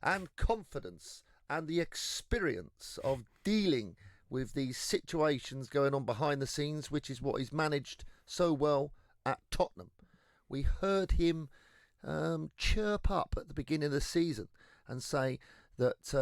and confidence and the experience of dealing with these situations going on behind the scenes, which is what he's managed so well at Tottenham. We heard him chirp up at the beginning of the season and say that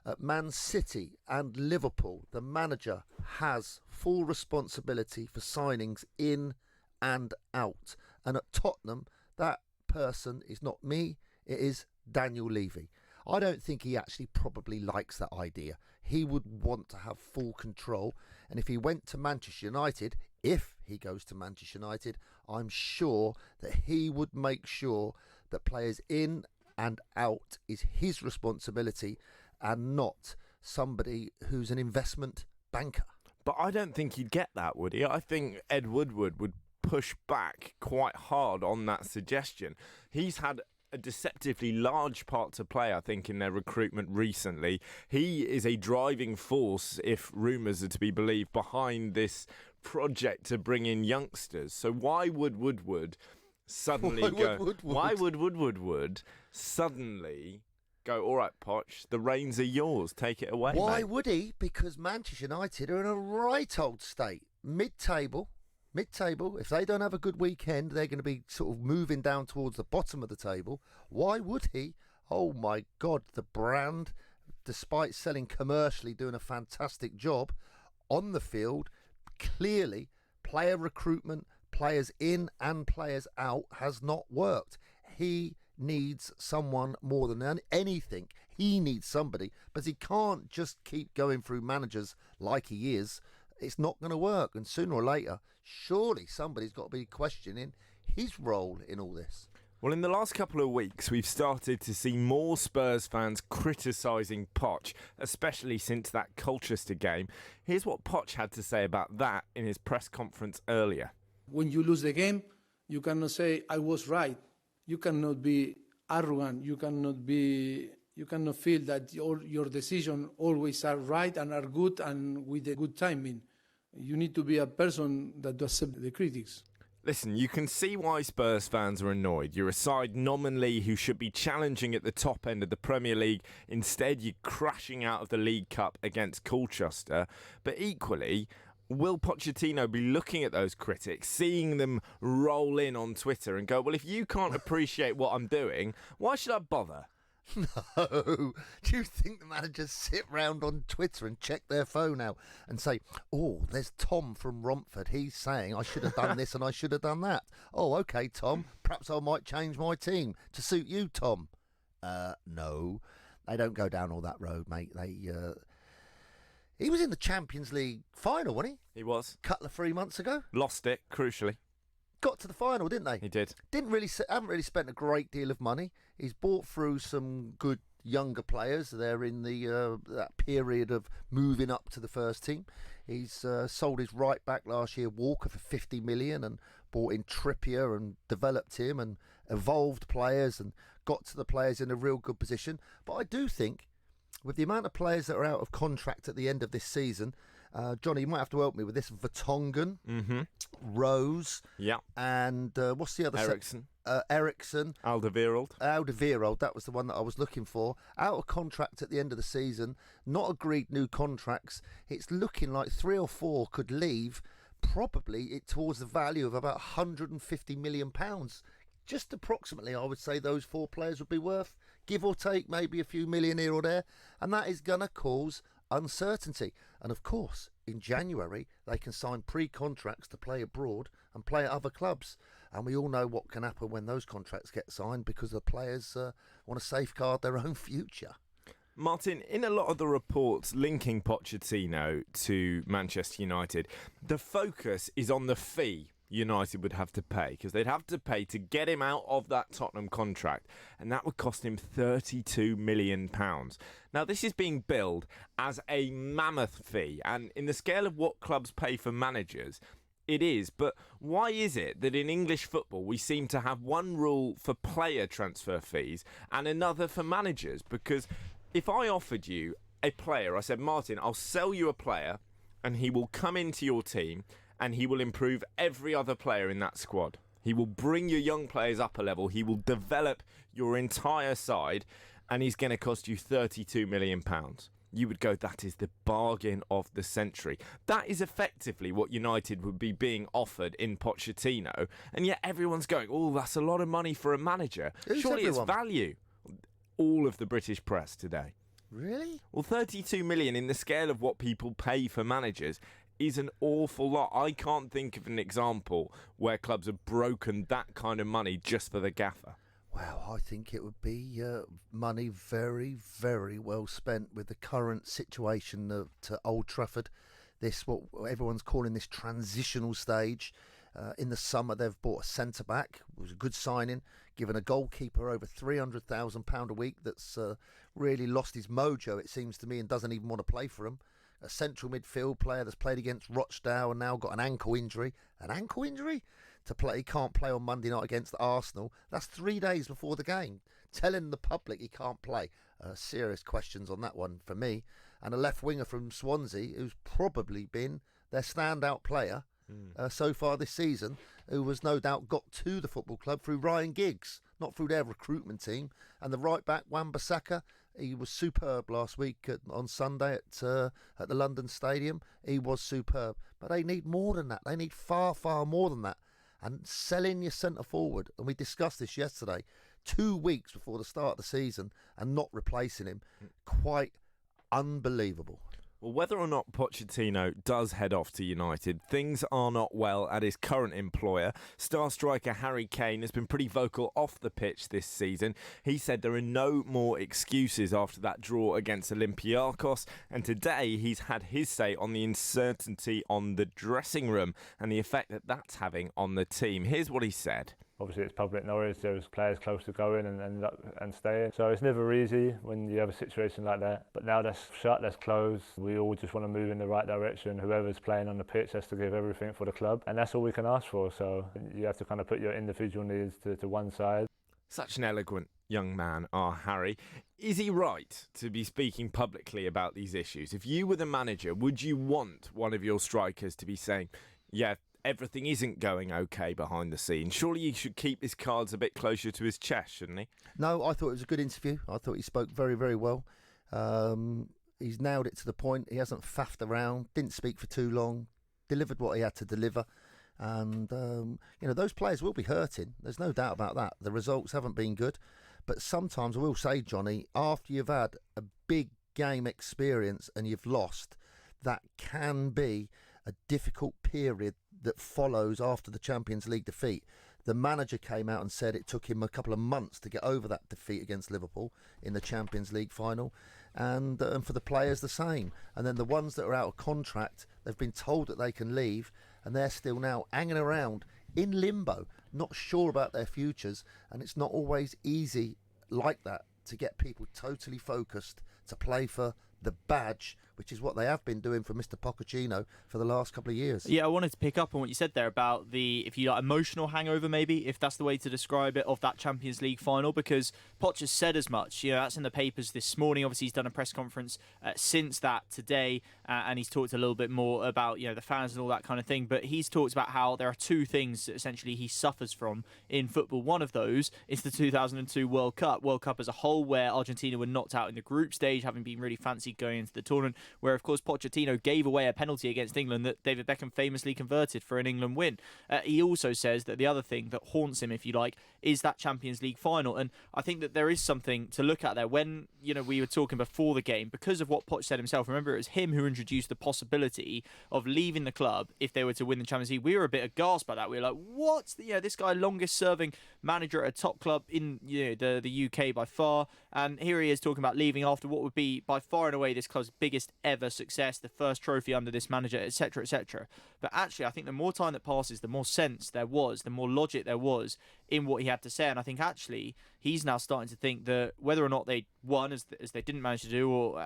at Man City and Liverpool, the manager has full responsibility for signings in and out. And at Tottenham, that person is not me, it is Daniel Levy. I don't think he actually probably likes that idea. He would want to have full control. And if he went to Manchester United, if he goes to Manchester United, I'm sure that he would make sure that players in and out is his responsibility and not somebody who's an investment banker. But I don't think he'd get that, would he? I think Ed Woodward would push back quite hard on that suggestion. He's had a deceptively large part to play, I think, in their recruitment recently. He is a driving force, if rumours are to be believed, behind this project to bring in youngsters. So why would Woodward suddenly Why would Woodward suddenly go, all right, Poch, the reins are yours, take it away, Why mate? would he? Because Manchester United are in a right old state. Mid-table. If they don't have a good weekend, they're going to be sort of moving down towards the bottom of the table. Why would he? Oh my God, the brand, despite selling commercially, doing a fantastic job on the field, clearly player recruitment, players in and players out has not worked. He needs someone more than anything. He needs somebody, but he can't just keep going through managers like he is. It's not going to work, and sooner or later, surely somebody's got to be questioning his role in all this. Well, in the last couple of weeks, we've started to see more Spurs fans criticising Poch, especially since that Colchester game. Here's what Poch had to say about that in his press conference earlier. When you lose the game, you cannot say, I was right. You cannot be arrogant. You cannot feel that your decisions always are right and are good and with a good timing. You need to be a person that accepts the critics. Listen, you can see why Spurs fans are annoyed. You're a side nominally who should be challenging at the top end of the Premier League. Instead, you're crashing out of the League Cup against Colchester. But equally, will Pochettino be looking at those critics, seeing them roll in on Twitter and go, well, if you can't appreciate what I'm doing, why should I bother? No. Do you think the managers sit round on Twitter and check their phone out and say, oh, there's Tom from Romford. He's saying I should have done this and I should have done that. Oh, OK, Tom. Perhaps I might change my team to suit you, Tom. No. They don't go down all that road, mate. He was in the Champions League final, wasn't he? He was. A couple of 3 months ago. Lost it, crucially. Got to the final, didn't they? He did. Haven't really spent a great deal of money. He's bought through some good younger players. They're in the that period of moving up to the first team. He's sold his right back last year, Walker, for 50 million, and bought in Trippier and developed him and evolved players and got to the players in a real good position. But I do think, with the amount of players that are out of contract at the end of this season, Johnny, you might have to help me with this. Vertonghen, Rose, and what's the other? Ericsson. Ericsson. Alderweireld, that was the one that I was looking for. Out of contract at the end of the season, not agreed new contracts. It's looking like 3 or 4 could leave, probably towards the value of about £150 million. Just approximately, I would say those 4 players would be worth, give or take, maybe a few million here or there. And that is going to cause uncertainty. And of course, in January, they can sign pre-contracts to play abroad and play at other clubs. And we all know what can happen when those contracts get signed, because the players want to safeguard their own future. Martin, in a lot of the reports linking Pochettino to Manchester United, the focus is on the fee United would have to pay, because they'd have to pay to get him out of that Tottenham contract, and that would cost him £32 million. Now, this is being billed as a mammoth fee, and in the scale of what clubs pay for managers, it is. But why is it that in English football we seem to have one rule for player transfer fees and another for managers? Because if I offered you a player, I said, Martin, I'll sell you a player and he will come into your team and he will improve every other player in that squad. He will bring your young players up a level. He will develop your entire side. and he's going to cost you £32 million. You would go, that is the bargain of the century. That is effectively what United would be being offered in Pochettino, and yet everyone's going, oh, that's a lot of money for a manager. Surely it's value. All of the British press today. Really? Well, 32 million in the scale of what people pay for managers is an awful lot. I can't think of an example where clubs have broken that kind of money just for the gaffer. Well, I think it would be money very, very well spent with the current situation at Old Trafford. This, what everyone's calling this transitional stage. In the summer, they've bought a centre-back. It was a good signing, given a goalkeeper over £300,000 a week that's really lost his mojo, it seems to me, and doesn't even want to play for him. A central midfield player that's played against Rochdale and now got an ankle injury. An ankle injury? To play, he can't play on Monday night against Arsenal. That's 3 days before the game. Telling the public he can't play. Serious questions on that one for me. And a left winger from Swansea, who's probably been their standout player so far this season, who was no doubt got to the football club through Ryan Giggs, not through their recruitment team. And the right back, Wan-Bissaka, he was superb last week on Sunday at the London Stadium. He was superb. But they need more than that. They need far, far more than that. And selling your centre forward, and we discussed this yesterday, 2 weeks before the start of the season, and not replacing him, quite unbelievable. Well, whether or not Pochettino does head off to United, things are not well at his current employer. Star striker Harry Kane has been pretty vocal off the pitch this season. He said there are no more excuses after that draw against Olympiacos, and today he's had his say on the uncertainty on the dressing room and the effect that that's having on the team. Here's what he said. Obviously it's public knowledge, there's players close to going and staying. So it's never easy when you have a situation like that. But now that's shut, that's closed. We all just want to move in the right direction. Whoever's playing on the pitch has to give everything for the club. And that's all we can ask for. So you have to kind of put your individual needs to one side. Such an eloquent young man, our Harry. Is he right to be speaking publicly about these issues? If you were the manager, would you want one of your strikers to be saying, yeah, everything isn't going okay behind the scenes? Surely he should keep his cards a bit closer to his chest, shouldn't he? No, I thought it was a good interview. I thought he spoke very, very well. He's nailed it to the point. He hasn't faffed around, didn't speak for too long, delivered what he had to deliver. And, those players will be hurting. There's no doubt about that. The results haven't been good. But sometimes, I will say, Johnny, after you've had a big game experience and you've lost, that can be a difficult period that follows after the Champions League defeat. The manager came out and said it took him a couple of months to get over that defeat against Liverpool in the Champions League final, and for the players the same. And then the ones that are out of contract, they've been told that they can leave, and they're still now hanging around in limbo, not sure about their futures. And it's not always easy like that to get people totally focused to play for the badge, which is what they have been doing for Mr. Pochettino for the last couple of years. Yeah, I wanted to pick up on what you said there about the, if you like, emotional hangover, maybe, if that's the way to describe it, of that Champions League final, because Poch has said as much. That's in the papers this morning. Obviously, he's done a press conference since that today, and he's talked a little bit more about, the fans and all that kind of thing. But he's talked about how there are two things that essentially he suffers from in football. One of those is the 2002 World Cup as a whole, where Argentina were knocked out in the group stage, having been really fancied going into the tournament, where of course Pochettino gave away a penalty against England that David Beckham famously converted for an England win. He also says that the other thing that haunts him, if you like, is that Champions League final. And I think that there is something to look at there. When we were talking before the game, because of what Poch said himself, remember it was him who introduced the possibility of leaving the club if they were to win the Champions League. We were a bit aghast by that. We were like, what? This guy, longest serving manager at a top club in the UK by far, and here he is talking about leaving after what would be by far and away this club's biggest ever success, the first trophy under this manager, etc., etc. But actually, I think the more time that passes, the more sense there was, the more logic there was in what he had to say. And I think actually he's now starting to think that whether or not they won, as they didn't manage to do, or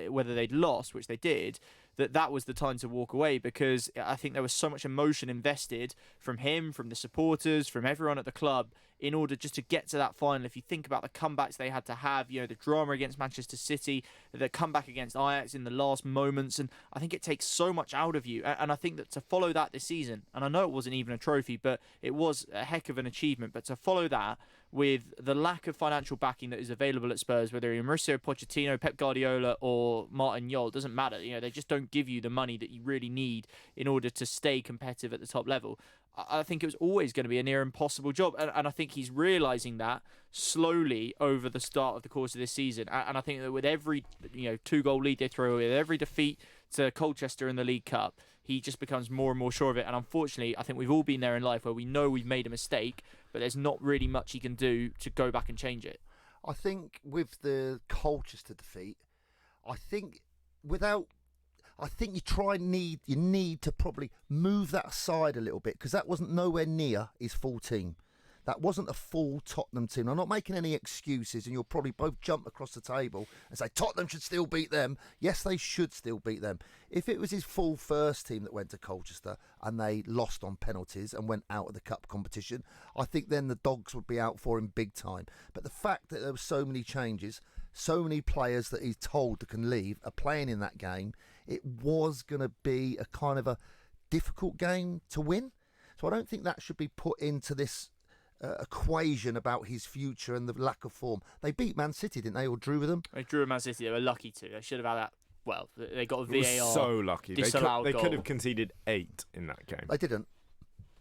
whether they'd lost, which they did, that was the time to walk away, because I think there was so much emotion invested from him, from the supporters, from everyone at the club, in order just to get to that final. If you think about the comebacks they had to have, the drama against Manchester City, the comeback against Ajax in the last moments, and I think it takes so much out of you. And I think that to follow that this season, and I know it wasn't even a trophy, but it was a heck of an achievement, but to follow that with the lack of financial backing that is available at Spurs, whether you're Mauricio Pochettino, Pep Guardiola or Martin Jol, doesn't matter. They just don't give you the money that you really need in order to stay competitive at the top level. I think it was always going to be a near impossible job. And I think he's realising that slowly over the start of the course of this season. And I think that with every 2-goal lead they throw, with every defeat to Colchester in the League Cup, he just becomes more and more sure of it. And unfortunately, I think we've all been there in life where we know we've made a mistake, but there's not really much he can do to go back and change it. I think with the Colchester defeat, I think you need to probably move that aside a little bit, because that wasn't nowhere near his full team. That wasn't a full Tottenham team. I'm not making any excuses, and you'll probably both jump across the table and say Tottenham should still beat them. Yes, they should still beat them. If it was his full first team that went to Colchester and they lost on penalties and went out of the cup competition, I think then the dogs would be out for him big time. But the fact that there were so many changes, so many players that he's told that can leave are playing in that game, it was going to be a kind of a difficult game to win. So I don't think that should be put into this equation about his future and the lack of form. They beat Man City, didn't they, or drew with them? They drew with Man City. They were lucky to. They should have had that. Well, they got a VAR. It was so lucky. They goal. could have conceded 8 in that game. They didn't.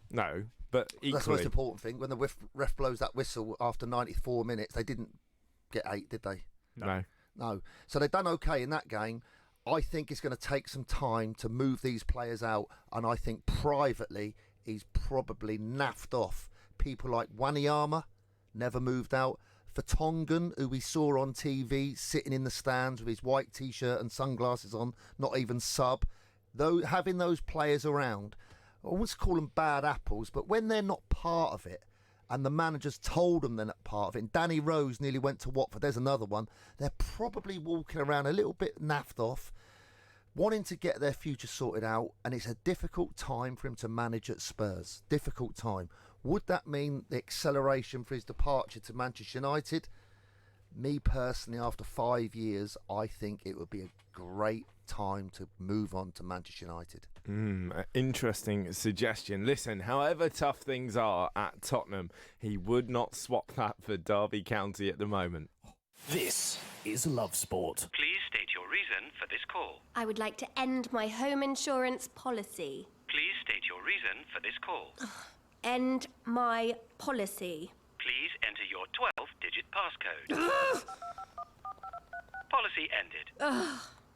No, but equally. That's the most important thing. When the ref blows that whistle after 94 minutes, they didn't get 8, did they? No. So they've done okay in that game. I think it's going to take some time to move these players out, and I think privately he's probably naffed off people like Wanyama, never moved out. Vertonghen, who we saw on TV sitting in the stands with his white t-shirt and sunglasses on, not even sub. Though having those players around, I wouldn't call them bad apples, but when they're not part of it, and the managers told them they're not part of it, and Danny Rose nearly went to Watford, there's another one, they're probably walking around a little bit naffed off, wanting to get their future sorted out, and it's a difficult time for him to manage at Spurs. Difficult time. Would that mean the acceleration for his departure to Manchester United? Me personally, after 5 years, I think it would be a great time to move on to Manchester United. Interesting suggestion. Listen, however tough things are at Tottenham, he would not swap that for Derby County at the moment. This is Love Sport. Please state your reason for this call. I would like to end my home insurance policy. Please state your reason for this call. End my policy. Please enter your 12-digit passcode. Policy ended.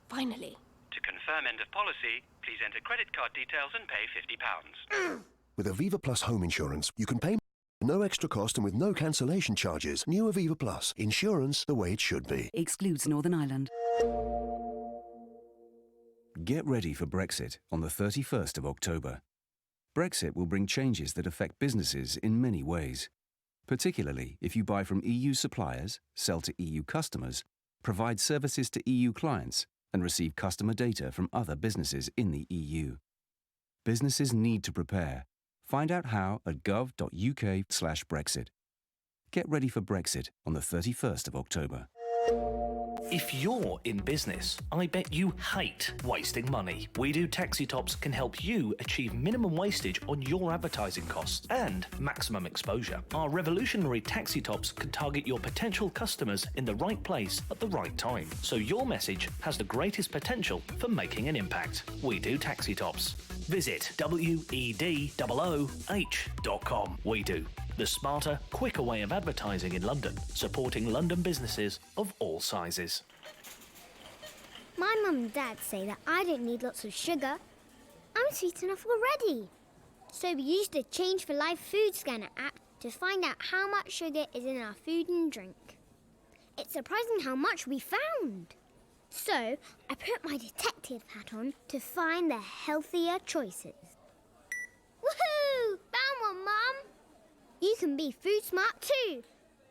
Finally. To confirm end of policy, please enter credit card details and pay £50. With Aviva Plus home insurance, you can pay no extra cost and with no cancellation charges. New Aviva Plus. Insurance the way it should be. Excludes Northern Ireland. Get ready for Brexit on the 31st of October. Brexit will bring changes that affect businesses in many ways, particularly if you buy from EU suppliers, sell to EU customers, provide services to EU clients, and receive customer data from other businesses in the EU. Businesses need to prepare. Find out how at gov.uk/Brexit. Get ready for Brexit on the 31st of October. If you're in business, I bet you hate wasting money. We Do Taxi Tops can help you achieve minimum wastage on your advertising costs and maximum exposure. Our revolutionary taxi tops can target your potential customers in the right place at the right time, so your message has the greatest potential for making an impact. We Do Taxi Tops. Visit wedooh.com. We Do. The smarter, quicker way of advertising in London, supporting London businesses of all sizes. My mum and dad say that I don't need lots of sugar. I'm sweet enough already. So we used the Change for Life food scanner app to find out how much sugar is in our food and drink. It's surprising how much we found. So I put my detective hat on to find the healthier choices. Woohoo! Found one, Mum! You can be food smart too.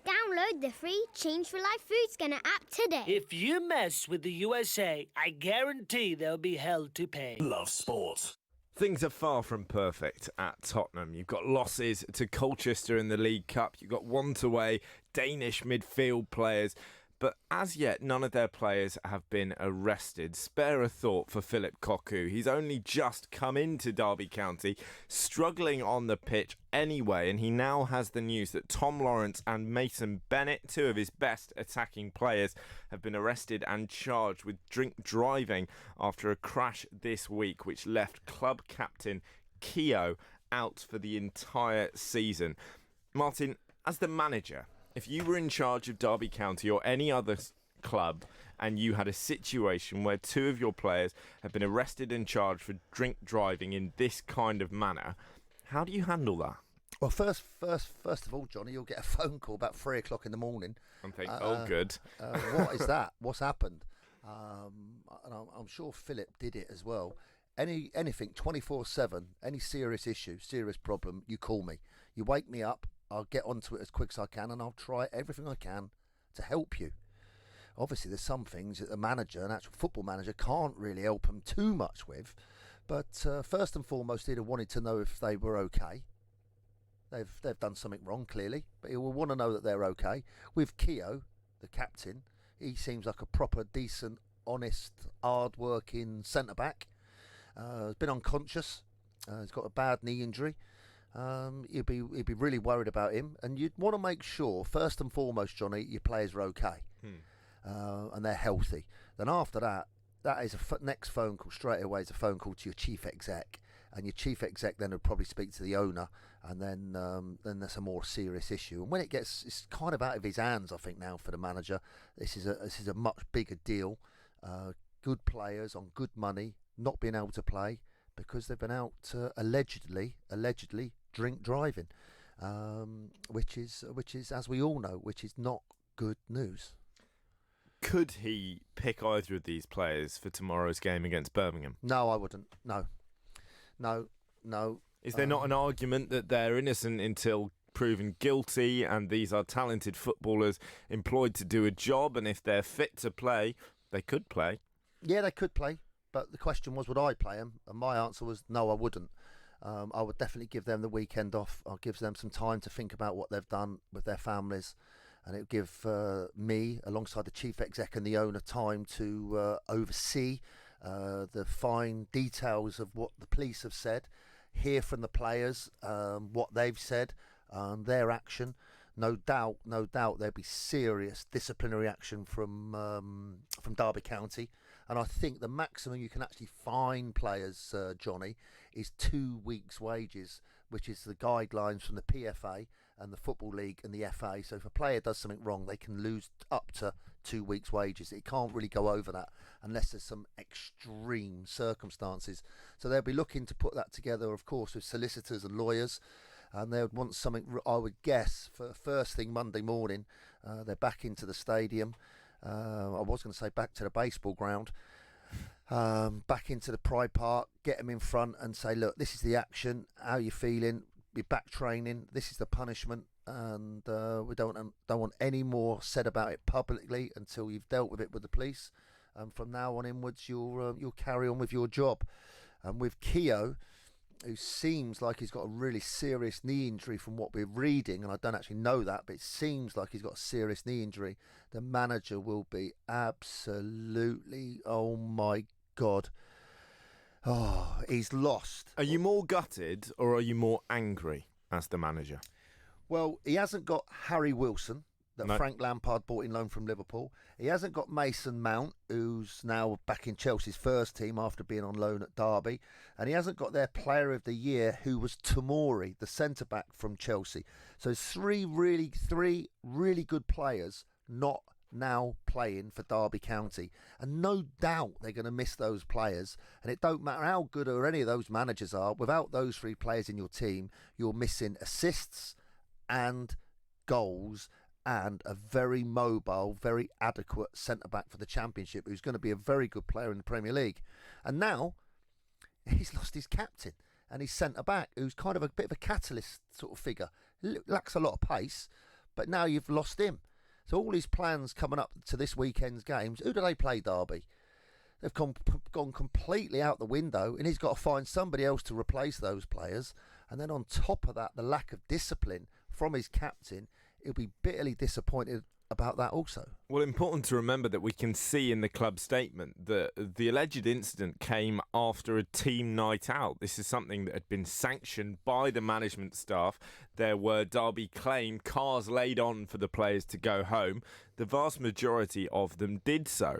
Download the free Change for Life food scanner app today. If you mess with the USA, I guarantee they'll be held to pay. Love Sport. Things are far from perfect at Tottenham. You've got losses to Colchester in the League Cup. You've got one-away Danish midfield players. But as yet, none of their players have been arrested. Spare a thought for Philip Cocu. He's only just come into Derby County, struggling on the pitch anyway, and he now has the news that Tom Lawrence and Mason Bennett, two of his best attacking players, have been arrested and charged with drink driving after a crash this week, which left club captain Keogh out for the entire season. Martin, as the manager, if you were in charge of Derby County or any other club and you had a situation where two of your players have been arrested and charged for drink driving in this kind of manner, how do you handle that? Well, first of all, Johnny, you'll get a phone call about 3 o'clock in the morning. I'm thinking, good. What is that? What's happened? And I'm sure Philip did it as well. Anything 24/7, any serious issue, serious problem, you call me. You wake me up. I'll get onto it as quick as I can, and I'll try everything I can to help you. Obviously, there's some things that the manager, an actual football manager, can't really help them too much with. But first and foremost, he'd have wanted to know if they were okay. They've done something wrong, clearly, but he will want to know that they're okay. With Keogh, the captain, he seems like a proper, decent, honest, hard-working centre-back. He's been unconscious. He's got a bad knee injury. You'd be really worried about him, and you'd want to make sure, first and foremost, Johnny, your players are okay, and they're healthy. Then after that is next phone call straight away is a phone call to your chief exec, and your chief exec then would probably speak to the owner, and then that's a more serious issue. And when it's kind of out of his hands, I think now for the manager, this is a much bigger deal. Good players on good money not being able to play because they've been out allegedly drink driving, which is, as we all know, which is not good news. Could he pick either of these players for tomorrow's game against Birmingham? No, I wouldn't. No. Is there not an argument that they're innocent until proven guilty, and these are talented footballers employed to do a job, and if they're fit to play, they could play? Yeah, they could play, but the question was, would I play them? And my answer was, no, I wouldn't. I would definitely give them the weekend off. I'll give them some time to think about what they've done with their families, and it would give me, alongside the chief exec and the owner, time to oversee the fine details of what the police have said, hear from the players what they've said, their action. No doubt there'll be serious disciplinary action from Derby County, and I think the maximum you can actually fine players, Johnny, is 2 weeks' wages, which is the guidelines from the PFA and the Football League and the FA. So if a player does something wrong, they can lose up to 2 weeks' wages. It can't really go over that unless there's some extreme circumstances. So they'll be looking to put that together, of course, with solicitors and lawyers. And they would want something, I would guess, for first thing Monday morning. They're back into the stadium. I was going to say back to the baseball ground. Back into the Pride Park, get them in front and say, look, this is the action. How are you feeling? Be back training. This is the punishment. And we don't want any more said about it publicly until you've dealt with it with the police. And from now on inwards, you'll carry on with your job. And with Keogh, who seems like he's got a really serious knee injury from what we're reading, and I don't actually know that, but it seems like he's got a serious knee injury. The manager will be absolutely, oh my God. Oh, he's lost. Are you more gutted or are you more angry as the manager? Well, he hasn't got Harry Wilson that No. Frank Lampard bought in loan from Liverpool. He hasn't got Mason Mount, who's now back in Chelsea's first team after being on loan at Derby. And he hasn't got their player of the year, who was Tomori, the centre-back from Chelsea. So three really good players not now playing for Derby County. And no doubt they're going to miss those players. And it don't matter how good or any of those managers are, without those three players in your team, you're missing assists and goals and a very mobile, very adequate centre-back for the Championship, who's going to be a very good player in the Premier League. And now he's lost his captain and his centre-back, who's kind of a bit of a catalyst sort of figure. Lacks a lot of pace, but now you've lost him. So all his plans coming up to this weekend's games, who do they play, Derby? They've gone completely out the window, and he's got to find somebody else to replace those players. And then on top of that, the lack of discipline from his captain, he'll be bitterly disappointed about that also. Well, important to remember that we can see in the club statement that the alleged incident came after a team night out. This is something that had been sanctioned by the management staff. There were, Derby claim, cars laid on for the players to go home. The vast majority of them did so.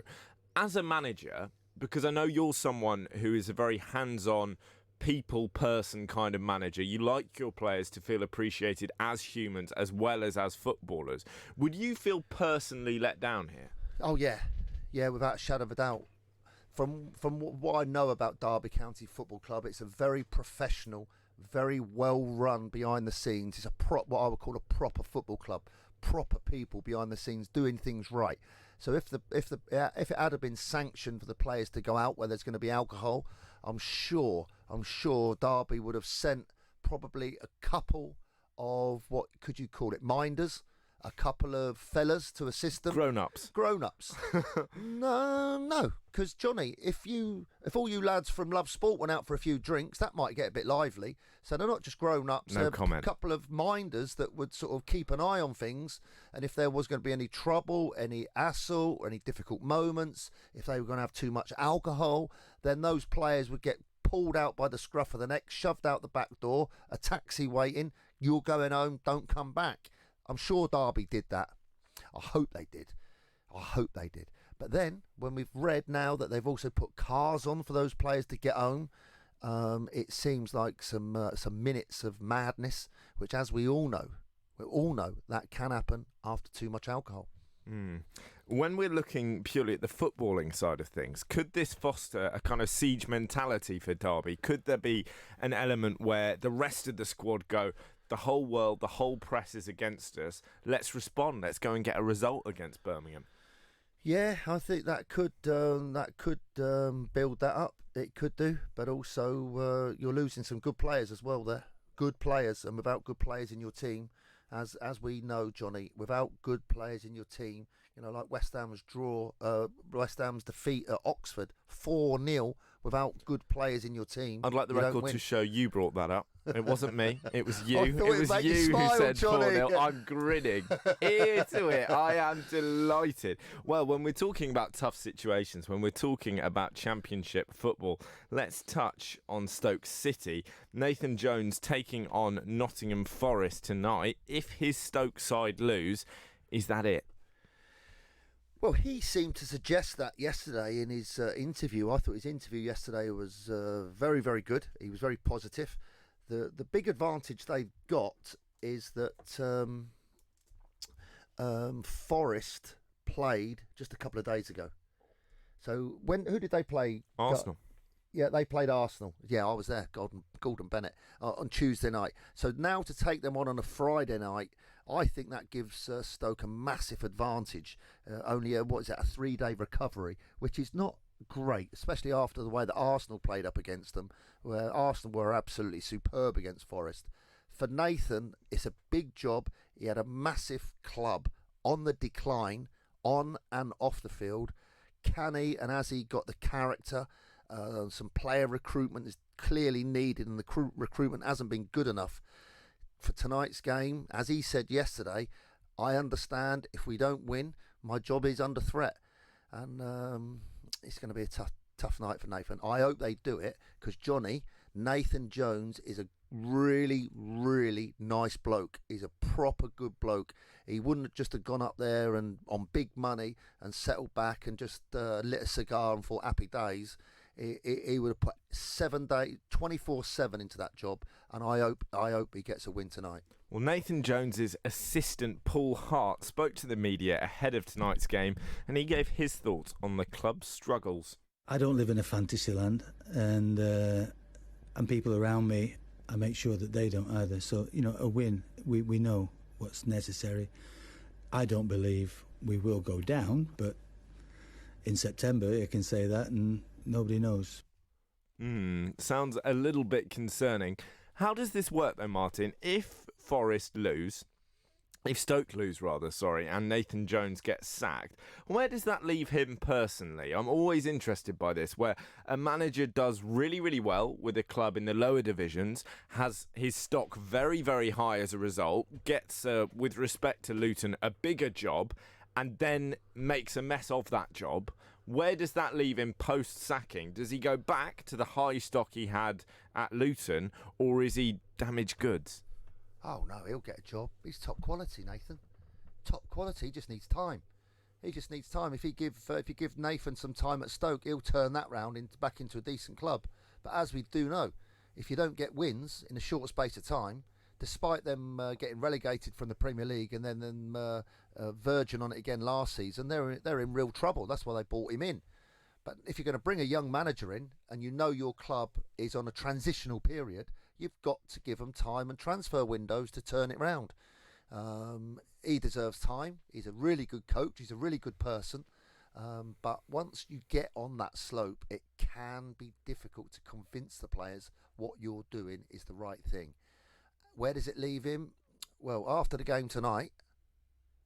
As a manager, because I know you're someone who is a very hands-on people person kind of manager, you like your players to feel appreciated as humans as well as footballers. Would you feel personally let down here? Oh yeah, without a shadow of a doubt. From what I know about Derby County Football Club, it's a very professional, very well run behind the scenes. It's what I would call a proper football club, proper people behind the scenes doing things right. So if it had been sanctioned for the players to go out where there's going to be alcohol, I'm sure Derby would have sent probably a couple of, what could you call it, minders, a couple of fellas to assist them. Grown-ups. No, because Johnny, if all you lads from Love Sport went out for a few drinks, that might get a bit lively. So they're not just grown-ups. No comment. A couple of minders that would sort of keep an eye on things, and if there was going to be any trouble, any hassle, or any difficult moments, if they were going to have too much alcohol, then those players would get pulled out by the scruff of the neck, shoved out the back door, a taxi waiting, you're going home, don't come back. I'm sure Derby did that. I hope they did. But then, when we've read now that they've also put cars on for those players to get home, it seems like some minutes of madness, which, as we all know, that can happen after too much alcohol. When we're looking purely at the footballing side of things, could this foster a kind of siege mentality for Derby? Could there be an element where the rest of the squad go, the whole world, the whole press is against us, let's respond, let's go and get a result against Birmingham? Yeah, I think that could build that up. It could do, but also you're losing some good players as well there. Good players, and without good players in your team, as we know, Johnny, without good players in your team, like West Ham's defeat at Oxford 4-0, without good players in your team. I'd like the record to show you brought that up. It wasn't me. It was you. It was you who said Johnny. 4-0. I'm grinning. Ear to it. I am delighted. Well, when we're talking about tough situations, when we're talking about Championship football, let's touch on Stoke City. Nathan Jones taking on Nottingham Forest tonight. If his Stoke side lose, is that it? Well, he seemed to suggest that yesterday in his interview. I thought his interview yesterday was very, very good. He was very positive. The big advantage they've got is that Forest played just a couple of days ago. So who did they play? Arsenal. Yeah, they played Arsenal. Yeah, I was there, Gordon Bennett, on Tuesday night. So now to take them on a Friday night, I think that gives Stoke a massive advantage. Only a 3-day recovery, which is not great, especially after the way that Arsenal played up against them, where Arsenal were absolutely superb against Forest. For Nathan, it's a big job. He had a massive club on the decline, on and off the field. Can he, and has he got the character? Some player recruitment is clearly needed, and the recruitment hasn't been good enough for tonight's game. As he said yesterday, I understand if we don't win, my job is under threat, and it's going to be a tough night for Nathan. I hope they do it, because Nathan Jones is a really, really nice bloke. He's a proper good bloke. He wouldn't just have gone up there and on big money and settled back and just lit a cigar and thought happy days. He would have put 7 days, 24/7 into that job, and I hope he gets a win tonight. Well, Nathan Jones's assistant Paul Hart spoke to the media ahead of tonight's game, and he gave his thoughts on the club's struggles. I don't live in a fantasy land, and people around me, I make sure that they don't either. So, a win, we know what's necessary. I don't believe we will go down, but in September you can say that, and nobody knows. Sounds a little bit concerning. How does this work though, Martin? If Stoke lose, and Nathan Jones gets sacked, where does that leave him personally? I'm always interested by this, where a manager does really, really well with a club in the lower divisions, has his stock very, very high as a result, gets, with respect to Luton, a bigger job, and then makes a mess of that job, where does that leave him post-sacking? Does he go back to the high stock he had at Luton, or is he damaged goods? Oh, no, he'll get a job. He's top quality, Nathan. Top quality, he just needs time. He just needs time. If you give Nathan some time at Stoke, he'll turn that round back into a decent club. But as we do know, if you don't get wins in a short space of time, despite them getting relegated from the Premier League and then them verging on it again last season, they're in real trouble. That's why they bought him in. But if you're going to bring a young manager in and you know your club is on a transitional period, you've got to give them time and transfer windows to turn it round. He deserves time. He's a really good coach. He's a really good person. But once you get on that slope, it can be difficult to convince the players what you're doing is the right thing. Where does it leave him? Well, after the game tonight,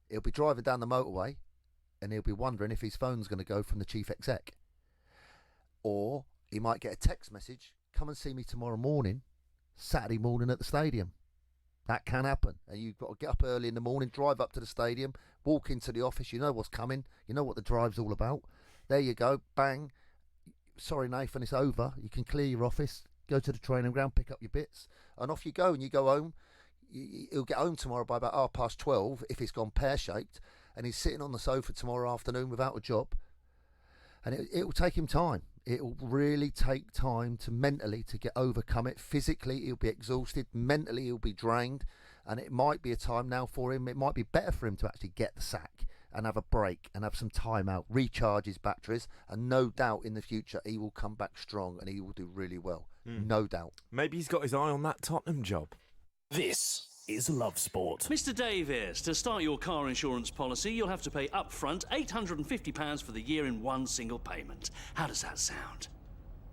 he'll be driving down the motorway and he'll be wondering if his phone's going to go from the chief exec. Or he might get a text message, come and see me tomorrow morning, Saturday morning at the stadium. That can happen. And you've got to get up early in the morning, drive up to the stadium, walk into the office. You know what's coming. You know what the drive's all about. There you go. Bang. Sorry, Nathan, it's over. You can clear your office, go to the training ground, pick up your bits, and off you go. And you go home. He'll get home tomorrow by about 12:30 if it's gone pear-shaped, and he's sitting on the sofa tomorrow afternoon without a job. And it will take him time. It will really take time to mentally to get overcome it. Physically, he'll be exhausted. Mentally, he'll be drained. And it might be a time now for him. It might be better for him to actually get the sack and have a break and have some time out, recharge his batteries. And no doubt in the future, he will come back strong and he will do really well. No doubt. Maybe he's got his eye on that Tottenham job. This is Love Sport. Mr. Davies, to start your car insurance policy, you'll have to pay upfront £850 for the year in one single payment. How does that sound?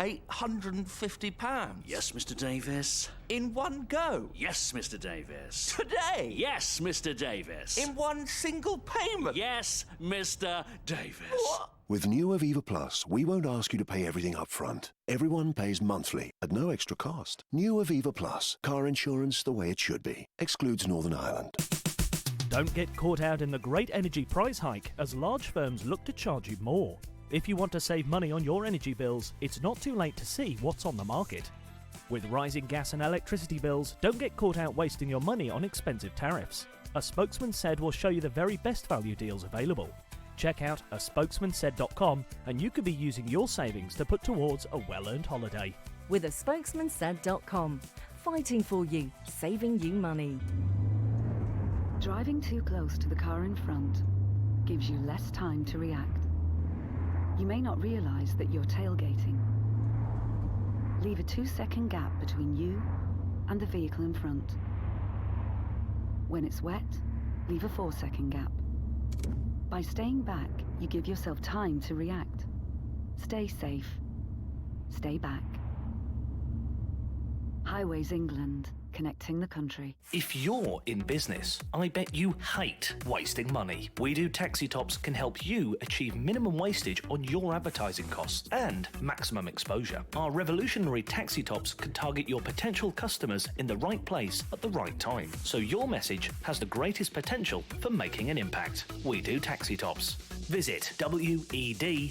£850? Yes, Mr. Davies. In one go? Yes, Mr. Davies. Today? Yes, Mr. Davies. In one single payment? Yes, Mr. Davies. What? With new Aviva Plus, we won't ask you to pay everything up front. Everyone pays monthly at no extra cost. New Aviva Plus, car insurance the way it should be. Excludes Northern Ireland. Don't get caught out in the great energy price hike as large firms look to charge you more. If you want to save money on your energy bills, it's not too late to see what's on the market. With rising gas and electricity bills, don't get caught out wasting your money on expensive tariffs. A Spokesman Said will show you the very best value deals available. Check out aspokesmansaid.com and you could be using your savings to put towards a well-earned holiday. With aspokesmansaid.com, fighting for you, saving you money. Driving too close to the car in front gives you less time to react. You may not realise that you're tailgating. Leave a 2-second gap between you and the vehicle in front. When it's wet, leave a 4-second gap. By staying back, you give yourself time to react. Stay safe. Stay back. Highways England, connecting the country. If you're in business, I bet you hate wasting money. We Do Taxi Tops can help you achieve minimum wastage on your advertising costs and maximum exposure. Our revolutionary taxi tops can target your potential customers in the right place at the right time, so your message has the greatest potential for making an impact. We Do Taxi Tops. Visit wedooh.com.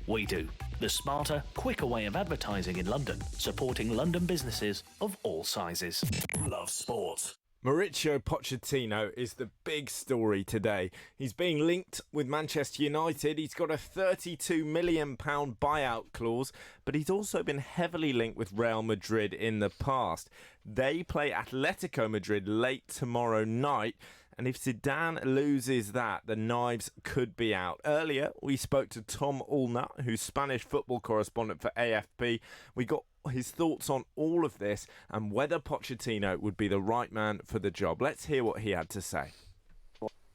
We Do. The smarter, quicker way of advertising in London, supporting London businesses of all sizes. Love Sport. Mauricio Pochettino is the big story today. He's being linked with Manchester United. He's got a £32 million buyout clause, but he's also been heavily linked with Real Madrid in the past. They play Atletico Madrid late tomorrow night. And if Zidane loses that, the knives could be out. Earlier, we spoke to Tom Allnut, who's Spanish football correspondent for AFP. We got his thoughts on all of this and whether Pochettino would be the right man for the job. Let's hear what he had to say.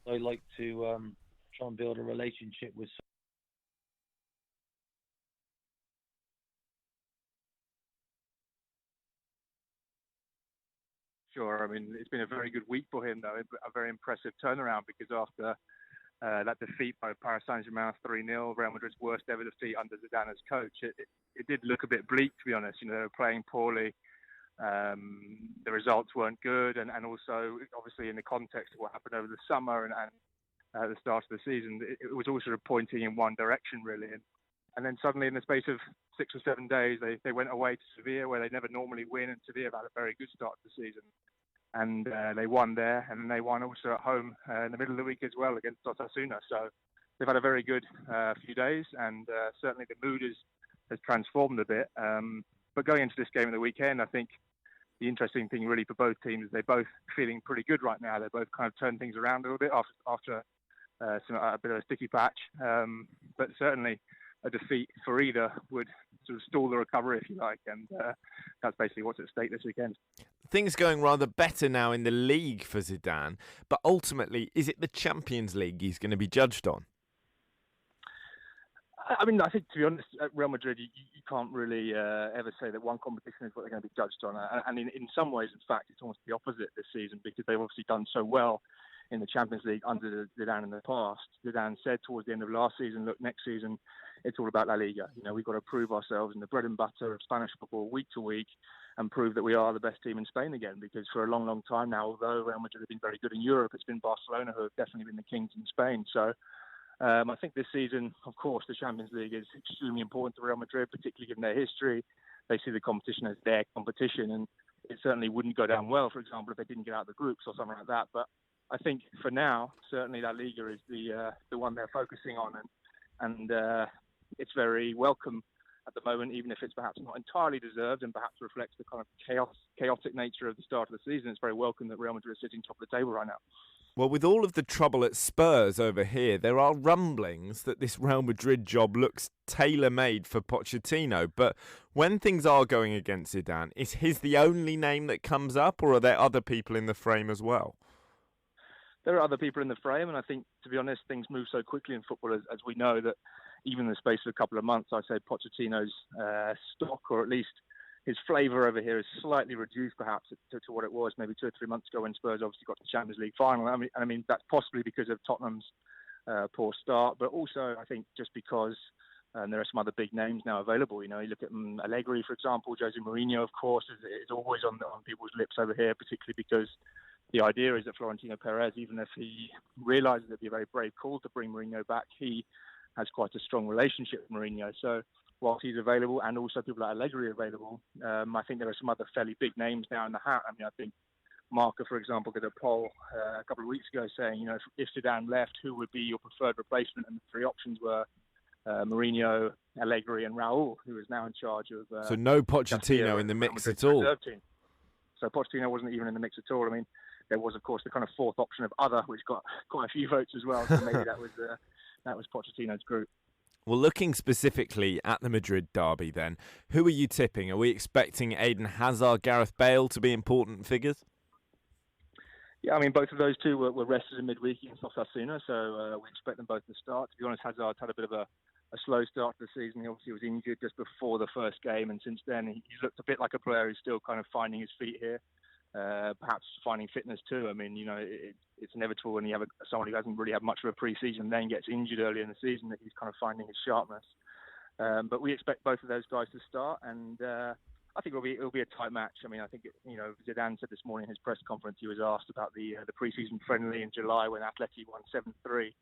I like to try and build a relationship with Sure. I mean, it's been a very good week for him, though. A very impressive turnaround because after that defeat by Paris Saint-Germain 3-0, Real Madrid's worst ever defeat under Zidane as coach, it did look a bit bleak, to be honest. You know, they were playing poorly. The results weren't good. And also, obviously, in the context of what happened over the summer and at the start of the season. It was all sort of pointing in one direction, really. And then suddenly, in the space of 6 or 7 days, they went away to Sevilla, where they never normally win, and Sevilla have had a very good start to the season. And they won there, and then they won also at home in the middle of the week as well against Osasuna. So they've had a very good few days, and certainly the mood has transformed a bit. But going into this game of the weekend, I think the interesting thing really for both teams is they're both feeling pretty good right now. They're both kind of turned things around a little bit after a bit of a sticky patch. But certainly a defeat for either would sort of stall the recovery, if you like, and that's basically what's at stake this weekend. Things going rather better now in the league for Zidane, but ultimately, is it the Champions League he's going to be judged on? I mean, I think, to be honest, at Real Madrid, you can't really ever say that one competition is what they're going to be judged on. And in some ways, in fact, it's almost the opposite this season, because they've obviously done so well in the Champions League under Zidane in the past. Zidane said towards the end of last season, look, next season, it's all about La Liga. You know, we've got to prove ourselves in the bread and butter of Spanish football week to week and prove that we are the best team in Spain again. Because for a long, long time now, although Real Madrid have been very good in Europe, it's been Barcelona who have definitely been the kings in Spain. So I think this season, of course, the Champions League is extremely important to Real Madrid, particularly given their history. They see the competition as their competition, and it certainly wouldn't go down well, for example, if they didn't get out of the groups or something like that. But I think for now, certainly La Liga is the one they're focusing on, and it's very welcome at the moment, even if it's perhaps not entirely deserved and perhaps reflects the kind of chaotic nature of the start of the season. It's very welcome that Real Madrid is sitting top of the table right now. Well, with all of the trouble at Spurs over here, there are rumblings that this Real Madrid job looks tailor-made for Pochettino. But when things are going against Zidane, is his the only name that comes up, or are there other people in the frame as well? There are other people in the frame, and I think, to be honest, things move so quickly in football, as we know, that even in the space of a couple of months, I say Pochettino's stock, or at least his flavour over here, is slightly reduced, perhaps, to what it was maybe 2 or 3 months ago when Spurs obviously got to the Champions League final. I mean that's possibly because of Tottenham's poor start, but also I think just because there are some other big names now available. You know, you look at Allegri, for example. Jose Mourinho, of course, is always on people's lips over here, particularly because the idea is that Florentino Perez, even if he realises it'd be a very brave call to bring Mourinho back, he has quite a strong relationship with Mourinho. So whilst he's available, and also people like Allegri are available, I think there are some other fairly big names now in the hat. I mean, I think Marca, for example, did a poll a couple of weeks ago saying, you know, if Zidane left, who would be your preferred replacement? And the three options were Mourinho, Allegri, and Raul, who is now in charge of. So no Pochettino in the mix at all. So Pochettino wasn't even in the mix at all. I mean, there was, of course, the kind of fourth option of other, which got quite a few votes as well. So maybe that was Pochettino's group. Well, looking specifically at the Madrid derby then, who are you tipping? Are we expecting Eden Hazard, Gareth Bale to be important figures? Yeah, I mean, both of those two were rested in midweek against Osasuna, so we expect them both to start. To be honest, Hazard had a bit of a slow start to the season. He obviously was injured just before the first game, and since then he's looked a bit like a player who's still kind of finding his feet here. Perhaps finding fitness too. I mean, you know, it's inevitable when you have someone who hasn't really had much of a pre-season, then gets injured early in the season, that he's kind of finding his sharpness. But we expect both of those guys to start, and I think it'll be a tight match. I mean, I think Zidane said this morning in his press conference, he was asked about the pre-season friendly in July when Atleti won 7-3.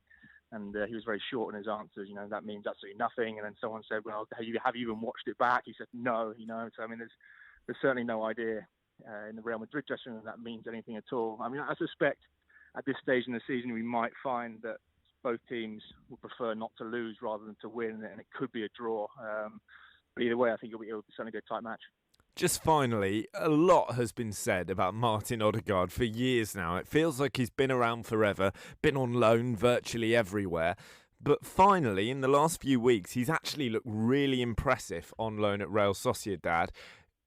And he was very short in his answers. You know, that means absolutely nothing. And then someone said, well, have you even watched it back? He said, no, you know. So, I mean, there's certainly no idea in the Real Madrid dressing room that means anything at all. I mean, I suspect at this stage in the season we might find that both teams would prefer not to lose rather than to win, and it could be a draw. But either way, I think it'll certainly be a tight match. Just finally, a lot has been said about Martin Odegaard for years now. It feels like he's been around forever, been on loan virtually everywhere. But finally, in the last few weeks, he's actually looked really impressive on loan at Real Sociedad.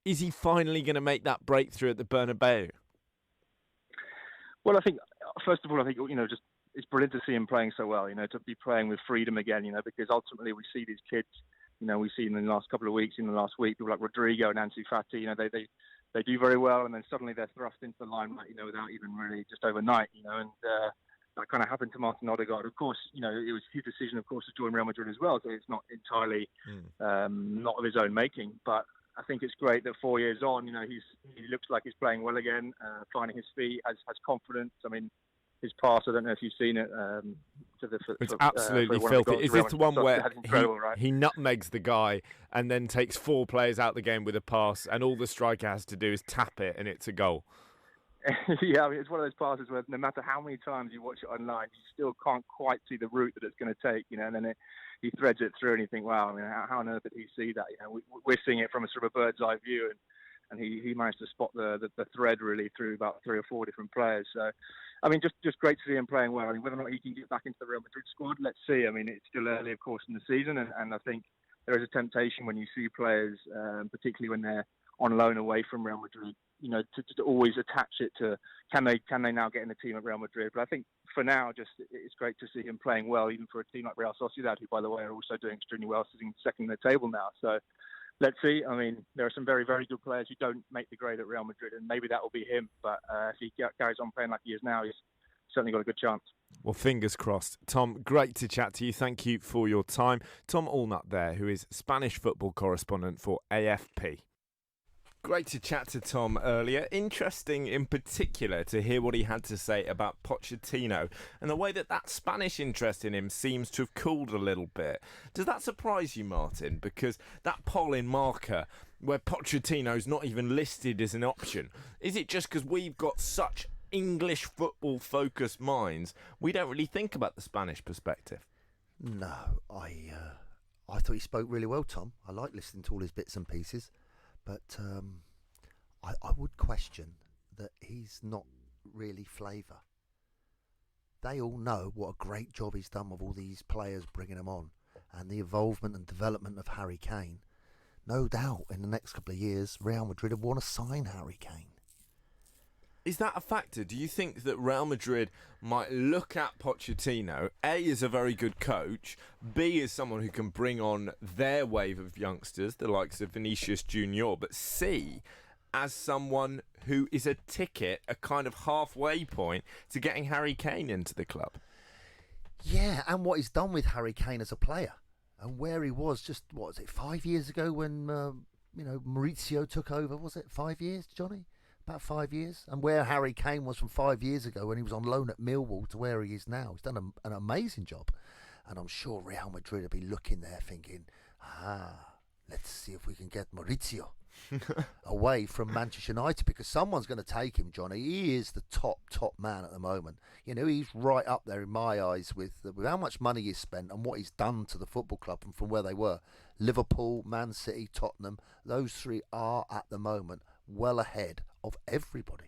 Is he finally going to make that breakthrough at the Bernabeu? Well, I think, first of all, just it's brilliant to see him playing so well, to be playing with freedom again, because ultimately we see these kids, we've seen in the last couple of weeks, in the last week, people like Rodrigo and Ansu Fati, they do very well, and then suddenly they're thrust into the limelight, without even really just overnight, and that kind of happened to Martin Odegaard. Of course, it was his decision, of course, to join Real Madrid as well, so it's not entirely not of his own making, but I think it's great that 4 years on, he looks like he's playing well again, finding his feet, has confidence. I mean, his pass. I don't know if you've seen it. It's absolutely for one of the filthy. goals Is for Real this the Madrid. one where That's incredible, right? he nutmegs the guy and then takes 4 players out the game with a pass, and all the striker has to do is tap it, and it's a goal? Yeah, I mean, it's one of those passes where no matter how many times you watch it online, you still can't quite see the route that it's going to take, and then he threads it through and you think, wow, I mean, how on earth did he see that? We're seeing it from a sort of a bird's eye view, and he managed to spot the thread really through about 3 or 4 different players. So, I mean, just great to see him playing well. I mean, whether or not he can get back into the Real Madrid squad, let's see. I mean, it's still early, of course, in the season, and I think there is a temptation when you see players, particularly when they're on loan away from Real Madrid, to always attach it to can they now get in the team at Real Madrid. But I think for now, it's great to see him playing well, even for a team like Real Sociedad, who, by the way, are also doing extremely well, sitting second in the table now. So let's see. I mean, there are some very, very good players who don't make the grade at Real Madrid, and maybe that will be him. But if he carries on playing like he is now, he's certainly got a good chance. Well, fingers crossed. Tom, great to chat to you. Thank you for your time. Tom Allnut there, who is Spanish football correspondent for AFP. Great to chat to Tom earlier. Interesting in particular to hear what he had to say about Pochettino and the way that Spanish interest in him seems to have cooled a little bit. Does that surprise you, Martin? Because that poll in Marca where Pochettino's not even listed as an option, is it just because we've got such English football-focused minds, we don't really think about the Spanish perspective? No, I thought he spoke really well, Tom. I like listening to all his bits and pieces. But I would question that he's not really flavour. They all know what a great job he's done with all these players, bringing them on, and the involvement and development of Harry Kane. No doubt in the next couple of years, Real Madrid would want to sign Harry Kane. Is that a factor? Do you think that Real Madrid might look at Pochettino, A, as a very good coach, B, as someone who can bring on their wave of youngsters, the likes of Vinicius Junior, but C, as someone who is a ticket, a kind of halfway point to getting Harry Kane into the club? Yeah, and what he's done with Harry Kane as a player, and where he was just, 5 years ago when, Maurizio took over, was it 5 years, Johnny? About 5 years, and where Harry Kane was from 5 years ago when he was on loan at Millwall to where he is now. He's done an amazing job, and I'm sure Real Madrid will be looking there thinking, let's see if we can get Maurizio away from Manchester United, because someone's going to take him, Johnny. He is the top man at the moment. He's right up there in my eyes with how much money he's spent and what he's done to the football club and from where they were. Liverpool, Man City, Tottenham, those three are at the moment well ahead of everybody.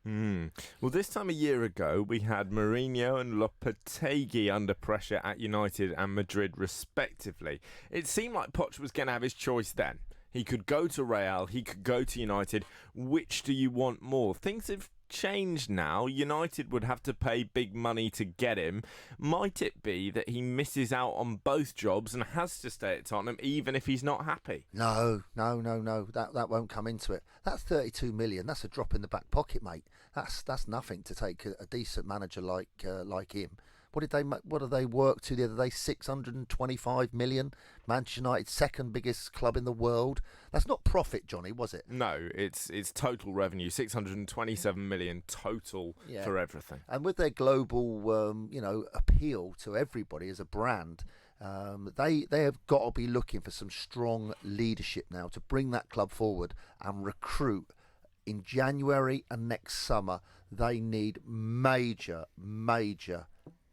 Well, this time a year ago, we had Mourinho and Lopetegui under pressure at United and Madrid, respectively. It seemed like Poch was going to have his choice then. He could go to Real, he could go to United. Which do you want more? Things have changed now. United would have to pay big money to get him. Might it be that he misses out on both jobs and has to stay at Tottenham even if he's not happy? No. That won't come into it. That's 32 million. That's a drop in the back pocket, mate. That's nothing to take a decent manager like him. What do they work to the other day? 625 million. Manchester United, second biggest club in the world. That's not profit, Johnny, was it? No, it's total revenue, 627 million total for everything. And with their global, appeal to everybody as a brand, they have got to be looking for some strong leadership now to bring that club forward and recruit. In January and next summer, they need major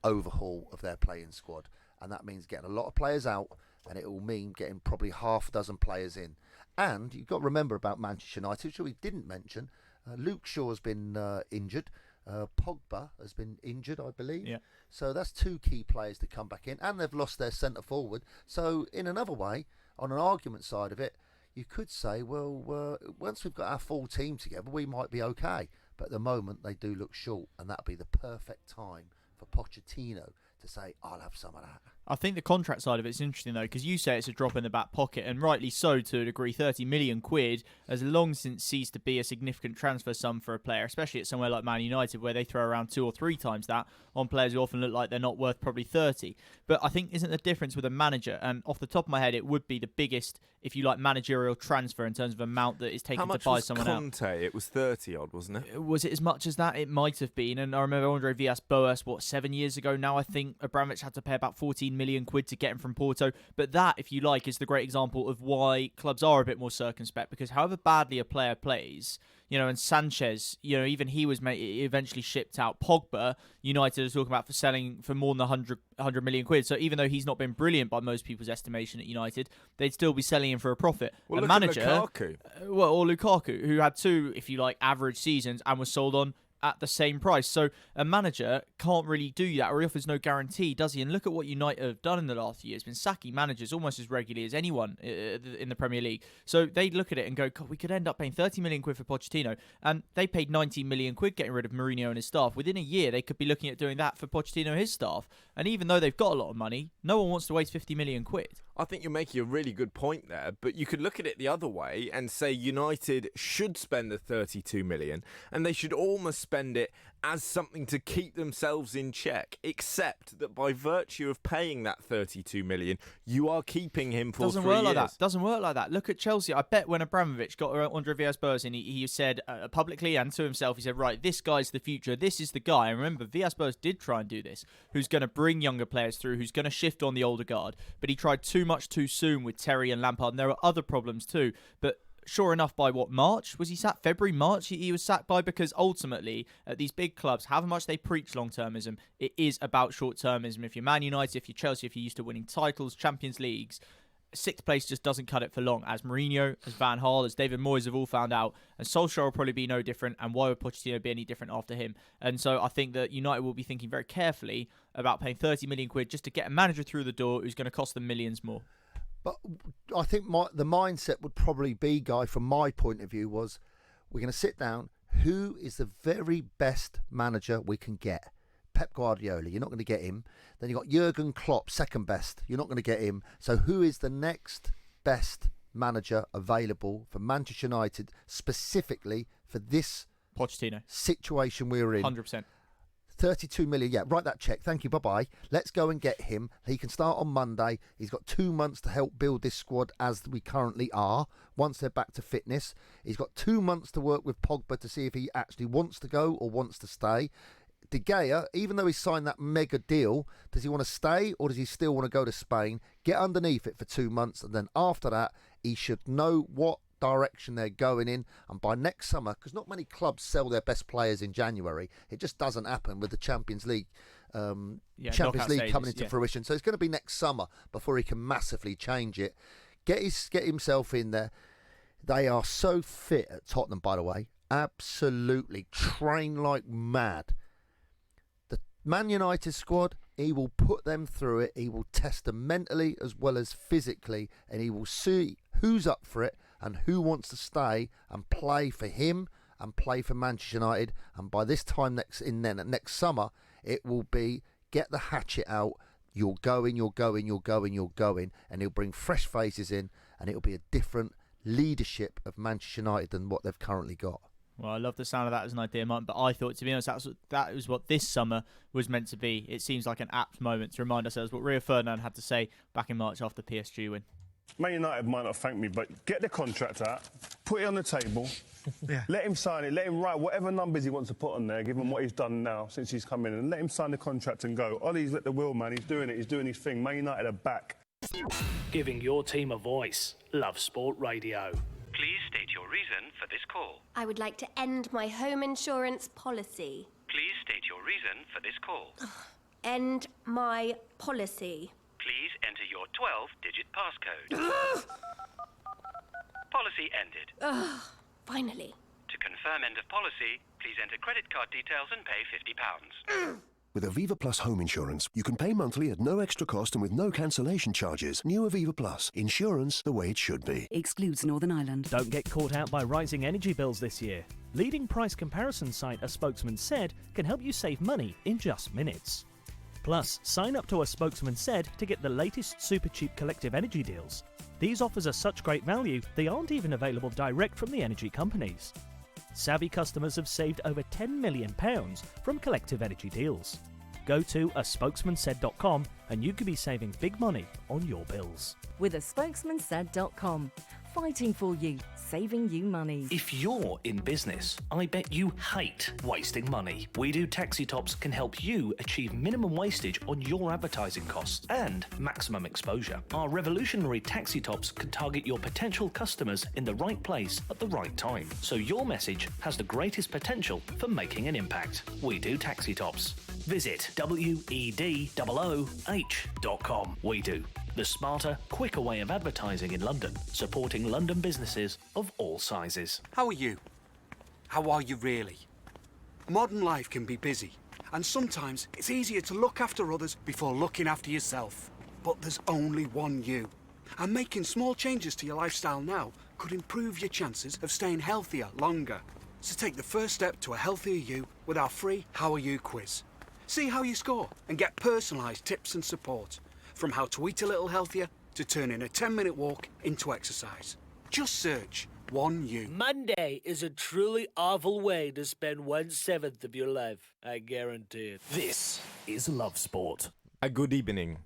overhaul of their playing squad, and that means getting a lot of players out, and it will mean getting probably half a dozen players in. And you've got to remember about Manchester United, which we didn't mention, Luke Shaw's been injured, Pogba has been injured, I believe. Yeah. So that's 2 key players to come back in, and they've lost their centre forward. So in another way, on an argument side of it, you could say, well, once we've got our full team together, we might be okay. But at the moment, they do look short, and that'll be the perfect time for Pochettino to say, I'll have some of that. I think the contract side of it's interesting though, because you say it's a drop in the back pocket, and rightly so to a degree. 30 million quid has long since ceased to be a significant transfer sum for a player, especially at somewhere like Man United, where they throw around 2 or 3 times that on players who often look like they're not worth probably 30. But I think isn't the difference with a manager, and off the top of my head, it would be the biggest, if you like, managerial transfer in terms of amount that is taken to buy someone out. How much was Conte? It was 30 odd, wasn't it? Was it as much as that? It might have been. And I remember Andre Villas-Boas, 7 years ago now, I think Abramovich had to pay about 14 million quid to get him from Porto. But that, if you like, is the great example of why clubs are a bit more circumspect, because however badly a player plays, and Sanchez, even he was eventually shipped out. Pogba, United are talking about for selling for more than 100 million quid. So even though he's not been brilliant by most people's estimation at United, they'd still be selling him for a profit. Well, a look manager, at Lukaku. Or Lukaku, who had 2, if you like, average seasons and was sold on at the same price. So a manager can't really do that, or he offers no guarantee, does he? And look at what United have done in the last few years. Been sacking managers almost as regularly as anyone in the Premier League. So they look at it and go, God, we could end up paying 30 million quid for Pochettino, and they paid 90 million quid getting rid of Mourinho and his staff. Within a year, they could be looking at doing that for Pochettino and his staff. And even though they've got a lot of money, no one wants to waste 50 million quid. I think you're making a really good point there, but you could look at it the other way and say United should spend the 32 million, and they should almost spend it as something to keep themselves in check, except that by virtue of paying that 32 million, you are keeping him for 3 years. Doesn't work like that. Look at Chelsea. I bet when Abramovich got Andre Villas-Boas in, he said publicly and to himself, he said, right, this guy's the future. This is the guy. And remember, Villas-Boas did try and do this, who's going to bring younger players through, who's going to shift on the older guard. But he tried too much too soon with Terry and Lampard. And there are other problems too. But sure enough, by March? Was he sacked? February, March? He was sacked by, because ultimately, at these big clubs, however much they preach long-termism, it is about short-termism. If you're Man United, if you're Chelsea, if you're used to winning titles, Champions Leagues, 6th place just doesn't cut it for long. As Mourinho, as Van Gaal, as David Moyes have all found out, and Solskjaer will probably be no different, and why would Pochettino be any different after him? And so I think that United will be thinking very carefully about paying 30 million quid just to get a manager through the door who's going to cost them millions more. But I think the mindset would probably be, Guy, from my point of view, was we're going to sit down. Who is the very best manager we can get? Pep Guardiola, you're not going to get him. Then you've got Jurgen Klopp, second best. You're not going to get him. So who is the next best manager available for Manchester United, specifically for this Pochettino situation we're in? 100%. 32 million, yeah, write that check. Thank you, bye-bye. Let's go and get him. He can start on Monday. He's got 2 months to help build this squad as we currently are, once they're back to fitness. He's got 2 months to work with Pogba to see if he actually wants to go or wants to stay. De Gea, even though he's signed that mega deal, does he want to stay or does he still want to go to Spain? Get underneath it for 2 months, and then after that, he should know what direction they're going in, and by next summer, because not many clubs sell their best players in January, it just doesn't happen with the Champions League coming into fruition. So it's going to be next summer before he can massively change it. Get himself in there. They are so fit at Tottenham, by the way, absolutely train like mad. The Man United squad, he will put them through it. He will test them mentally as well as physically, and he will see who's up for it and who wants to stay and play for him and play for Manchester United. And by this time next summer, it will be get the hatchet out. You're going, and he'll bring fresh faces in, and it'll be a different leadership of Manchester United than what they've currently got. Well, I love the sound of that as an idea, Martin, but I thought, to be honest, that was what this summer was meant to be. It seems like an apt moment to remind ourselves what Rio Ferdinand had to say back in March after the PSG win. Man United might not thank me, but get the contract out, put it on the table, let him sign it, let him write whatever numbers he wants to put on there, give him what he's done now since he's come in, and let him sign the contract and go. Ollie's let the wheel, man, he's doing it, he's doing his thing. Man United are back. Giving your team a voice. Love Sport Radio. Please state your reason for this call. I would like to end my home insurance policy. Please state your reason for this call. End my policy. Please enter your 12-digit passcode. Policy ended. Finally. To confirm end of policy, please enter credit card details and pay £50. With Aviva Plus home insurance, you can pay monthly at no extra cost and with no cancellation charges. New Aviva Plus. Insurance the way it should be. Excludes Northern Ireland. Don't get caught out by rising energy bills this year. Leading price comparison site, a spokesman said, can help you save money in just minutes. Plus, sign up to a Spokesman Said to get the latest super cheap collective energy deals. These offers are such great value, they aren't even available direct from the energy companies. Savvy customers have saved over £10 million from collective energy deals. Go to aspokesmansaid.com and you could be saving big money on your bills. With aspokesmansaid.com. Fighting for you, saving you money. If you're in business, I bet you hate wasting money. We Do Taxi Tops can help you achieve minimum wastage on your advertising costs and maximum exposure. Our revolutionary taxi tops can target your potential customers in the right place at the right time, so your message has the greatest potential for making an impact. We Do Taxi Tops. Visit wedooh.com. We Do. The smarter, quicker way of advertising in London, supporting London businesses of all sizes. How are you? How are you really? Modern life can be busy, and sometimes it's easier to look after others before looking after yourself. But there's only one you. And making small changes to your lifestyle now could improve your chances of staying healthier longer. So take the first step to a healthier you with our free How Are You quiz. See how you score and get personalised tips and support. From how to eat a little healthier to turning a 10-minute walk into exercise. Just search One You. Monday is a truly awful way to spend 1/7 of your life. I guarantee it. This is Love Sport. A good evening.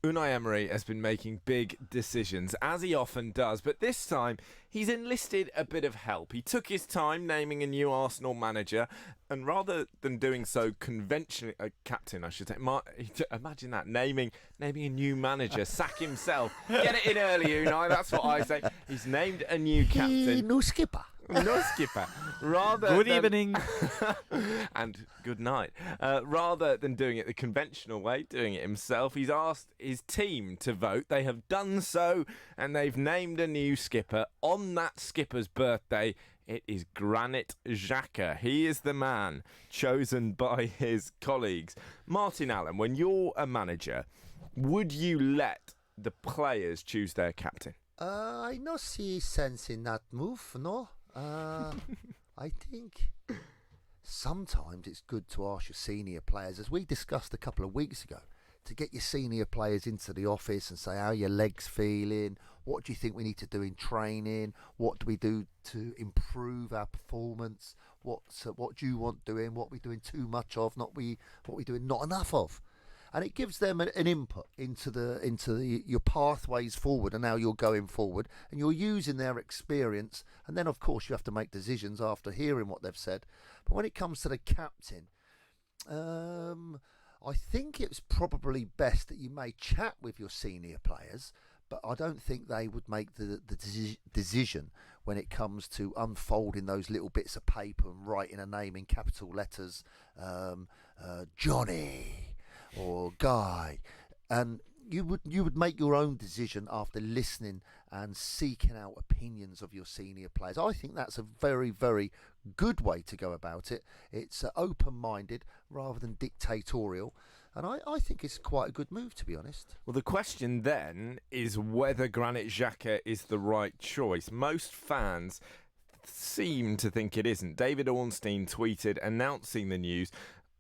Unai Emery has been making big decisions, as he often does, but this time he's enlisted a bit of help. He took his time naming a new Arsenal manager, and rather than doing so conventionally, captain, I should say, imagine that, naming a new manager, sack himself. Get it in early, Unai, that's what I say. He's named a new captain. No skipper. No skipper. Good evening. And good night. Rather than doing it the conventional way, doing it himself, he's asked his team to vote. They have done so, and they've named a new skipper. On that skipper's birthday, it is Granit Xhaka. He is the man chosen by his colleagues. Martin Allen, when you're a manager, would you let the players choose their captain? I no see sense in that move, no. I think sometimes it's good to ask your senior players, as we discussed a couple of weeks ago, to get your senior players into the office and say, how are your legs feeling? What do you think we need to do in training? What do we do to improve our performance? What do you want doing? What are we doing too much of? What we doing not enough of? And it gives them an input into your pathways forward and how you're going forward, and you're using their experience. And then, of course, you have to make decisions after hearing what they've said. But when it comes to the captain, I think it's probably best that you may chat with your senior players, but I don't think they would make the decision when it comes to unfolding those little bits of paper and writing a name in capital letters, Johnny or Guy, and you would make your own decision after listening and seeking out opinions of your senior players. I think that's a very, very good way to go about it. It's open-minded rather than dictatorial, and I think it's quite a good move, to be honest. Well, the question then is whether Granit Xhaka is the right choice. Most fans seem to think it isn't. David Ornstein tweeted announcing the news.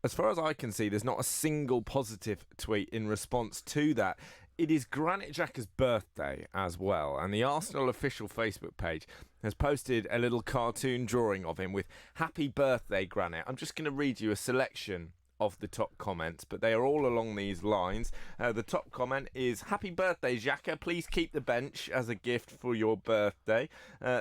As far as I can see, there's not a single positive tweet in response to that. It is Granit Xhaka's birthday as well, and the Arsenal official Facebook page has posted a little cartoon drawing of him with "Happy Birthday, Granit." I'm just going to read you a selection of the top comments, but they are all along these lines. The top comment is, "Happy birthday, Xhaka. Please keep the bench as a gift for your birthday."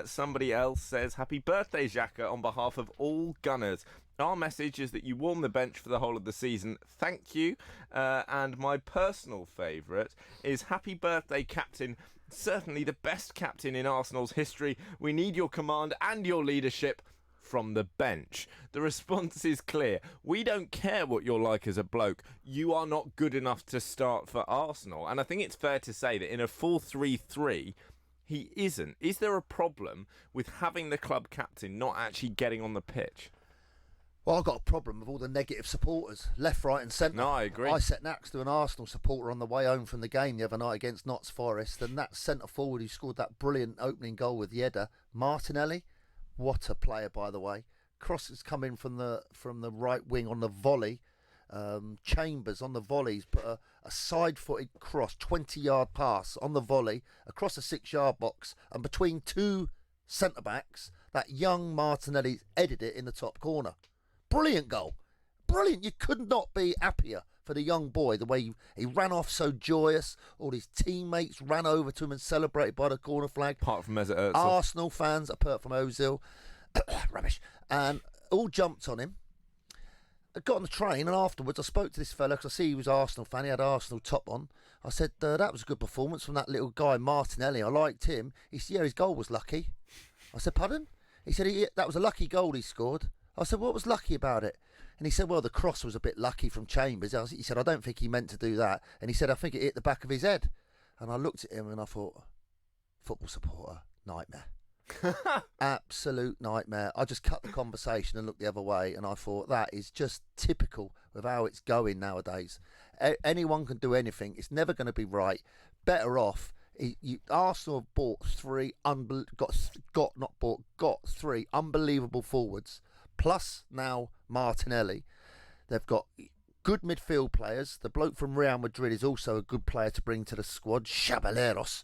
Somebody else says, "Happy birthday, Xhaka, on behalf of all Gunners. Our message is that you warm the bench for the whole of the season. Thank you." And my personal favourite is, "Happy birthday, captain. Certainly the best captain in Arsenal's history. We need your command and your leadership from the bench." The response is clear. We don't care what you're like as a bloke. You are not good enough to start for Arsenal. And I think it's fair to say that in a 4-3-3, he isn't. Is there a problem with having the club captain not actually getting on the pitch? Well, I've got a problem with all the negative supporters, left, right and centre. No, I agree. I sat next to an Arsenal supporter on the way home from the game the other night against Notts Forest, and that centre-forward who scored that brilliant opening goal with the header, Martinelli, what a player, by the way. Cross is coming from the right wing on the volley, Chambers on the volleys put a side-footed cross, 20-yard pass on the volley across the 6-yard box, and between two centre-backs, that young Martinelli headed it in the top corner. Brilliant goal. Brilliant. You could not be happier for the young boy, the way he ran off so joyous. All his teammates ran over to him and celebrated by the corner flag. Apart from Mesut Ozil. Arsenal fans, apart from Ozil, rubbish, and all jumped on him. I got on the train, and afterwards I spoke to this fella because I see he was an Arsenal fan. He had Arsenal top on. I said, that was a good performance from that little guy, Martinelli. I liked him. He said, yeah, his goal was lucky. I said, pardon? He said, that was a lucky goal he scored. I said, what was lucky about it? And he said, well, the cross was a bit lucky from Chambers. He said, I don't think he meant to do that. And he said, I think it hit the back of his head. And I looked at him and I thought, football supporter, nightmare. Absolute nightmare. I just cut the conversation and looked the other way, and I thought that is just typical of how it's going nowadays. Anyone can do anything. It's never going to be right. Better off. Arsenal have bought three unbelievable forwards, plus now Martinelli. They've got good midfield players. The bloke from Real Madrid is also a good player to bring to the squad, Chaballeros.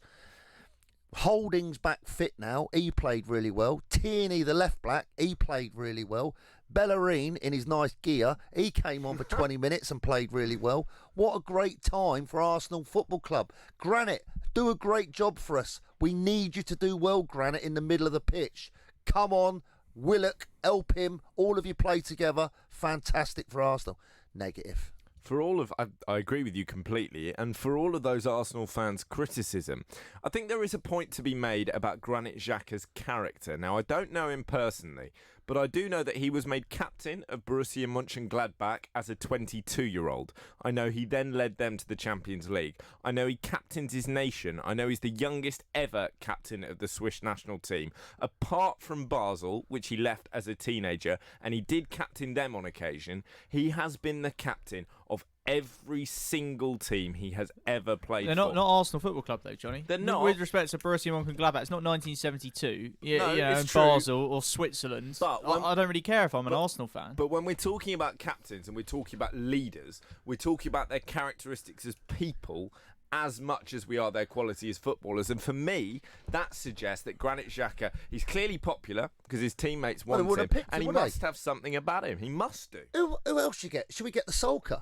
Holding's back fit now. He played really well. Tierney, the left back, he played really well. Bellerin, in his nice gear, he came on for 20 minutes and played really well. What a great time for Arsenal Football Club. Granit, do a great job for us. We need you to do well, Granit, in the middle of the pitch. Come on, Willock, help him. All of you play together. Fantastic for Arsenal. Negative. For all of, I agree with you completely, and for all of those Arsenal fans' criticism, I think there is a point to be made about Granit Xhaka's character. Now, I don't know him personally, but I do know that he was made captain of Borussia Mönchengladbach as a 22-year-old. I know he then led them to the Champions League. I know he captains his nation. I know he's the youngest ever captain of the Swiss national team. Apart from Basel, which he left as a teenager, and he did captain them on occasion, he has been the captain of every single team he has ever played They're for. not Arsenal Football Club, though, Johnny. They're not. With respect to Borussia Mönchengladbach, it's not 1972, it's in true. Basel or Switzerland. But I don't really care if I'm an Arsenal fan. But when we're talking about captains and we're talking about leaders, we're talking about their characteristics as people as much as we are their quality as footballers. And for me, that suggests that Granit Xhaka, he's clearly popular because his teammates want him, and he must have something about him. He must do. Who else you get? Should we get the Solskjaer?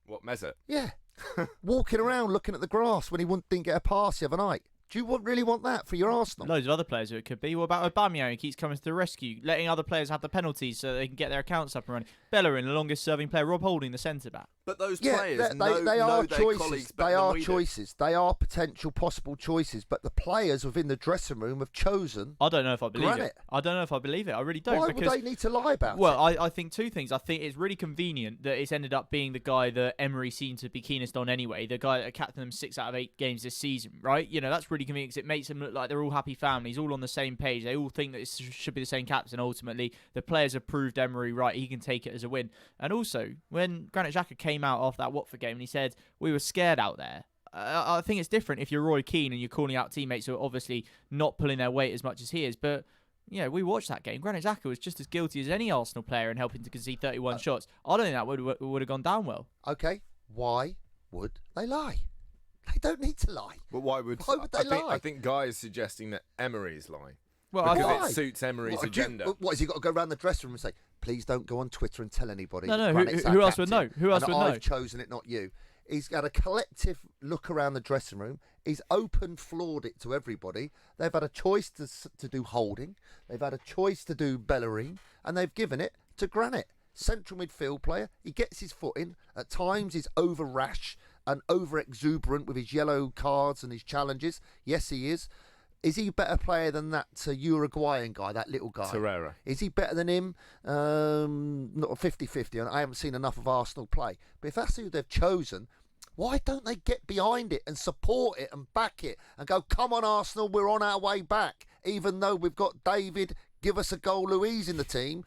What, Mesut? Yeah. Walking around looking at the grass when he didn't get a pass the other night. Do you really want that for your Arsenal? Loads of other players who it could be. What about Aubameyang? He keeps coming to the rescue, letting other players have the penalties so they can get their accounts up and running. Bellerin, the longest-serving player. Rob Holding, the centre-back. But those players they are their choices. colleagues They better than are we do. choices. They are potential possible choices. But the players within the dressing room have chosen. I don't know if I believe Granit. it. I don't know if I believe it. I really don't. Why because, would they need to lie about it? Well, I think two things. I think it's really convenient that it's ended up being the guy that Emery seemed to be keenest on anyway. The guy that captained them 6 out of 8 games this season, right? You know, that's really convenient because it makes them look like they're all happy families, all on the same page. They all think that it should be the same captain. Ultimately, the players have proved Emery right. He can take it as a win. And also, when Granit Xhaka came out after that Watford game and he said, we were scared out there. I think it's different if you're Roy Keane and you're calling out teammates who are obviously not pulling their weight as much as he is. But, yeah, we watched that game. Granit Xhaka was just as guilty as any Arsenal player in helping to concede 31 shots. I don't think that would have gone down well. Okay, why would they lie? They don't need to lie. But why would they lie? I think Guy is suggesting that Emery's lying. Well, because it suits Emery's agenda. What, has he got to go around the dressing room and say, please don't go on Twitter and tell anybody? No, Granit's who our else would captain, know? Who else and would know? I've chosen it, not you. He's got a collective look around the dressing room. He's floored it to everybody. They've had a choice to do Holding. They've had a choice to do Bellerin. And they've given it to Granit. Central midfield player. He gets his foot in. At times he's over rash and over exuberant with his yellow cards and his challenges. Yes, he is. Is he a better player than that Uruguayan guy, that little guy? Torreira. Is he better than him? Not 50-50. I haven't seen enough of Arsenal play. But if that's who they've chosen, why don't they get behind it and support it and back it and go, come on, Arsenal, we're on our way back. Even though we've got David, give us a goal, Louise in the team.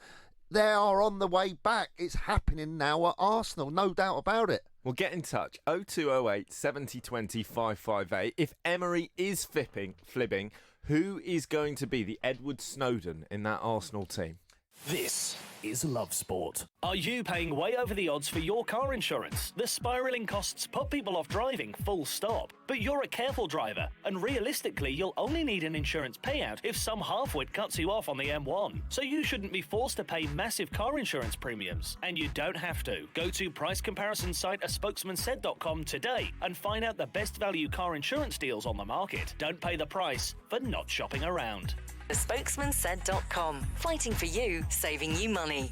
They are on the way back. It's happening now at Arsenal, no doubt about it. Well, get in touch. 0208 70 20 558. If Emery is flipping, who is going to be the Edward Snowden in that Arsenal team? This is Love Sport. Are you paying way over the odds for your car insurance? The spiralling costs put people off driving, full stop. But you're a careful driver, and realistically, you'll only need an insurance payout if some halfwit cuts you off on the M1. So you shouldn't be forced to pay massive car insurance premiums. And you don't have to. Go to price comparison site spokesmansaid.com today and find out the best value car insurance deals on the market. Don't pay the price for not shopping around. spokesmansaid.com. Fighting for you, saving you money.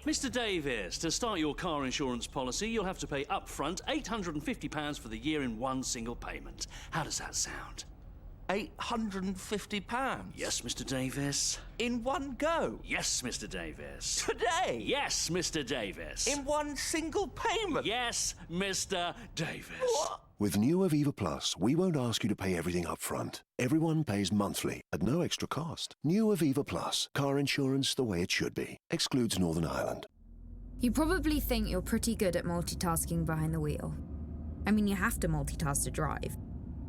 Mr. Davis, to start your car insurance policy, you'll have to pay upfront £850 for the year in one single payment. How does that sound? £850? Yes, Mr. Davis. In one go? Yes, Mr. Davis. Today? Yes, Mr. Davis. In one single payment? Yes, Mr. Davis. What? With new Aviva Plus, we won't ask you to pay everything up front. Everyone pays monthly at no extra cost. New Aviva Plus, car insurance the way it should be. Excludes Northern Ireland. You probably think you're pretty good at multitasking behind the wheel. I mean, you have to multitask to drive.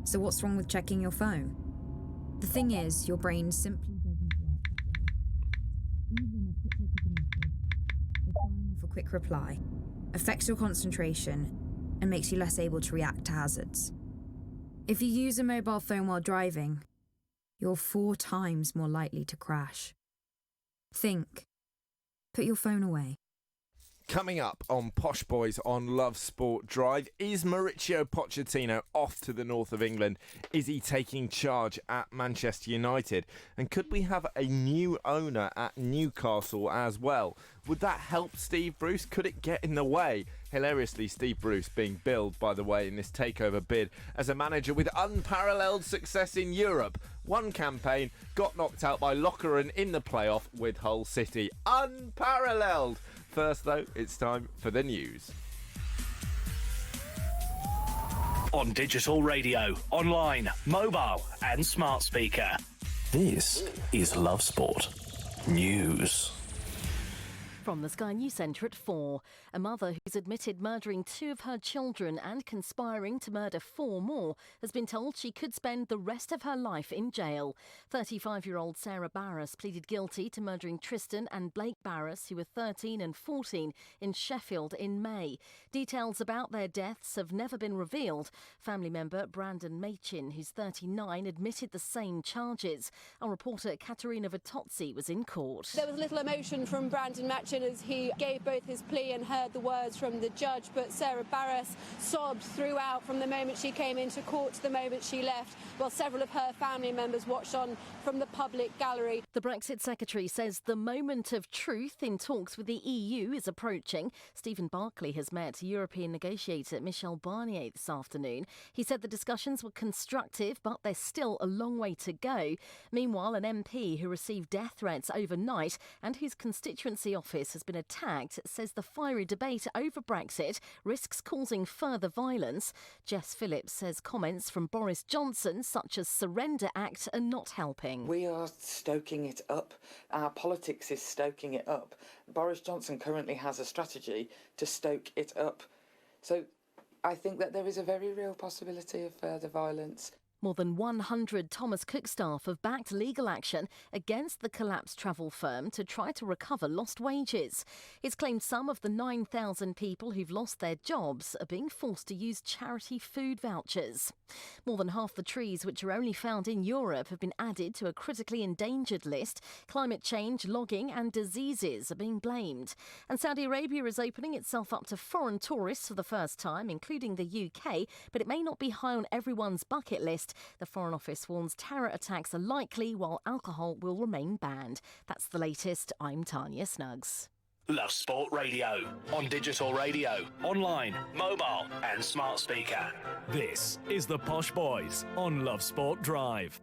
So what's wrong with checking your phone? The thing is, your brain simply doesn't work that way. Even a quick look at a message, or firing off a quick reply, affects your concentration and makes you less able to react to hazards. If you use a mobile phone while driving, you're 4 times more likely to crash. Think. Put your phone away. Coming up on Posh Boys on Love Sport Drive, is Mauricio Pochettino off to the north of England? Is he taking charge at Manchester United? And could we have a new owner at Newcastle as well? Would that help Steve Bruce? Could it get in the way? Hilariously, Steve Bruce being billed, by the way, in this takeover bid as a manager with unparalleled success in Europe. One campaign, got knocked out by Lokeren in the playoff with Hull City. Unparalleled! First, though, it's time for the news. On digital radio, online, mobile and smart speaker. This is Love Sport News. From the Sky News Centre at 4. A mother who's admitted murdering 2 of her children and conspiring to murder 4 more has been told she could spend the rest of her life in jail. 35-year-old Sarah Barras pleaded guilty to murdering Tristan and Blake Barras, who were 13 and 14, in Sheffield in May. Details about their deaths have never been revealed. Family member Brandon Machin, who's 39, admitted the same charges. Our reporter Katerina Vitozzi was in court. There was little emotion from Brandon Machin as he gave both his plea and heard the words from the judge, but Sarah Barras sobbed throughout from the moment she came into court to the moment she left, while several of her family members watched on from the public gallery. The Brexit secretary says the moment of truth in talks with the EU is approaching. Stephen Barclay has met European negotiator Michel Barnier this afternoon. He said the discussions were constructive, but there's still a long way to go. Meanwhile, an MP who received death threats overnight and whose constituency office has been attacked says the fiery debate over Brexit risks causing further violence. Jess Phillips says comments from Boris Johnson, such as Surrender Act, are not helping. We are stoking it up. Our politics is stoking it up. Boris Johnson currently has a strategy to stoke it up. So I think that there is a very real possibility of further violence. More than 100 Thomas Cook staff have backed legal action against the collapsed travel firm to try to recover lost wages. It's claimed some of the 9,000 people who've lost their jobs are being forced to use charity food vouchers. More than half the trees which are only found in Europe have been added to a critically endangered list. Climate change, logging and diseases are being blamed. And Saudi Arabia is opening itself up to foreign tourists for the first time, including the UK, but it may not be high on everyone's bucket list. The Foreign Office warns terror attacks are likely while alcohol will remain banned. That's the latest. I'm Tanya Snuggs. Love Sport Radio. On digital radio, online, mobile and smart speaker. This is the Posh Boys on Love Sport Drive.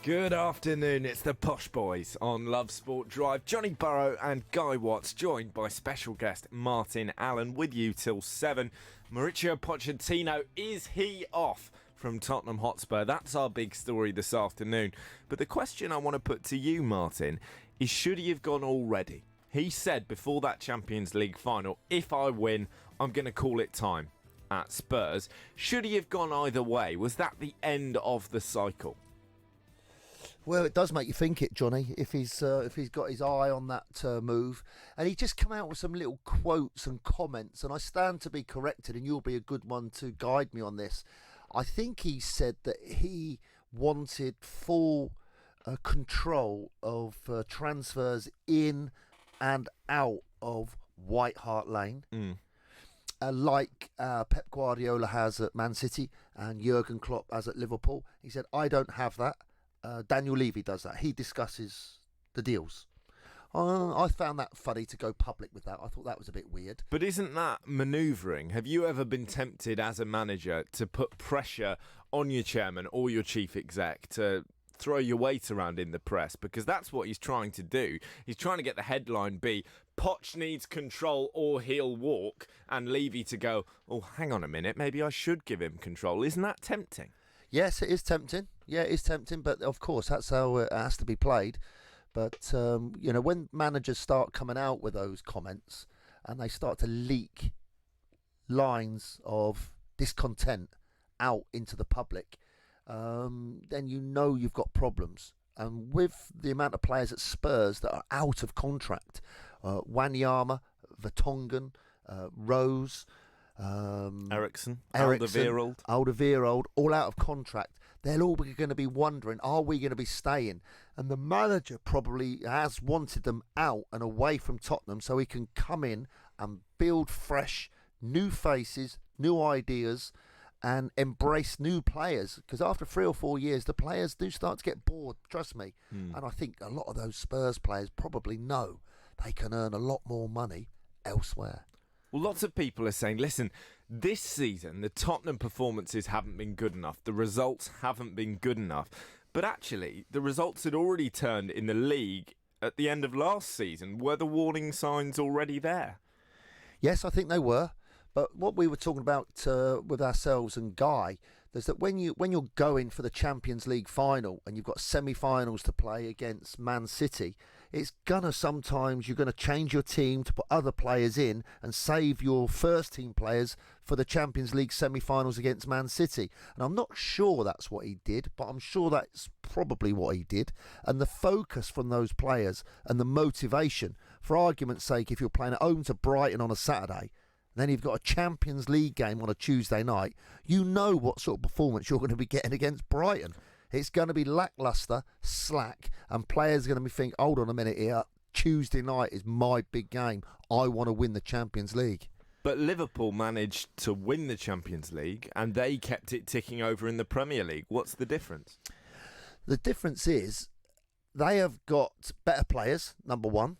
Good afternoon, it's the Posh Boys on Love Sport Drive. Johnny Burrow and Guy Watts, joined by special guest Martin Allen, with you till 7. Mauricio Pochettino, is he off from Tottenham Hotspur? That's our big story this afternoon. But the question I want to put to you, Martin, is should he have gone already? He said before that Champions League final, if I win, I'm going to call it time at Spurs. Should he have gone either way? Was that the end of the cycle? Well, it does make you think it, Johnny, if he's got his eye on that move. And he just come out with some little quotes and comments, and I stand to be corrected, and you'll be a good one to guide me on this. I think he said that he wanted full control of transfers in and out of White Hart Lane. Like Pep Guardiola has at Man City and Jurgen Klopp has at Liverpool. He said, I don't have that. Daniel Levy does that. He discusses the deals. I found that funny to go public with that. I thought that was a bit weird. But isn't that manoeuvring? Have you ever been tempted as a manager to put pressure on your chairman or your chief exec to throw your weight around in the press? Because that's what he's trying to do. He's trying to get the headline be, Poch needs control or he'll walk, and Levy to go, oh, hang on a minute, maybe I should give him control. Isn't that tempting? Yes, it is tempting. Yeah, it is tempting, but of course that's how it has to be played. But, when managers start coming out with those comments and they start to leak lines of discontent out into the public, then you've got problems. And with the amount of players at Spurs that are out of contract, Wanyama, Vertonghen, Rose, Ericsson, Alderweireld, all out of contract. They're all going to be wondering, are we going to be staying? And the manager probably has wanted them out and away from Tottenham so he can come in and build fresh, new faces, new ideas, and embrace new players. Because after 3 or 4 years, the players do start to get bored, trust me. And I think a lot of those Spurs players probably know they can earn a lot more money elsewhere. Well, lots of people are saying, listen, this season the Tottenham performances haven't been good enough. The results haven't been good enough. But actually, the results had already turned in the league at the end of last season. Were the warning signs already there? Yes, I think they were. But what we were talking about with ourselves and Guy is that when you're going for the Champions League final and you've got semi-finals to play against Man City, it's sometimes you're gonna change your team to put other players in and save your first team players for the Champions League semi-finals against Man City. And I'm not sure that's what he did, but I'm sure that's probably what he did. And the focus from those players and the motivation, for argument's sake, if you're playing at home to Brighton on a Saturday, then you've got a Champions League game on a Tuesday night, you know what sort of performance you're going to be getting against Brighton. It's going to be lacklustre, slack, and players are going to be thinking, hold on a minute here, Tuesday night is my big game. I want to win the Champions League. But Liverpool managed to win the Champions League and they kept it ticking over in the Premier League. What's the difference? The difference is they have got better players, number one.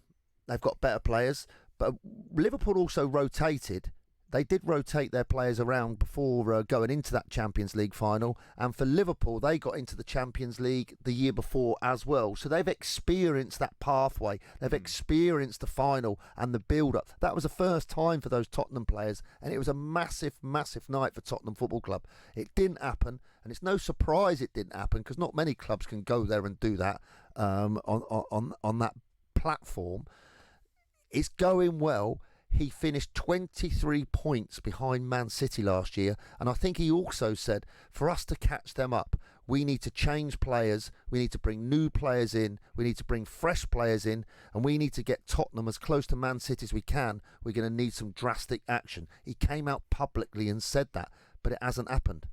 They've got better players. But Liverpool also rotated. They did rotate their players around before going into that Champions League final. And for Liverpool, they got into the Champions League the year before as well. So they've experienced that pathway. They've experienced the final and the build-up. That was the first time for those Tottenham players. And it was a massive, massive night for Tottenham Football Club. It didn't happen. And it's no surprise it didn't happen because not many clubs can go there and do that on that platform. It's going well. He finished 23 points behind Man City last year. And I think he also said, for us to catch them up, we need to change players. We need to bring new players in. We need to bring fresh players in. And we need to get Tottenham as close to Man City as we can. We're going to need some drastic action. He came out publicly and said that, but it hasn't happened.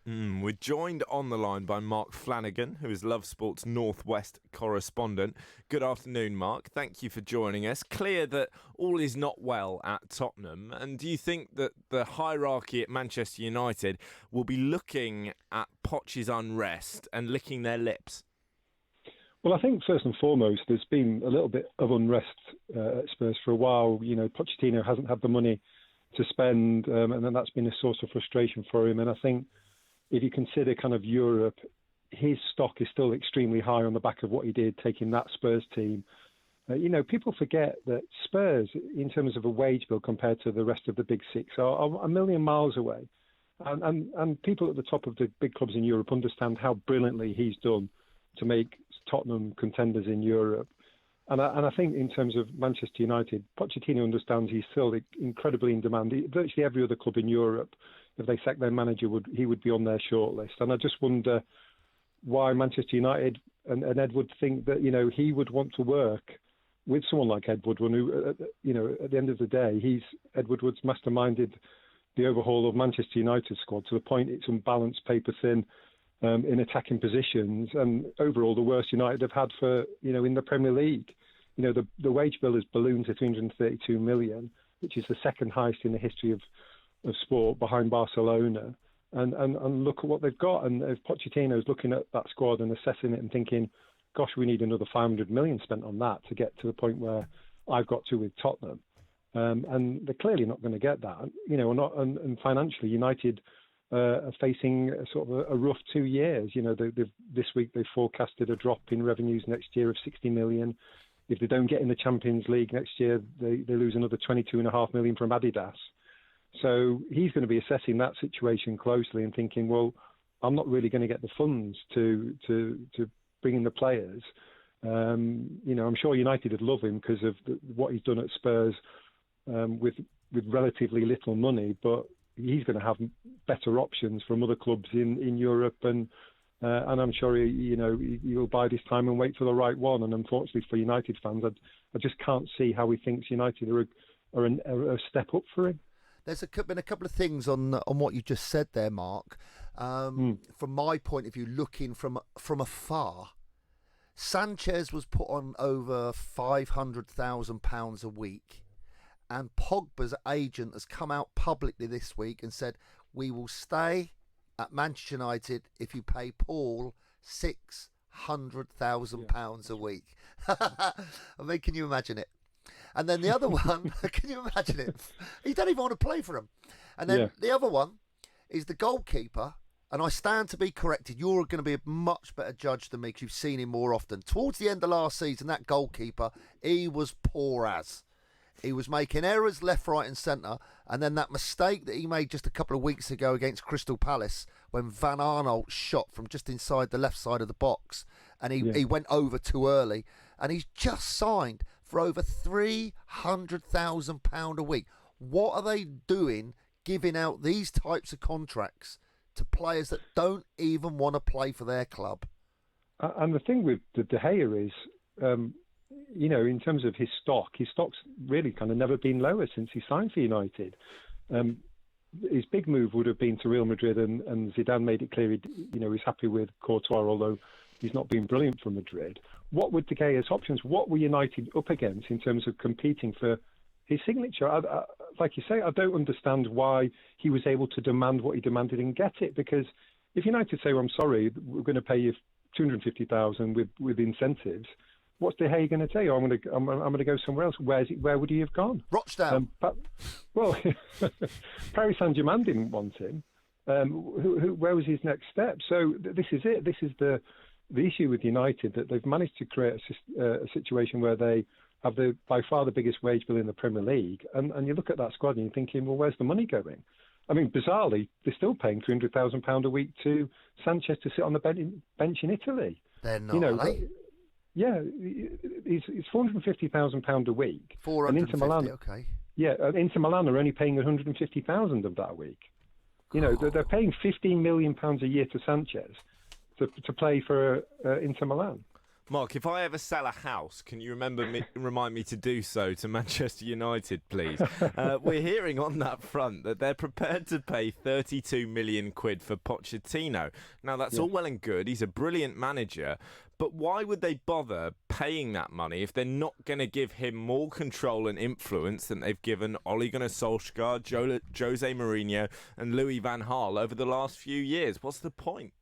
We're joined on the line by Mark Flanagan, who is Love Sport's Northwest correspondent. Good afternoon, Mark. Thank you for joining us. Clear that all is not well at Tottenham. And do you think that the hierarchy at Manchester United will be looking at Poch's unrest and licking their lips? Well, I think first and foremost, there's been a little bit of unrest at Spurs for a while. You know, Pochettino hasn't had the money to spend, and then that's been a source of frustration for him. And I think if you consider kind of Europe, his stock is still extremely high on the back of what he did, taking that Spurs team. People forget that Spurs, in terms of a wage bill compared to the rest of the big six, are a million miles away. And people at the top of the big clubs in Europe understand how brilliantly he's done to make Tottenham contenders in Europe. And I think in terms of Manchester United, Pochettino understands he's still incredibly in demand. Virtually every other club in Europe, if they sack their manager, he would be on their shortlist. And I just wonder why Manchester United and Ed Wood think that, he would want to work with someone like Ed Woodward, who, at the end of the day, Ed Woodward's masterminded the overhaul of Manchester United squad to the point it's unbalanced, paper thin, in attacking positions, and overall the worst United have had for, in the Premier League. The wage bill has ballooned to 332 million, which is the second highest in the history of sport behind Barcelona. And look at what they've got. And if Pochettino's looking at that squad and assessing it and thinking, gosh, we need another 500 million spent on that to get to the point where I've got to with Tottenham. And they're clearly not going to get that, and financially United are facing sort of a rough 2 years. This week they've forecasted a drop in revenues next year of 60 million. If they don't get in the Champions League next year, they lose another 22.5 million from Adidas. So he's going to be assessing that situation closely and thinking, well, I'm not really going to get the funds to bring in the players. I'm sure United would love him because of what he's done at Spurs with relatively little money, but he's going to have better options from other clubs in Europe, and I'm sure he'll bide his time and wait for the right one. And unfortunately for United fans, I just can't see how he thinks United are a step up for him. There's been a couple of things on what you just said there, Mark. From my point of view, looking from afar, Sanchez was put on over £500,000 a week. And Pogba's agent has come out publicly this week and said, we will stay at Manchester United if you pay Paul £600,000 a week. I mean, can you imagine it? And then the other one, can you imagine it? He don't even want to play for him. And then the other one is the goalkeeper. And I stand to be corrected. You're going to be a much better judge than me because you've seen him more often. Towards the end of last season, that goalkeeper, he was poor as. He was making errors left, right and centre. And then that mistake that he made just a couple of weeks ago against Crystal Palace when Van Aanholt shot from just inside the left side of the box. And he went over too early. And he's just signed for over £300,000 a week. What are they doing giving out these types of contracts to players that don't even want to play for their club? And the thing with De Gea is, in terms of his stock's really kind of never been lower since he signed for United. His big move would have been to Real Madrid, and Zidane made it clear he's happy with Courtois, although he's not been brilliant for Madrid. What were De Gea's options? What were United up against in terms of competing for his signature? Like you say, I don't understand why he was able to demand what he demanded and get it. Because if United say, well, I'm sorry, we're going to pay you $250,000 with incentives, what's De Gea going to say? I'm going to go somewhere else. Where would he have gone? Rochdale. Paris Saint-Germain didn't want him. Where was his next step? So this is it. This is the issue with United, that they've managed to create a situation where they have by far the biggest wage bill in the Premier League. And you look at that squad and you're thinking, well, where's the money going? I mean, bizarrely, they're still paying £300,000 a week to Sanchez to sit on the bench in Italy. They're not, are they? Yeah, it's £450,000 a week. 450, okay. Yeah, Inter Milan are only paying £150,000 of that a week. They're paying £15 million a year to Sanchez to play for Inter Milan. Mark, if I ever sell a house, can you remind me to do so to Manchester United, please? We're hearing on that front that they're prepared to pay 32 million quid for Pochettino. Now, that's all well and good. He's a brilliant manager. But why would they bother paying that money if they're not going to give him more control and influence than they've given Ole Gunnar Solskjaer, Jose Mourinho and Louis van Gaal over the last few years? What's the point?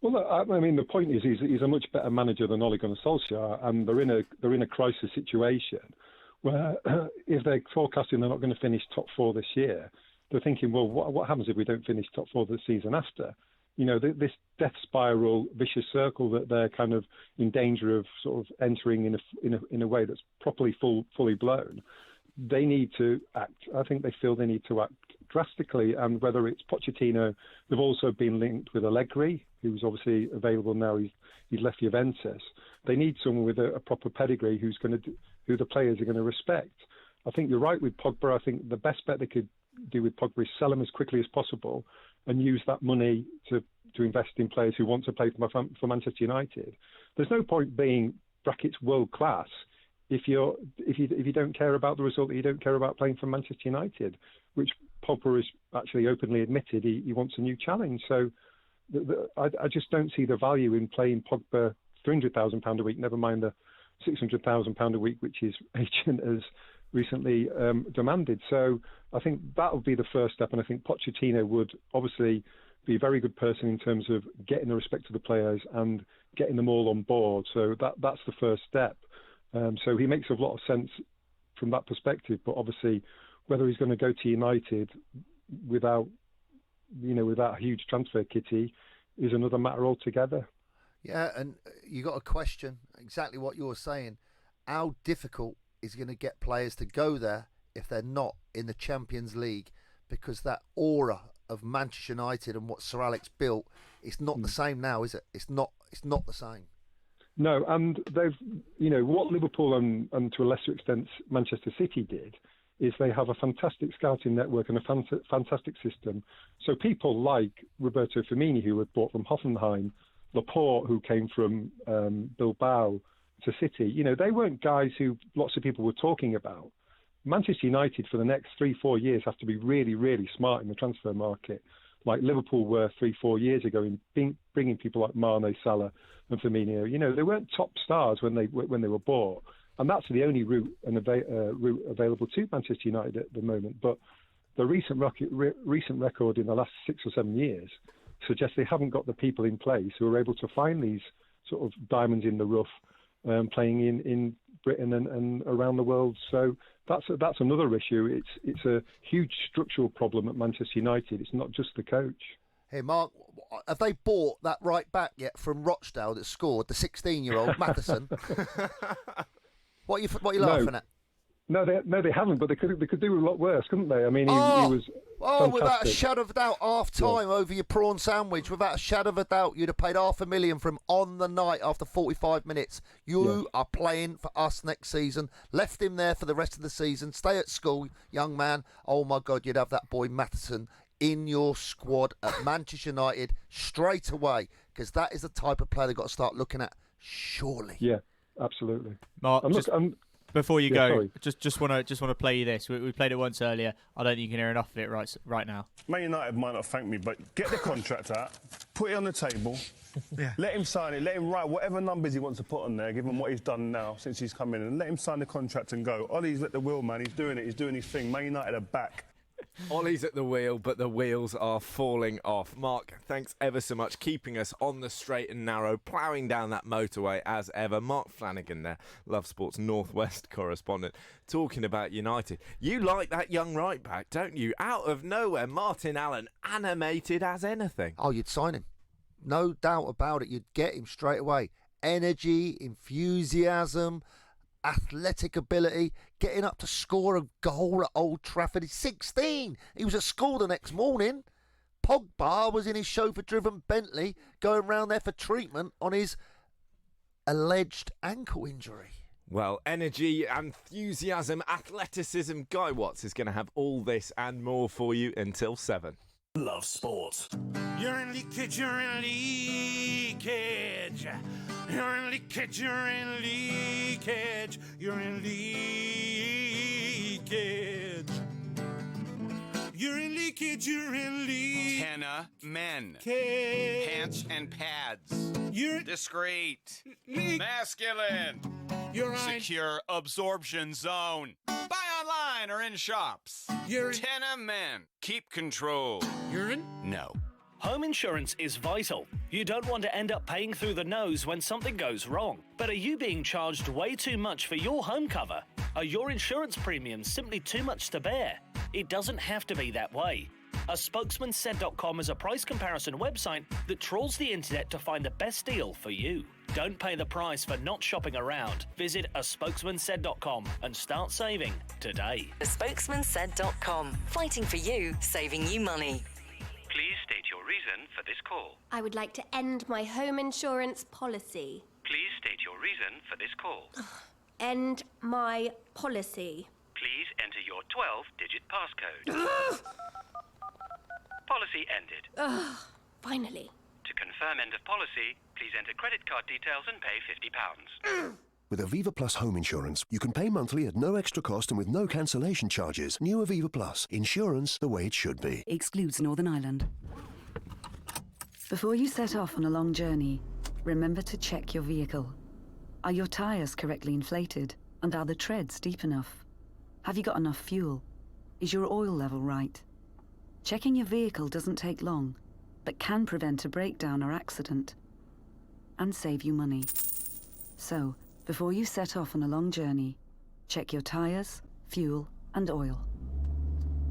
Well, I mean, the point is he's a much better manager than Ole Gunnar Solskjaer, and they're in a crisis situation where if they're forecasting they're not going to finish top four this year, they're thinking, well, what happens if we don't finish top four the season after? This death spiral, vicious circle that they're kind of in danger of sort of entering in a way that's properly fully blown. They need to act. I think they feel they need to act drastically. And whether it's Pochettino, they've also been linked with Allegri, who's obviously available now. He's left Juventus. They need someone with a proper pedigree who the players are going to respect. I think you're right with Pogba. I think the best bet they could do with Pogba is sell him as quickly as possible and use that money to invest in players who want to play for Manchester United. There's no point being brackets world class if you don't care about the result, you don't care about playing for Manchester United, which Pogba has actually openly admitted he wants a new challenge. So I just don't see the value in playing Pogba £300,000 a week, never mind the £600,000 a week which his agent has recently demanded. So I think that would be the first step, and I think Pochettino would obviously be a very good person in terms of getting the respect of the players and getting them all on board. So that's the first step. So he makes a lot of sense from that perspective. But obviously, whether he's going to go to United without a huge transfer kitty is another matter altogether. Yeah, and you got a question exactly what you were saying. How difficult is it going to get players to go there if they're not in the Champions League? Because that aura of Manchester United and what Sir Alex built, it's not the same now, is it? It's not the same. No, and they've, what Liverpool and to a lesser extent Manchester City did is they have a fantastic scouting network and a fantastic system. So people like Roberto Firmino, who was bought from Hoffenheim, Laporte, who came from Bilbao to City, they weren't guys who lots of people were talking about. Manchester United for the next 3-4 years have to be really, really smart in the transfer market, like Liverpool were 3-4 years ago in bringing people like Mane, Salah and Firmino. They weren't top stars when they were bought, and that's the only route available to Manchester United at the moment. But the recent record in the last 6 or 7 years suggests they haven't got the people in place who are able to find these sort of diamonds in the rough, playing in Britain and around the world. So that's another issue. It's a huge structural problem at Manchester United. It's not just the coach. Hey, Mark, have they bought that right back yet from Rochdale that scored, the 16-year-old Matheson? What are you laughing at? No, they haven't. But they could do a lot worse, couldn't they? I mean, he was. Oh, without a shadow of a doubt, half-time over your prawn sandwich, without a shadow of a doubt, you'd have paid $500,000 for him on the night after 45 minutes. You are playing for us next season. Left him there for the rest of the season. Stay at school, young man. Oh, my God, you'd have that boy Matheson in your squad at Manchester United straight away, because that is the type of player they've got to start looking at, surely. Yeah, absolutely. Mark, before you go, sorry. just want to play you this. We played it once earlier. I don't think you can hear enough of it right now. Man United might not thank me, but get the contract out, put it on the table, let him sign it, let him write whatever numbers he wants to put on there, given what he's done now since he's come in, and let him sign the contract and go. Ollie's at the wheel, man. He's doing it. He's doing his thing. Man United are back. Ollie's at the wheel, but the wheels are falling off. Mark, thanks ever so much, keeping us on the straight and narrow, ploughing down that motorway as ever. Mark Flanagan there, Love Sports Northwest correspondent, talking about United. You like that young right back, don't you? Out of nowhere, Martin Allen, animated as anything. Oh, you'd sign him. No doubt about it. You'd get him straight away. Energy, enthusiasm, athletic ability, getting up to score a goal at Old Trafford. He's 16. He was at school the next morning. Pogba was in his chauffeur-driven Bentley going round there for treatment on his alleged ankle injury. Well, energy, enthusiasm, athleticism. Guy Watts is going to have all this and more for you until 7. Love Sport. You're in leakage, you're in leakage. You're in leakage, you're in leakage. You're in leakage. You're in leakage, you're in leakage. Henna men. Pants and pads. You're discreet. Masculine. You're secure absorption zone. Buy online or in shops. You're Tenna men. Keep control. Urine? No. Home insurance is vital. You don't want to end up paying through the nose when something goes wrong. But are you being charged way too much for your home cover? Are your insurance premiums simply too much to bear? It doesn't have to be that way. A spokesmansaid.com is a price comparison website that trawls the internet to find the best deal for you. Don't pay the price for not shopping around. Visit a spokesmansaid.com and start saving today. spokesmansaid.com. Fighting for you, saving you money. Please state your reason for this call. I would like to end my home insurance policy. Please state your reason for this call. End my policy. Please enter your 12-digit passcode. Policy ended. Ugh, finally. To confirm end of policy, please enter credit card details and pay £50. With Aviva Plus home insurance, you can pay monthly at no extra cost and with no cancellation charges. New Aviva Plus. Insurance the way it should be. Excludes Northern Ireland. Before you set off on a long journey, remember to check your vehicle. Are your tyres correctly inflated? And are the treads deep enough? Have you got enough fuel? Is your oil level right? Checking your vehicle doesn't take long, but can prevent a breakdown or accident and save you money. So, before you set off on a long journey, check your tyres, fuel and oil.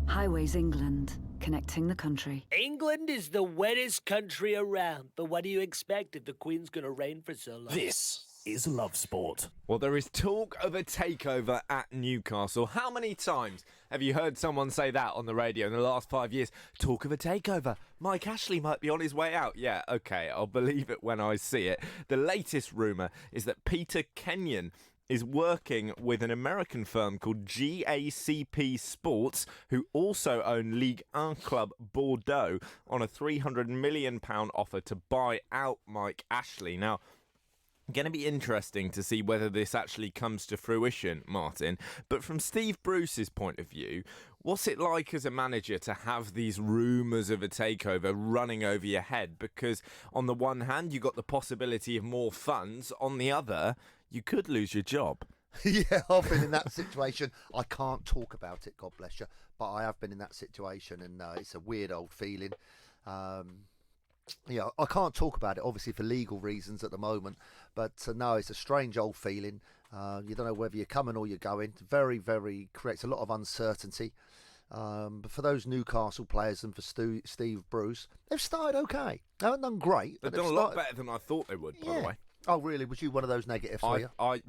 Highways England, connecting the country. England is the wettest country around, but what do you expect if the Queen's going to reign for so long? This is Love Sport. Well, there is talk of a takeover at Newcastle. How many times have you heard someone say that on the radio in the last 5 years? Talk of a takeover. Mike Ashley might be on his way out. Yeah, okay, I'll believe it when I see it. The latest rumour is that Peter Kenyon is working with an American firm called GACP Sports, who also own Ligue 1 club Bordeaux, on a £300 million offer to buy out Mike Ashley. Now, going to be interesting to see whether this actually comes to fruition, Martin. But from Steve Bruce's point of view, what's it like as a manager to have these rumours of a takeover running over your head? Because on the one hand, you've got the possibility of more funds. On the other, you could lose your job. Yeah, I've been in that situation. I can't talk about it, God bless you, but I have been in that situation, and it's a weird old feeling. Yeah, I can't talk about it, obviously, for legal reasons at the moment. But no, it's a strange old feeling. You don't know whether you're coming or you're going. Very, very creates a lot of uncertainty. But for those Newcastle players and for Steve Bruce, they've started okay. They haven't done great. They've done a lot better than I thought they would, by the way. Oh, really? Was you one of those negatives, were you? I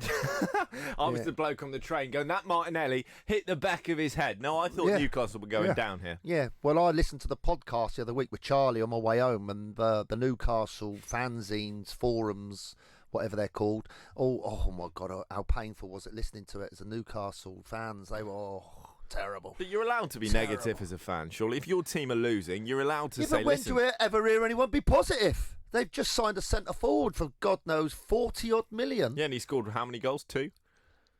was the bloke on the train going, that Martinelli hit the back of his head. No, I thought Newcastle were going down here. Yeah, well, I listened to the podcast the other week with Charlie on my way home, and the Newcastle fanzines, forums, whatever they're called. Oh my God, how painful was it listening to it as a Newcastle fans? They were terrible. But you're allowed to be negative as a fan, surely. If your team are losing, you're allowed to say, when listen. do you ever hear anyone be positive? They've just signed a centre forward for God knows 40-odd million. Yeah, and he scored how many goals? 2?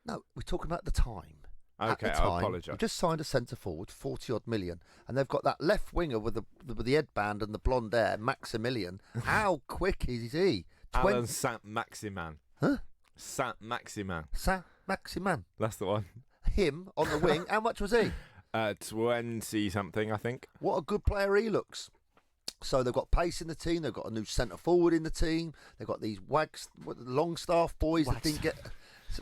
No, we're talking about the time. Okay, I apologise. They've just signed a centre forward, 40-odd million, and they've got that left winger with the headband and the blonde hair, Maximilian. How quick is he? Alan Saint-Maximin. Huh? Saint-Maximin. Saint-Maximin. That's the one. Him on the wing. How much was he? 20-something, I think. What a good player he looks. So they've got pace in the team. They've got a new centre forward in the team. They've got these Longstaff boys that didn't get.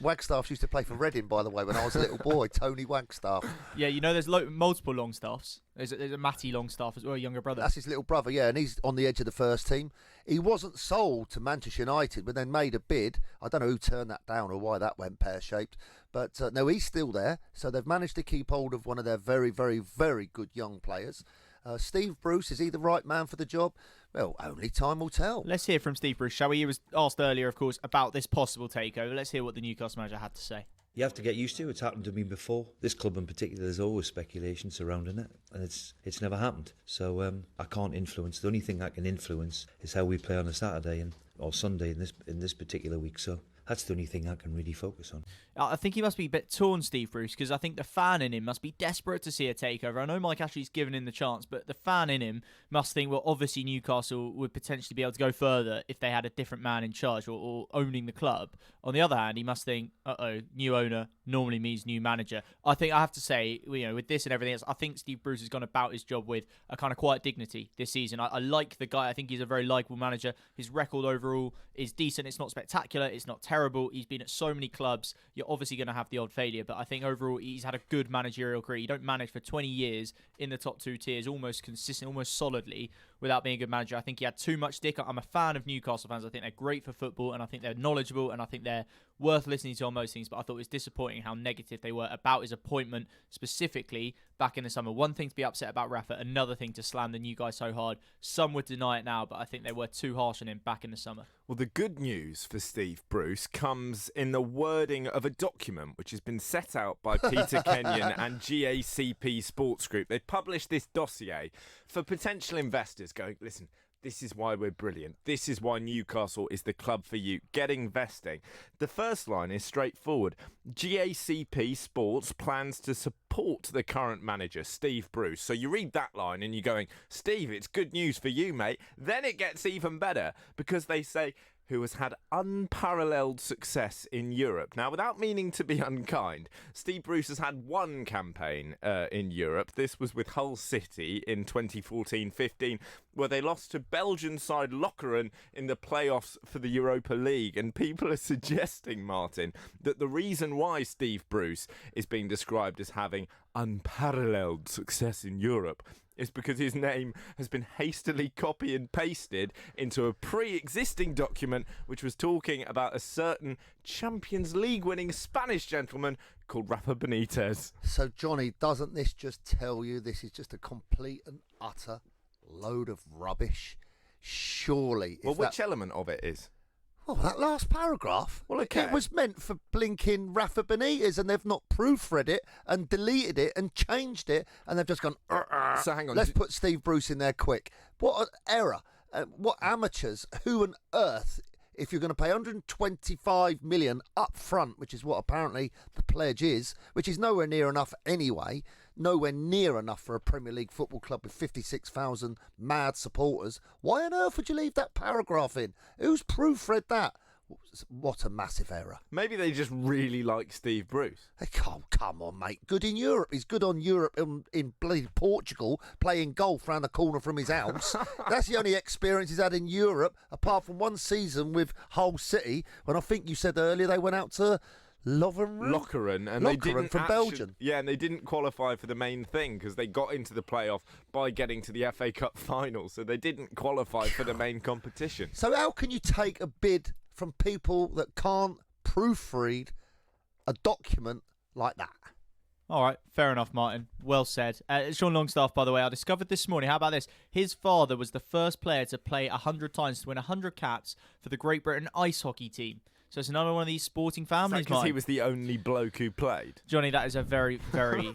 Wagstaff used to play for Reading, by the way, when I was a little boy. Tony Wagstaff. Yeah, you know, there's multiple Longstaffs. There's a Matty Longstaff as well, a younger brother. That's his little brother, yeah, and he's on the edge of the first team. He wasn't sold to Manchester United, but then made a bid. I don't know who turned that down or why that went pear-shaped. But no, he's still there. So they've managed to keep hold of one of their very, very, very good young players. Steve Bruce, is he the right man for the job? Well, only time will tell. Let's hear from Steve Bruce, shall we? He was asked earlier, of course, about this possible takeover. Let's hear what the Newcastle manager had to say. You have to get used to it. It's happened to me before. This club in particular, there's always speculation surrounding it, and it's never happened. So I can't influence. The only thing I can influence is how we play on a Saturday or Sunday in this particular week. So that's the only thing I can really focus on. I think he must be a bit torn, Steve Bruce, because I think the fan in him must be desperate to see a takeover. I know Mike Ashley's given him the chance, but the fan in him must think, well, obviously Newcastle would potentially be able to go further if they had a different man in charge or owning the club. On the other hand, he must think, new owner normally means new manager. I think I have to say, with this and everything else, I think Steve Bruce has gone about his job with a kind of quiet dignity this season. I like the guy. I think he's a very likeable manager. His record overall is decent. It's not spectacular. It's not terrible. He's been at so many clubs. You're obviously going to have the odd failure, but I think overall he's had a good managerial career. You don't manage for 20 years in the top 2 tiers, almost consistent, almost solidly, without being a good manager. I think he had too much stick. I'm a fan of Newcastle fans. I think they're great for football, and I think they're knowledgeable, and I think they're worth listening to on most things, but I thought it was disappointing how negative they were about his appointment specifically back in the summer. One thing to be upset about Rafa, another thing to slam the new guy so hard. Some would deny it now, but I think they were too harsh on him back in the summer. Well, the good news for Steve Bruce comes in the wording of a document which has been set out by Peter Kenyon and GACP Sports Group. They've published this dossier for potential investors going, listen, this is why we're brilliant. This is why Newcastle is the club for you. Get investing. The first line is straightforward. GACP Sports plans to support the current manager, Steve Bruce. So you read that line and you're going, Steve, it's good news for you, mate. Then it gets even better because they say, who has had unparalleled success in Europe. Now, without meaning to be unkind, Steve Bruce has had one campaign in Europe. This was with Hull City in 2014-15, where they lost to Belgian side Lokeren in the playoffs for the Europa League. And people are suggesting, Martin, that the reason why Steve Bruce is being described as having unparalleled success in Europe is because his name has been hastily copy and pasted into a pre-existing document which was talking about a certain Champions League winning Spanish gentleman called Rafa Benitez. So, Johnny, doesn't this just tell you this is just a complete and utter load of rubbish? Surely. Well, which element of it is? Oh, that last paragraph. Well, okay. It was meant for blinking Rafa Benitez, and they've not proofread it and deleted it and changed it, and they've just gone, So hang on. let's put Steve Bruce in there quick. What an error. What amateurs, who on earth, if you're going to pay 125 million up front, which is what apparently the pledge is, which is nowhere near enough anyway, nowhere near enough for a Premier League football club with 56,000 mad supporters. Why on earth would you leave that paragraph in? Who's proofread that? What a massive error. Maybe they just really like Steve Bruce. Hey, come on, mate. Good in Europe. He's good on Europe in bloody Portugal, playing golf round the corner from his house. That's the only experience he's had in Europe, apart from one season with Hull City, when I think you said earlier they went out to Lokeren, and they didn't from Belgium. Yeah, and they didn't qualify for the main thing because they got into the playoff by getting to the FA Cup final, so they didn't qualify for the main competition. So how can you take a bid from people that can't proofread a document like that? All right, fair enough, Martin. Well said. Sean Longstaff, by the way, I discovered this morning. How about this? His father was the first player to play 100 times to win 100 caps for the Great Britain ice hockey team. So it's another one of these sporting families, because he was the only bloke who played? Johnny, that is a very, very,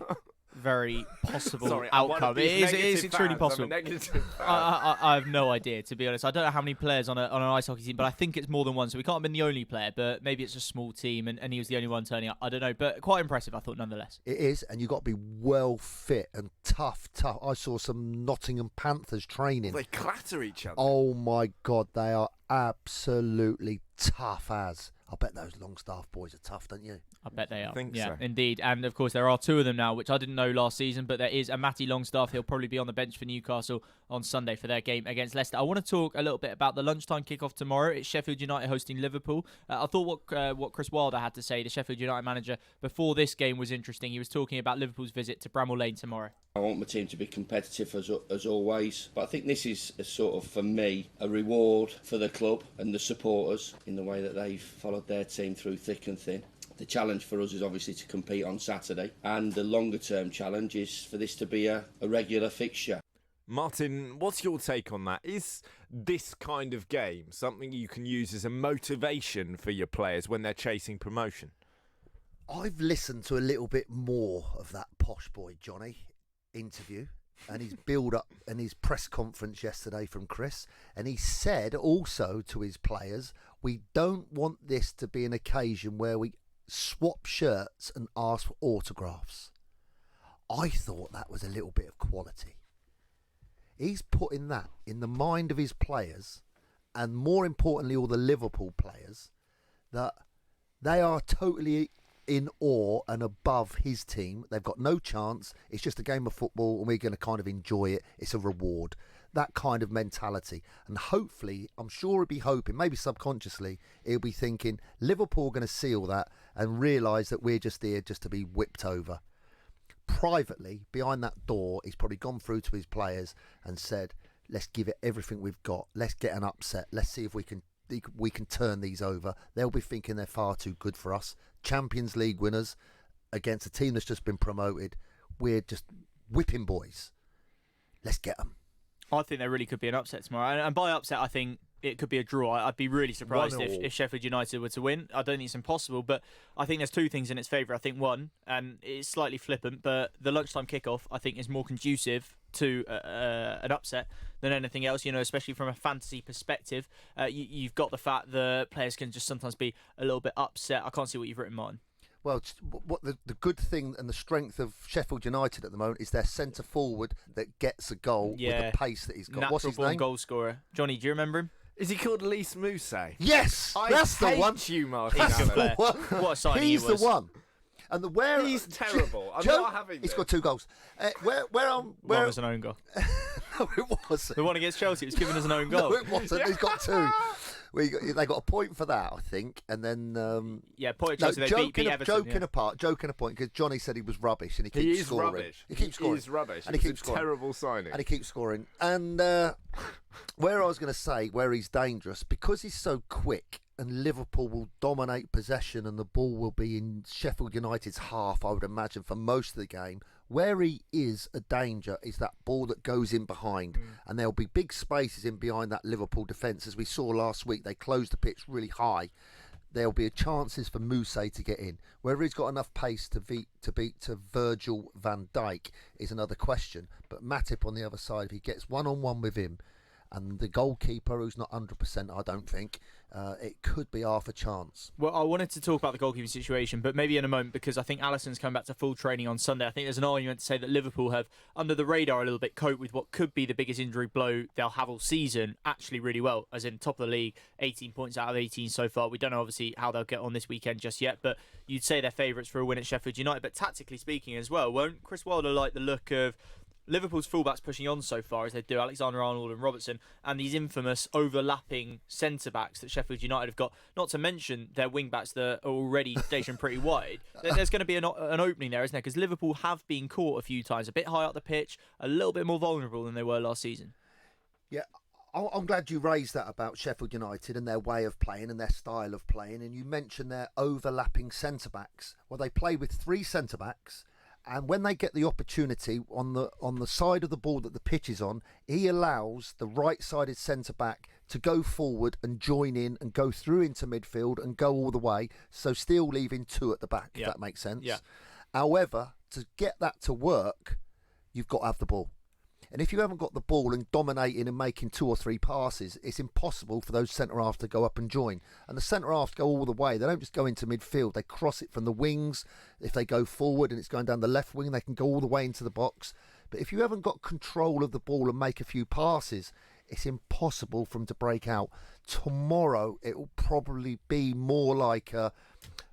very possible Sorry, outcome. It is extremely possible. I I have no idea, to be honest. I don't know how many players on an ice hockey team, but I think it's more than one. So we can't have been the only player, but maybe it's a small team and he was the only one turning up. I don't know, but quite impressive, I thought, nonetheless. It is, and you've got to be well fit and tough. I saw some Nottingham Panthers training. They clatter each other. Oh, my God, they are absolutely tough as. I bet those Longstaff boys are tough, don't you? I bet they are. I think yeah, so. Indeed. And, of course, there are two of them now, which I didn't know last season, but there is a Matty Longstaff. He'll probably be on the bench for Newcastle on Sunday for their game against Leicester. I want to talk a little bit about the lunchtime kickoff tomorrow. It's Sheffield United hosting Liverpool. I thought what Chris Wilder had to say, the Sheffield United manager, before this game was interesting. He was talking about Liverpool's visit to Bramall Lane tomorrow. I want my team to be competitive as always, but I think this is a sort of, for me, a reward for the club and the supporters in the way that they've followed their team through thick and thin. The challenge for us is obviously to compete on Saturday, and the longer term challenge is for this to be a regular fixture. Martin, what's your take on that? Is this kind of game something you can use as a motivation for your players when they're chasing promotion? I've listened to a little bit more of that posh boy Johnny interview and his build-up and his press conference yesterday from Chris, and he said also to his players, we don't want this to be an occasion where we swap shirts and ask for autographs. I thought that was a little bit of quality. He's putting that in the mind of his players, and more importantly all the Liverpool players, that they are totally in awe and above his team. They've got no chance. It's just a game of football and we're going to kind of enjoy it. It's a reward. that kind of mentality. And hopefully, I'm sure he'll be hoping, maybe subconsciously, he'll be thinking, Liverpool are going to see all that and realise that we're just here just to be whipped over. Privately, behind that door, he's probably gone through to his players and said, let's give it everything we've got. Let's get an upset. Let's see if we can turn these over. They'll be thinking they're far too good for us. Champions League winners against a team that's just been promoted. We're just whipping boys. Let's get them. I think there really could be an upset tomorrow. And by upset, I think it could be a draw. I'd be really surprised if Sheffield United were to win. I don't think it's impossible, but I think there's two things in its favour. I think one, and it's slightly flippant, but the lunchtime kickoff, I think, is more conducive to an upset than anything else, especially from a fantasy perspective. You've got the fact that players can just sometimes be a little bit upset. I can't see what you've written, Martin. Well, what the good thing and the strength of Sheffield United at the moment is their centre forward that gets a goal with the pace that he's got. Natural What's his born name? goal scorer. Johnny, do you remember him? Is he called Lise Mousset? Yes, that's the one. I hate you, Martin. He's good player. What a signing He's he was. the one. And he's terrible. I'm not having He's this. got 2 goals. One was an own goal. No, it wasn't. The one against Chelsea was given as an own goal. No, it wasn't. He's got 2. They got a point for that, I think, and then point Chelsea. They beat Everton. Joking apart, because Johnny said he was rubbish, and he keeps scoring. Rubbish. He keeps scoring. He's rubbish. And he keeps scoring. Terrible signing. And he keeps scoring. And where I was going to say where he's dangerous, because he's so quick, and Liverpool will dominate possession, and the ball will be in Sheffield United's half, I would imagine, for most of the game. Where he is a danger is that ball that goes in behind, and there'll be big spaces in behind that Liverpool defence. As we saw last week, they closed the pitch really high. There'll be chances for Mousset to get in. Whether he's got enough pace to beat Virgil van Dijk is another question. But Matip on the other side, if he gets one-on-one with him, and the goalkeeper, who's not 100%, I don't think, it could be half a chance. Well, I wanted to talk about the goalkeeping situation, but maybe in a moment, because I think Alisson's coming back to full training on Sunday. I think there's an argument to say that Liverpool have, under the radar a little bit, coped with what could be the biggest injury blow they'll have all season actually really well, as in top of the league, 18 points out of 18 so far. We don't know, obviously, how they'll get on this weekend just yet, but you'd say they're favourites for a win at Sheffield United. But tactically speaking as well, won't Chris Wilder like the look of Liverpool's fullbacks pushing on so far as they do, Alexander-Arnold and Robertson, and these infamous overlapping centre-backs that Sheffield United have got, not to mention their wing-backs that are already stationed pretty wide. There's going to be an opening there, isn't there? Because Liverpool have been caught a few times, a bit high up the pitch, a little bit more vulnerable than they were last season. Yeah, I'm glad you raised that about Sheffield United and their way of playing and their style of playing, and you mentioned their overlapping centre-backs. Well, they play with 3 centre-backs, and when they get the opportunity on the side of the ball that the pitch is on, he allows the right-sided centre-back to go forward and join in and go through into midfield and go all the way, so still leaving 2 at the back, if that makes sense. Yeah. However, to get that to work, you've got to have the ball. And if you haven't got the ball and dominating and making 2 or 3 passes, it's impossible for those centre-halves to go up and join. And the centre-halves go all the way. They don't just go into midfield. They cross it from the wings. If they go forward and it's going down the left wing, they can go all the way into the box. But if you haven't got control of the ball and make a few passes, it's impossible for them to break out. Tomorrow, it will probably be more like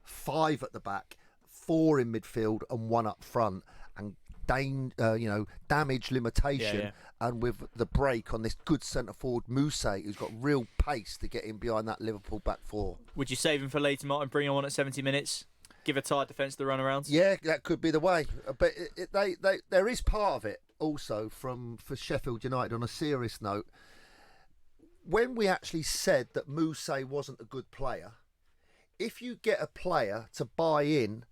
5 at the back, 4 in midfield and 1 up front. And damage limitation, and with the break on this good centre forward Mousset, who's got real pace to get in behind that Liverpool back 4. Would you save him for later, Martin? Bring him on at 70 minutes? Give a tight defence the runarounds? Yeah, that could be the way. But there is part of it also for Sheffield United on a serious note. When we actually said that Mousset wasn't a good player, if you get a player to buy in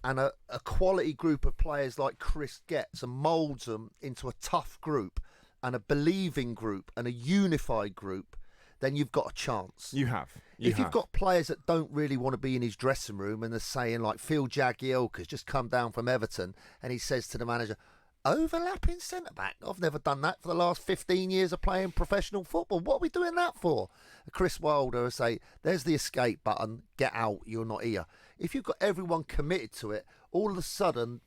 and a quality group of players like Chris gets and moulds them into a tough group and a believing group and a unified group, then you've got a chance. You have. If you've got players that don't really want to be in his dressing room and they're saying, like Phil Jagielka's just come down from Everton and he says to the manager, overlapping centre-back? I've never done that for the last 15 years of playing professional football. What are we doing that for? Chris Wilder will say, there's the escape button, get out, you're not here. If you've got everyone committed to it, all of a sudden,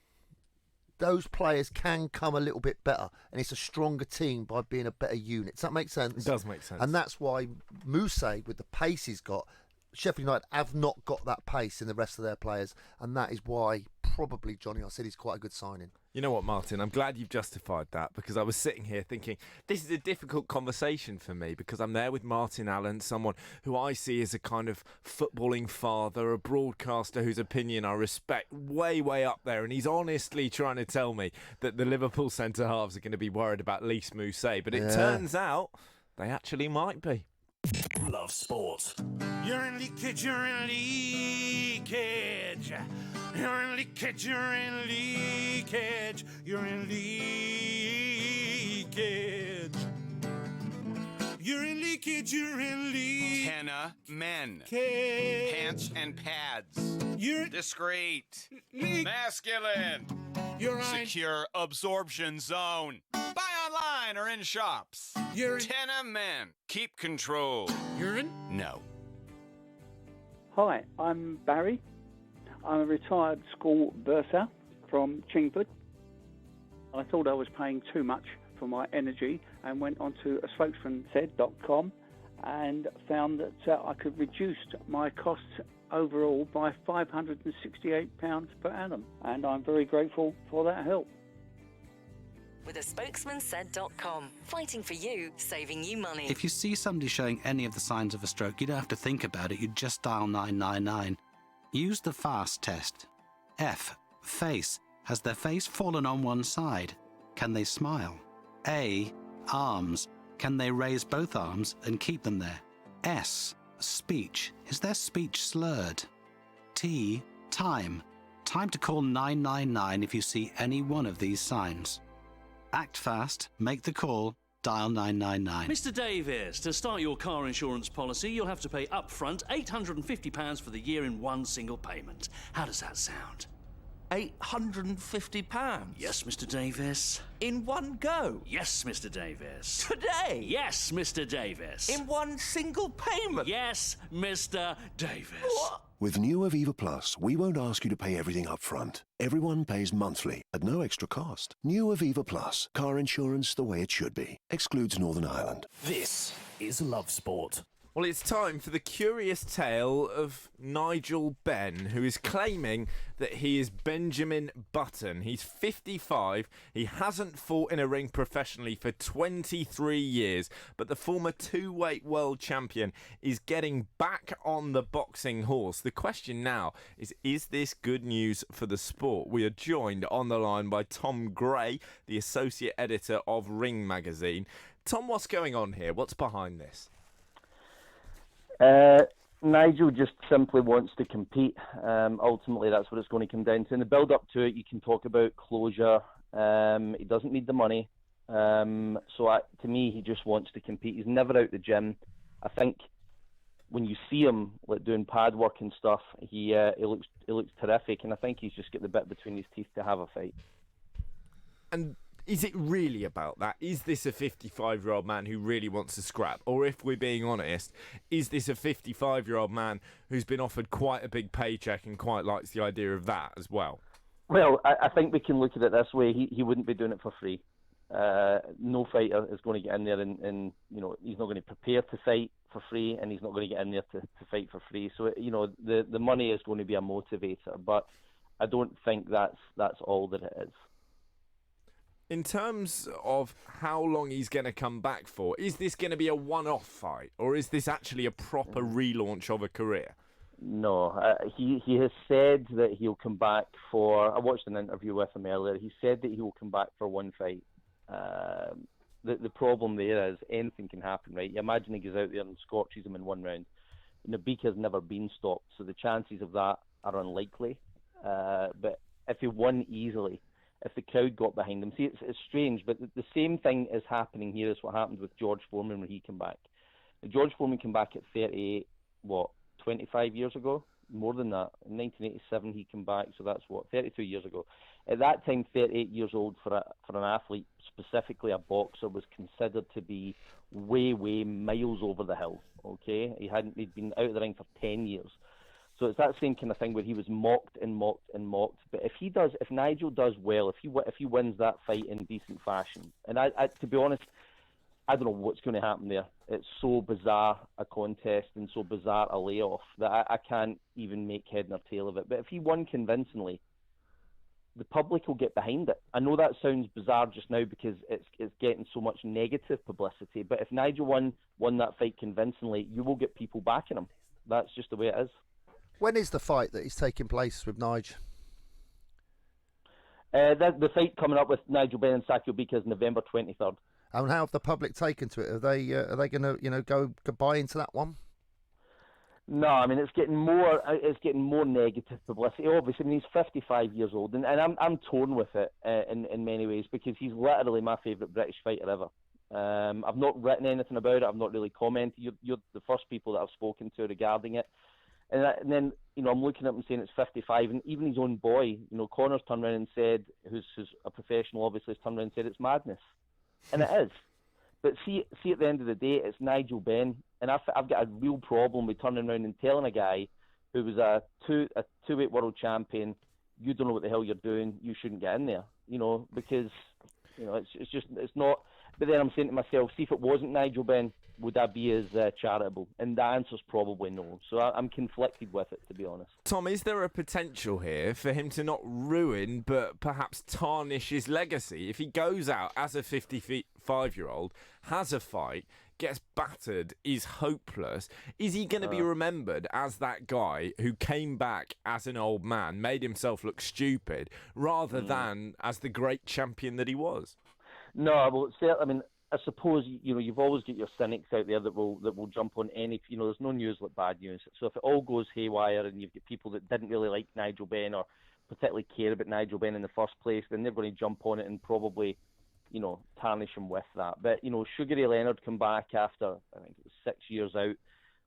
those players can come a little bit better. And it's a stronger team by being a better unit. Does that make sense? It does make sense. And that's why Mousset, with the pace he's got, Sheffield United have not got that pace in the rest of their players. And that is why probably, Johnny, I said he's quite a good signing. You know what, Martin? I'm glad you've justified that, because I was sitting here thinking, this is a difficult conversation for me, because I'm there with Martin Allen, someone who I see as a kind of footballing father, a broadcaster whose opinion I respect way, way up there, and he's honestly trying to tell me that the Liverpool centre-halves are going to be worried about Lys Mousset, but it turns out they actually might be. Love sport. You're in leakage, you're in leakage. You're in leakage, you're in leakage. You're in leakage. You're in leakage, you're in leakage. Tenna men. Cage. Pants and pads. You're discreet. Masculine. You're right. Secure absorption zone. Buy online or in shops. You're in. Tenna men. Keep control. Urine? No. Hi, I'm Barry. I'm a retired school bursar from Chingford. I thought I was paying too much for my energy and went onto a spokesmansaid.com and found that I could reduce my costs overall by £568 per annum, and I'm very grateful for that help. With a spokesmansaid.com. Fighting for you, saving you money. If you see somebody showing any of the signs of a stroke, you don't have to think about it. You just dial 999. Use the FAST test. F. Face. Has their face fallen on one side? Can they smile? A. Arms. Can they raise both arms and keep them there? S. Speech. Is their speech slurred? T. Time. Time to call 999 if you see any one of these signs. Act fast, make the call, dial 999. Mr. Davies, to start your car insurance policy, you'll have to pay upfront £850 for the year in one single payment. How does that sound? £850? Yes, Mr. Davies. In one go? Yes, Mr. Davies. Today? Yes, Mr. Davies. In one single payment? Yes, Mr. Davies. What? With new Aviva Plus, we won't ask you to pay everything up front. Everyone pays monthly at no extra cost. New Aviva Plus, car insurance the way it should be. Excludes Northern Ireland. This is Love Sport. Well, it's time for the curious tale of Nigel Benn, who is claiming that he is Benjamin Button. He's 55. He hasn't fought in a ring professionally for 23 years, but the former two-weight world champion is getting back on the boxing horse. The question now is this good news for the sport? We are joined on the line by Tom Gray, the associate editor of Ring magazine. Tom, what's going on here? What's behind this? Nigel just simply wants to compete. Ultimately, that's what it's going to come down to. In the build-up to it, you can talk about closure. He doesn't need the money. To me, he just wants to compete. He's never out the gym. I think when you see him like doing pad work and stuff, he looks terrific, and I think he's just got the bit between his teeth to have a fight. And is it really about that? Is this a 55-year-old man who really wants to scrap? Or if we're being honest, is this a 55-year-old man who's been offered quite a big paycheck and quite likes the idea of that as well? Well, I think we can look at it this way. He wouldn't be doing it for free. No fighter is going to get in there and he's not going to prepare to fight for free, and he's not going to get in there to fight for free. So, the money is going to be a motivator, but I don't think that's all that it is. In terms of how long he's going to come back for, is this going to be a one-off fight, or is this actually a proper relaunch of a career? No, he has said that he'll come back for... I watched an interview with him earlier. He said that he will come back for one fight. The problem there is anything can happen, right? You imagine he goes out there and scorches him in one round. Nabika's never been stopped, so the chances of that are unlikely. But if he won easily... if the crowd got behind him. See, it's strange, but the same thing is happening here as what happened with George Foreman when he came back. George Foreman came back at 38, 25 years ago? More than that. In 1987 he came back, so that's 32 years ago. At that time, 38 years old for an athlete, specifically a boxer, was considered to be way, way miles over the hill, okay? He'd been out of the ring for 10 years. So it's that same kind of thing where he was mocked and mocked and mocked. But if Nigel does well, if he wins that fight in decent fashion, and I to be honest, I don't know what's going to happen there. It's so bizarre a contest and so bizarre a layoff that I can't even make head nor tail of it. But if he won convincingly, the public will get behind it. I know that sounds bizarre just now because it's getting so much negative publicity, but if Nigel won that fight convincingly, you will get people backing him. That's just the way it is. When is the fight that is taking place with Nige? The fight coming up with Nigel Benn and Sakio Bika is November 23rd. And how have the public taken to it? Are they going to go buy into that one? No, I mean it's getting more negative publicity. Obviously, I mean he's 55 years old, and I'm torn with it in many ways because he's literally my favourite British fighter ever. I've not written anything about it. I've not really commented. You're the first people that I've spoken to regarding it. And then, I'm looking at him saying it's 55, and even his own boy, Connor's turned around and said, who's a professional, obviously, has turned around and said it's madness. And it is. But see, at the end of the day, it's Nigel Benn, and I've got a real problem with turning around and telling a guy who was a two-weight world champion, you don't know what the hell you're doing, you shouldn't get in there, because, it's not. But then I'm saying to myself, see if it wasn't Nigel Benn, would I be as charitable? And the answer's probably no. So I'm conflicted with it, to be honest. Tom, is there a potential here for him to not ruin, but perhaps tarnish his legacy? If he goes out as a 55-year-old, has a fight, gets battered, is hopeless, is he going to be remembered as that guy who came back as an old man, made himself look stupid, rather than as the great champion that he was? No, well, I mean, I suppose you've always got your cynics out there that will jump on any. There's no news like bad news. So if it all goes haywire and you've got people that didn't really like Nigel Benn or particularly care about Nigel Benn in the first place, then they're going to jump on it and probably, tarnish him with that. But Sugar Ray Leonard come back after I think it was 6 years out,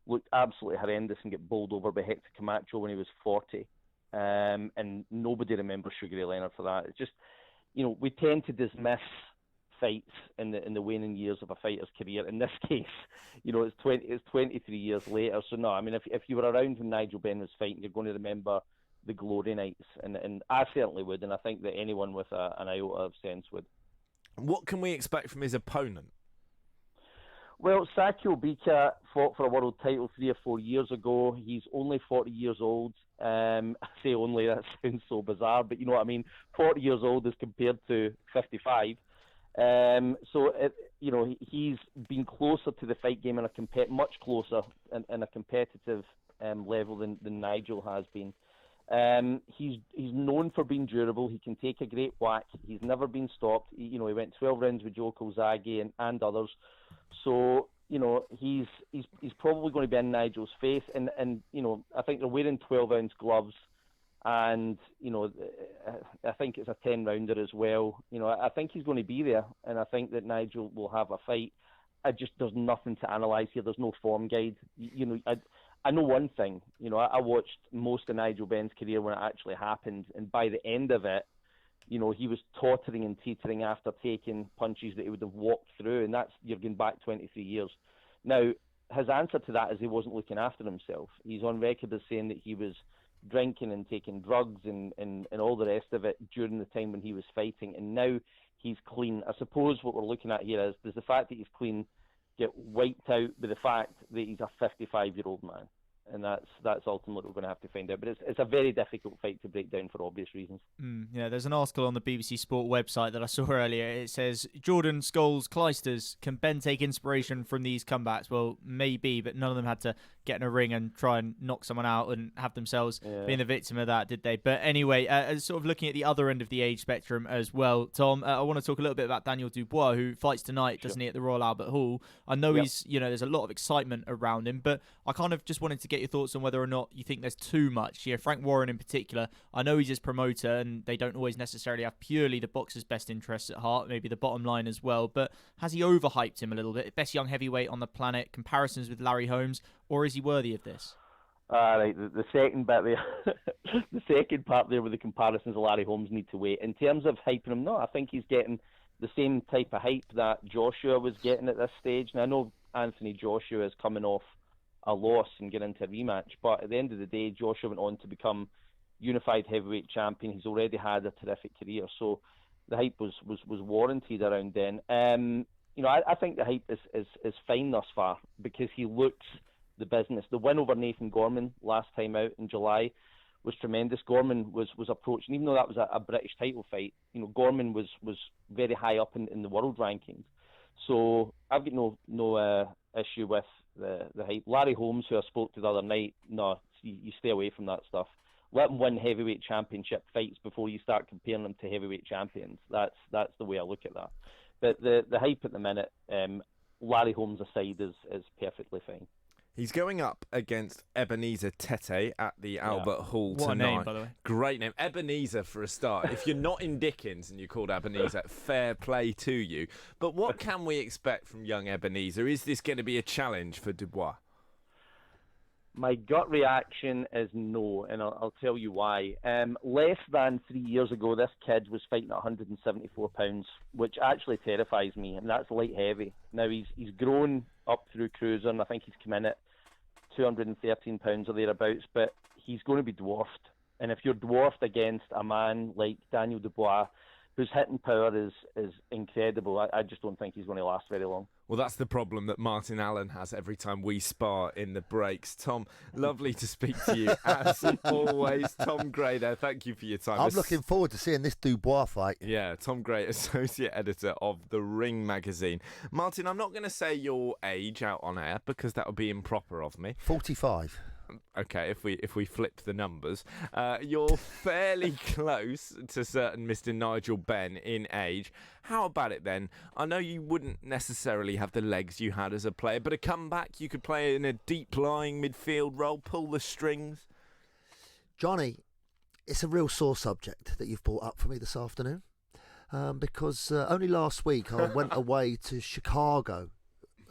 looked absolutely horrendous and get bowled over by Hector Camacho when he was 40, and nobody remembers Sugar Ray Leonard for that. It's just, we tend to dismiss fights in the waning years of a fighter's career. In this case, it's 23 years later. So no, I mean, if you were around when Nigel Benn was fighting, you're going to remember the glory nights, and I certainly would, and I think that anyone with an iota of sense would. What can we expect from his opponent? Well, Sakio Bika fought for a world title 3 or 4 years ago. He's only 40 years old. I say only, that sounds so bizarre, but you know what I mean. 40 years old as compared to 55. He's been closer to the fight game much closer in a competitive level than Nigel has been. He's known for being durable. He can take a great whack. He's never been stopped. He went 12 rounds with Joe Kozagi and others. So he's probably going to be in Nigel's face. And I think they're wearing 12-ounce gloves. And, I think it's a 10-rounder as well. I think he's going to be there, and I think that Nigel will have a fight. There's nothing to analyse here. There's no form guide. I know one thing. I watched most of Nigel Benn's career when it actually happened, and by the end of it, he was tottering and teetering after taking punches that he would have walked through, and you're going back 23 years. Now, his answer to that is he wasn't looking after himself. He's on record as saying that he was drinking and taking drugs and all the rest of it during the time when he was fighting, and now he's clean. I suppose what we're looking at here is, does the fact that he's clean get wiped out by the fact that he's a 55-year-old man? And that's ultimately what we're going to have to find out. But it's a very difficult fight to break down for obvious reasons. Yeah, there's an article on the BBC Sport website that I saw earlier. It says, Jordan, Scholes, Clijsters, can Ben take inspiration from these comebacks? Well, maybe, but none of them had to get in a ring and try and knock someone out and have themselves being the victim of that, did they? But anyway, sort of looking at the other end of the age spectrum as well, Tom, I want to talk a little bit about Daniel Dubois, who fights tonight, doesn't he, at the Royal Albert Hall? I know he's, there's a lot of excitement around him, but I kind of just wanted to get your thoughts on whether or not you think there's too much. Frank Warren in particular, I know he's his promoter and they don't always necessarily have purely the boxer's best interests at heart, maybe the bottom line as well, but has he overhyped him a little bit? Best young heavyweight on the planet, comparisons with Larry Holmes, or is he worthy of this? Right, the second bit there, the second part there with the comparisons of Larry Holmes need to wait. In terms of hyping him, no, I think he's getting the same type of hype that Joshua was getting at this stage. And I know Anthony Joshua is coming off a loss and get into a rematch, but at the end of the day, Joshua went on to become unified heavyweight champion. He's already had a terrific career, so the hype was warranted around then. I think the hype is fine thus far because he looks the business. The win over Nathan Gorman last time out in July was tremendous. Gorman was approaching, even though that was a British title fight, Gorman was very high up in the world rankings. So I've got no issue with the hype. Larry Holmes, who I spoke to the other night, no, you stay away from that stuff. Let him win heavyweight championship fights before you start comparing them to heavyweight champions. That's the way I look at that. But the hype at the minute, Larry Holmes aside, is perfectly fine. He's going up against Ebenezer Tete at the Albert Hall What a tonight. name, by the way. Great name. Ebenezer for a start. If you're not in Dickens and you're called Ebenezer, fair play to you. But what can we expect from young Ebenezer? Is this going to be a challenge for Dubois? My gut reaction is no, and I'll tell you why. Less than 3 years ago, this kid was fighting at 174 pounds, which actually terrifies me, and that's light heavy. Now he's grown up through cruiser, and I think he's come in at 213 pounds or thereabouts, but he's going to be dwarfed. And if you're dwarfed against a man like Daniel Dubois, whose hitting power is incredible, I just don't think he's going to last very long. Well, that's the problem that Martin Allen has every time we spar in the breaks. Tom, lovely to speak to you, as always. Tom Gray there, thank you for your time. I'm looking forward to seeing this Dubois fight. Yeah, Tom Gray, Associate Editor of The Ring magazine. Martin, I'm not going to say your age out on air because that would be improper of me. 45. Okay, if we flip the numbers, you're fairly close to certain Mr. Nigel Benn in age. How about it then? I know you wouldn't necessarily have the legs you had as a player, but a comeback, you could play in a deep-lying midfield role, pull the strings. Johnny, it's a real sore subject that you've brought up for me this afternoon, because only last week I went away to Chicago,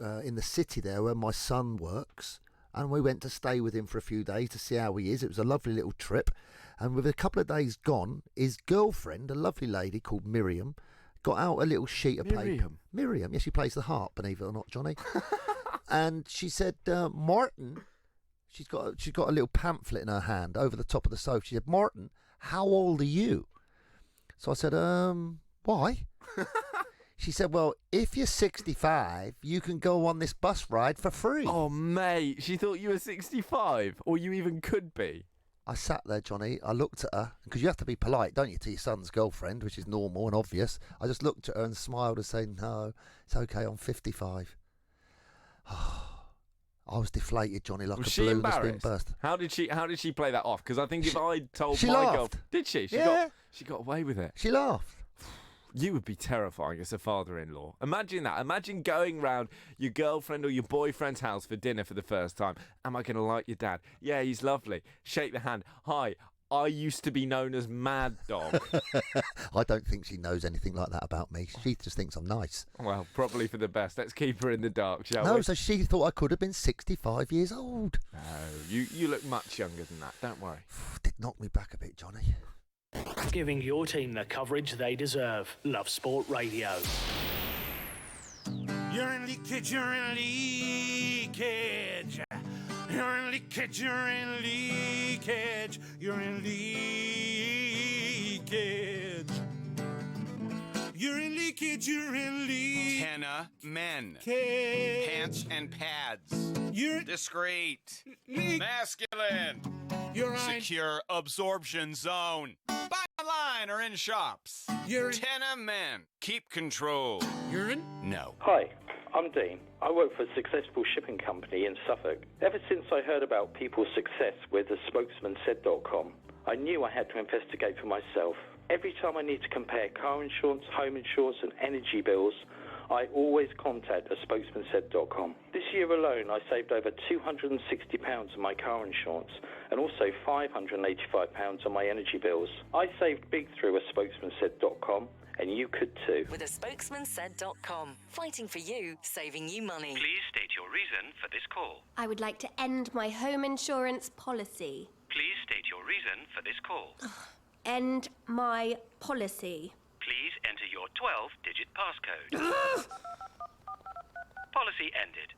in the city there where my son works. And we went to stay with him for a few days to see how he is. It was a lovely little trip. And with a couple of days gone, his girlfriend, a lovely lady called Miriam, got out a little sheet of paper. Miriam, yes, she plays the harp, believe it or not, Johnny. And she said, Martin, she's got a little pamphlet in her hand over the top of the sofa. She said, Martin, how old are you? So I said, why? She said, well, if you're 65, you can go on this bus ride for free. Oh, mate, she thought you were 65, or you even could be. I sat there, Johnny. I looked at her, because you have to be polite, don't you, to your son's girlfriend, which is normal and obvious. I just looked at her and smiled and said, no, it's okay, I'm 55. I was deflated, Johnny, like Was a balloon that's been embarrassed? burst. How did she play that off? Because I think if I told she my laughed. girl, did she? She got away with it. She laughed. You would be terrifying as a father-in-law. Imagine that. Imagine going round your girlfriend or your boyfriend's house for dinner for the first time. Am I going to like your dad? Yeah, he's lovely. Shake the hand. Hi, I used to be known as Mad Dog. I don't think she knows anything like that about me. She just thinks I'm nice. Well, probably for the best. Let's keep her in the dark, shall we? No, so she thought I could have been 65 years old. No, you look much younger than that. Don't worry. Did knock me back a bit, Johnny. Giving your team the coverage they deserve. Love Sport Radio. You're in leakage, you're in leakage. You're in leakage, you're in leakage. You're in leakage. You're in leakage, you're in leakage. Tenna men. Cage. Pants and pads. You're discreet. Masculine. You're secure absorption zone. Buy online or in shops. You're Tenna men. Keep control. Urine? No. Hi, I'm Dean. I work for a successful shipping company in Suffolk. Ever since I heard about people's success with the spokesmansaid.com, I knew I had to investigate for myself. Every time I need to compare car insurance, home insurance and energy bills, I always contact a spokesmansaid.com. This year alone, I saved over £260 on my car insurance and also £585 on my energy bills. I saved big through a spokesmansaid.com, and you could too. With a spokesmansaid.com, fighting for you, saving you money. Please state your reason for this call. I would like to end my home insurance policy. Please state your reason for this call. End my policy. Please enter your 12-digit passcode. Policy ended.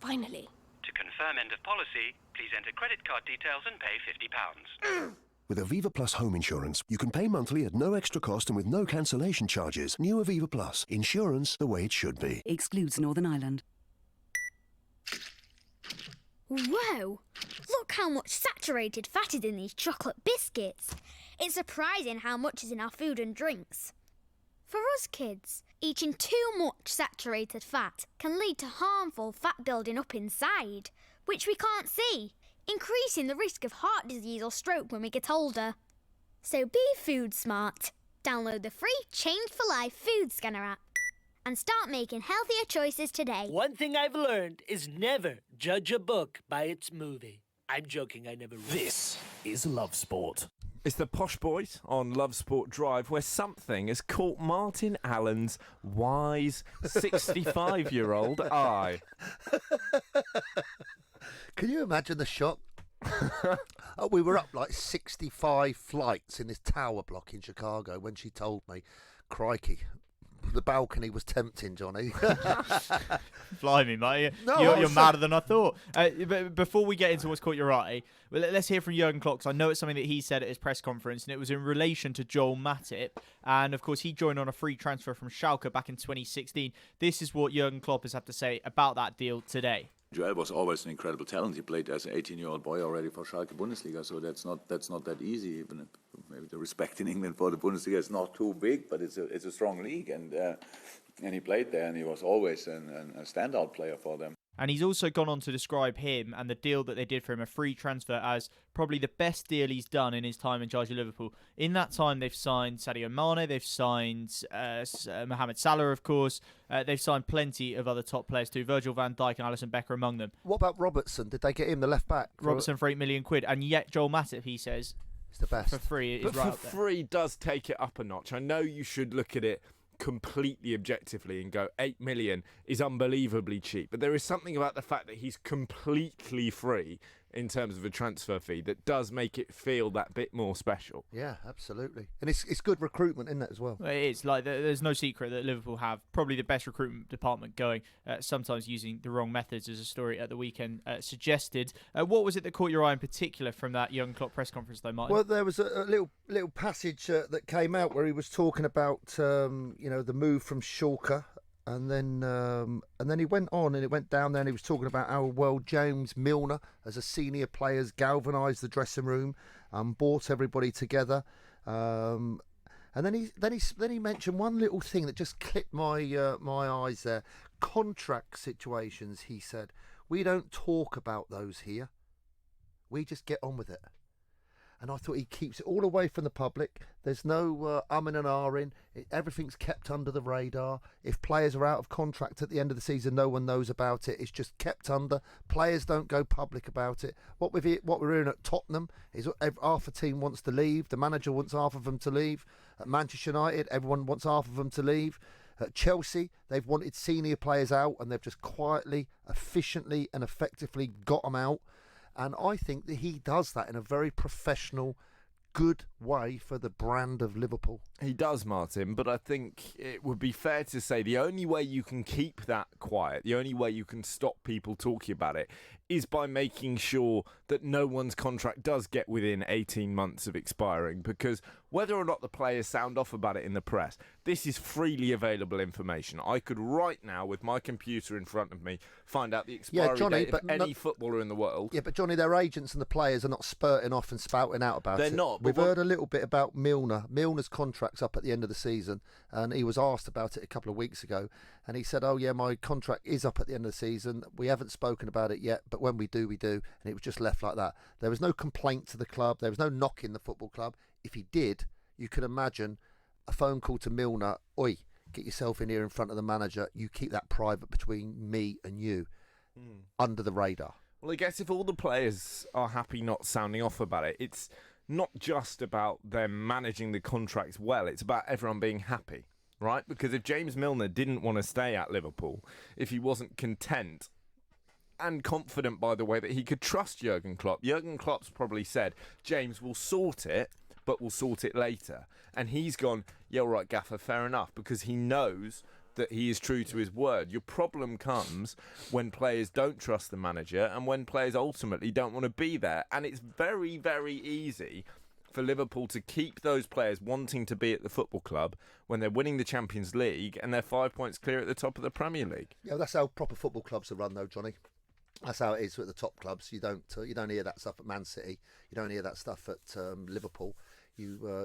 Finally. To confirm end of policy, please enter credit card details and pay £50. With Aviva Plus home insurance, you can pay monthly at no extra cost and with no cancellation charges. New Aviva Plus. Insurance the way it should be. Excludes Northern Ireland. Wow! Look how much saturated fat is in these chocolate biscuits. It's surprising how much is in our food and drinks. For us kids, eating too much saturated fat can lead to harmful fat building up inside, which we can't see, increasing the risk of heart disease or stroke when we get older. So be food smart. Download the free Change for Life food scanner app and start making healthier choices today. One thing I've learned is never judge a book by its movie. I'm joking, I never read. This is Love Sport. It's the Posh Boys on Love Sport Drive, where something has caught Martin Allen's wise 65-year-old eye. Can you imagine the shock? We were up like 65 flights in this tower block in Chicago when she told me, crikey, the balcony was tempting, Johnny. Blimey, mate. No, You're madder than I thought. But before we get into what's caught your eye, let's hear from Jurgen Klopp. I know it's something that he said at his press conference, and it was in relation to Joel Matip. And, of course, he joined on a free transfer from Schalke back in 2016. This is what Jurgen Klopp has had to say about that deal today. Joel was always an incredible talent. He played as an 18-year-old boy already for Schalke Bundesliga, so that's not that easy. Even if maybe the respect in England for the Bundesliga is not too big, but it's a strong league, and he played there, and he was always a standout player for them. And he's also gone on to describe him and the deal that they did for him, a free transfer, as probably the best deal he's done in his time in charge of Liverpool. In that time, they've signed Sadio Mane, they've signed Mohamed Salah, of course. They've signed plenty of other top players too, Virgil van Dijk and Alisson Becker among them. What about Robertson? Did they get him, the left back? Robertson for £8 million. And yet Joel Matip, he says, it's the best. For free, is but right for up there. free does take it up a notch. I know you should look at it completely objectively and go 8 million is unbelievably cheap, but there is something about the fact that he's completely free in terms of a transfer fee that does make it feel that bit more special. Yeah, absolutely. And it's good recruitment, isn't it, as well? It is. Like, there's no secret that Liverpool have probably the best recruitment department going, sometimes using the wrong methods, as a story at the weekend suggested. What was it that caught your eye in particular from that Jurgen Klopp press conference, though, Martin? Well, there was a little passage that came out where he was talking about the move from Schalke. And then he went on and it went down there and he was talking about how well James Milner, as a senior player, has galvanised the dressing room and brought everybody together. And then he mentioned one little thing that just clipped my eyes there. Contract situations, he said. We don't talk about those here. We just get on with it. And I thought he keeps it all away from the public. There's no umming and ahhing. Everything's kept under the radar. If players are out of contract at the end of the season, no one knows about it. It's just kept under. Players don't go public about it. What we're hearing at Tottenham is half the team wants to leave. The manager wants half of them to leave. At Manchester United, everyone wants half of them to leave. At Chelsea, they've wanted senior players out and they've just quietly, efficiently and effectively got them out. And I think that he does that in a very professional, good way for the brand of Liverpool. He does, Martin, but I think it would be fair to say the only way you can keep that quiet, the only way you can stop people talking about it, is by making sure that no one's contract does get within 18 months of expiring, because whether or not the players sound off about it in the press, this is freely available information. I could right now, with my computer in front of me, find out the expiry date of any footballer in the world. Yeah, but Johnny, their agents and the players are not spurting off and spouting out about it. They're not. We've heard a little bit about Milner. Milner's contract's up at the end of the season, and he was asked about it a couple of weeks ago, and he said, oh yeah, my contract is up at the end of the season. We haven't spoken about it yet, but when we do, we do. And it was just left like that. There was no complaint to the club. There was no knocking the football club. If he did, you could imagine a phone call to Milner, oi, get yourself in here in front of the manager. You keep that private between me and you, under the radar. Well, I guess if all the players are happy not sounding off about it, it's not just about them managing the contracts well, it's about everyone being happy, right? Because if James Milner didn't want to stay at Liverpool, if he wasn't content and confident, by the way, that he could trust Jurgen Klopp, Jurgen Klopp's probably said, James, we'll sort it, but we'll sort it later. And he's gone, yeah, all right, Gaffer, fair enough, because he knows that he is true to his word. Your problem comes when players don't trust the manager and when players ultimately don't want to be there. And it's very, very easy for Liverpool to keep those players wanting to be at the football club when they're winning the Champions League and they're 5 points clear at the top of the Premier League. Yeah, that's how proper football clubs are run, though, Johnny. That's how it is with the top clubs. You don't hear that stuff at Man City. You don't hear that stuff at Liverpool.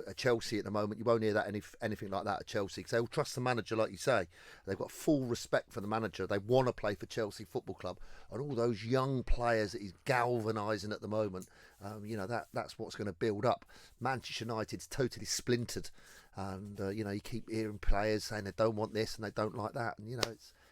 At Chelsea at the moment, you won't hear that anything like that at Chelsea, because they'll trust the manager, like you say. They've got full respect for the manager. They want to play for Chelsea Football Club, and all those young players that he's galvanising at the moment. That's what's going to build up. Manchester United's totally splintered, and you keep hearing players saying they don't want this and they don't like that, and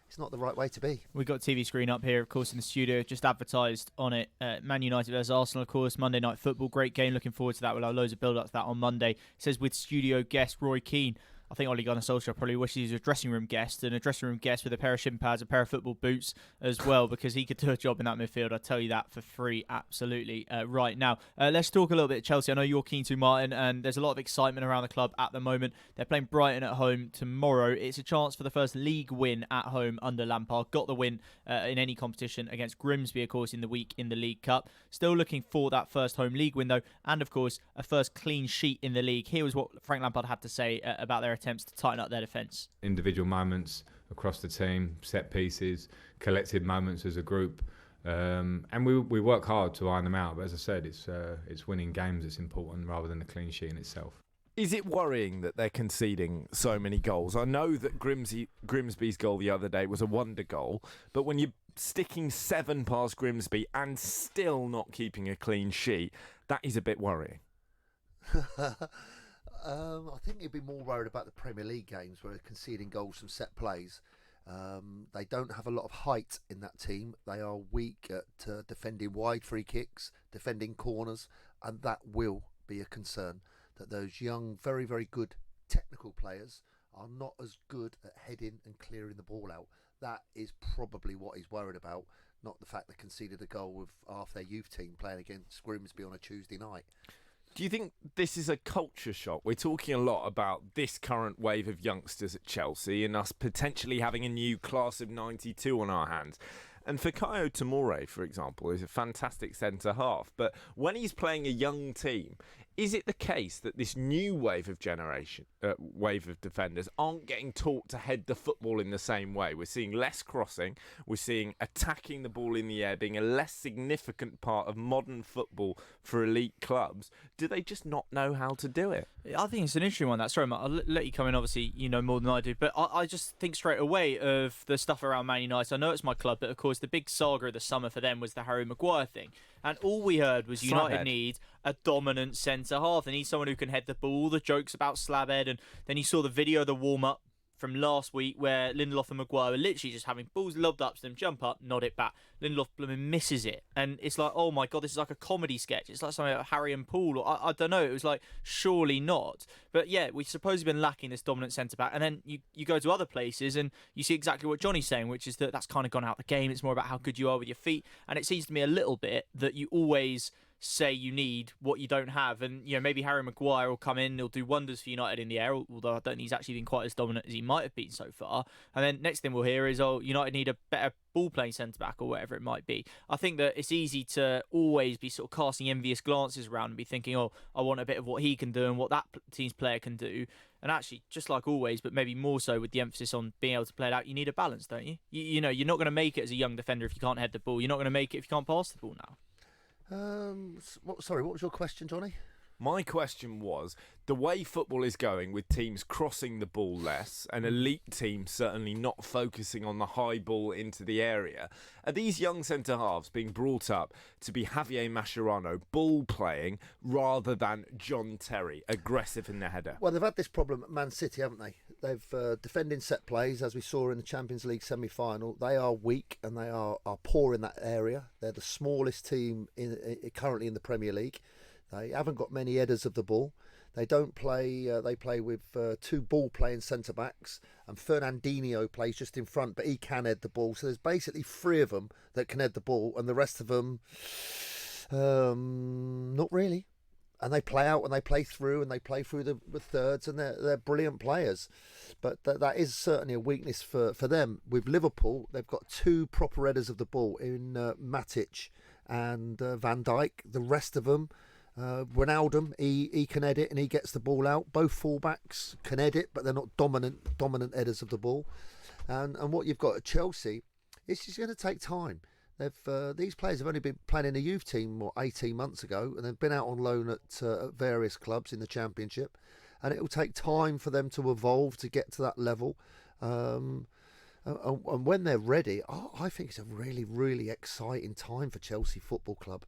it's not the right way to be. We've got a TV screen up here, of course, in the studio, just advertised on it. Man United versus Arsenal, of course, Monday Night Football. Great game, looking forward to that. We'll have loads of build-up to that on Monday. It says with studio guest Roy Keane. I think Ole Gunnar Solskjaer probably wishes he was a dressing room guest, and a dressing room guest with a pair of shin pads, a pair of football boots as well, because he could do a job in that midfield. I'll tell you that for free, absolutely, right now. Let's talk a little bit of Chelsea. I know you're keen to, Martin, and there's a lot of excitement around the club at the moment. They're playing Brighton at home tomorrow. It's a chance for the first league win at home under Lampard. Got the win in any competition against Grimsby, of course, in the week in the League Cup. Still looking for that first home league win, though, and, of course, a first clean sheet in the league. Here was what Frank Lampard had to say about their attempts to tighten up their defence. Individual moments across the team, set pieces, collective moments as a group, and we work hard to iron them out. But as I said, it's winning games that's important rather than the clean sheet in itself. Is it worrying that they're conceding so many goals? I know that Grimsby's goal the other day was a wonder goal, but when you're sticking 7 past Grimsby and still not keeping a clean sheet, that is a bit worrying. I think you'd be more worried about the Premier League games where they're conceding goals from set plays. They don't have a lot of height in that team. They are weak at defending wide free kicks, defending corners, and that will be a concern, that those young, very, very good technical players are not as good at heading and clearing the ball out. That is probably what he's worried about, not the fact they conceded a goal with half their youth team playing against Grimsby on a Tuesday night. Do you think this is a culture shock? We're talking a lot about this current wave of youngsters at Chelsea and us potentially having a new class of 92 on our hands. And Fikayo Tomori, for example, is a fantastic centre-half. But when he's playing a young team, is it the case that this new wave of defenders aren't getting taught to head the football in the same way? We're seeing less crossing. We're seeing attacking the ball in the air being a less significant part of modern football for elite clubs. Do they just not know how to do it? I think it's an interesting one. Sorry, Matt, I'll let you come in. Obviously, you know more than I do. But I just think straight away of the stuff around Man United. I know it's my club, but of course the big saga of the summer for them was the Harry Maguire thing. And all we heard was United need a dominant centre-half. They need someone who can head the ball. The jokes about Slabhead. And then you saw the video of the warm-up from last week where Lindelof and Maguire were literally just having balls lobbed up to them, jump up, nod it back. Lindelof misses it. And it's like, oh my God, this is like a comedy sketch. It's like something like Harry and Paul. Or I don't know. It was like, surely not. But yeah, we've supposedly been lacking this dominant centre-back. And then you go to other places and you see exactly what Johnny's saying, which is that that's kind of gone out the game. It's more about how good you are with your feet. And it seems to me a little bit that you always say you need what you don't have, and maybe Harry Maguire will come in, he'll do wonders for United in the air, although I don't think he's actually been quite as dominant as he might have been so far. And then next thing we'll hear is, United need a better ball playing centre back or whatever it might be. I think that it's easy to always be sort of casting envious glances around and be thinking, I want a bit of what he can do and what that team's player can do. And actually, just like always, but maybe more so with the emphasis on being able to play it out, you need a balance, don't you? You know, you're not going to make it as a young defender if you can't head the ball. You're not going to make it if you can't pass the ball now. Sorry, what was your question, Johnny? My question was, the way football is going with teams crossing the ball less, an elite team certainly not focusing on the high ball into the area, are these young centre-halves being brought up to be Javier Mascherano ball playing rather than John Terry, aggressive in the header? Well, they've had this problem at Man City, haven't they? They've defending set plays, as we saw in the Champions League semi-final. They are weak and they are poor in that area. They're the smallest team currently in the Premier League. They haven't got many headers of the ball. They don't play. They play with 2 ball-playing centre-backs, and Fernandinho plays just in front, but he can head the ball. So there's basically 3 of them that can head the ball, and the rest of them, not really. And they play out and they play through, and they play through the thirds, and they're brilliant players. But that is certainly a weakness for them. With Liverpool, they've got 2 proper headers of the ball in Matic and Van Dijk. The rest of them, Ronaldo, he can head it and he gets the ball out. Both fullbacks can head it, but they're not dominant headers of the ball. And what you've got at Chelsea, it's just going to take time. These players have only been playing in a youth team 18 months ago, and they've been out on loan at various clubs in the Championship, and it will take time for them to evolve to get to that level. And when they're ready, I think it's a really, really exciting time for Chelsea Football Club.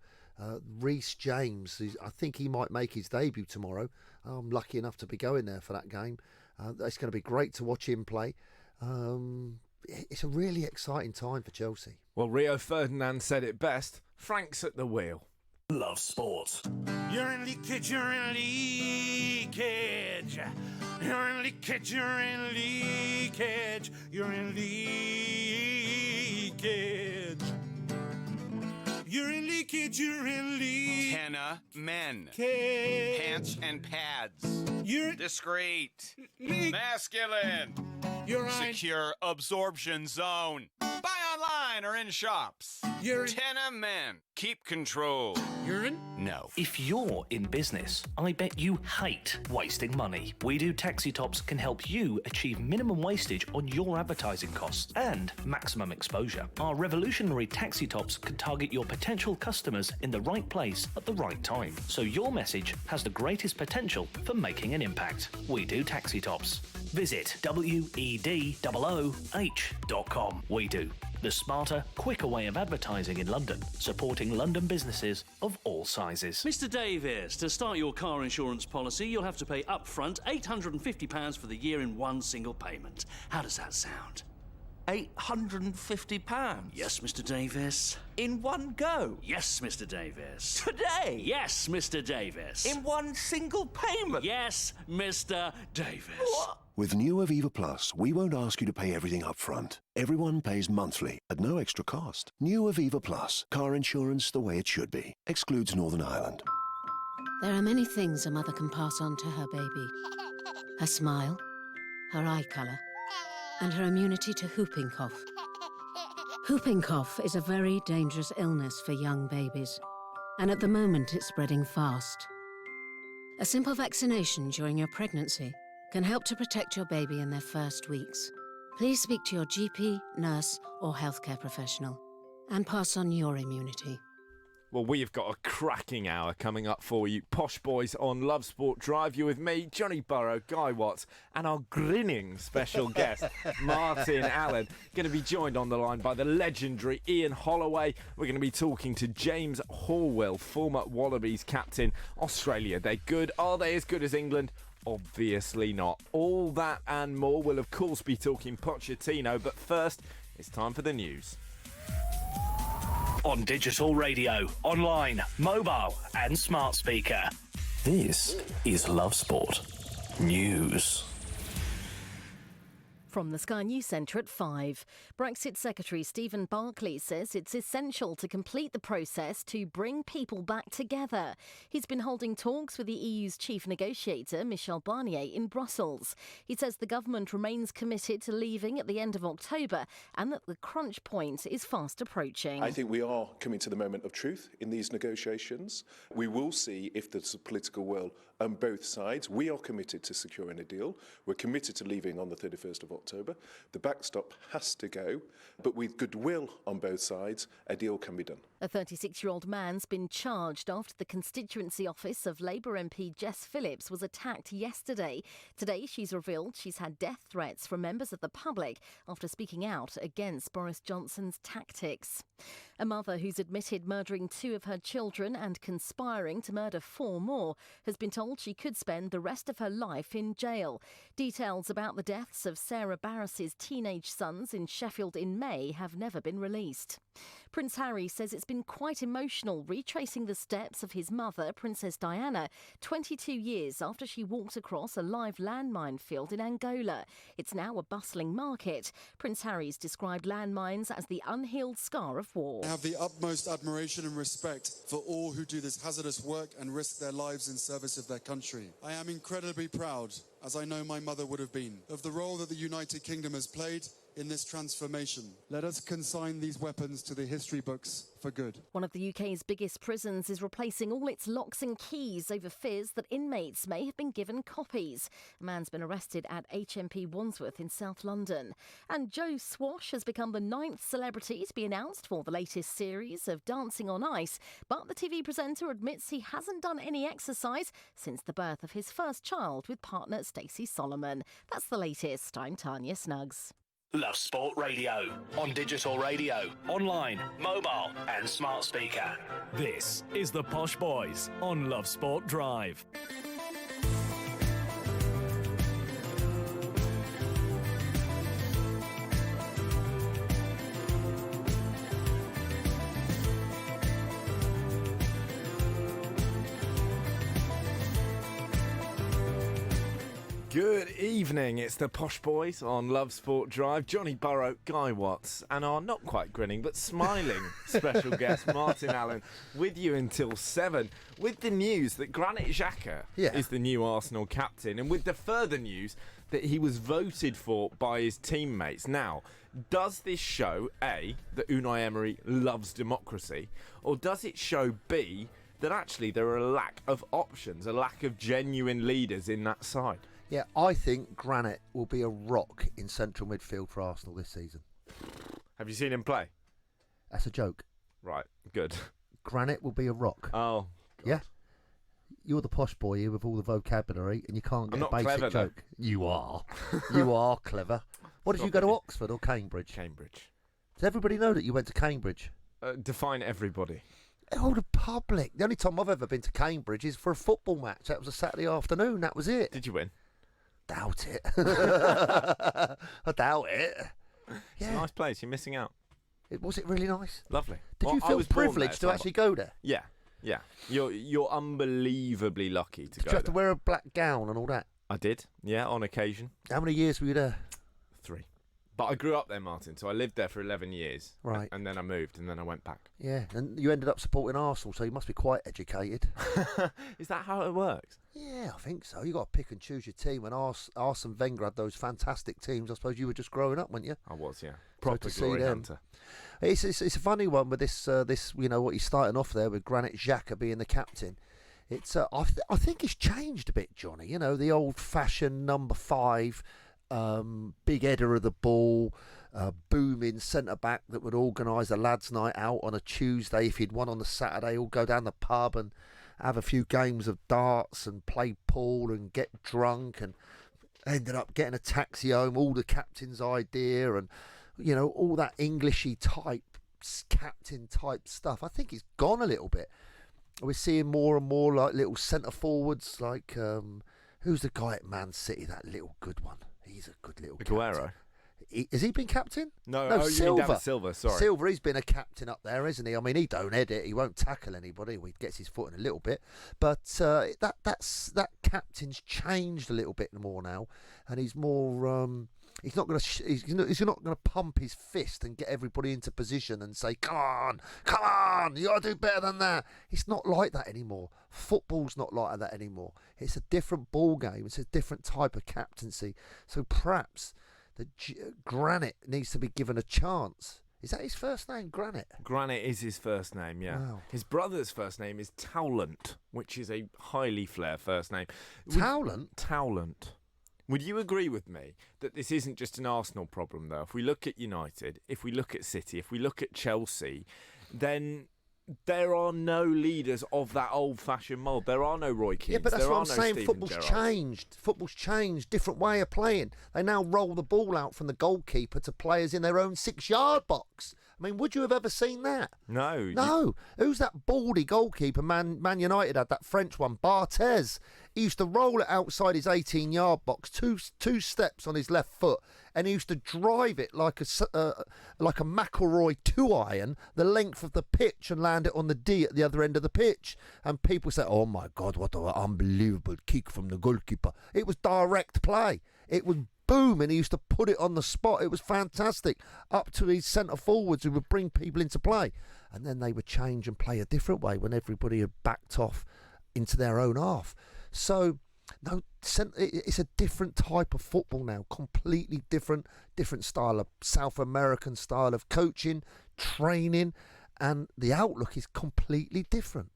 Reece James, I think he might make his debut tomorrow. I'm lucky enough to be going there for that game. It's going to be great to watch him play. It's a really exciting time for Chelsea. Well, Rio Ferdinand said it best. Frank's at the wheel. Love sport. You're in leakage, you're in leakage. You're in leakage, you're in leakage. You're in leakage. You're in leakage, you're in leakage. Tenna men. Cage. Pants and pads. You're discreet. Masculine. You're right. Secure absorption zone. Buy online or in shops. You're Tenna men. Keep control. Urine? No. If you're in business, I bet you hate wasting money. We Do Taxi Tops can help you achieve minimum wastage on your advertising costs and maximum exposure. Our revolutionary taxi tops can target your potential customers in the right place at the right time, so your message has the greatest potential for making an impact. We Do Taxi Tops. Visit wedooh.com. We Do. The smarter, quicker way of advertising in London, supporting London businesses of all sizes. Mr. Davies, to start your car insurance policy, you'll have to pay upfront £850 for the year in one single payment. How does that sound? £850? Yes, Mr. Davies. In one go? Yes, Mr. Davies. Today? Yes, Mr. Davies. In one single payment? Yes, Mr. Davies. What? With new Aviva Plus, we won't ask you to pay everything up front. Everyone pays monthly at no extra cost. New Aviva Plus, car insurance the way it should be. Excludes Northern Ireland. There are many things a mother can pass on to her baby. Her smile, her eye colour, and her immunity to whooping cough. Whooping cough is a very dangerous illness for young babies, and at the moment it's spreading fast. A simple vaccination during your pregnancy can help to protect your baby in their first weeks. Please speak to your GP, nurse, or healthcare professional and pass on your immunity. Well, we've got a cracking hour coming up for you. Posh Boys on Love Sport Drive. You with me, Johnny Burrow, Guy Watts, and our grinning special guest, Martin Allen. Going to be joined on the line by the legendary Ian Holloway. We're going to be talking to James Horwell, former Wallabies captain. Australia, they're good. Are they as good as England? Obviously not. All that and more. We'll, of course, be talking Pochettino, but first, it's time for the news. On digital radio, online, mobile, and smart speaker. This is Love Sport News. From the Sky News Centre at 5. Brexit Secretary Stephen Barclay says it's essential to complete the process to bring people back together. He's been holding talks with the EU's chief negotiator, Michel Barnier, in Brussels. He says the government remains committed to leaving at the end of October and that the crunch point is fast approaching. I think we are coming to the moment of truth in these negotiations. We will see if there's a political will on both sides. We are committed to securing a deal. We're committed to leaving on the 31st of October. The backstop has to go, but with goodwill on both sides, a deal can be done. A 36-year-old man's been charged after the constituency office of Labour MP Jess Phillips was attacked yesterday. Today, she's revealed she's had death threats from members of the public after speaking out against Boris Johnson's tactics. A mother who's admitted murdering 2 of her children and conspiring to murder 4 more has been told she could spend the rest of her life in jail. Details about the deaths of Sarah Barris's teenage sons in Sheffield in May have never been released. Prince Harry says it's been quite emotional retracing the steps of his mother, Princess Diana, 22 years after she walked across a live landmine field in Angola. It's now a bustling market. Prince Harry's described landmines as the unhealed scar of war. I have the utmost admiration and respect for all who do this hazardous work and risk their lives in service of their country. I am incredibly proud, as I know my mother would have been, of the role that the United Kingdom has played in this transformation. Let us consign these weapons to the history books for good. One of the UK's biggest prisons is replacing all its locks and keys over fears that inmates may have been given copies. A man's been arrested at HMP Wandsworth in South London. And Joe Swash has become the 9th celebrity to be announced for the latest series of Dancing on Ice. But the TV presenter admits he hasn't done any exercise since the birth of his first child with partner Stacey Solomon. That's the latest. I'm Tanya Snuggs. Love Sport Radio. On digital radio, online, mobile and smart speaker. This is the Posh Boys on Love Sport Drive. Good evening, it's the Posh Boys on Love Sport Drive. Johnny Burrow, Guy Watts, and our not quite grinning but smiling special guest, Martin Allen, with you until 7, with the news that Granit Xhaka is the new Arsenal captain, and with the further news that he was voted for by his teammates. Now, does this show, A, that Unai Emery loves democracy, or does it show, B, that actually there are a lack of options, a lack of genuine leaders in that side? Yeah, I think Granit will be a rock in central midfield for Arsenal this season. Have you seen him play? That's a joke. Right, good. Granit will be a rock. Oh, God. Yeah. You're the posh boy here with all the vocabulary, and you can't get I'm a not basic clever, joke. though. You are. You are clever. What did you go to really. Oxford or Cambridge? Cambridge. Does everybody know that you went to Cambridge? Define everybody. Oh, the public. The only time I've ever been to Cambridge is for a football match. That was a Saturday afternoon. That was it. Did you win? Doubt it. I doubt it. It's a nice place. You're missing out. Was it really nice? Lovely. Did Well, you I feel was born privileged there, to actually go there? Yeah. You're unbelievably lucky to Did go you have there. to wear a black gown and all that? I did. Yeah, on occasion. How many years were you there? 3. But I grew up there, Martin. So I lived there for 11 years. Right. And then I moved, and then I went back. Yeah, and you ended up supporting Arsenal, so you must be quite educated. Is that how it works? Yeah, I think so. You got to pick and choose your team. When Arsene Wenger had those fantastic teams, I suppose you were just growing up, weren't you? I was, yeah. So Proper to glory see them. hunter. It's a funny one with this what he's starting off there with Granit Xhaka being the captain. It's I think it's changed a bit, Johnny. You know, the old-fashioned number 5, big header of the ball, booming centre-back that would organise a lads' night out on a Tuesday. If he'd won on the Saturday, all go down the pub and have a few games of darts and play pool and get drunk, and ended up getting a taxi home, all the captain's idea, and you know, all that Englishy type captain type stuff. I think it's gone a little bit. We're seeing more and more like little centre forwards, like who's the guy at Man City, that little good one? He's a good little Aguero. Has he been captain? No, no, you mean Silva. David Silva, sorry. Silva, he's been a captain up there, isn't he? I mean, he don't head it. He won't tackle anybody. He gets his foot in a little bit. But that captain's changed a little bit more now. And he's more... he's not going to pump his fist and get everybody into position and say, come on, you got to do better than that. It's not like that anymore. Football's not like that anymore. It's a different ball game. It's a different type of captaincy. So perhaps... Granit needs to be given a chance. Is that his first name, Granit? Granit is his first name, yeah. Wow. His brother's first name is Towlant, which is a highly flair first name. Towlant? Towlant. Would you agree with me that this isn't just an Arsenal problem, though? If we look at United, if we look at City, if we look at Chelsea, then there are no leaders of that old-fashioned mould. There are no Roy Keanes. Yeah, but that's there what are I'm no saying. Steven Football's Gerrards. changed. Football's changed. Different way of playing. They now roll the ball out from the goalkeeper to players in their own 6-yard box. I mean, would you have ever seen that? No. No. Who's that baldy goalkeeper Man United had, that French one, Barthez? He used to roll it outside his 18-yard box, two steps on his left foot, and he used to drive it like a McElroy 2-iron the length of the pitch and land it on the D at the other end of the pitch. And people say, oh my God, what an unbelievable kick from the goalkeeper. It was direct play. It was boom, and he used to put it on the spot. It was fantastic. Up to his centre forwards who would bring people into play. And then they would change and play a different way when everybody had backed off into their own half. So No, it's a different type of football now, completely different style of South American style of coaching, training, and the outlook is completely different.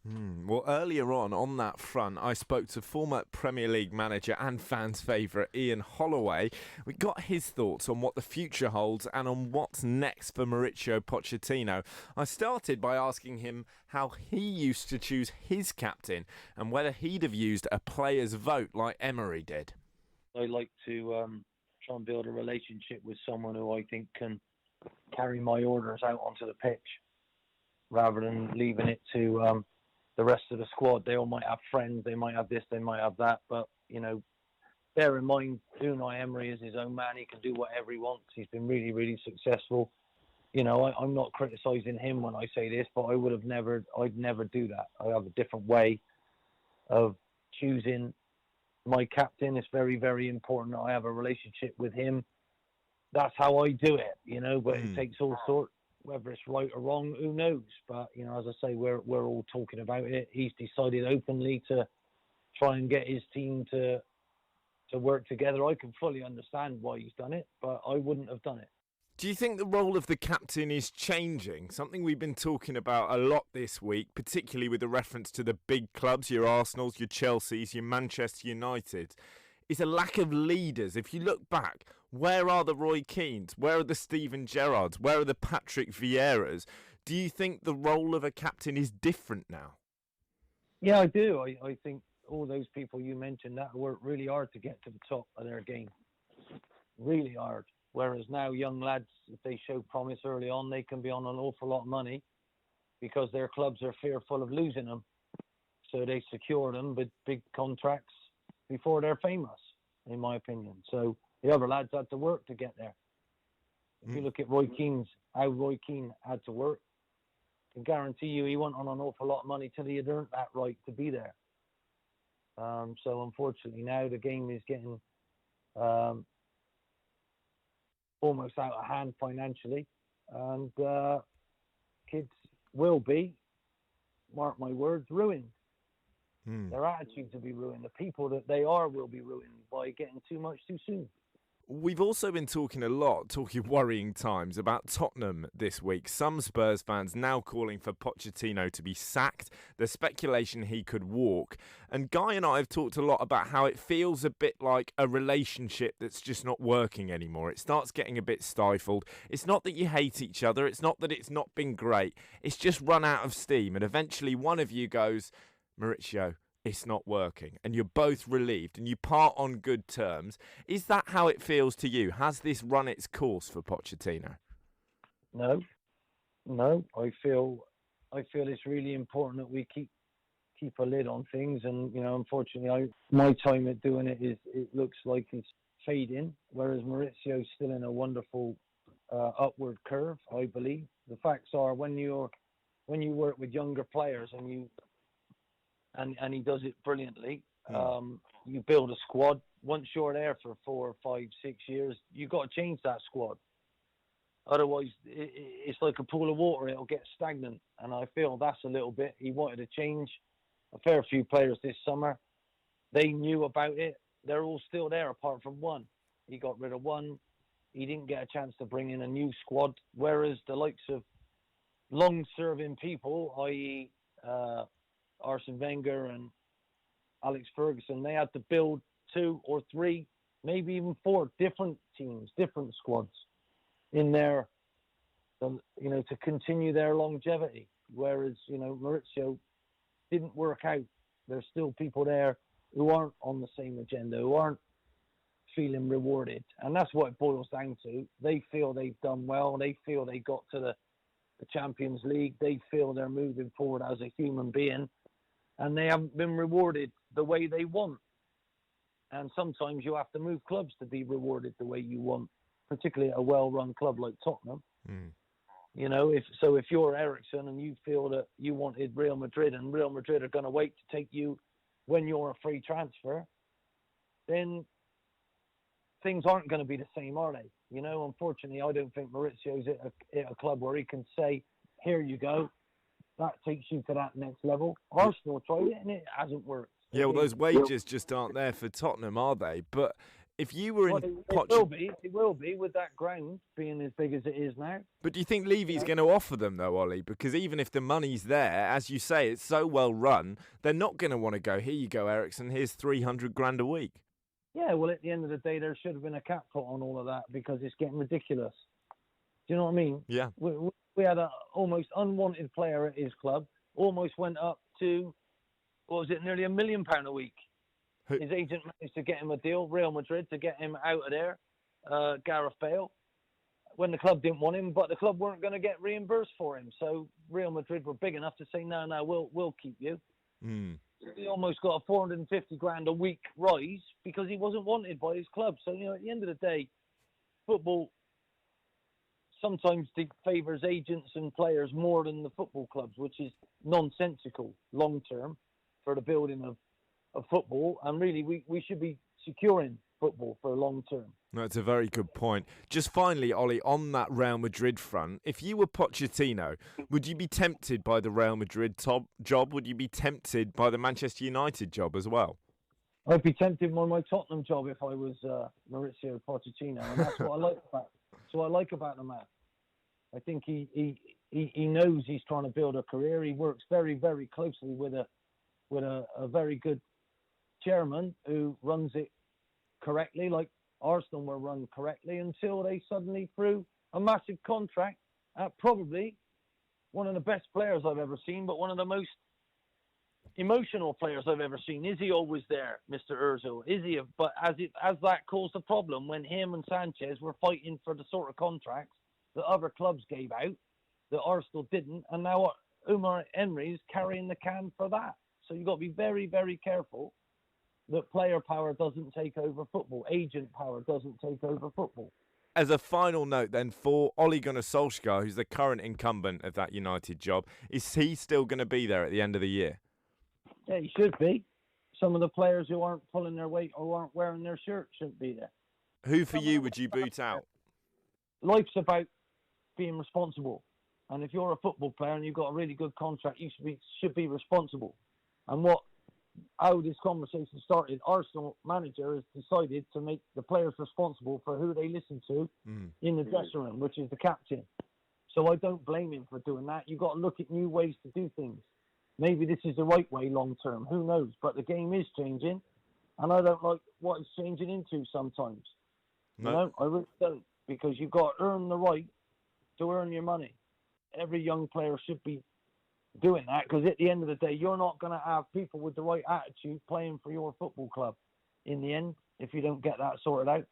Well, earlier on that front, I spoke to former Premier League manager and fans' favourite Ian Holloway. We got his thoughts on what the future holds and on what's next for Mauricio Pochettino. I started by asking him how he used to choose his captain and whether he'd have used a player's vote like Emery did. I like to try and build a relationship with someone who I think can carry my orders out onto the pitch rather than leaving it to the rest of the squad. They all might have friends, they might have this, they might have that, but, bear in mind, Unai Emery is his own man. He can do whatever he wants. He's been really, really successful. I'm not criticising him when I say this, but I'd never do that. I have a different way of choosing my captain. It's very, very important that I have a relationship with him. That's how I do it, but it takes all sorts. Whether it's right or wrong, who knows? But, as I say, we're all talking about it. He's decided openly to try and get his team to work together. I can fully understand why he's done it, but I wouldn't have done it. Do you think the role of the captain is changing? Something we've been talking about a lot this week, particularly with the reference to the big clubs, your Arsenals, your Chelseas, your Manchester United, is a lack of leaders. If you look back, where are the Roy Keanes? Where are the Steven Gerrards? Where are the Patrick Vieiras? Do you think the role of a captain is different now? Yeah, I do. I think all those people you mentioned that worked really hard to get to the top of their game. Really hard. Whereas now young lads, if they show promise early on, they can be on an awful lot of money because their clubs are fearful of losing them. So they secure them with big contracts before they're famous, in my opinion. So the other lads had to work to get there. If you look at how Roy Keane had to work, I can guarantee you he went on an awful lot of money till he had earned that right to be there. So unfortunately now the game is getting almost out of hand financially, and kids will be, mark my words, ruined. Their attitudes will be ruined. The people that they are will be ruined by getting too much too soon. We've also been talking worrying times, about Tottenham this week. Some Spurs fans now calling for Pochettino to be sacked. There's speculation he could walk. And Guy and I have talked a lot about how it feels a bit like a relationship that's just not working anymore. It starts getting a bit stifled. It's not that you hate each other. It's not that it's not been great. It's just run out of steam. And eventually one of you goes, Mauricio, it's not working, and you're both relieved and you part on good terms. Is that how it feels to you? Has this run its course for Pochettino? No. I feel it's really important that we keep a lid on things, and unfortunately, my time at doing it looks like it's fading, whereas Maurizio's still in a wonderful upward curve, I believe. The facts are when you work with younger players and he does it brilliantly. You build a squad. Once you're there for 4, 5, 6 years, you've got to change that squad. Otherwise, it's like a pool of water. It'll get stagnant. And I feel that's a little bit. He wanted to change a fair few players this summer. They knew about it. They're all still there apart from one. He got rid of one. He didn't get a chance to bring in a new squad. Whereas the likes of long-serving people, i.e., Arsene Wenger and Alex Ferguson, they had to build 2 or 3, maybe even 4 different teams, different squads in there, to continue their longevity. Whereas, Maurizio didn't work out. There's still people there who aren't on the same agenda, who aren't feeling rewarded. And that's what it boils down to. They feel they've done well. They feel they got to the Champions League. They feel they're moving forward as a human being. And they haven't been rewarded the way they want. And sometimes you have to move clubs to be rewarded the way you want, particularly at a well-run club like Tottenham. If you're Ericsson and you feel that you wanted Real Madrid and Real Madrid are going to wait to take you when you're a free transfer, then things aren't going to be the same, are they? Unfortunately, I don't think Maurizio's at a club where he can say, here you go. that takes you to that next level. Arsenal tried it and it hasn't worked. Yeah, well, those wages just aren't there for Tottenham, are they? But if you were in It will be with that ground being as big as it is now. But do you think Levy's going to offer them, though, Ollie? Because even if the money's there, as you say, it's so well run, they're not going to want to go, here you go, Ericsson, here's 300 grand a week. Yeah, well, at the end of the day, there should have been a cap put on all of that because it's getting ridiculous. Do you know what I mean? Yeah. We had an almost unwanted player at his club, almost went up to, what was it, nearly £1 million a week. His agent managed to get him a deal, Real Madrid, to get him out of there, Gareth Bale, when the club didn't want him, but the club weren't going to get reimbursed for him. So Real Madrid were big enough to say, no, we'll keep you. Mm. He almost got a 450 grand a week rise because he wasn't wanted by his club. So, at the end of the day, football sometimes favours agents and players more than the football clubs, which is nonsensical long term for the building of football. And really, we should be securing football for long term. That's a very good point. Just finally, Ollie, on that Real Madrid front, if you were Pochettino, would you be tempted by the Real Madrid job? Would you be tempted by the Manchester United job as well? I'd be tempted by my Tottenham job if I was Mauricio Pochettino, and that's what I like about. That's what I like about the man. I think he knows he's trying to build a career. He works very, very closely with a very good chairman who runs it correctly, like Arsenal were run correctly until they suddenly threw a massive contract at probably one of the best players I've ever seen, but one of the most emotional players I've ever seen. Is he always there, Mr. Ozil? Is he? But as that caused a problem when him and Sanchez were fighting for the sort of contracts that other clubs gave out, that Arsenal didn't, and now Umar Emery is carrying the can for that. So you've got to be very, very careful that player power doesn't take over football. Agent power doesn't take over football. As a final note then, for Ole Gunnar Solskjaer, who's the current incumbent of that United job, is he still going to be there at the end of the year? Yeah, he should be. Some of the players who aren't pulling their weight or aren't wearing their shirt shouldn't be there. Who for you would you boot out? Life's about being responsible. And if you're a football player and you've got a really good contract, you should be responsible. And how this conversation started, Arsenal manager has decided to make the players responsible for who they listen to in the dressing room, which is the captain. So I don't blame him for doing that. You've got to look at new ways to do things. Maybe this is the right way long term. Who knows? But the game is changing, and I don't like what it's changing into sometimes. No. I really don't, because you've got to earn the right to earn your money. Every young player should be doing that, because at the end of the day, you're not going to have people with the right attitude playing for your football club in the end if you don't get that sorted out.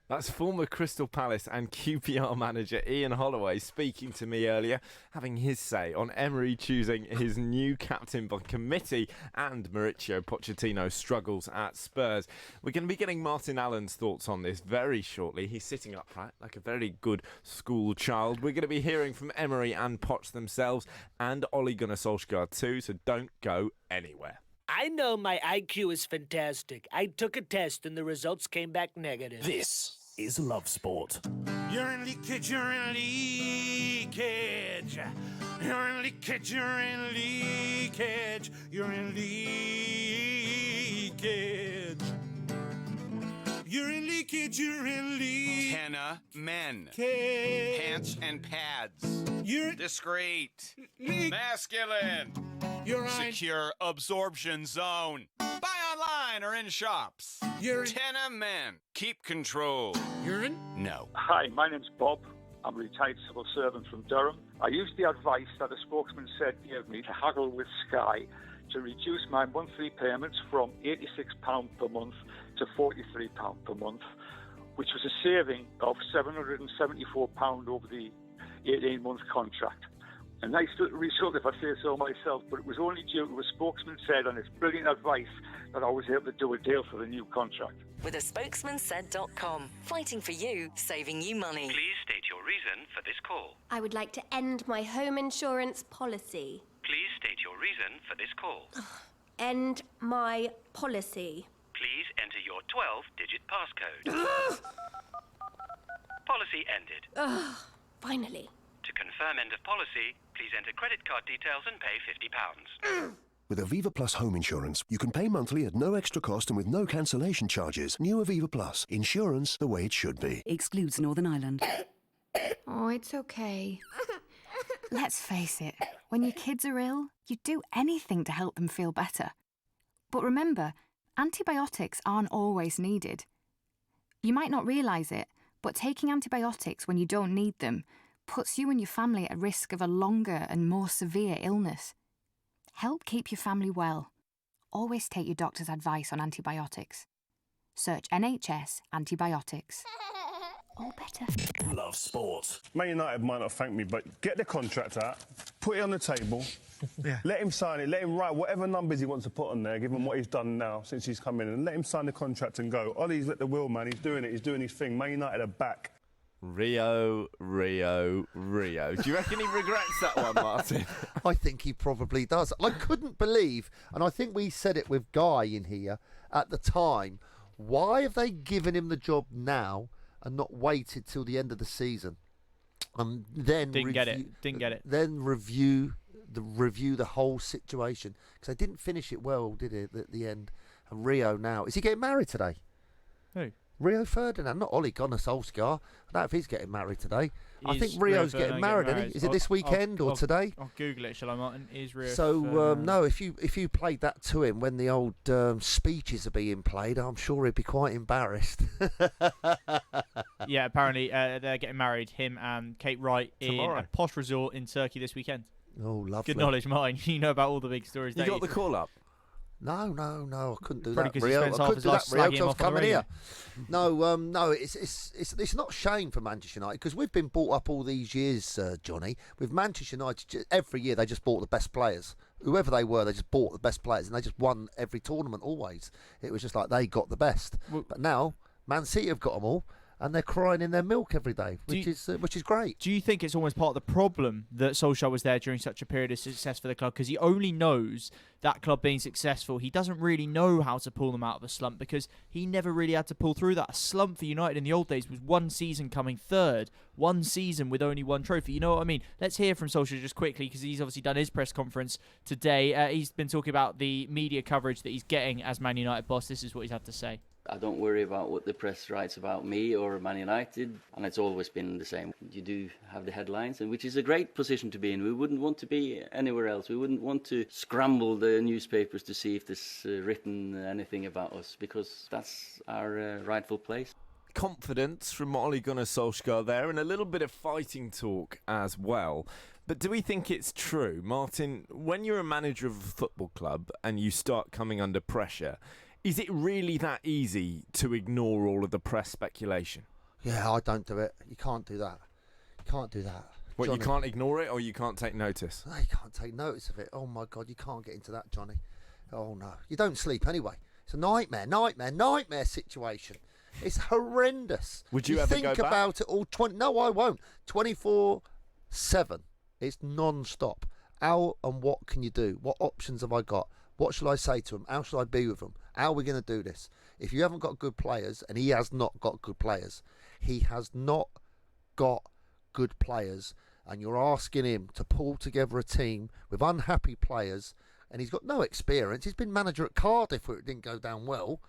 That's former Crystal Palace and QPR manager Ian Holloway speaking to me earlier, having his say on Emery choosing his new captain by committee and Mauricio Pochettino's struggles at Spurs. We're going to be getting Martin Allen's thoughts on this very shortly. He's sitting upright like a very good school child. We're going to be hearing from Emery and Poch themselves and Ole Gunnar Solskjaer too, so don't go anywhere. I know my IQ is fantastic. I took a test and the results came back negative. This is Love Sport. You're in leakage, you're in leakage. You're in leakage, you're in leakage. You're in leakage. You're in leakage, you're in leakage. Tenna men. Cage. Pants and pads. You're discreet. Masculine. You're secure absorption zone. Buy online or in shops. You're Tenna men. Keep control. Urine? No. Hi, my name's Bob. I'm a retired civil servant from Durham. I used the advice that a spokesman said gave me to haggle with Sky to reduce my monthly payments from £86 per month to £43 per month, which was a saving of £774 over the 18-month contract. A nice little result, if I say so myself, but it was only due to a spokesman said on his brilliant advice that I was able to do a deal for the new contract. With a spokesmansaid.com. Fighting for you, saving you money. Please state your reason for this call. I would like to end my home insurance policy. Please state your reason for this call. End my policy. Please enter your 12-digit passcode. Policy ended. Finally. To confirm firm end of policy, please enter credit card details and pay £50. With Aviva Plus home insurance, you can pay monthly at no extra cost and with no cancellation charges. New Aviva Plus. Insurance the way it should be. Excludes Northern Ireland. Oh, it's okay. Let's face it, when your kids are ill, you'd do anything to help them feel better. But remember, antibiotics aren't always needed. You might not realise it, but taking antibiotics when you don't need them puts you and your family at risk of a longer and more severe illness. Help keep your family well. Always take your doctor's advice on antibiotics. Search NHS antibiotics. All better. Love sport. Man United might not thank me, but get the contract out, put it on the table, let him sign it, let him write whatever numbers he wants to put on there, give him what he's done now since he's come in, and let him sign the contract and go. Ollie's at the wheel, man. He's doing it. He's doing his thing. Man United are back. Rio. Do you reckon he regrets that one, Martin? I think he probably does. I couldn't believe, and I think we said it with Guy in here at the time, why have they given him the job now and not waited till the end of the season? And then Didn't get it. Then review the whole situation, because they didn't finish it well, did it, at the end? And Rio now, is he getting married today? Who? Rio Ferdinand, not Ole Gunnar Solskjaer. I don't know if he's getting married today. I think Rio's getting married, isn't he? Is it this weekend or today? I'll Google it, shall I, Martin? Is Rio So, no, if you played that to him when the old speeches are being played, I'm sure he'd be quite embarrassed. Yeah, apparently they're getting married, him and Kate Wright, Tomorrow. in a posh resort in Turkey this weekend. Oh, lovely. Good knowledge, Martin. You know about all the big stories. You got the call up? No, I couldn't do Probably that. 'cause he Rio, spends I half couldn't his do life that. Rio, slagging 'cause him I was off on the coming radio. here. No, it's not shame for Manchester United, because we've been brought up all these years, Johnny. With Manchester United, every year they just bought the best players. Whoever they were, they just bought the best players, and they just won every tournament always. It was just like they got the best. But now Man City have got them all, and they're crying in their milk every day, which is great. Do you think it's almost part of the problem that Solskjaer was there during such a period of success for the club? Because he only knows that club being successful. He doesn't really know how to pull them out of a slump, because he never really had to pull through that. A slump for United in the old days was one season coming third, one season with only one trophy. You know what I mean? Let's hear from Solskjaer just quickly, because he's obviously done his press conference today. He's been talking about the media coverage that he's getting as Man United boss. This is what he's had to say. I don't worry about what the press writes about me or Man United, and it's always been the same. You do have the headlines, and which is a great position to be in. We wouldn't want to be anywhere else. We wouldn't want to scramble the newspapers to see if there's written anything about us, because that's our rightful place. Confidence from Ole Gunnar Solskjaer there, and a little bit of fighting talk as well. But do we think it's true, Martin, when you're a manager of a football club and you start coming under pressure, is it really that easy to ignore all of the press speculation? Yeah, I don't do it. You can't do that. You can't do that. What, Johnny, you can't ignore it, or you can't take notice? No, you can't take notice of it. Oh, my God, you can't get into that, Johnny. Oh, no. You don't sleep anyway. It's a nightmare situation. It's horrendous. Would you ever go back? Think about it all. No, I won't. 24/7. It's non-stop. How and what can you do? What options have I got? What shall I say to them? How shall I be with them? How are we going to do this? If you haven't got good players, and he has not got good players, and you're asking him to pull together a team with unhappy players, and he's got no experience. He's been manager at Cardiff where it didn't go down well.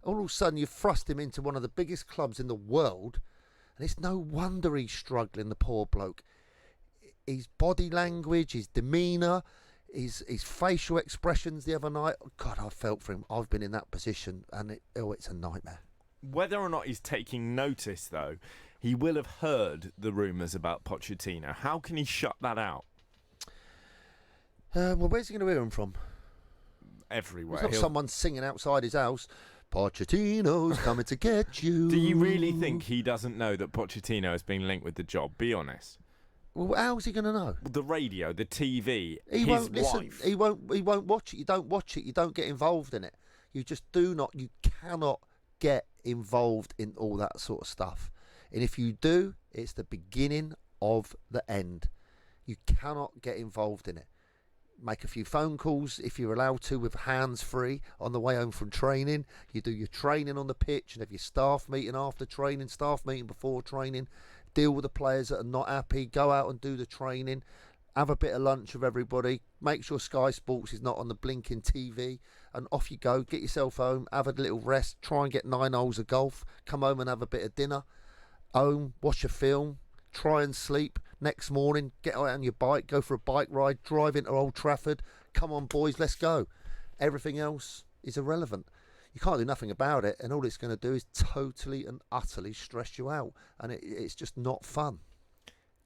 All of a sudden, you've thrust him into one of the biggest clubs in the world, and it's no wonder he's struggling, the poor bloke. His body language, his demeanour, his facial expressions the other night. God, I felt for him. I've been in that position, and it's a nightmare. Whether or not he's taking notice, though, he will have heard the rumours about Pochettino. How can he shut that out? Well, where's he going to hear them from? Everywhere. There's not someone singing outside his house, Pochettino's coming to get you. Do you really think he doesn't know that Pochettino has been linked with the job? Be honest. Well, how's he going to know? The radio, the TV, he his won't listen. wife. He won't watch it. You don't watch it. You don't get involved in it. You just do not. You cannot get involved in all that sort of stuff. And if you do, it's the beginning of the end. You cannot get involved in it. Make a few phone calls if you're allowed to, with hands free on the way home from training. You do your training on the pitch and have your staff meeting after training, staff meeting before training. deal with the players that are not happy, go out and do the training, have a bit of lunch with everybody, make sure Sky Sports is not on the blinking TV, and off you go. Get yourself home, have a little rest, try and get 9 holes of golf, come home and have a bit of dinner, home, watch a film, try and sleep. Next morning, get out on your bike, go for a bike ride, drive into Old Trafford. Come on, boys, let's go. Everything else is irrelevant. You can't do nothing about it, and all it's going to do is totally and utterly stress you out, and it's just not fun.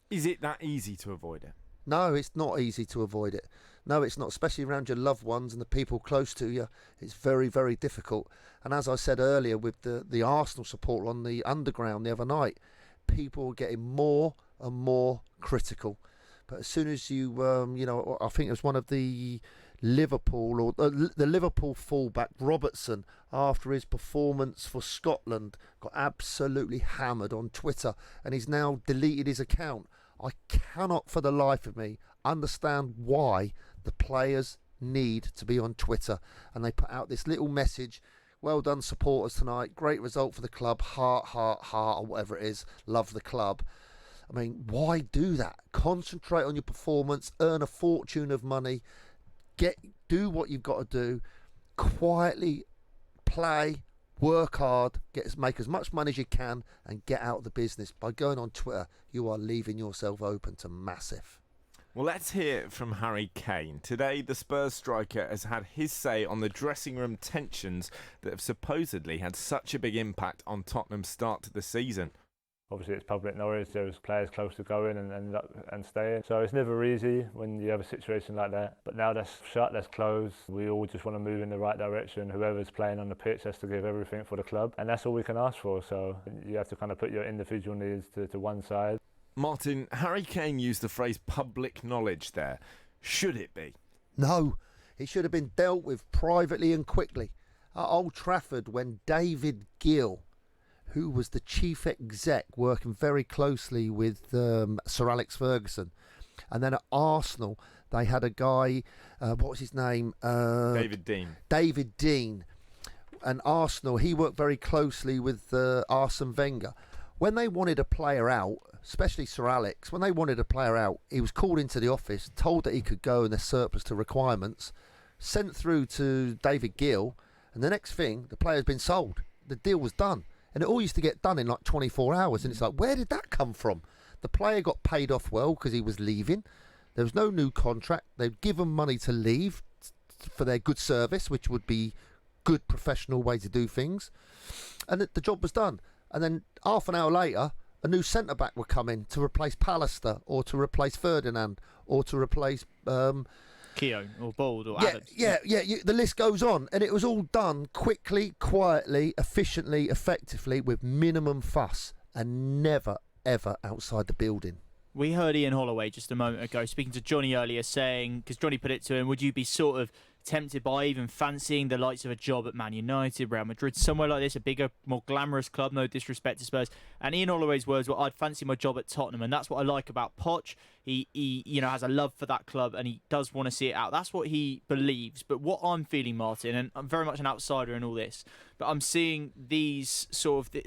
Is it that easy to avoid it? No, it's not easy to avoid it. No, it's not, especially around your loved ones and the people close to you. It's very, very difficult. And as I said earlier with the Arsenal support on the Underground the other night, people are getting more and more critical. But as soon as you, I think it was one of the Liverpool or the Liverpool fullback Robertson, after his performance for Scotland, got absolutely hammered on Twitter, and he's now deleted his account. I cannot for the life of me understand why the players need to be on Twitter. And they put out this little message: well done supporters tonight, great result for the club, heart, heart, heart, or whatever it is, love the club. I mean, why do that? Concentrate on your performance, earn a fortune of money, do what you've got to do, quietly play, work hard, make as much money as you can, and get out of the business. By going on Twitter, you are leaving yourself open to massive. Well, let's hear from Harry Kane. Today, the Spurs striker has had his say on the dressing room tensions that have supposedly had such a big impact on Tottenham's start to the season. Obviously, it's public knowledge. There's players close to going and staying. So it's never easy when you have a situation like that. But now that's shut, that's closed. We all just want to move in the right direction. Whoever's playing on the pitch has to give everything for the club. And that's all we can ask for. So you have to kind of put your individual needs to one side. Martin, Harry Kane used the phrase public knowledge there. Should it be? No, it should have been dealt with privately and quickly. At Old Trafford, when David Gill, who was the chief exec working very closely with Sir Alex Ferguson, and then at Arsenal they had a guy, what was his name? David Dean. David Dean. And Arsenal, he worked very closely with Arsene Wenger. When they wanted a player out, especially Sir Alex, when they wanted a player out, he was called into the office, told that he could go and they're surplus to requirements, sent through to David Gill, and the next thing, the player's been sold. The deal was done. And it all used to get done in like 24 hours. And it's like, where did that come from? The player got paid off well because he was leaving. There was no new contract. They'd given money to leave for their good service, which would be good professional way to do things. And the job was done. And then half an hour later, a new centre-back would come in to replace Pallister or to replace Ferdinand or to replace... Keown or Bold or yeah, Adams. The list goes on, and it was all done quickly, quietly, efficiently, effectively, with minimum fuss, and never, ever outside the building. We heard Ian Holloway just a moment ago speaking to Johnny earlier saying, because Johnny put it to him, would you be sort of tempted by even fancying the likes of a job at Man United, Real Madrid, somewhere like this, a bigger, more glamorous club, no disrespect to Spurs. And Ian Holloway's words were, I'd fancy my job at Tottenham, and that's what I like about Poch. He has a love for that club, and he does want to see it out. That's what he believes. But what I'm feeling, Martin, and I'm very much an outsider in all this, but I'm seeing these sort of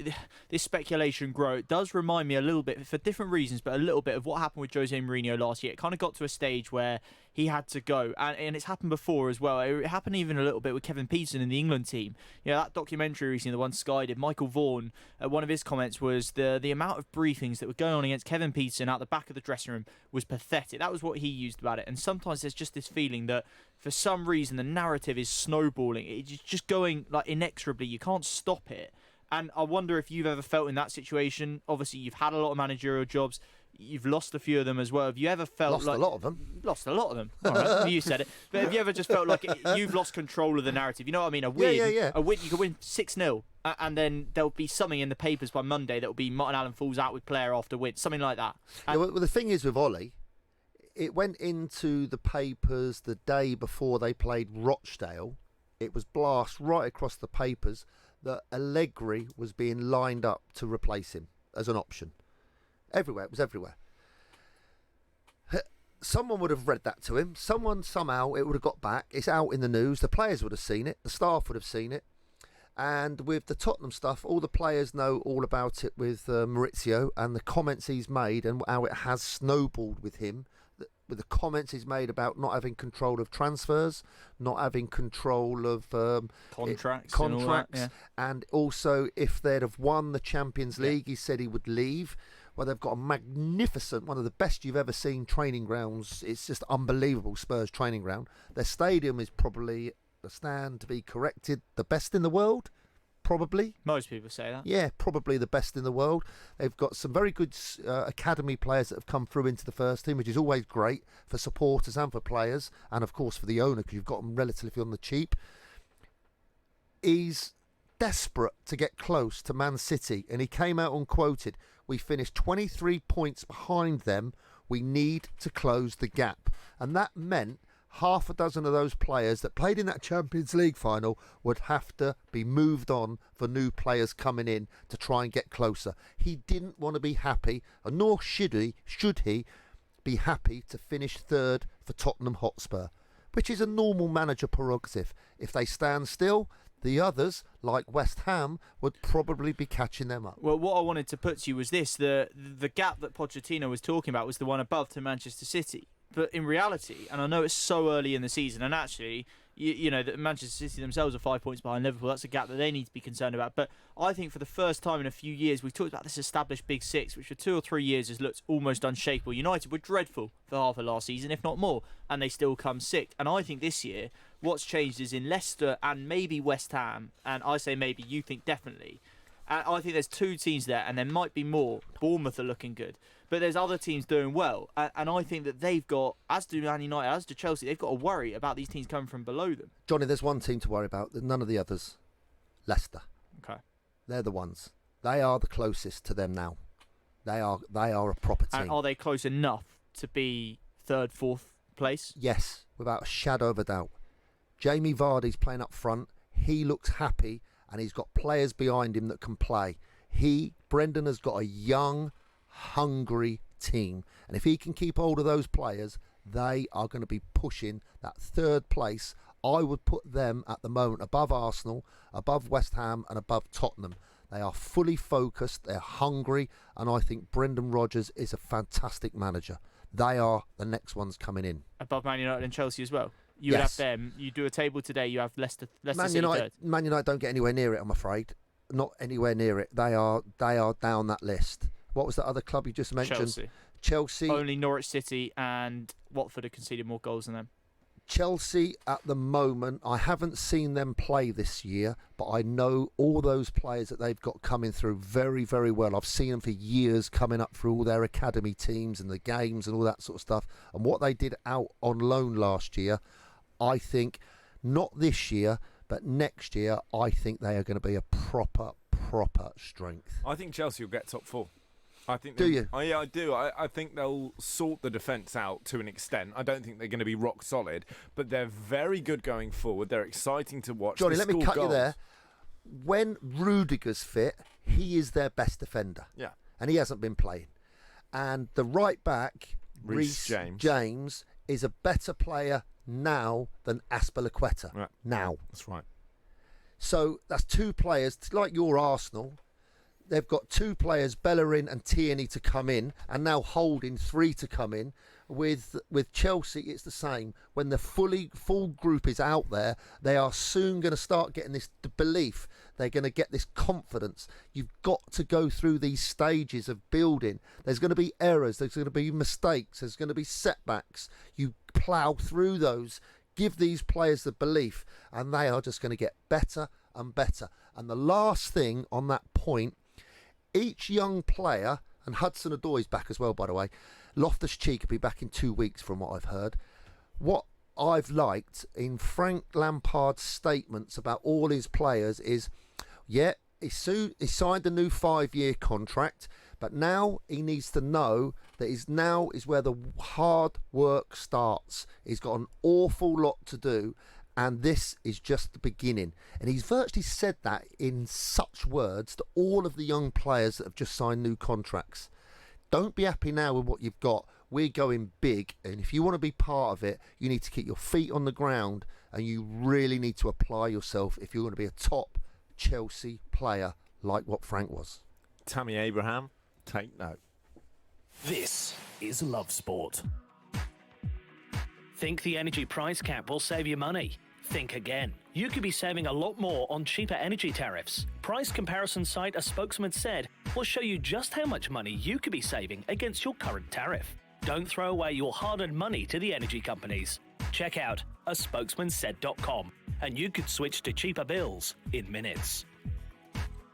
this speculation grow. It does remind me a little bit, for different reasons, but a little bit of what happened with Jose Mourinho last year. It kind of got to a stage where he had to go, and it's happened before as well. It happened even a little bit with Kevin Peterson in the England team. You know, that documentary recently, the one Sky did, Michael Vaughan, one of his comments was the amount of briefings that were going on against Kevin Peterson out the back of the dressing room was pathetic. That was what he used about it. And sometimes there's just this feeling that for some reason the narrative is snowballing. It's just going like inexorably. You can't stop it. And I wonder if you've ever felt in that situation. Obviously, you've had a lot of managerial jobs. You've lost a few of them as well. Have you ever felt lost a lot of them? Lost a lot of them. All right, you said it. But have you ever just felt like you've lost control of the narrative? You know what I mean? A win, a win. You could win 6-0, and then there'll be something in the papers by Monday that will be Martin Allen falls out with player after win, something like that. Well, the thing is with Ollie, it went into the papers the day before they played Rochdale. It was blast right across the papers that Allegri was being lined up to replace him as an option. Everywhere. It was everywhere. Someone would have read that to him. Somehow, it would have got back. It's out in the news. The players would have seen it. The staff would have seen it. And with the Tottenham stuff, all the players know all about it with Maurizio and the comments he's made and how it has snowballed with him. With the comments he's made about not having control of transfers, not having control of contracts, and, all that, yeah. And also if they'd have won the Champions League, he said he would leave. Well, they've got a magnificent, one of the best you've ever seen training grounds. It's just unbelievable, Spurs training ground. Their stadium is probably, a stand to be corrected, the best in the world. Probably. Most people say that. Yeah, probably the best in the world. They've got some very good academy players that have come through into the first team, which is always great for supporters and for players, and of course for the owner, because you've got them relatively on the cheap. He's desperate to get close to Man City, and he came out unquoted. We finished 23 points behind them. We need to close the gap. And that meant half a dozen of those players that played in that Champions League final would have to be moved on for new players coming in to try and get closer. He didn't want to be happy, and nor should he be happy to finish third for Tottenham Hotspur, which is a normal manager prerogative. If they stand still, the others, like West Ham, would probably be catching them up. Well, what I wanted to put to you was this. The gap that Pochettino was talking about was the one above to Manchester City. But in reality, and I know it's so early in the season, and actually, you know, that Manchester City themselves are 5 points behind Liverpool. That's a gap that they need to be concerned about. But I think for the first time in a few years, we've talked about this established Big Six, which for 2 or 3 years has looked almost unshakable. United were dreadful for half of last season, if not more, and they still come sick. And I think this year, what's changed is in Leicester and maybe West Ham, and I say maybe, you think definitely. I think there's 2 teams there, and there might be more. Bournemouth are looking good. But there's other teams doing well. And I think that they've got, as do Man United, as do Chelsea, they've got to worry about these teams coming from below them. Johnny, there's one team to worry about. None of the others. Leicester. Okay. They're the ones. They are the closest to them now. They are a proper team. And are they close enough to be 3rd, 4th place? Yes, without a shadow of a doubt. Jamie Vardy's playing up front. He looks happy, and he's got players behind him that can play. Brendan has got a young, hungry team, and if he can keep hold of those players, they are going to be pushing that 3rd place. I would put them at the moment above Arsenal, above West Ham, and above Tottenham. They are fully focused, they're hungry, and I think Brendan Rodgers is a fantastic manager. They are the next ones coming in. Above Man United and Chelsea as well? You would have them. You do a table today, you have Leicester City third. Man United don't get anywhere near it, I'm afraid. Not anywhere near it. They are down that list. What was the other club you just mentioned? Chelsea. Only Norwich City and Watford have conceded more goals than them. Chelsea at the moment, I haven't seen them play this year, but I know all those players that they've got coming through very, very well. I've seen them for years coming up through all their academy teams and the games and all that sort of stuff. And what they did out on loan last year, I think, not this year, but next year, I think they are going to be a proper strength. I think Chelsea will get top 4. I think. Do you? Yeah, I do. I think they'll sort the defence out to an extent. I don't think they're going to be rock solid, but they're very good going forward. They're exciting to watch. Johnny, let me cut you there. When Rudiger's fit, he is their best defender. Yeah. And he hasn't been playing. And the right back, Reece James, is a better player now than Azpilicueta. Right. Now. That's right. So that's 2 players, like your Arsenal. They've got 2 players, Bellerin and Tierney, to come in, and now Holding 3 to come in. With Chelsea, it's the same. When the full group is out there, they are soon going to start getting this belief. They're going to get this confidence. You've got to go through these stages of building. There's going to be errors. There's going to be mistakes. There's going to be setbacks. You plough through those. Give these players the belief, and they are just going to get better and better. And the last thing on that point, each young player, and Hudson-Odoi's back as well, by the way. Loftus-Cheek will be back in 2 weeks from what I've heard. What I've liked in Frank Lampard's statements about all his players is, yeah, he signed a new 5-year contract, but now he needs to know that now is where the hard work starts. He's got an awful lot to do, and this is just the beginning. And he's virtually said that in such words to all of the young players that have just signed new contracts. Don't be happy now with what you've got. We're going big, and if you want to be part of it, you need to keep your feet on the ground, and you really need to apply yourself if you're going to be a top Chelsea player like what Frank was. Tammy Abraham, take note. This is Love Sport. Think the energy price cap will save you money? Think again. You could be saving a lot more on cheaper energy tariffs. Price comparison site A Spokesman Said will show you just how much money you could be saving against your current tariff. Don't throw away your hard-earned money to the energy companies. Check out aspokesmansaid.com and you could switch to cheaper bills in minutes.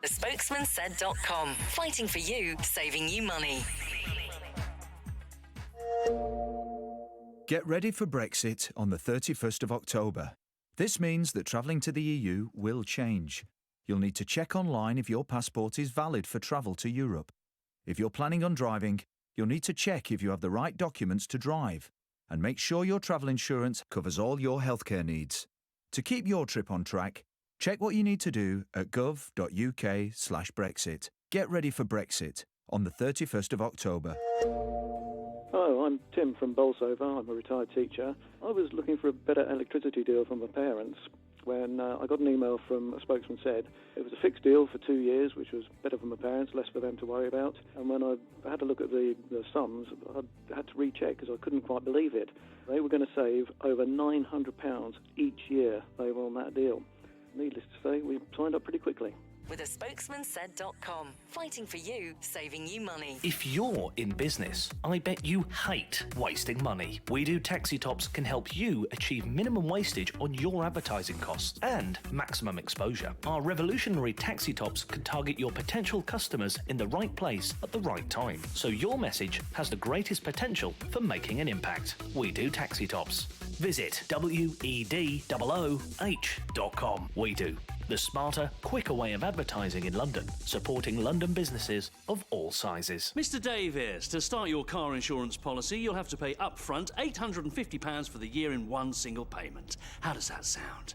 thespokesmansaid.com. Fighting for you, saving you money. Get ready for Brexit on the 31st of October. This means that travelling to the EU will change. You'll need to check online if your passport is valid for travel to Europe. If you're planning on driving, you'll need to check if you have the right documents to drive. And make sure your travel insurance covers all your healthcare needs. To keep your trip on track, check what you need to do at gov.uk/Brexit. Get ready for Brexit on the 31st of October. Hello, I'm Tim from Bolsover. I'm a retired teacher. I was looking for a better electricity deal from my parents when I got an email from A Spokesman Said. It was a fixed deal for 2 years, which was better for my parents, less for them to worry about. And when I had a look at the sums, I had to recheck because I couldn't quite believe it. They were going to save over £900 each year they were on that deal. Needless to say, we signed up pretty quickly. With aspokesmansaid.com. Fighting for you, saving you money. If you're in business, I bet you hate wasting money. We Do Taxi Tops can help you achieve minimum wastage on your advertising costs and maximum exposure. Our revolutionary taxi tops can target your potential customers in the right place at the right time, so your message has the greatest potential for making an impact. We Do Taxi Tops. Visit wedooh.com. We Do. The smarter, quicker way of advertising in London, supporting London businesses of all sizes. Mr. Davies, to start your car insurance policy, you'll have to pay upfront £850 for the year in one single payment. How does that sound?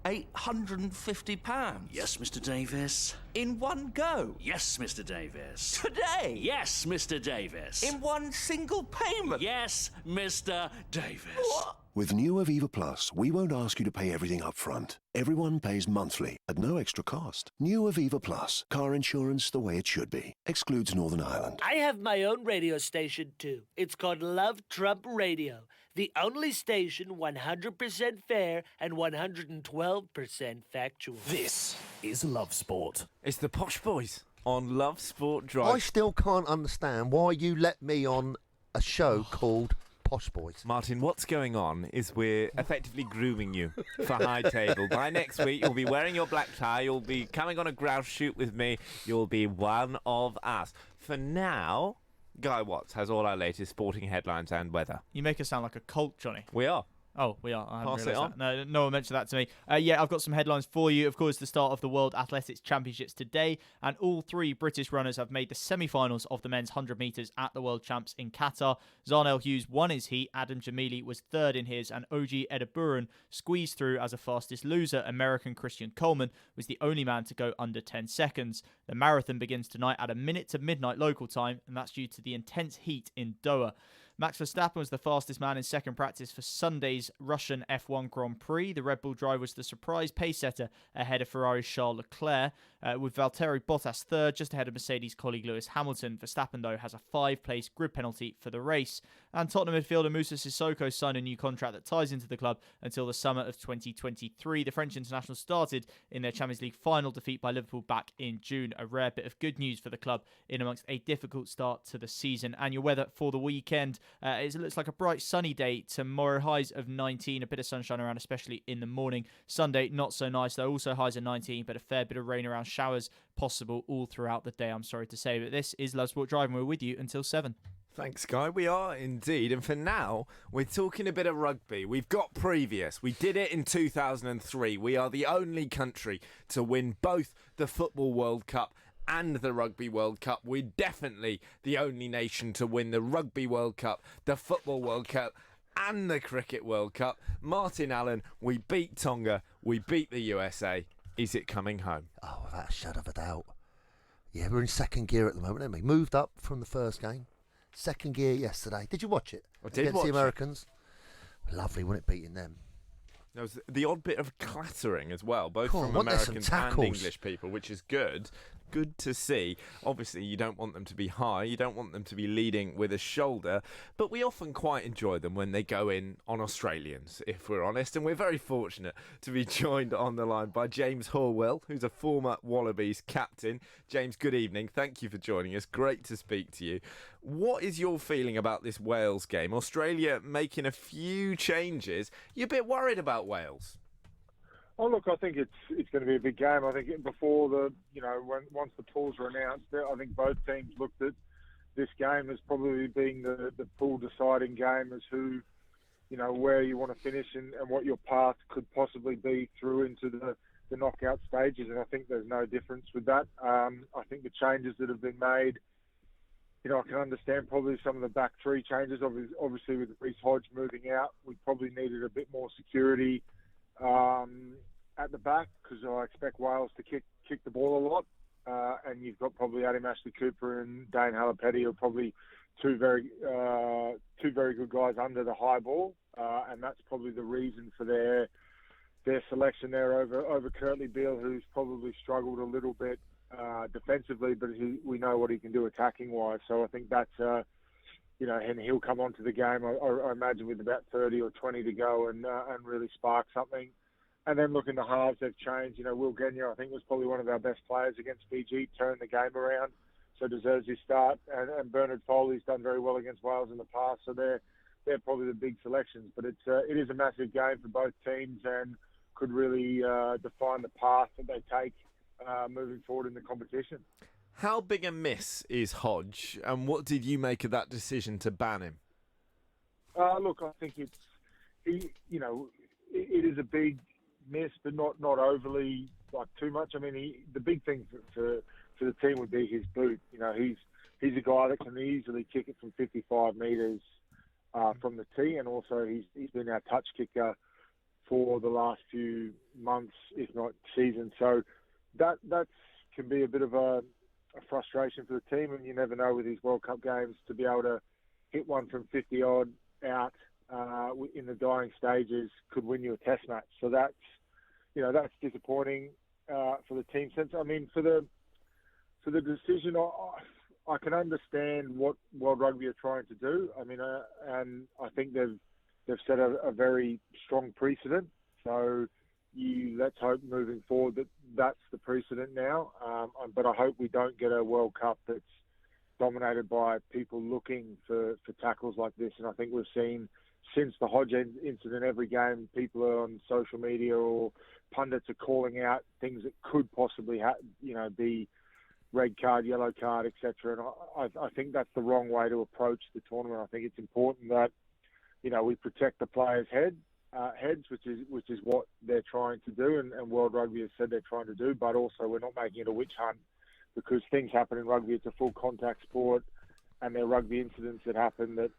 £850? Yes, Mr. Davies. In one go? Yes, Mr. Davies. Today? Yes, Mr. Davies. In one single payment? Yes, Mr. Davies. What? With new Aviva Plus, we won't ask you to pay everything up front. Everyone pays monthly at no extra cost. New Aviva Plus, car insurance the way it should be. Excludes Northern Ireland. I have my own radio station too. It's called Love Trump Radio. The only station 100% fair and 112% factual. This is Love Sport. It's the Posh Boys on Love Sport Drive. I still can't understand why you let me on a show called Posh Boys. Martin, what's going on is we're effectively grooming you for High Table. By next week, you'll be wearing your black tie, you'll be coming on a grouse shoot with me, you'll be one of us. For now, Guy Watts has all our latest sporting headlines and weather. You make us sound like a cult, Johnny. We are. Oh, we are. I Pass hadn't it on. realised that. No one mentioned that to me. Yeah, I've got some headlines for you. Of course, the start of the World Athletics Championships today, and all three British runners have made the semi-finals of the men's 100 metres at the World Champs in Qatar. Zarnel Hughes won his heat, Adam Jamili was third in his, and OG Edeburan squeezed through as a fastest loser. American Christian Coleman was the only man to go under 10 seconds. The marathon begins tonight at a minute to midnight local time, and that's due to the intense heat in Doha. Max Verstappen was the fastest man in second practice for Sunday's Russian F1 Grand Prix. The Red Bull driver was the surprise pace setter ahead of Ferrari's Charles Leclerc, with Valtteri Bottas third, just ahead of Mercedes colleague Lewis Hamilton. Verstappen, though, has a 5-place grid penalty for the race. And Tottenham midfielder Moussa Sissoko signed a new contract that ties into the club until the summer of 2023. The French international started in their Champions League final defeat by Liverpool back in June. A rare bit of good news for the club in amongst a difficult start to the season. And your weather for the weekend. It looks like a bright sunny day tomorrow. Highs of 19, a bit of sunshine around, especially in the morning. Sunday, not so nice though. Also highs of 19, but a fair bit of rain around, showers possible all throughout the day, I'm sorry to say. But this is Love Sport Drive, and we're with you until 7. Thanks, Guy. We are indeed. And for now, we're talking a bit of rugby. We've got previous. We did it in 2003. We are the only country to win both the Football World Cup and the Rugby World Cup. We're definitely the only nation to win the Rugby World Cup, the Football World Cup, and the Cricket World Cup. Martin Allen, we beat Tonga, we beat the USA. Is it coming home? Oh, without a shadow of a doubt. Yeah, we're in second gear at the moment, aren't we? Moved up from the first game. Second gear yesterday. Did you watch it? I did Against watch the Americans. Lovely, wasn't it, beating them? There was the odd bit of clattering as well, both Cool, from weren't there some Americans and tackles? English people, which is good. Good to see. Obviously, you don't want them to be high. You don't want them to be leading with a shoulder. But we often quite enjoy them when they go in on Australians, if we're honest. And we're very fortunate to be joined on the line by James Horwell, who's a former Wallabies captain. James, good evening. Thank you for joining us. Great to speak to you. What is your feeling about this Wales game? Australia making a few changes. You're a bit worried about Wales. Oh, look, I think it's going to be a big game. I think before once the pools were announced, I think both teams looked at this game as probably being the pool deciding game as who, where you want to finish and what your path could possibly be through into the knockout stages. And I think there's no difference with that. I think the changes that have been made, I can understand probably some of the back three changes. Obviously, with Reece Hodge moving out, we probably needed a bit more security at the back, because I expect Wales to kick the ball a lot, and you've got probably Adam Ashley-Cooper and Dane Halapeti are probably two very good guys under the high ball, and that's probably the reason for their selection there over Kurtley Beale, who's probably struggled a little bit defensively, but we know what he can do attacking wise. So I think that's and he'll come onto the game, I imagine, with about 30 or 20 to go and really spark something. And then look in the halves, they've changed. Will Genia, I think, was probably one of our best players against Fiji, turned the game around, so deserves his start. And Bernard Foley's done very well against Wales in the past, so they're probably the big selections. But it is a massive game for both teams and could really define the path that they take moving forward in the competition. How big a miss is Hodge, and what did you make of that decision to ban him? Look, I think it is a big miss, but not overly too much. I mean, the big thing for the team would be his boot. He's a guy that can easily kick it from 55 metres from the tee, and also he's been our touch kicker for the last few months, if not season. So that can be a bit of a frustration for the team, and you never know with these World Cup games to be able to hit one from 50 odd out in the dying stages could win you a test match. So that's disappointing for the team sense. I mean, for the decision, I can understand what World Rugby are trying to do. I mean, and I think they've set a very strong precedent. So let's hope moving forward that's the precedent now. But I hope we don't get a World Cup that's dominated by people looking for tackles like this. And I think we've seen since the Hodge incident, every game, people are on social media or pundits are calling out things that could possibly be red card, yellow card, etc. And I think that's the wrong way to approach the tournament. I think it's important that we protect the players' heads, which is what they're trying to do, and World Rugby has said they're trying to do. But also, we're not making it a witch hunt, because things happen in rugby. It's a full contact sport, and there are rugby incidents that happen that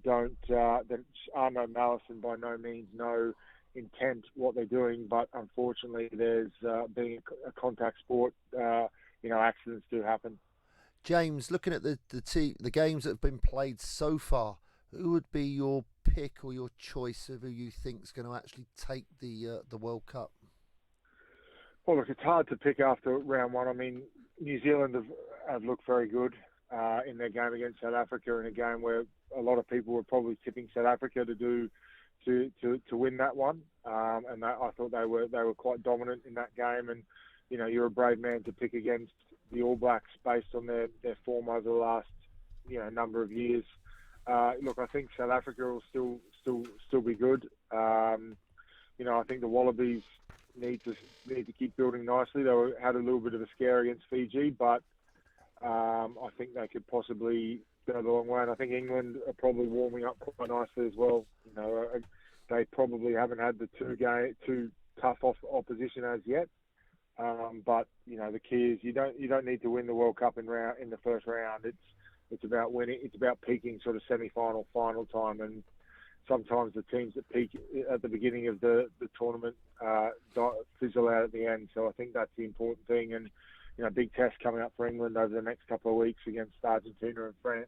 are no malice and by no means no intent what they're doing. But unfortunately, there's being a contact sport, accidents do happen. James, looking at the games that have been played so far, who would be your pick or your choice of who you think is going to actually take the World Cup? Well, look, it's hard to pick after round one. I mean, New Zealand have looked very good in their game against South Africa, in a game where a lot of people were probably tipping South Africa to win that one. And I thought they were quite dominant in that game. And you're a brave man to pick against the All Blacks based on their form over the last number of years. Look, I think South Africa will still be good. I think the Wallabies need to keep building nicely. They had a little bit of a scare against Fiji, but I think they could possibly go the long way. And I think England are probably warming up quite nicely as well. They probably haven't had the too tough opposition as yet. But the key is you don't need to win the World Cup in the first round. It's about winning. It's about peaking sort of semi-final, final time, and sometimes the teams that peak at the beginning of the tournament fizzle out at the end. So I think that's the important thing. And big test coming up for England over the next couple of weeks against Argentina and France.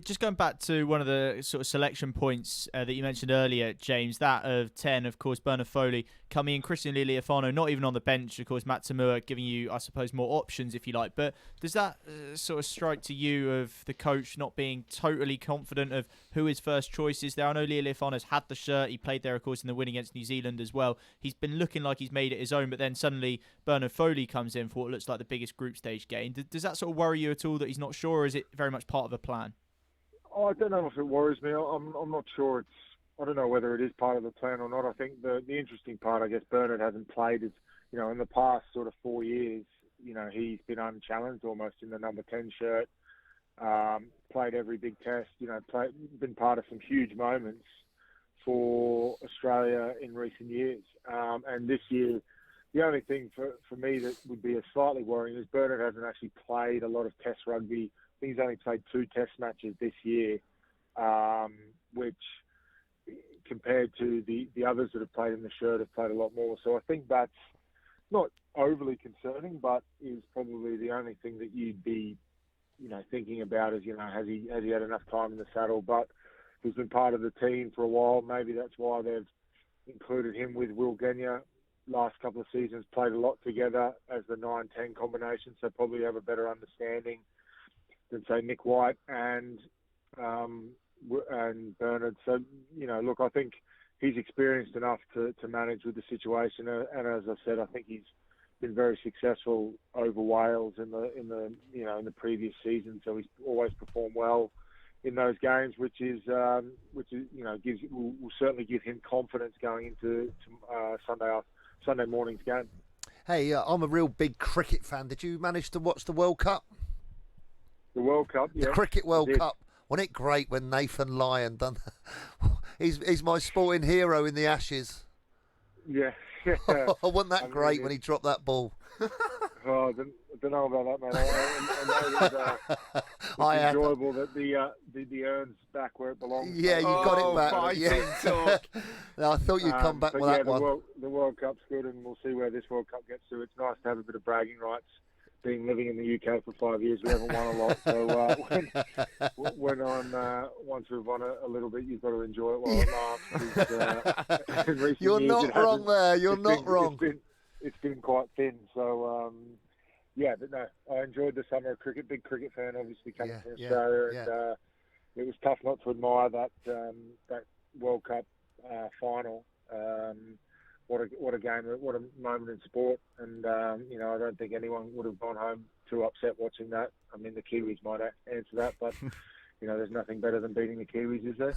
Just going back to one of the sort of selection points that you mentioned earlier, James, that of 10, of course, Bernard Foley coming in, Christian Lealiifano not even on the bench, of course, Matt Tamua giving you, I suppose, more options, if you like. But does that sort of strike to you of the coach not being totally confident of who his first choice is there? I know Lealiifano's had the shirt. He played there, of course, in the win against New Zealand as well. He's been looking like he's made it his own, but then suddenly Bernard Foley comes in for what looks like the biggest group stage game. Does that sort of worry you at all that he's not sure, or is it very much part of a plan? I don't know if it worries me. I'm not sure. I don't know whether it is part of the plan or not. I think the interesting part, I guess, Bernard hasn't played is, in the past sort of 4 years, he's been unchallenged almost in the number 10 shirt. Played every big test. Been part of some huge moments for Australia in recent years. And this year, the only thing for me that would be slightly worrying is Bernard hasn't actually played a lot of test rugby. I think he's only played 2 test matches this year, which compared to the others that have played in the shirt have played a lot more. So I think that's not overly concerning, but is probably the only thing that you'd be, thinking about is, has he had enough time in the saddle? But he's been part of the team for a while. Maybe that's why they've included him with Will Genia. Last couple of seasons played a lot together as the 9-10 combination, so probably have a better understanding than say Nick White and Bernard. So look, I think he's experienced enough to manage with the situation. And as I said, I think he's been very successful over Wales in the previous season. So he's always performed well in those games, which will certainly give him confidence going into Sunday morning's game. Hey, I'm a real big cricket fan. Did you manage to watch the World Cup? The World Cup, yeah. The Cricket World Cup. Wasn't it great when Nathan Lyon done? He's my sporting hero in the Ashes. Yeah. Wasn't that great when he dropped that ball? I don't know about that, man. I know it's enjoyable that the urn's back where it belongs. Yeah, you got it back. Yeah. No, I thought you'd come back with that one. The World Cup's good, and we'll see where this World Cup gets to. It's nice to have a bit of bragging rights. Being living in the UK for 5 years, we haven't won a lot. So once we've won a little bit, you've got to enjoy it while it lasts. You're not wrong there. You're not wrong. It's been quite thin. So but no, I enjoyed the summer of cricket. Big cricket fan, obviously coming from Australia, and it was tough not to admire that World Cup final. What a game! What a moment in sport! And I don't think anyone would have gone home too upset watching that. I mean, the Kiwis might answer that, but there's nothing better than beating the Kiwis, is there?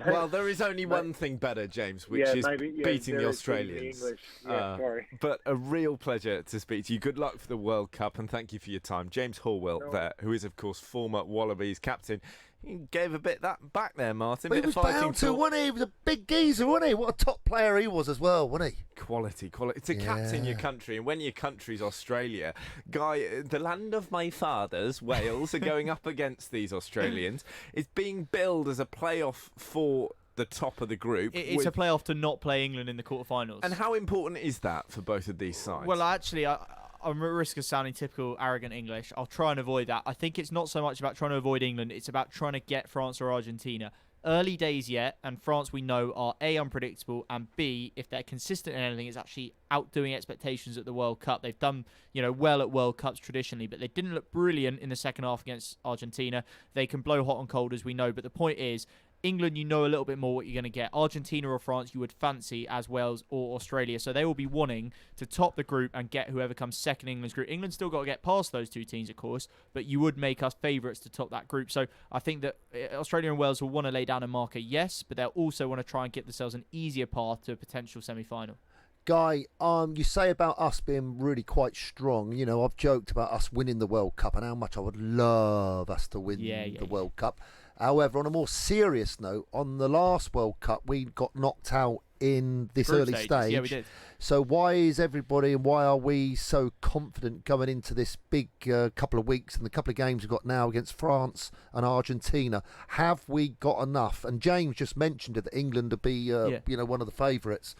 Well, there is only one thing better, James, which is beating the Australians. Sorry. But a real pleasure to speak to you. Good luck for the World Cup, and thank you for your time, James Horwell, there, who is of course former Wallabies captain. He gave a bit that back there, Martin. But he was bound to, wasn't he? He was a big geezer, wasn't he? What a top player he was as well, wasn't he? Quality. To captain your country, and when your country's Australia, Guy, the land of my fathers, Wales, are going up against these Australians. It's being billed as a playoff for the top of the group. It's a playoff to not play England in the quarterfinals. And how important is that for both of these sides? Well, actually, I'm at risk of sounding typical arrogant English. I'll try and avoid that. I think it's not so much about trying to avoid England. It's about trying to get France or Argentina. Early days yet, and France, we know, are A, unpredictable, and B, if they're consistent in anything, it's actually outdoing expectations at the World Cup. They've done, well at World Cups traditionally, but they didn't look brilliant in the second half against Argentina. They can blow hot and cold, as we know, but the point is, England, you know a little bit more what you're going to get. Argentina or France, you would fancy as Wales or Australia. So they will be wanting to top the group and get whoever comes second in England's group. England's still got to get past those two teams, of course, but you would make us favourites to top that group. So I think that Australia and Wales will want to lay down a marker, yes, but they'll also want to try and get themselves an easier path to a potential semi-final. Guy, you say about us being really quite strong. I've joked about us winning the World Cup and how much I would love us to win the World Cup. However, on a more serious note, on the last World Cup, we got knocked out in this early stage. Yeah, we did. So why is everybody and why are we so confident going into this big couple of weeks and the couple of games we've got now against France and Argentina? Have we got enough? And James just mentioned it, that England would be one of the favourites.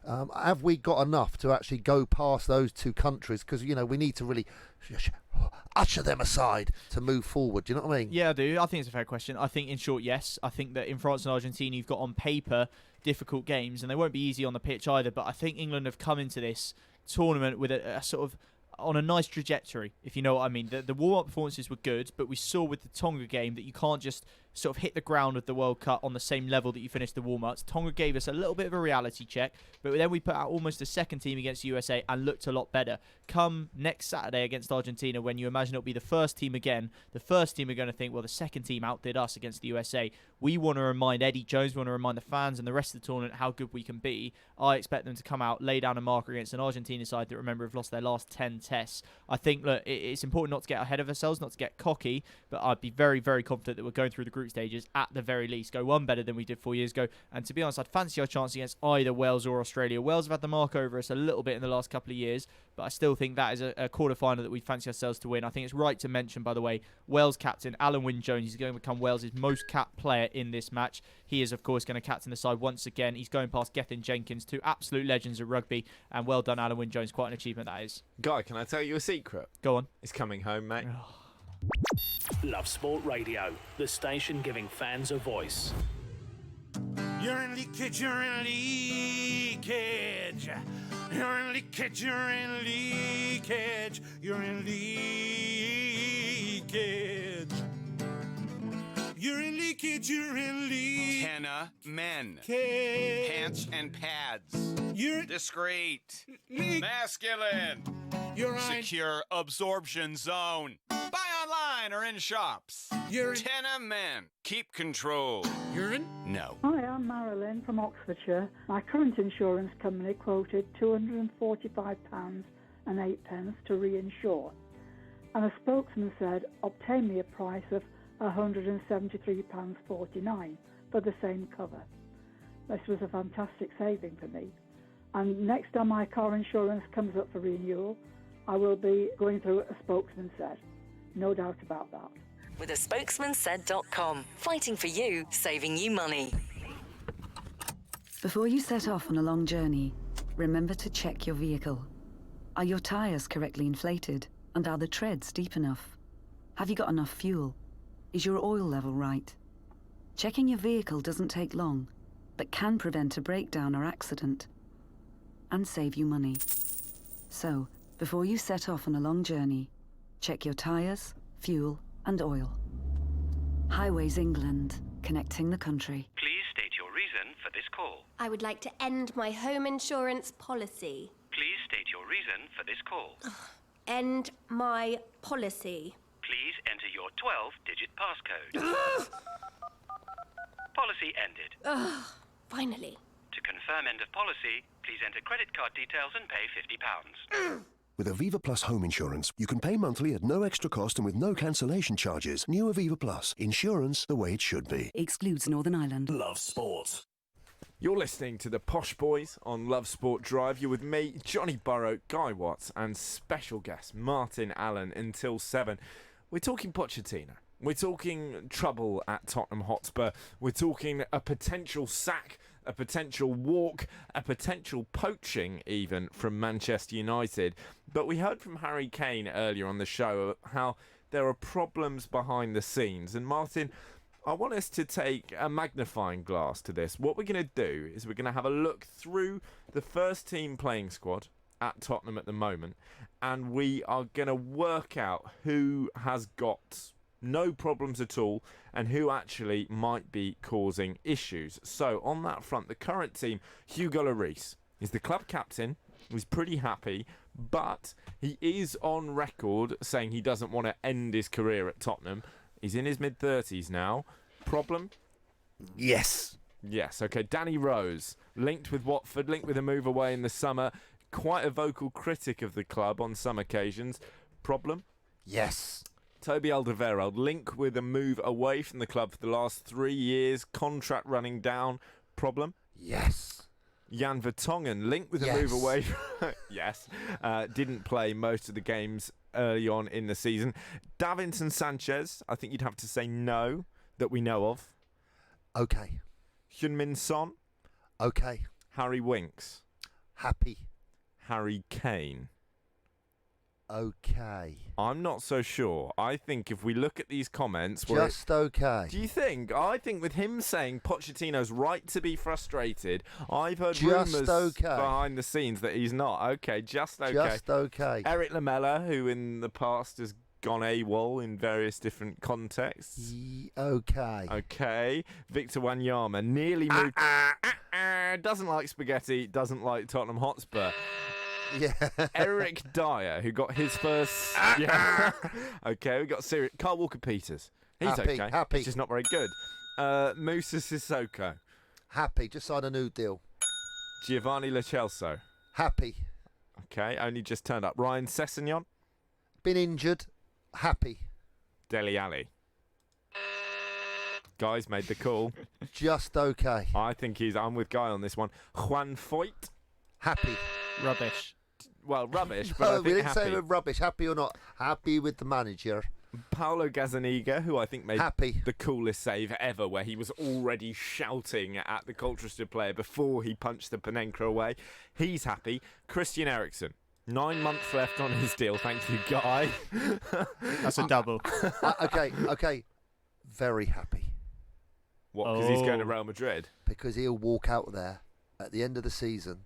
Have we got enough to actually go past those two countries? Because, we need to really usher them aside to move forward. Do you know what I mean? Yeah, I do. I think it's a fair question. I think, in short, yes. I think that in France and Argentina, you've got on paper difficult games, and they won't be easy on the pitch either. But I think England have come into this tournament with a sort of on a nice trajectory, if you know what I mean. The warm-up performances were good, but we saw with the Tonga game that you can't just sort of hit the ground with the World Cup on the same level that you finished the warm-ups. Tonga gave us a little bit of a reality check, but then we put out almost a second team against USA and looked a lot better. Come next Saturday against Argentina, when you imagine it'll be the first team again, the first team are going to think, well, the second team outdid us against the USA. We want to remind Eddie Jones, we want to remind the fans and the rest of the tournament how good we can be. I expect them to come out, lay down a marker against an Argentina side that, remember, have lost their last 10 tests. I think, look, it's important not to get ahead of ourselves, not to get cocky, but I'd be very, very confident that we're going through the group stages at the very least. Go one better than we did 4 years ago. And to be honest, I'd fancy our chance against either Wales or Australia. Wales have had the mark over us a little bit in the last couple of years, but I still think that is a quarter-final that we fancy ourselves to win. I think it's right to mention, by the way, Wales captain Alan Wynne-Jones is going to become Wales' most capped player in this match. He is, of course, going to captain the side once again. He's going past Gethin Jenkins, two absolute legends of rugby, and well done, Alan Wynne-Jones. Quite an achievement, that is. Guy, can I tell you a secret? Go on. It's coming home, mate. Love Sport Radio, the station giving fans a voice. You're in leakage, you're in leakage. You're in leakage, you're in leakage. You're in leakage. You're in leakage, you're in leakage. Tenna men. Cage. Pants and pads. You're discreet. Masculine. You're secure absorption zone. Buy online or in shops. You're Tenna men. Keep control. Urine? No. Hi, I'm Marilyn from Oxfordshire. My current insurance company quoted £245.08 to reinsure. And a spokesman said, obtain me a price of £173.49 for the same cover. This was a fantastic saving for me. And next time my car insurance comes up for renewal, I will be going through a spokesman said. No doubt about that. With a spokesmansaid.com. Fighting for you, saving you money. Before you set off on a long journey, remember to check your vehicle. Are your tyres correctly inflated? And are the treads deep enough? Have you got enough fuel? Is your oil level right? Checking your vehicle doesn't take long, but can prevent a breakdown or accident and save you money. So, before you set off on a long journey, check your tyres, fuel, and oil. Highways England, connecting the country. Please state your reason for this call. I would like to end my home insurance policy. Please state your reason for this call. End my policy. Please enter your 12-digit passcode. Policy ended. Finally. To confirm end of policy, please enter credit card details and pay £50. With Aviva Plus home insurance, you can pay monthly at no extra cost and with no cancellation charges. New Aviva Plus. Insurance the way it should be. Excludes Northern Ireland. Love Sport. You're listening to the Posh Boys on Love Sport Drive. You're with me, Johnny Burrow, Guy Watts, and special guest Martin Allen until 7. We're talking Pochettino. We're talking trouble at Tottenham Hotspur. We're talking a potential sack, a potential walk, a potential poaching even from Manchester United. But we heard from Harry Kane earlier on the show how there are problems behind the scenes. And Martin, I want us to take a magnifying glass to this. What we're going to do is we're going to have a look through the first team playing squad at Tottenham at the moment, and we are going to work out who has got no problems at all and who actually might be causing issues. So on that front, the current team, Hugo Lloris is the club captain. He's pretty happy, but he is on record saying he doesn't want to end his career at Tottenham. He's in his mid-30s now. Problem? Yes. Yes, okay. Danny Rose, linked with Watford, linked with a move away in the summer. Quite a vocal critic of the club on some occasions. Problem? Yes. Toby Alderweireld, link with a move away from the club for the last 3 years. Contract running down. Problem? Yes. Jan Vertonghen, linked with a move away. Yes. Didn't play most of the games early on in the season. Davinson Sanchez, I think you'd have to say no, that we know of. Okay. Heung-min Son. Okay. Harry Winks. Happy. Harry Kane. Okay. I'm not so sure. I think if we look at these comments... Just okay. Do you think? I think with him saying Pochettino's right to be frustrated, I've heard Just rumours okay. behind the scenes that he's not. Okay, just okay. Just okay. Eric Lamela, who in the past has gone AWOL in various different contexts. Okay. Okay. Victor Wanyama nearly moved... doesn't like spaghetti, doesn't like Tottenham Hotspur. Yeah. Eric Dyer, who got his first... yeah. Okay, we got serious... Carl Walker-Peters. He's Happy, okay. happy. He's just not very good. Moussa Sissoko. Happy. Just signed a new deal. Giovanni Lo Celso. Happy. Okay, only just turned up. Ryan Sessegnon. Been injured. Happy. Dele Alli. Guy's made the call. Just okay. I think I'm with Guy on this one. Juan Foyt. Happy. Rubbish. Well, rubbish, but I No, think we didn't happy. say we're rubbish. Happy or not? Happy with the manager. Paolo Gazzaniga, who I think made Happy. the coolest save ever, where he was already shouting at the Colchester player before he punched the Panenka away. He's happy. Christian Eriksen. 9 months left on his deal. Thank you, Guy. That's a double. Okay. Very happy. What, because he's going to Real Madrid? Because he'll walk out there at the end of the season.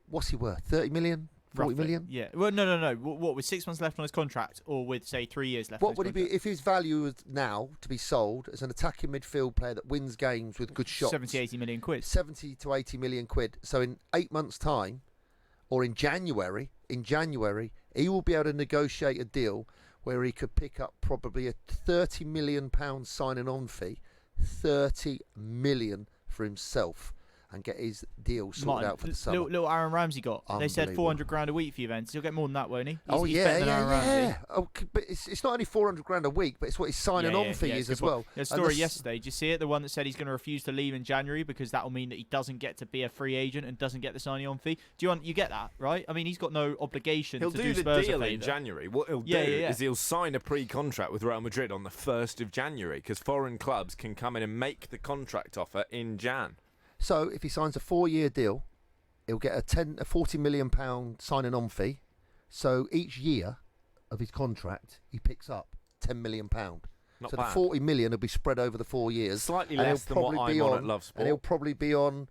What's he worth? 30 million? 40 Roughly. million? Yeah. Well, no. What, with 6 months left on his contract, or with, say, 3 years left? What would he be if his value was now to be sold as an attacking midfield player that wins games with good shots? 70, 80 million quid. 70 to 80 million quid. So in 8 months' time, or in January, he will be able to negotiate a deal where he could pick up probably a £30 million signing on fee, 30 million for himself, and get his deal sorted out for the summer. Little Aaron Ramsey got. They said Unbelievable. £400,000 a week for Juventus. He'll get more than that, won't he? He's Yeah. better than Aaron Ramsey. Oh, but it's not only £400,000 a week, but it's what his signing on fee is good as point. well. There's a And story the yesterday. Did you see it? The one that said he's going to refuse to leave in January because that will mean that he doesn't get to be a free agent and doesn't get the signing on fee. You get that, right? I mean, he's got no obligation He'll to do the Spurs deal a in favour. January. What he'll do is he'll sign a pre-contract with Real Madrid on the 1st of January because foreign clubs can come in and make the contract offer in Jan. So if he signs a 4-year deal, he'll get a £40 million signing on fee. So each year of his contract, he picks up £10 million. Not so bad. the 40 million will be spread over the 4 years. Slightly and less he'll than what probably be I'm on at Love Sport. And he'll probably be on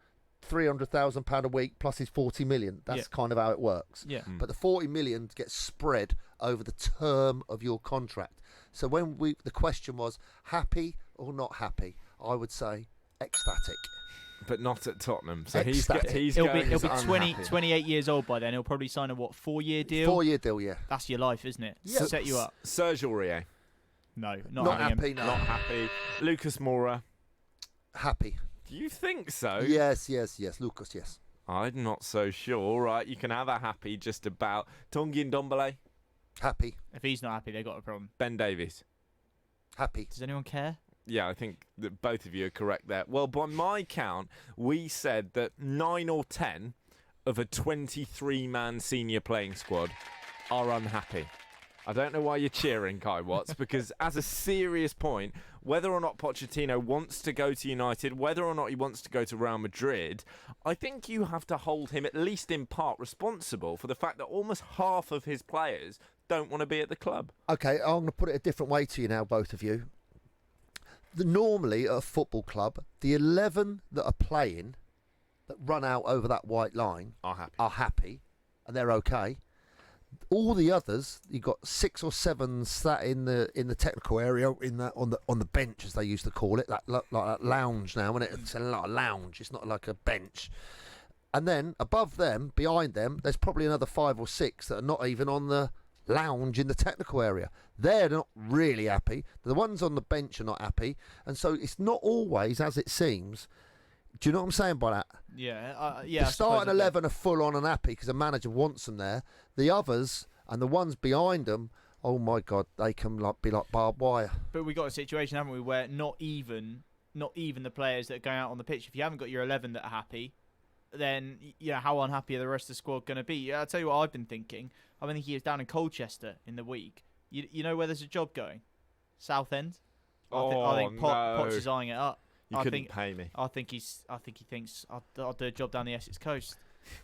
£300,000 a week plus his 40 million. That's kind of how it works. Yeah. But the 40 million gets spread over the term of your contract. So when the question was happy or not happy, I would say ecstatic. But not at Tottenham. So Ecstatic. He'll going be as 28 years old by then. He'll probably sign a 4-year deal? 4-year deal, yeah. That's your life, isn't it? Yeah. Set you up. Serge Aurier. No, Not having happy, him. no. Not happy. Lucas Moura. Happy. Do you think so? Yes. Lucas, yes. I'm not so sure. All right, you can have a happy just about. Tanguy Ndombele. Happy. If he's not happy, they've got a problem. Ben Davies. Happy. Does anyone care? Yeah, I think that both of you are correct there. Well, by my count, we said that 9 or 10 of a 23-man senior playing squad are unhappy. I don't know why you're cheering, Kai Watts, because as a serious point, whether or not Pochettino wants to go to United, whether or not he wants to go to Real Madrid, I think you have to hold him at least in part responsible for the fact that almost half of his players don't want to be at the club. Okay, I'm going to put it a different way to you now, both of you. Normally at a football club, the 11 that are playing, that run out over that white line, are happy, and they're okay. All the others, you've got 6 or 7 sat in the technical area, on the bench as they used to call it, like that lounge now, isn't it? It's like a lounge. It's not like a bench. And then above them, behind them, there's probably another 5 or 6 that are not even on the lounge in the technical area. They're not really happy. The ones on the bench are not happy, and so it's not always as it seems. Do you know what I'm saying by that? Yeah, The starting 11 are full on and happy because the manager wants them there. The others and the ones behind them, oh my God, they can be like barbed wire. But we got a situation, haven't we, where not even the players that are going out on the pitch, if you haven't got your 11 that are happy, then how unhappy are the rest of the squad going to be? I'll tell you what I've been thinking. I've been thinking he was down in Colchester in the week. You know where there's a job going? Southend. I think Potts is eyeing it up. You couldn't pay me. I think he thinks I'll do a job down the Essex coast.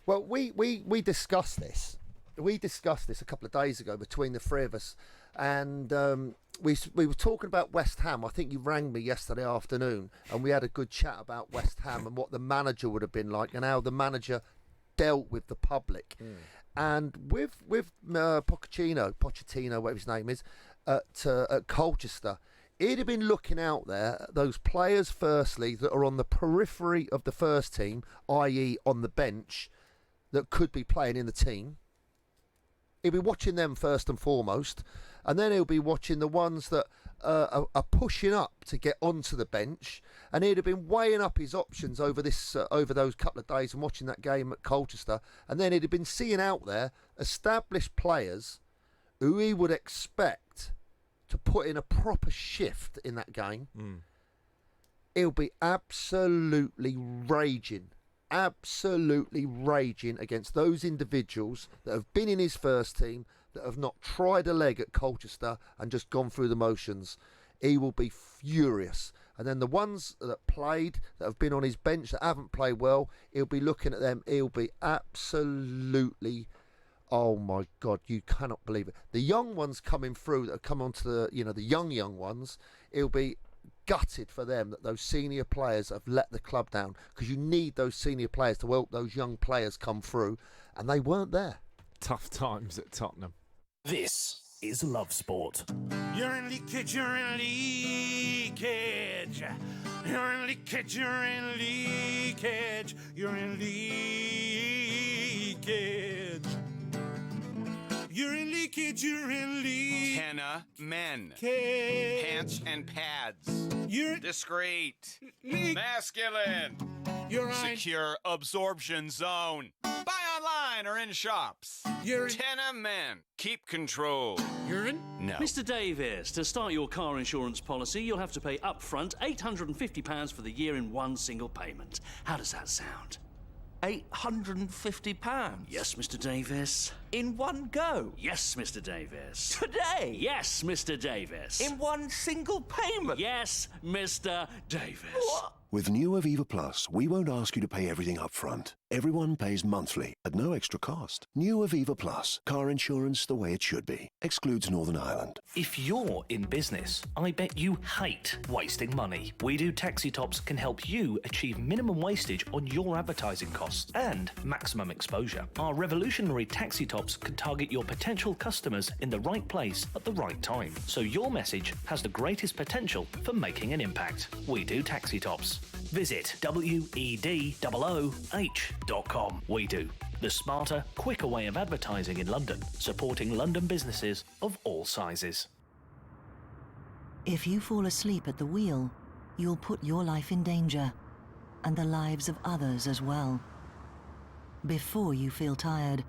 Well, we discussed this. We discussed this a couple of days ago between the three of us, and we were talking about West Ham. I think you rang me yesterday afternoon, and we had a good chat about West Ham and what the manager would have been like, and how the manager dealt with the public. And with Pochettino, whatever his name is, at Colchester, he'd have been looking out there at those players, firstly, that are on the periphery of the first team, i.e. on the bench, that could be playing in the team. He'll be watching them first and foremost, and then he'll be watching the ones that are pushing up to get onto the bench, and he'd have been weighing up his options over those couple of days and watching that game at Colchester, and then he'd have been seeing out there established players who he would expect to put in a proper shift in that game. He'll be absolutely raging against those individuals that have been in his first team, that have not tried a leg at Colchester and just gone through the motions. He will be furious. And then the ones that played, that have been on his bench, that haven't played well, he'll be looking at them. He'll be absolutely, oh my God, you cannot believe it. The young ones coming through that have come onto the, the young ones, he'll be gutted for them that those senior players have let the club down, because you need those senior players to help those young players come through, and they weren't there. Tough times at Tottenham. This is Love Sport. You're in leakage, you're in leakage. You're in leakage, you're in leakage. You're in leakage. You're in leakage, you're in leakage. Henna men. Cage. Pants and pads. You're discreet. Masculine. You're secure absorption zone. Buy online or in shops. You're Tenna men. Keep control. Urine? No. Mr. Davis, to start your car insurance policy, you'll have to pay upfront £850 for the year in one single payment. How does that sound? £850? Yes, Mr. Davis. In one go? Yes, Mr. Davis. Today? Yes, Mr. Davis. In one single payment? Yes, Mr. Davis. What? With new Aviva Plus, we won't ask you to pay everything up front. Everyone pays monthly at no extra cost. New Aviva Plus, car insurance the way it should be. Excludes Northern Ireland. If you're in business, I bet you hate wasting money. We Do Taxi Tops can help you achieve minimum wastage on your advertising costs and maximum exposure. Our revolutionary taxi tops can target your potential customers in the right place at the right time, so your message has the greatest potential for making an impact. We Do Taxi Tops. Visit WEDOOH.com. We Do, the smarter, quicker way of advertising in London, supporting London businesses of all sizes. If you fall asleep at the wheel, you'll put your life in danger, and the lives of others as well. Before you feel tired,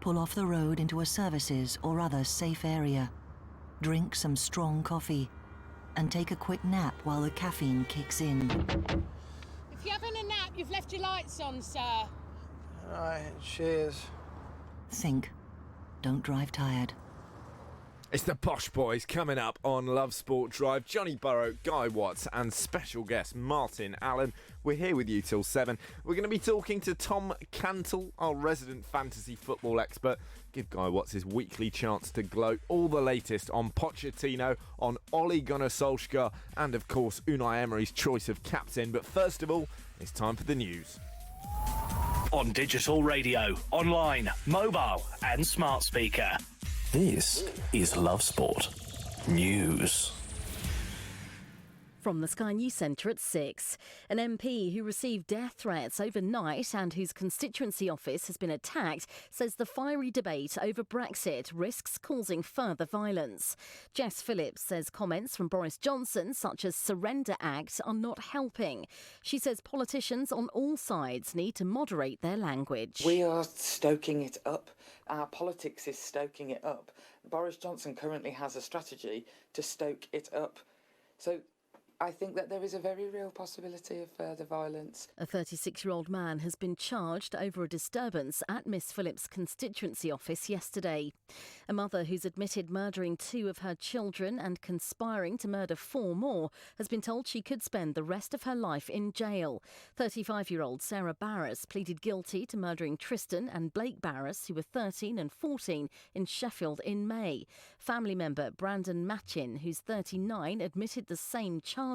pull off the road into a services or other safe area. Drink some strong coffee, and take a quick nap while the caffeine kicks in. If you're having a nap, you've left your lights on, sir. All right, cheers. Think. Don't drive tired. It's the Posh Boys coming up on Love Sport Drive. Johnny Burrow, Guy Watts and special guest Martin Allen. We're here with you till 7. We're going to be talking to Tom Cantle, our resident fantasy football expert. Give Guy Watts his weekly chance to gloat. All the latest on Pochettino, on Ole Gunnar Solskjaer and of course Unai Emery's choice of captain. But first of all, it's time for the news. On digital radio, online, mobile and smart speaker. This is Love Sport News. From the Sky News Centre at 6. An MP who received death threats overnight and whose constituency office has been attacked says the fiery debate over Brexit risks causing further violence. Jess Phillips says comments from Boris Johnson, such as Surrender Act, are not helping. She says politicians on all sides need to moderate their language. We are stoking it up. Our politics is stoking it up. Boris Johnson currently has a strategy to stoke it up. So I think that there is a very real possibility of further violence. A 36-year-old man has been charged over a disturbance at Miss Phillips' constituency office yesterday. A mother who's admitted murdering 2 of her children and conspiring to murder 4 more has been told she could spend the rest of her life in jail. 35-year-old Sarah Barras pleaded guilty to murdering Tristan and Blake Barras, who were 13 and 14, in Sheffield in May. Family member Brandon Machin, who's 39, admitted the same charges.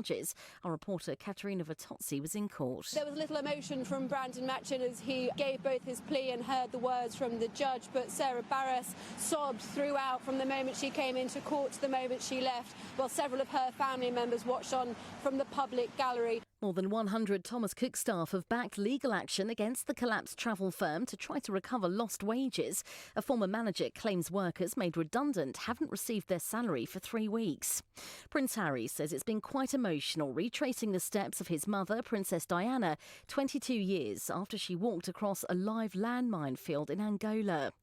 Our reporter Katerina Vitozzi was in court. There was little emotion from Brandon Machin as he gave both his plea and heard the words from the judge, but Sarah Barras sobbed throughout from the moment she came into court to the moment she left, while several of her family members watched on from the public gallery. More than 100 Thomas Cook staff have backed legal action against the collapsed travel firm to try to recover lost wages. A former manager claims workers made redundant haven't received their salary for 3 weeks. Prince Harry says it's been quite emotional retracing the steps of his mother, Princess Diana, 22 years after she walked across a live landmine field in Angola.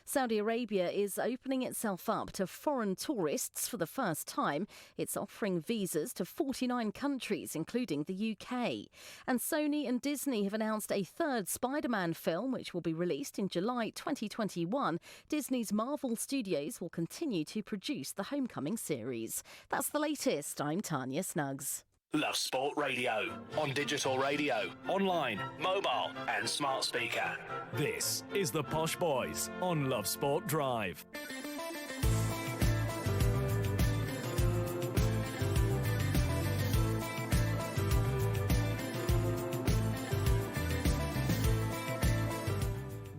Saudi Arabia is opening itself up to foreign tourists for the first time. It's offering visas to 49 countries, including the UK. And Sony and Disney have announced a 3rd Spider-Man film, which will be released in July 2021. Disney's Marvel Studios will continue to produce the Homecoming series. That's the latest. I'm Tanya Snuggs. Love Sport Radio. On digital radio, online, mobile and smart speaker. This is the Posh Boys on Love Sport Drive.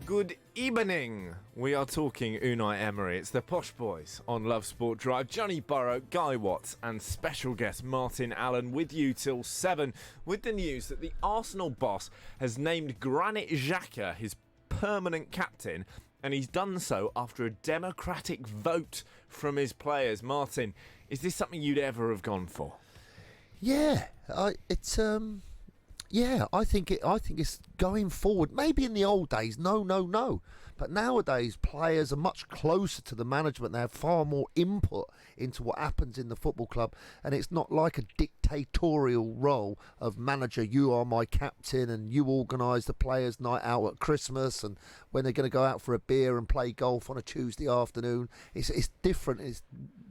Good evening. We are talking Unai Emery. It's the Posh Boys on Love Sport Drive. Johnny Burrow, Guy Watts and special guest Martin Allen with you till 7 with the news that the Arsenal boss has named Granit Xhaka his permanent captain, and he's done so after a democratic vote from his players. Martin, is this something you'd ever have gone for? Yeah, I think it's going forward. Maybe in the old days, no. But nowadays, players are much closer to the management. They have far more input into what happens in the football club. And it's not like a dictatorial role of manager, you are my captain and you organise the players' night out at Christmas and when they're going to go out for a beer and play golf on a Tuesday afternoon. It's different. It's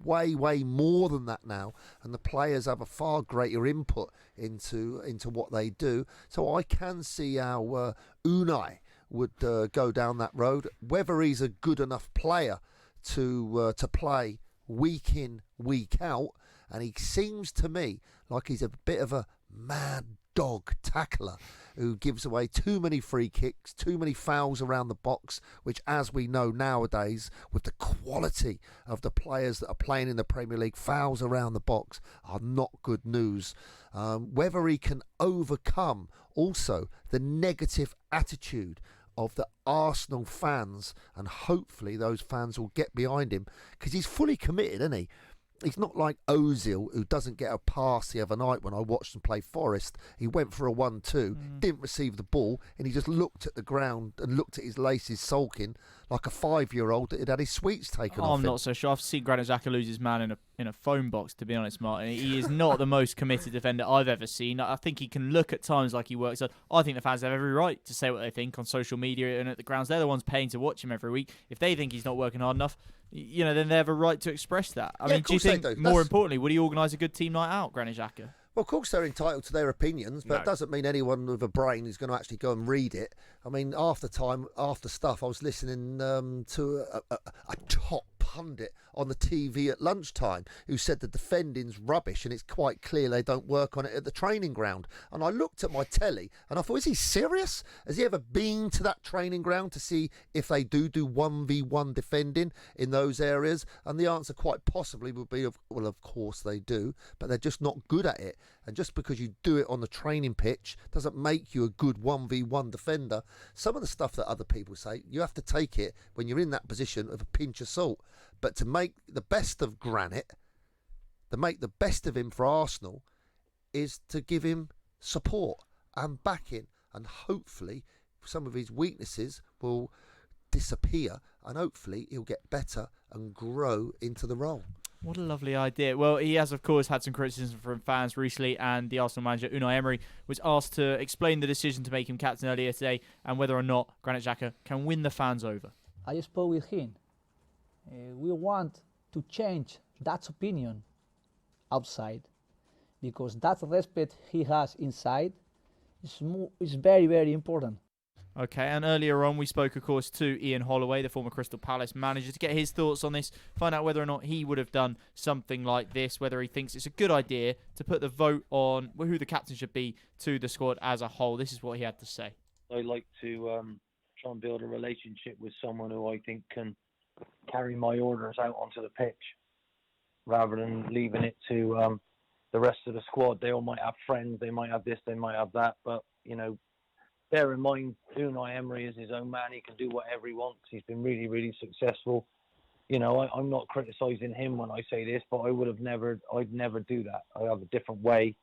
way more than that now. And the players have a far greater input into what they do. So I can see how Unai would go down that road. Whether he's a good enough player to play week in, week out, and he seems to me like he's a bit of a mad dog tackler who gives away too many free kicks, too many fouls around the box, which, as we know nowadays, with the quality of the players that are playing in the Premier League, fouls around the box are not good news. Whether he can overcome also the negative attitude of the Arsenal fans, and hopefully those fans will get behind him, because he's fully committed, isn't he? He's not like Ozil, who doesn't get a pass the other night when I watched him play Forest. He went for a 1-2, didn't receive the ball, and he just looked at the ground and looked at his laces sulking like a 5-year-old that had had his sweets taken off I'm him. not so sure. I've seen Granit Xhaka lose his man in a phone box, to be honest, Martin. He is not the most committed defender I've ever seen. I think he can look at times like he works. I think the fans have every right to say what they think on social media and at the grounds. They're the ones paying to watch him every week. If they think he's not working hard enough, then they have a right to express that. I mean, do you think, more importantly, would he organise a good team night out, Granit Xhaka? Well, of course they're entitled to their opinions, but it doesn't mean anyone with a brain is going to actually go and read it. I mean, after stuff, I was listening to a top pundit on the TV at lunchtime who said the defending's rubbish and it's quite clear they don't work on it at the training ground. And I looked at my telly and I thought, is he serious? Has he ever been to that training ground to see if they do 1v1 defending in those areas? And the answer quite possibly would be, well, of course they do, but they're just not good at it. And just because you do it on the training pitch doesn't make you a good 1v1 defender. Some of the stuff that other people say, you have to take it when you're in that position of a pinch of salt. But to make the best of Granit, to make the best of him for Arsenal, is to give him support and backing. And hopefully some of his weaknesses will disappear and hopefully he'll get better and grow into the role. What a lovely idea. Well, he has, of course, had some criticism from fans recently, and the Arsenal manager, Unai Emery, was asked to explain the decision to make him captain earlier today and whether or not Granit Xhaka can win the fans over. I spoke with him. We want to change that opinion outside, because that respect he has inside is very, very important. Okay, and earlier on we spoke, of course, to Ian Holloway, the former Crystal Palace manager, to get his thoughts on this, find out whether or not he would have done something like this, whether he thinks it's a good idea to put the vote on who the captain should be to the squad as a whole. This is what he had to say. I like to try and build a relationship with someone who I think can carry my orders out onto the pitch, rather than leaving it to the rest of the squad. They all might have friends, they might have this, they might have that, but, bear in mind, Unai Emery is his own man. He can do whatever he wants. He's been really, really successful. I'm not criticising him when I say this, but I'd never do that. I have a different way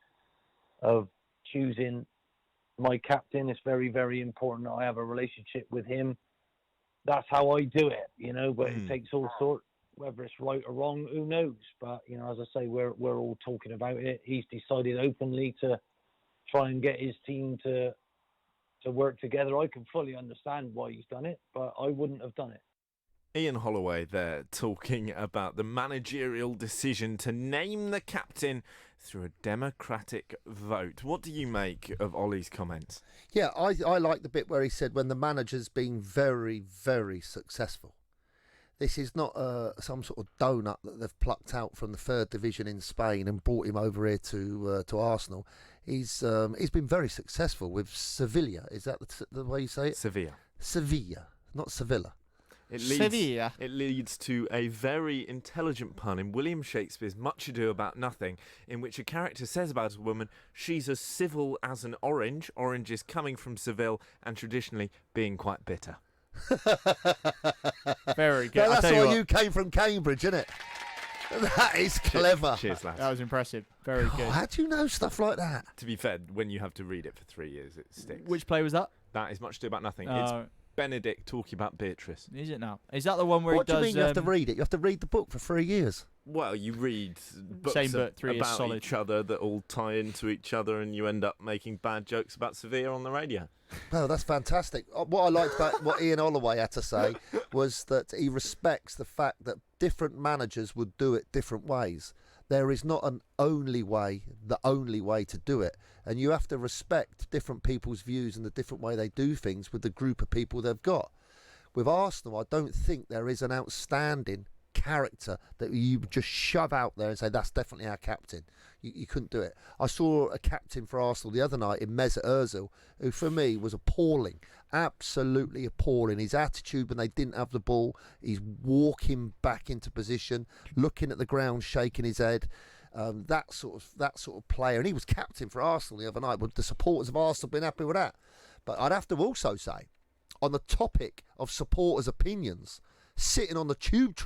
of choosing my captain. It's very, very important that I have a relationship with him. That's how I do it, but it takes all sorts. Whether it's right or wrong, who knows? But, as I say, we're all talking about it. He's decided openly to try and get his team to work together. I can fully understand why he's done it, but I wouldn't have done it. Ian Holloway there talking about the managerial decision to name the captain through a democratic vote. What do you make of Ollie's comments? Yeah, I like the bit where he said when the manager's been very, very successful. This is not some sort of donut that they've plucked out from the third division in Spain and brought him over here to Arsenal. He's been very successful with Sevilla. Is that the way you say it? Sevilla, not Sevilla. Sevilla. It leads to a very intelligent pun in William Shakespeare's Much Ado About Nothing, in which a character says about a woman, she's as civil as an orange. Orange is coming from Seville and traditionally being quite bitter. Very good. No, that's why you came from Cambridge, isn't it? That is clever. Cheers, lads. That was impressive. Very good. How do you know stuff like that? To be fair, when you have to read it for 3 years, it sticks. Which play was that? That is Much Ado About Nothing. It's Benedict talking about Beatrice. Is it now? Is that the one where what he does... What do you mean you have to read it? You have to read the book for 3 years. Well, you read books Same book, 3 years about solid. each other that all tie into each other, and you end up making bad jokes about Sevilla on the radio. Well, that's fantastic. What I liked about what Ian Holloway had to say was that he respects the fact that different managers would do it different ways. There is not an only way, the only way to do it. And you have to respect different people's views and the different way they do things with the group of people they've got. With Arsenal, I don't think there is an outstanding character that you just shove out there and say, that's definitely our captain. You couldn't do it. I saw a captain for Arsenal the other night in Mesut Ozil, who for me was appalling, absolutely appalling. His attitude when they didn't have the ball, he's walking back into position, looking at the ground, shaking his head. That sort of player, and he was captain for Arsenal the other night. Would the supporters of Arsenal been happy with that? But I'd have to also say, on the topic of supporters' opinions, sitting on the tube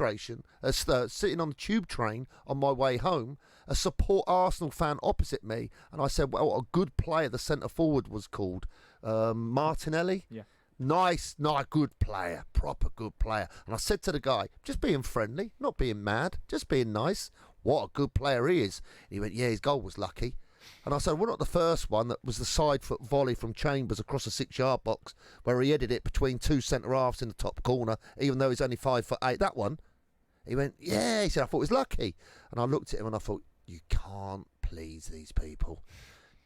train on my way home, a support Arsenal fan opposite me, and I said, well, what a good player the centre forward was called, Martinelli. Yeah. Nice, good player, proper good player. And I said to the guy, just being friendly, not being mad, just being nice. What a good player he is. And he went, yeah, his goal was lucky. And I said, well, not the first one. That was the side foot volley from Chambers across the 6-yard box where he headed it between two centre-halves in the top corner, even though he's only 5'8". That one. He went, yeah. He said, I thought it was lucky. And I looked at him and I thought, you can't please these people.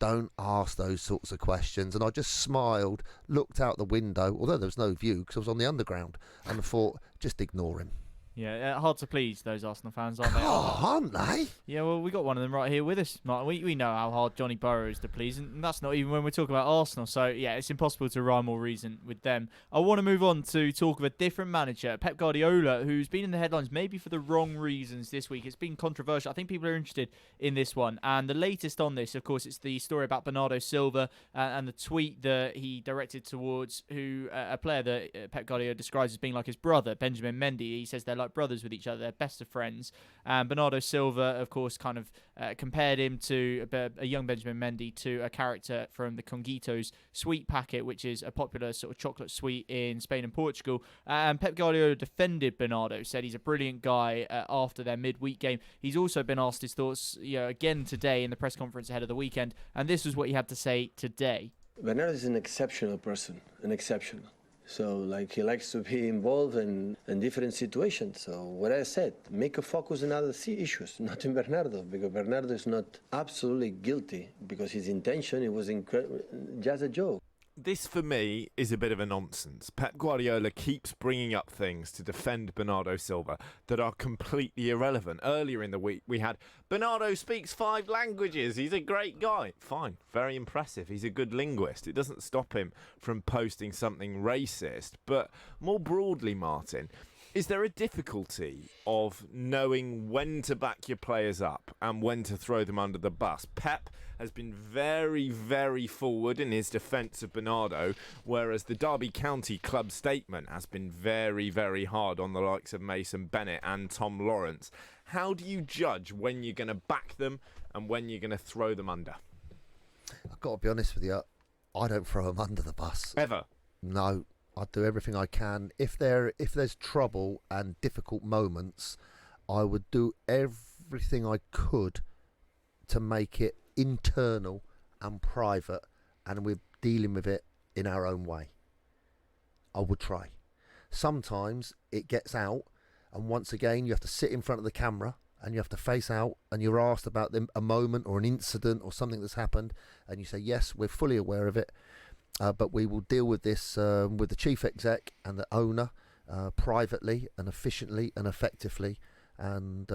Don't ask those sorts of questions. And I just smiled, looked out the window, although there was no view because I was on the underground, and I thought, just ignore him. Yeah, hard to please those Arsenal fans, aren't they? Oh, aren't they? Yeah, well, we got one of them right here with us, Martin. We know how hard Johnny Burrow is to please, and that's not even when we're talking about Arsenal. So, yeah, it's impossible to rhyme or reason with them. I want to move on to talk of a different manager, Pep Guardiola, who's been in the headlines maybe for the wrong reasons this week. It's been controversial. I think people are interested in this one. And the latest on this, of course, it's the story about Bernardo Silva and the tweet that he directed towards a player that Pep Guardiola describes as being like his brother, Benjamin Mendy. He says they're like brothers with each other. They're best of friends. Bernardo Silva, of course, kind of compared him to a young Benjamin Mendy to a character from the Conguitos sweet packet, which is a popular sort of chocolate sweet in Spain and Portugal. And Pep Guardiola defended Bernardo, said he's a brilliant guy after their midweek game. He's also been asked his thoughts again today in the press conference ahead of the weekend, and this was what he had to say today. Bernardo is an exceptional person, So, like, he likes to be involved in different situations. So, what I said, make a focus on other issues, not in Bernardo, because Bernardo is not absolutely guilty, because his intention, it was just a joke. This, for me, is a bit of a nonsense. Pep Guardiola keeps bringing up things to defend Bernardo Silva that are completely irrelevant. Earlier in the week, we had, Bernardo speaks 5 languages. He's a great guy. Fine. Very impressive. He's a good linguist. It doesn't stop him from posting something racist. But more broadly, Martin, is there a difficulty of knowing when to back your players up and when to throw them under the bus? Pep has been very, very forward in his defence of Bernardo, whereas the Derby County club statement has been very, very hard on the likes of Mason Bennett and Tom Lawrence. How do you judge when you're going to back them and when you're going to throw them under? I've got to be honest with you, I don't throw them under the bus. Ever? No. I do everything I can. If there's trouble and difficult moments, I would do everything I could to make it internal and private, and we're dealing with it in our own way. I would try. Sometimes it gets out, and once again you have to sit in front of the camera and you have to face out, and you're asked about a moment or an incident or something that's happened, and you say, yes, we're fully aware of it. But we will deal with this with the chief exec and the owner privately and efficiently and effectively, and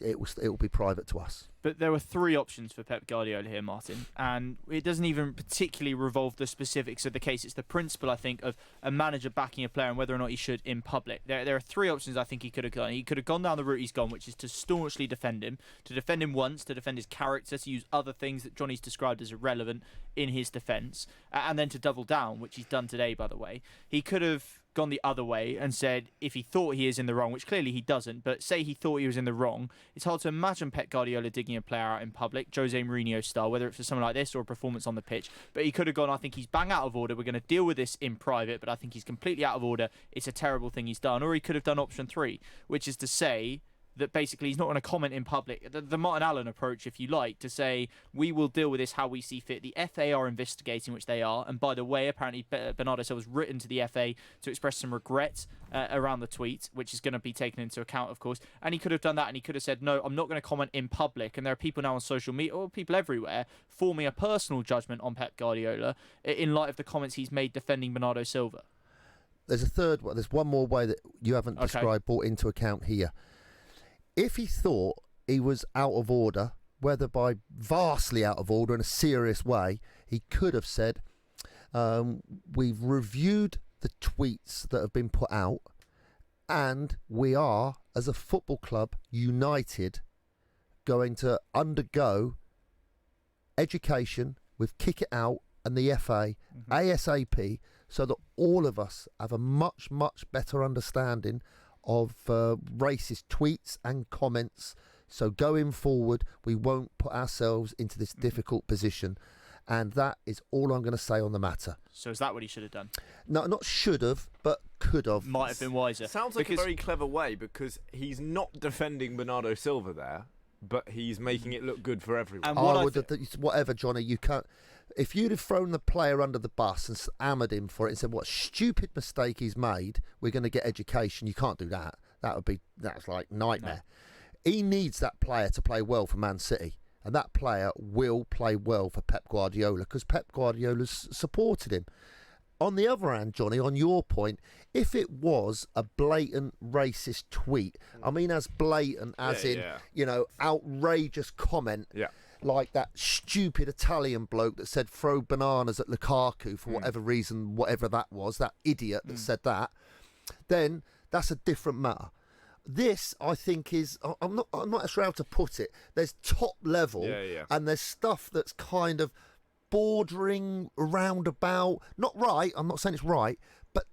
it will be private to us. But there were 3 options for Pep Guardiola here, Martin, and it doesn't even particularly revolve the specifics of the case. It's the principle, I think, of a manager backing a player and whether or not he should in public. There are 3 options I think he could have gone. He could have gone down the route he's gone, which is to staunchly defend him once, to defend his character, to use other things that Johnny's described as irrelevant in his defence, and then to double down, which he's done today, by the way. He could have gone the other way and said if he thought he is in the wrong, which clearly he doesn't, but say he thought he was in the wrong, it's hard to imagine Pep Guardiola digging a player out in public, Jose Mourinho style, whether it's for something like this or a performance on the pitch. But he could have gone, I think he's bang out of order, we're going to deal with this in private, but I think he's completely out of order, it's a terrible thing he's done. Or he could have done option 3, which is to say that basically he's not going to comment in public. The Martin Allen approach, if you like, to say we will deal with this how we see fit. The FA are investigating, which they are. And by the way, apparently Bernardo Silva was written to the FA to express some regret around the tweet, which is going to be taken into account, of course. And he could have done that, and he could have said, no, I'm not going to comment in public. And there are people now on social media, or people everywhere, forming a personal judgment on Pep Guardiola in light of the comments he's made defending Bernardo Silva. There's a third one. There's one more way that you haven't described, brought into account here. If he thought he was out of order, whether by vastly out of order in a serious way, he could have said, we've reviewed the tweets that have been put out, and we are, as a football club, united, going to undergo education with Kick It Out and the FA ASAP, so that all of us have a much, much better understanding of racist tweets and comments. So going forward, we won't put ourselves into this difficult position. And that is all I'm going to say on the matter. So is that what he should have done? No, not should have, but could have. Might have been wiser. Sounds like a very clever way, because he's not defending Bernardo Silva there, but he's making it look good for everyone. And whatever, Johnny, you can't. If you'd have thrown the player under the bus and hammered him for it and said, what stupid mistake he's made, we're going to get education, you can't do that. That's like nightmare. No. He needs that player to play well for Man City. And that player will play well for Pep Guardiola, because Pep Guardiola's supported him. On the other hand, Johnny, on your point, if it was a blatant racist tweet, I mean as blatant as outrageous comment, like that stupid Italian bloke that said throw bananas at Lukaku for whatever reason, whatever that was, that idiot that said that, then that's a different matter. This, I think, is I'm not sure how to put it. There's top level, and there's stuff that's kind of bordering roundabout, not right. I'm not saying it's right, but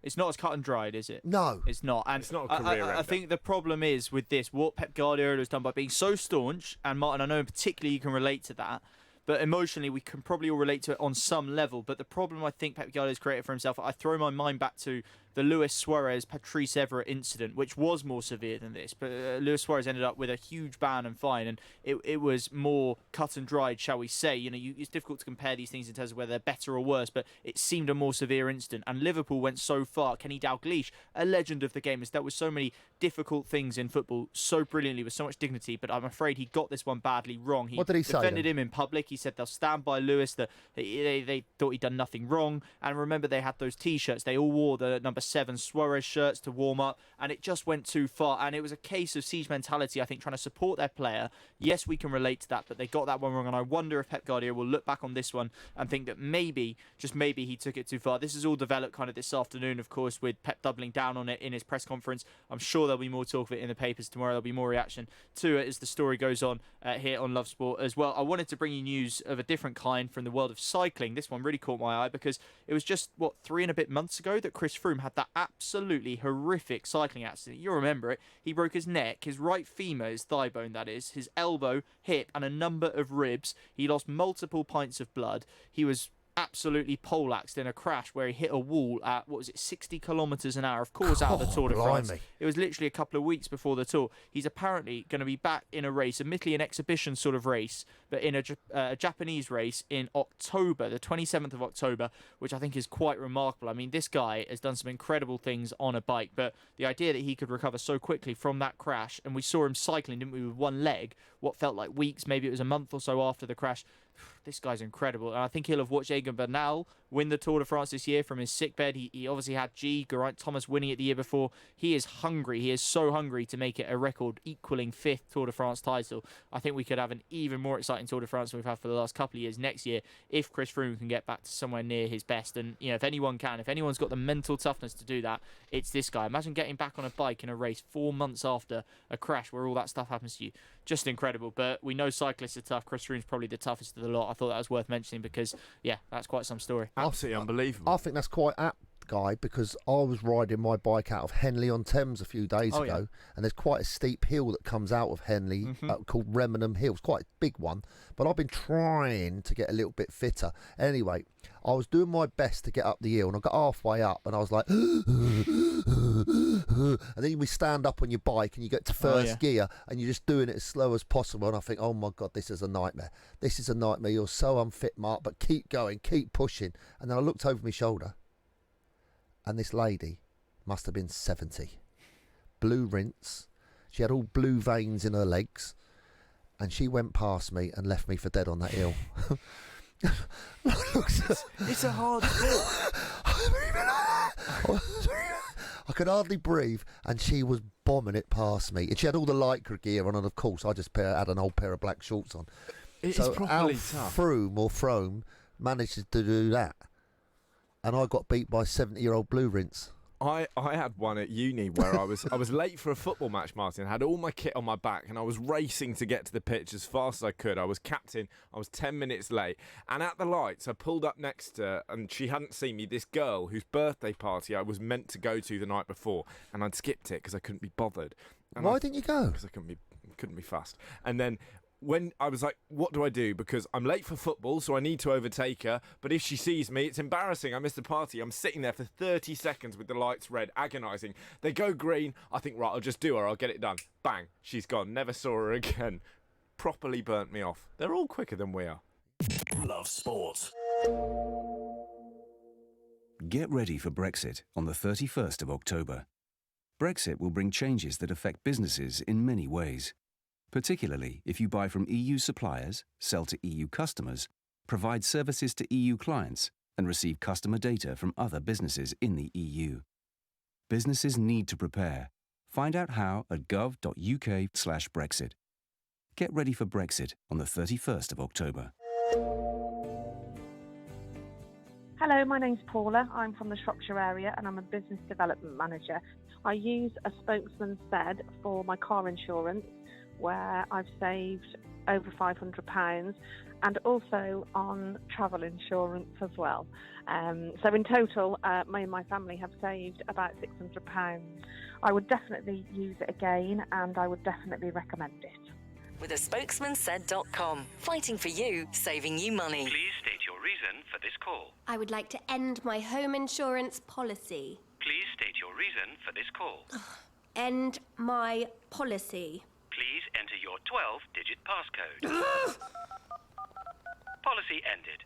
It's not as cut and dried, is it? No. It's not. And it's not a career I ender. think the problem is with this, what Pep Guardiola has done by being so staunch, and Martin, I know in particular you can relate to that, but emotionally we can probably all relate to it on some level. But the problem I think Pep Guardiola has created for himself, I throw my mind back to the Luis Suarez Patrice Evra incident, which was more severe than this. But Luis Suarez ended up with a huge ban and fine, and it was more cut and dried, shall we say. It's difficult to compare these things in terms of whether they're better or worse, but it seemed a more severe incident. And Liverpool went so far. Kenny Dalglish, a legend of the game, has dealt with so many difficult things in football so brilliantly with so much dignity, but I'm afraid he got this one badly wrong. What did he say? Defended him in public. He said they'll stand by Lewis, that they thought he'd done nothing wrong. And remember, they had those T-shirts. They all wore the number 7 Suarez shirts to warm up, and it just went too far. And it was a case of siege mentality, I think, trying to support their player. Yes, we can relate to that, but they got that one wrong. And I wonder if Pep Guardiola will look back on this one and think that maybe, just maybe, he took it too far. This has all developed kind of this afternoon, of course, with Pep doubling down on it in his press conference. I'm sure there'll be more talk of it in the papers tomorrow. There'll be more reaction to it as the story goes on here on Love Sport as well. I wanted to bring you news of a different kind from the world of cycling. This one really caught my eye because it was just, 3 and a bit months ago that Chris Froome had that absolutely horrific cycling accident. You'll remember it. He broke his neck, his right femur, his thigh bone that is, his elbow, hip and a number of ribs. He lost multiple pints of blood. He was absolutely poleaxed in a crash where he hit a wall at 60 kilometres an hour, of course, out of the Tour de France. It was literally a couple of weeks before the Tour. He's apparently going to be back in a race, admittedly an exhibition sort of race, but in a Japanese race in October, the 27th of October, which I think is quite remarkable. I mean, this guy has done some incredible things on a bike, but the idea that he could recover so quickly from that crash, and we saw him cycling, didn't we, with one leg, what felt like weeks, maybe it was a month or so after the crash. This guy's incredible, and I think he'll have watched Egan Bernal win the Tour de France this year from his sickbed. He obviously had Geraint Thomas winning it the year before. He is hungry. He is so hungry to make it a record equaling 5th Tour de France title. I think we could have an even more exciting Tour de France than we've had for the last couple of years next year if Chris Froome can get back to somewhere near his best. And if anyone can, if anyone's got the mental toughness to do that, it's this guy. Imagine getting back on a bike in a race 4 months after a crash where all that stuff happens to you. Just incredible. But we know cyclists are tough. Chris Froome's probably the toughest of the lot. I thought that was worth mentioning because, that's quite some story. Absolutely unbelievable. I think that's quite apt, Guy, because I was riding my bike out of Henley-on-Thames a few days ago, and there's quite a steep hill that comes out of Henley called Remenham Hill. It's quite a big one, but I've been trying to get a little bit fitter. Anyway, I was doing my best to get up the hill, and I got halfway up, and I was like, and then we stand up on your bike, and you get to first gear, and you're just doing it as slow as possible, and I think, oh my God, this is a nightmare. This is a nightmare. You're so unfit, Mark, but keep going, keep pushing. And then I looked over my shoulder, and this lady must have been 70. Blue rinse. She had all blue veins in her legs, and she went past me and left me for dead on that hill. It's a hard sport. I could hardly breathe, and she was bombing it past me. And she had all the lycra gear on, and of course, I just had an old pair of black shorts on. It's so properly Al tough. Froome managed to do that, and I got beat by 70-year-old Blue Rinse. I had one at uni where I was late for a football match, Martin. I had all my kit on my back and I was racing to get to the pitch as fast as I could. I was captain. I was 10 minutes late. And at the lights, I pulled up next to her and she hadn't seen me. This girl whose birthday party I was meant to go to the night before, and I'd skipped it because I couldn't be bothered. And Why didn't you go? Because I couldn't be fast. And then when I was like, what do I do? Because I'm late for football, so I need to overtake her. But if she sees me, it's embarrassing. I missed the party. I'm sitting there for 30 seconds with the lights red, agonising. They go green. I think, right, I'll just do her. I'll get it done. Bang. She's gone. Never saw her again. Properly burnt me off. They're all quicker than we are. Love Sport. Get ready for Brexit on the 31st of October. Brexit will bring changes that affect businesses in many ways, particularly if you buy from EU suppliers, sell to EU customers, provide services to EU clients, and receive customer data from other businesses in the EU. Businesses need to prepare. Find out how at gov.uk/Brexit. Get ready for Brexit on the 31st of October. Hello, my name's Paula. I'm from the Shropshire area and I'm a business development manager. I use a spokesman said for my car insurance, where I've saved over £500, and also on travel insurance as well. So in total, me and my family have saved about £600. I would definitely use it again, and I would definitely recommend it. With a spokesmansaid.com. Fighting for you, saving you money. Please state your reason for this call. I would like to end my home insurance policy. Please state your reason for this call. End my policy. Please enter your 12-digit passcode. Policy ended.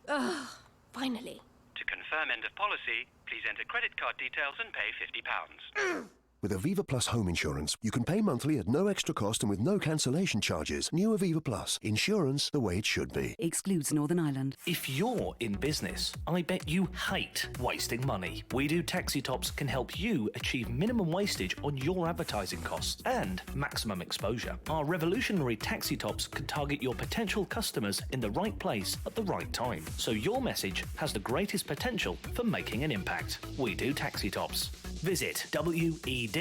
Finally. To confirm end of policy, please enter credit card details and pay £50. With Aviva Plus home insurance, you can pay monthly at no extra cost and with no cancellation charges. New Aviva Plus. Insurance the way it should be. Excludes Northern Ireland. If you're in business, I bet you hate wasting money. We Do Taxi Tops can help you achieve minimum wastage on your advertising costs and maximum exposure. Our revolutionary taxi tops can target your potential customers in the right place at the right time, so your message has the greatest potential for making an impact. We Do Taxi Tops. Visit WEDOOH.com.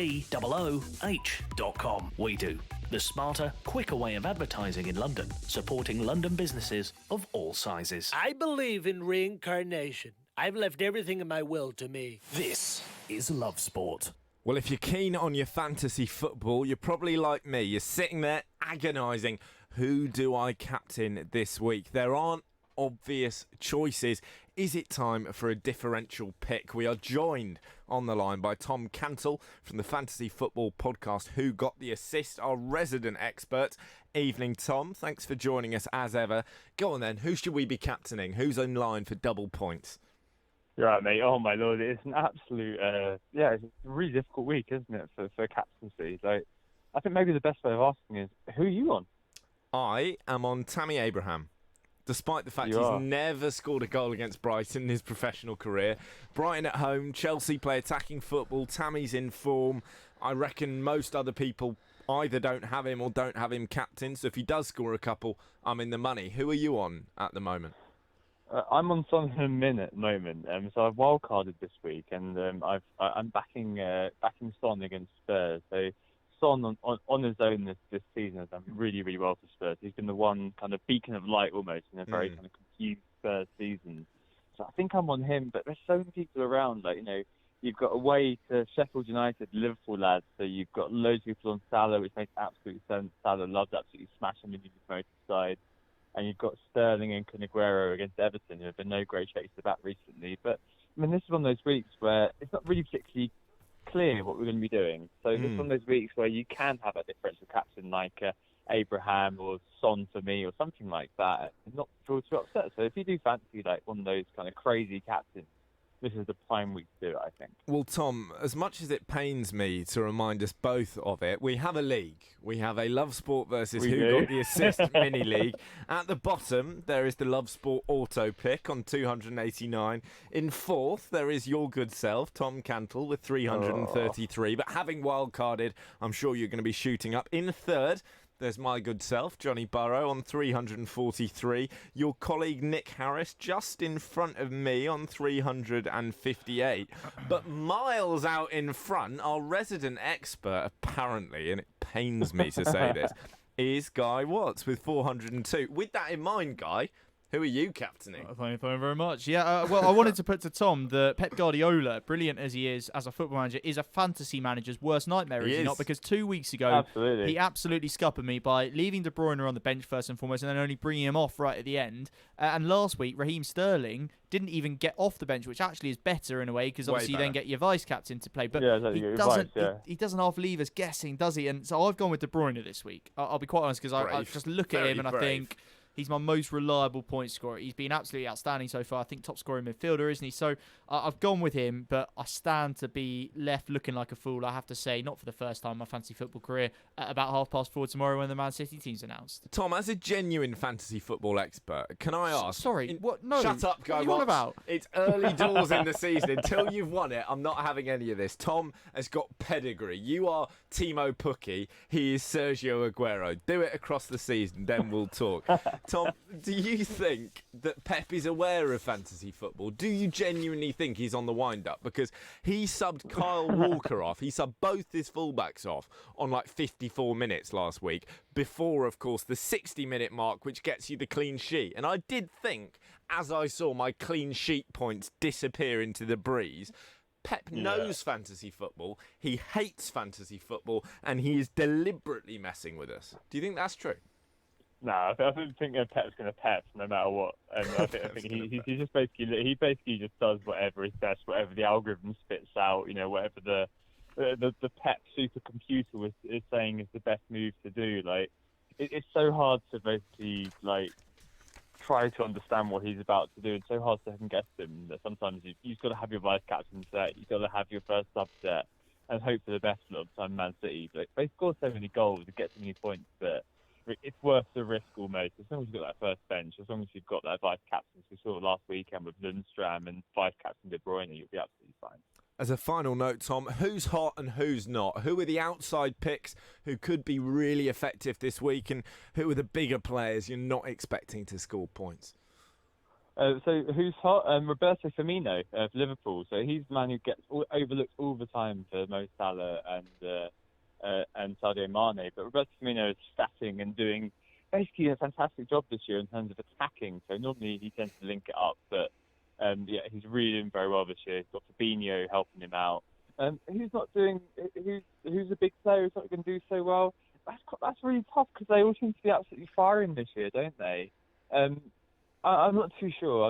We Do. The smarter, quicker way of advertising in London, supporting London businesses of all sizes. I believe in reincarnation. I've left everything in my will to me. This is Love Sport. Well, if you're keen on your fantasy football, you're probably like me. You're sitting there agonising, who do I captain this week? There aren't obvious choices. Is it time for a differential pick? We are joined on the line by Tom Cantle from the Fantasy Football podcast, Who Got the Assist, our resident expert. Evening, Tom. Thanks for joining us as ever. Go on then. Who should we be captaining? Who's in line for double points? You're right, mate. Oh, my Lord. It's an absolute, it's a really difficult week, isn't it, for captaincy? Like, I think maybe the best way of asking is, who are you on? I am on Tammy Abraham. Despite the fact he's never scored a goal against Brighton in his professional career. Brighton at home, Chelsea play attacking football, Tammy's in form. I reckon most other people either don't have him or don't have him captain, so if he does score a couple, I'm in the money. Who are you on at the moment? I'm on Son Heung-min at the moment, so I've wildcarded this week, and I'm backing Son against Spurs. So Son on his own this season has done really, really well for Spurs. He's been the one kind of beacon of light almost in a very kind of confused Spurs season. So I think I'm on him, but there's so many people around. Like, you've got away to Sheffield United, Liverpool lads, so you've got loads of people on Salah, which makes absolute sense. Salah loves absolutely smashing him in the promoted side. And you've got Sterling and Aguero against Everton, who have been no great shakes to the bat recently. But, this is one of those weeks where it's not really particularly clear what we're going to be doing. So it's one of those weeks where you can have a differential captain like Abraham or Son for me or something like that and not feel too upset. So if you do fancy like one of those kind of crazy captains, this is the prime week to do it, I think. Well, Tom, as much as it pains me to remind us both of it, we have a league. We have a Love Sport versus Who Got the Assist mini league. At the bottom, there is the Love Sport auto pick on 289. In fourth, there is your good self, Tom Cantle, with 333. But having wildcarded, I'm sure you're going to be shooting up. In third, there's my good self, Johnny Burrow, on 343. Your colleague Nick Harris just in front of me on 358. But miles out in front, our resident expert, apparently, and it pains me to say this, is Guy Watts with 402. With that in mind, Guy, who are you captaining? Thank you very much. Yeah, well, I wanted to put to Tom that Pep Guardiola, brilliant as he is as a football manager, is a fantasy manager's worst nightmare, is he not? Because 2 weeks ago, he absolutely scuppered me by leaving De Bruyne on the bench first and foremost, and then only bringing him off right at the end. And last week, Raheem Sterling didn't even get off the bench, which actually is better in a way, because obviously you then get your vice captain to play. But he doesn't half leave us guessing, does he? And so I've gone with De Bruyne this week. I'll be quite honest, because I just look at him and I think he's my most reliable point scorer. He's been absolutely outstanding so far. I think top scoring midfielder, isn't he? So I've gone with him, but I stand to be left looking like a fool, I have to say, not for the first time in my fantasy football career, at about 4:30 tomorrow when the Man City team's announced. Tom, as a genuine fantasy football expert, can I ask? Sorry, what? No. Shut up, Guy. What are you on about? It's early doors in the season. Until you've won it, I'm not having any of this. Tom has got pedigree. You are Timo Pukki. He is Sergio Aguero. Do it across the season, then we'll talk. Tom, do you think that Pep is aware of fantasy football? Do you genuinely think he's on the wind-up? Because he subbed Kyle Walker off. He subbed both his fullbacks off on like 54 minutes last week before, of course, the 60-minute mark, which gets you the clean sheet. And I did think, as I saw my clean sheet points disappear into the breeze, Pep knows fantasy football, he hates fantasy football, and he is deliberately messing with us. Do you think that's true? No, I don't think Pep's going to Pep no matter what. And I think he just basically just does whatever is best, whatever the algorithm spits out, whatever the Pep supercomputer is saying is the best move to do. Like, it's so hard to basically try to understand what he's about to do. It's so hard to second guess him that sometimes you've got to have your vice captain set, you've got to have your first sub set, and hope for the best a lot of the time. Man City, but they score so many goals, they get so many points that it's worth the risk almost. As long as you've got that first bench, as long as you've got that vice captain, as we saw last weekend with Lundstram and vice captain De Bruyne, you'll be absolutely fine. As a final note, Tom, who's hot and who's not? Who are the outside picks who could be really effective this week, and who are the bigger players you're not expecting to score points? So who's hot? Roberto Firmino of Liverpool. So he's the man who gets overlooked all the time for Mo Salah and Sadio Mane. But Roberto Firmino is statting and doing basically a fantastic job this year in terms of attacking. So normally he tends to link it up, but he's really doing very well this year. He's got Fabinho helping him out. Who's not doing? Who's a big player who's not going to do so well? That's really tough because they all seem to be absolutely firing this year, don't they? I'm not too sure.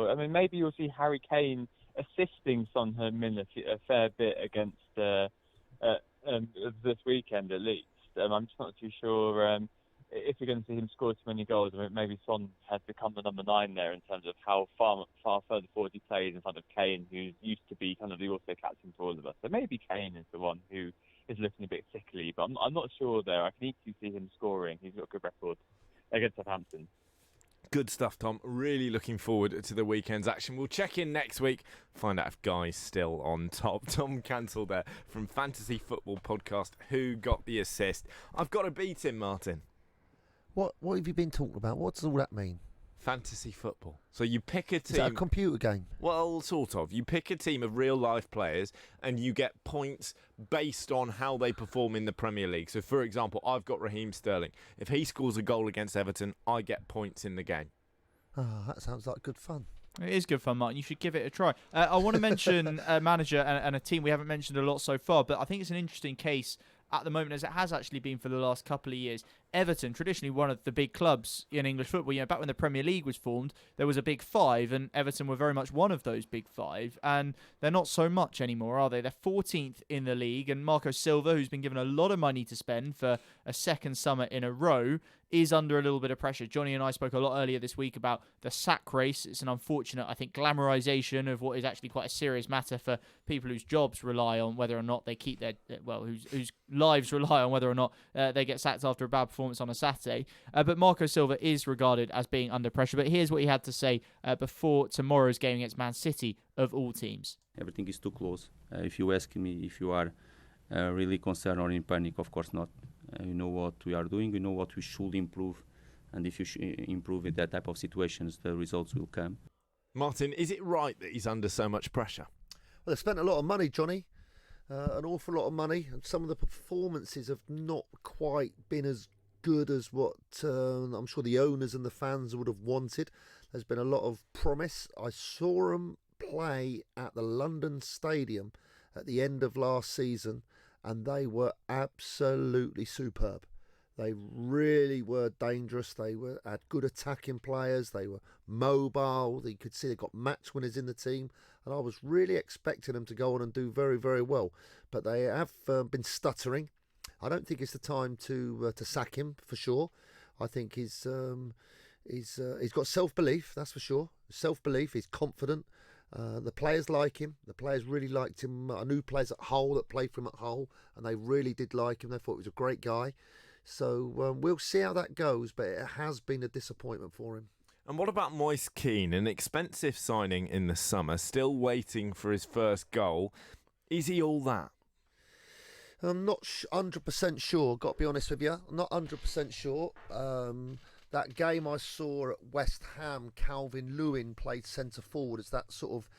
I mean, maybe you'll see Harry Kane assisting Son Heung-min a fair bit against this weekend at least. I'm just not too sure if you're going to see him score too many goals. I mean, maybe Son has become the number 9 there in terms of how far further forward he plays in front of Kane, who used to be kind of the also captain for all of us. So maybe Kane is the one who is looking a bit sickly, but I'm not sure there. I can easily see him scoring. He's got a good record against Southampton. Good stuff, Tom. Really looking forward to the weekend's action. We'll check in next week, find out if Guy's still on top. Tom Cancel there from Fantasy Football Podcast. Who got the assist? I've got to beat him, Martin. What have you been talking about? What does all that mean? Fantasy football. So you pick a team... Is that a computer game? Well, sort of. You pick a team of real-life players and you get points based on how they perform in the Premier League. So, for example, I've got Raheem Sterling. If he scores a goal against Everton, I get points in the game. That sounds like good fun. It is good fun, Martin. You should give it a try. I want to mention a manager and a team we haven't mentioned a lot so far, but I think it's an interesting case at the moment, as it has actually been for the last couple of years. Everton, traditionally one of the big clubs in English football. Back when the Premier League was formed, there was a big five, and Everton were very much one of those big five, and they're not so much anymore, are they? They're 14th in the league, and Marco Silva, who's been given a lot of money to spend for a second summer in a row, is under a little bit of pressure. Johnny and I spoke a lot earlier this week about the sack race. It's an unfortunate, I think, glamorization of what is actually quite a serious matter for people whose jobs rely on whether or not they keep their, whose lives rely on whether or not they get sacked after a bad performance on a Saturday. But Marco Silva is regarded as being under pressure. But here's what he had to say before tomorrow's game against Man City, of all teams. Everything is too close. If you ask me if you are really concerned or in panic, of course not. You know what we are doing, you know what we should improve, and if you improve in that type of situations, the results will come. Martin, is it right that he's under so much pressure? Well, they spent a lot of money, Johnny, an awful lot of money, and some of the performances have not quite been as good as what I'm sure the owners and the fans would have wanted. There's been a lot of promise. I saw them play at the London Stadium at the end of last season, and they were absolutely superb. They really were dangerous. They had good attacking players. They were mobile. You could see they got match winners in the team. And I was really expecting them to go on and do very, very well. But they have been stuttering. I don't think it's the time to sack him, for sure. I think he's got self-belief, that's for sure. Self-belief, he's confident. The players like him. The players really liked him. I knew players at Hull that played for him at Hull, and they really did like him. They thought he was a great guy. So we'll see how that goes, but it has been a disappointment for him. And what about Moise Keane, an expensive signing in the summer, still waiting for his first goal? Is he all that? I'm not 100% sure, got to be honest with you. I'm not 100% sure. that game I saw at West Ham, Calvin Lewin played centre forward as that sort of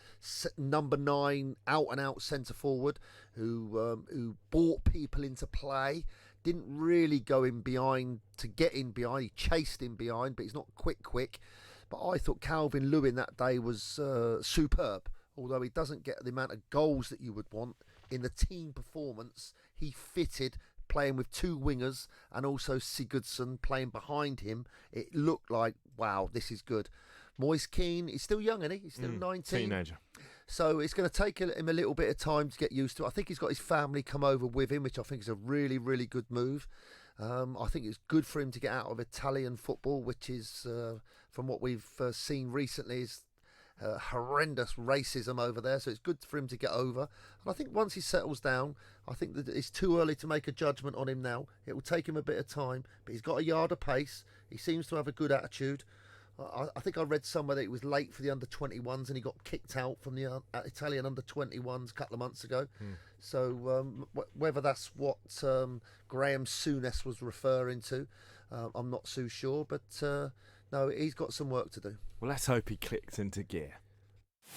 number 9 out and out centre forward who brought people into play. Didn't really go in behind to get in behind. He chased in behind, but he's not quick. But I thought Calvin Lewin that day was superb. Although he doesn't get the amount of goals that you would want in the team performance, he fitted playing with 2 wingers and also Sigurdsson playing behind him. It looked like, wow, this is good. Moise Keane, he's still young, isn't he? He's still 19. Teenager. So it's going to take him a little bit of time to get used to it. I think he's got his family come over with him, which I think is a really, really good move. I think it's good for him to get out of Italian football, which is, from what we've seen recently, is horrendous racism over there. So it's good for him to get over. And I think once he settles down, I think that it's too early to make a judgment on him now. It will take him a bit of time, but he's got a yard of pace. He seems to have a good attitude. I think I read somewhere that he was late for the under-21s and he got kicked out from the Italian under-21s a couple of months ago. So whether that's what Graham Souness was referring to, I'm not so sure. But no, he's got some work to do. Well, let's hope he clicks into gear.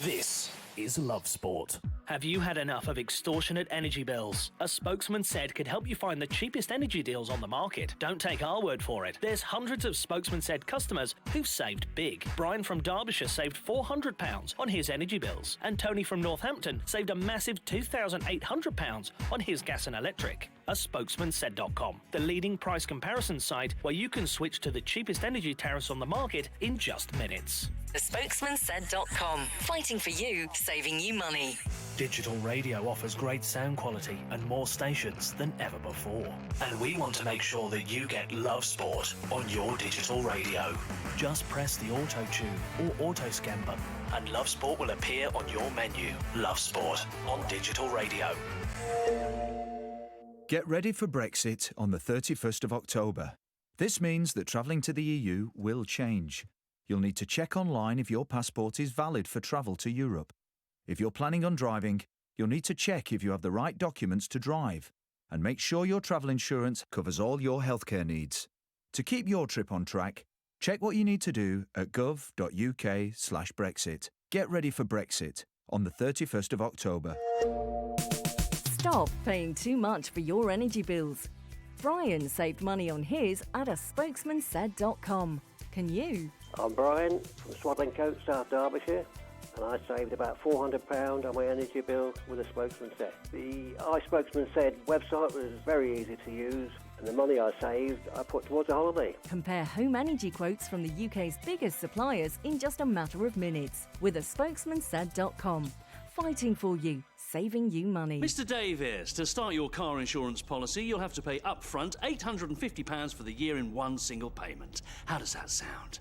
This is Love Sport. Have you had enough of extortionate energy bills? A spokesman said could help you find the cheapest energy deals on the market. Don't take our word for it. There's hundreds of spokesman said customers who've saved big. Brian from Derbyshire saved £400 on his energy bills, and Tony from Northampton saved a massive £2,800 on his gas and electric. A spokesmansaid.com, the leading price comparison site where you can switch to the cheapest energy tariffs on the market in just minutes. The spokesmansaid.com. Fighting for you, saving you money. Digital radio offers great sound quality and more stations than ever before. And we want to make sure that you get Love Sport on your digital radio. Just press the auto tune or auto scan button and Love Sport will appear on your menu. Love Sport on digital radio. Get ready for Brexit on the 31st of October. This means that travelling to the EU will change. You'll need to check online if your passport is valid for travel to Europe. If you're planning on driving, you'll need to check if you have the right documents to drive. And make sure your travel insurance covers all your healthcare needs. To keep your trip on track, check what you need to do at gov.uk/Brexit. Get ready for Brexit on the 31st of October. Stop paying too much for your energy bills. Brian saved money on his at a spokesmansaid.com. Can you? I'm Brian from Swadlincote, South Derbyshire, and I saved about £400 on my energy bill with a Spokesman Said. The iSpokesman Said website was very easy to use, and the money I saved I put towards a holiday. Compare home energy quotes from the UK's biggest suppliers in just a matter of minutes with a spokesmansaid.com. Fighting for you, saving you money. Mr Davies, to start your car insurance policy, you'll have to pay upfront £850 for the year in one single payment. How does that sound?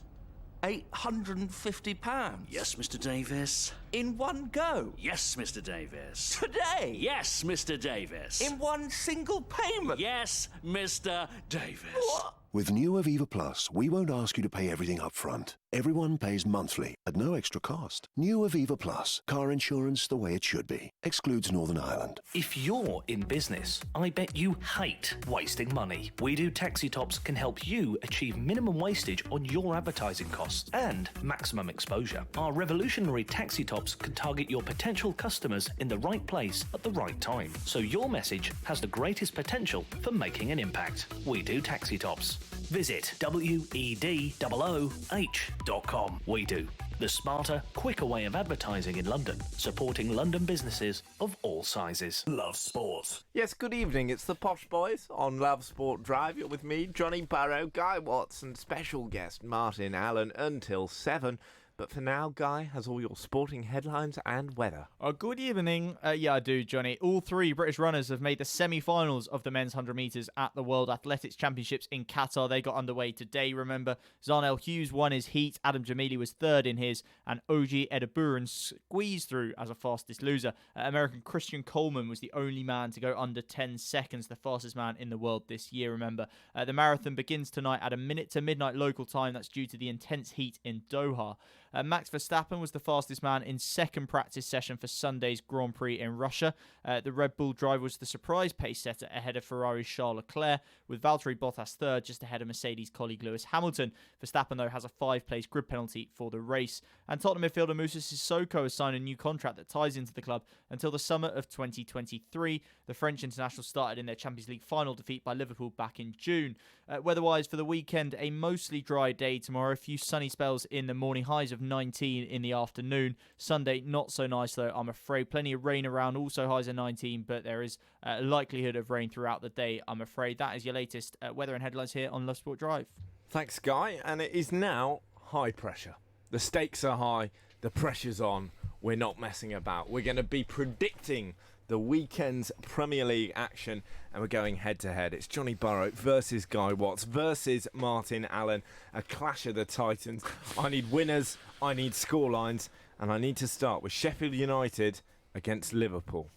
£850? Yes, Mr Davies. In one go? Yes, Mr Davies. Today? Yes, Mr Davies. In one single payment? Yes, Mr Davies. What? With new Aviva Plus, we won't ask you to pay everything up front. Everyone pays monthly at no extra cost. New Aviva Plus, car insurance the way it should be. Excludes Northern Ireland. If you're in business, I bet you hate wasting money. We Do Taxi Tops can help you achieve minimum wastage on your advertising costs and maximum exposure. Our revolutionary taxi tops can target your potential customers in the right place at the right time, so your message has the greatest potential for making an impact. We Do Taxi Tops. Visit WEDOOH.com. We Do, the smarter, quicker way of advertising in London, supporting London businesses of all sizes. Love Sport. Yes, good evening. It's the Posh Boys on Love Sport Drive. You're with me, Johnny Burrow, Guy Watts, and special guest Martin Allen until 7. But for now, Guy has all your sporting headlines and weather. Oh, good evening. Yeah, I do, Johnny. All three British runners have made the semi-finals of the men's 100 metres at the World Athletics Championships in Qatar. They got underway today, remember. Zarnel Hughes won his heat. Adam Jamili was third in his. And Oji Edeburen squeezed through as a fastest loser. American Christian Coleman was the only man to go under 10 seconds, the fastest man in the world this year, remember. The marathon begins tonight at a minute to midnight local time. That's due to the intense heat in Doha. Max Verstappen was the fastest man in second practice session for Sunday's Grand Prix in Russia. The Red Bull driver was the surprise pace setter ahead of Ferrari's Charles Leclerc, with Valtteri Bottas third, just ahead of Mercedes colleague Lewis Hamilton. Verstappen, though, has a 5-place grid penalty for the race. And Tottenham midfielder Moussa Sissoko has signed a new contract that ties into the club until the summer of 2023. The French international started in their Champions League final defeat by Liverpool back in June. Weather-wise for the weekend, a mostly dry day tomorrow. A few sunny spells in the morning, highs of 19 in the afternoon. Sunday, not so nice though, I'm afraid. Plenty of rain around, also highs of 19, but there is a likelihood of rain throughout the day, I'm afraid. That is your latest weather and headlines here on Love Sport Drive. Thanks, Guy. And it is now high pressure. The stakes are high. The pressure's on. We're not messing about. We're going to be predicting the weekend's Premier League action, and we're going head-to-head. It's Johnny Burrow versus Guy Watts versus Martin Allen. A clash of the Titans. I need winners, I need scorelines, and I need to start with Sheffield United against Liverpool.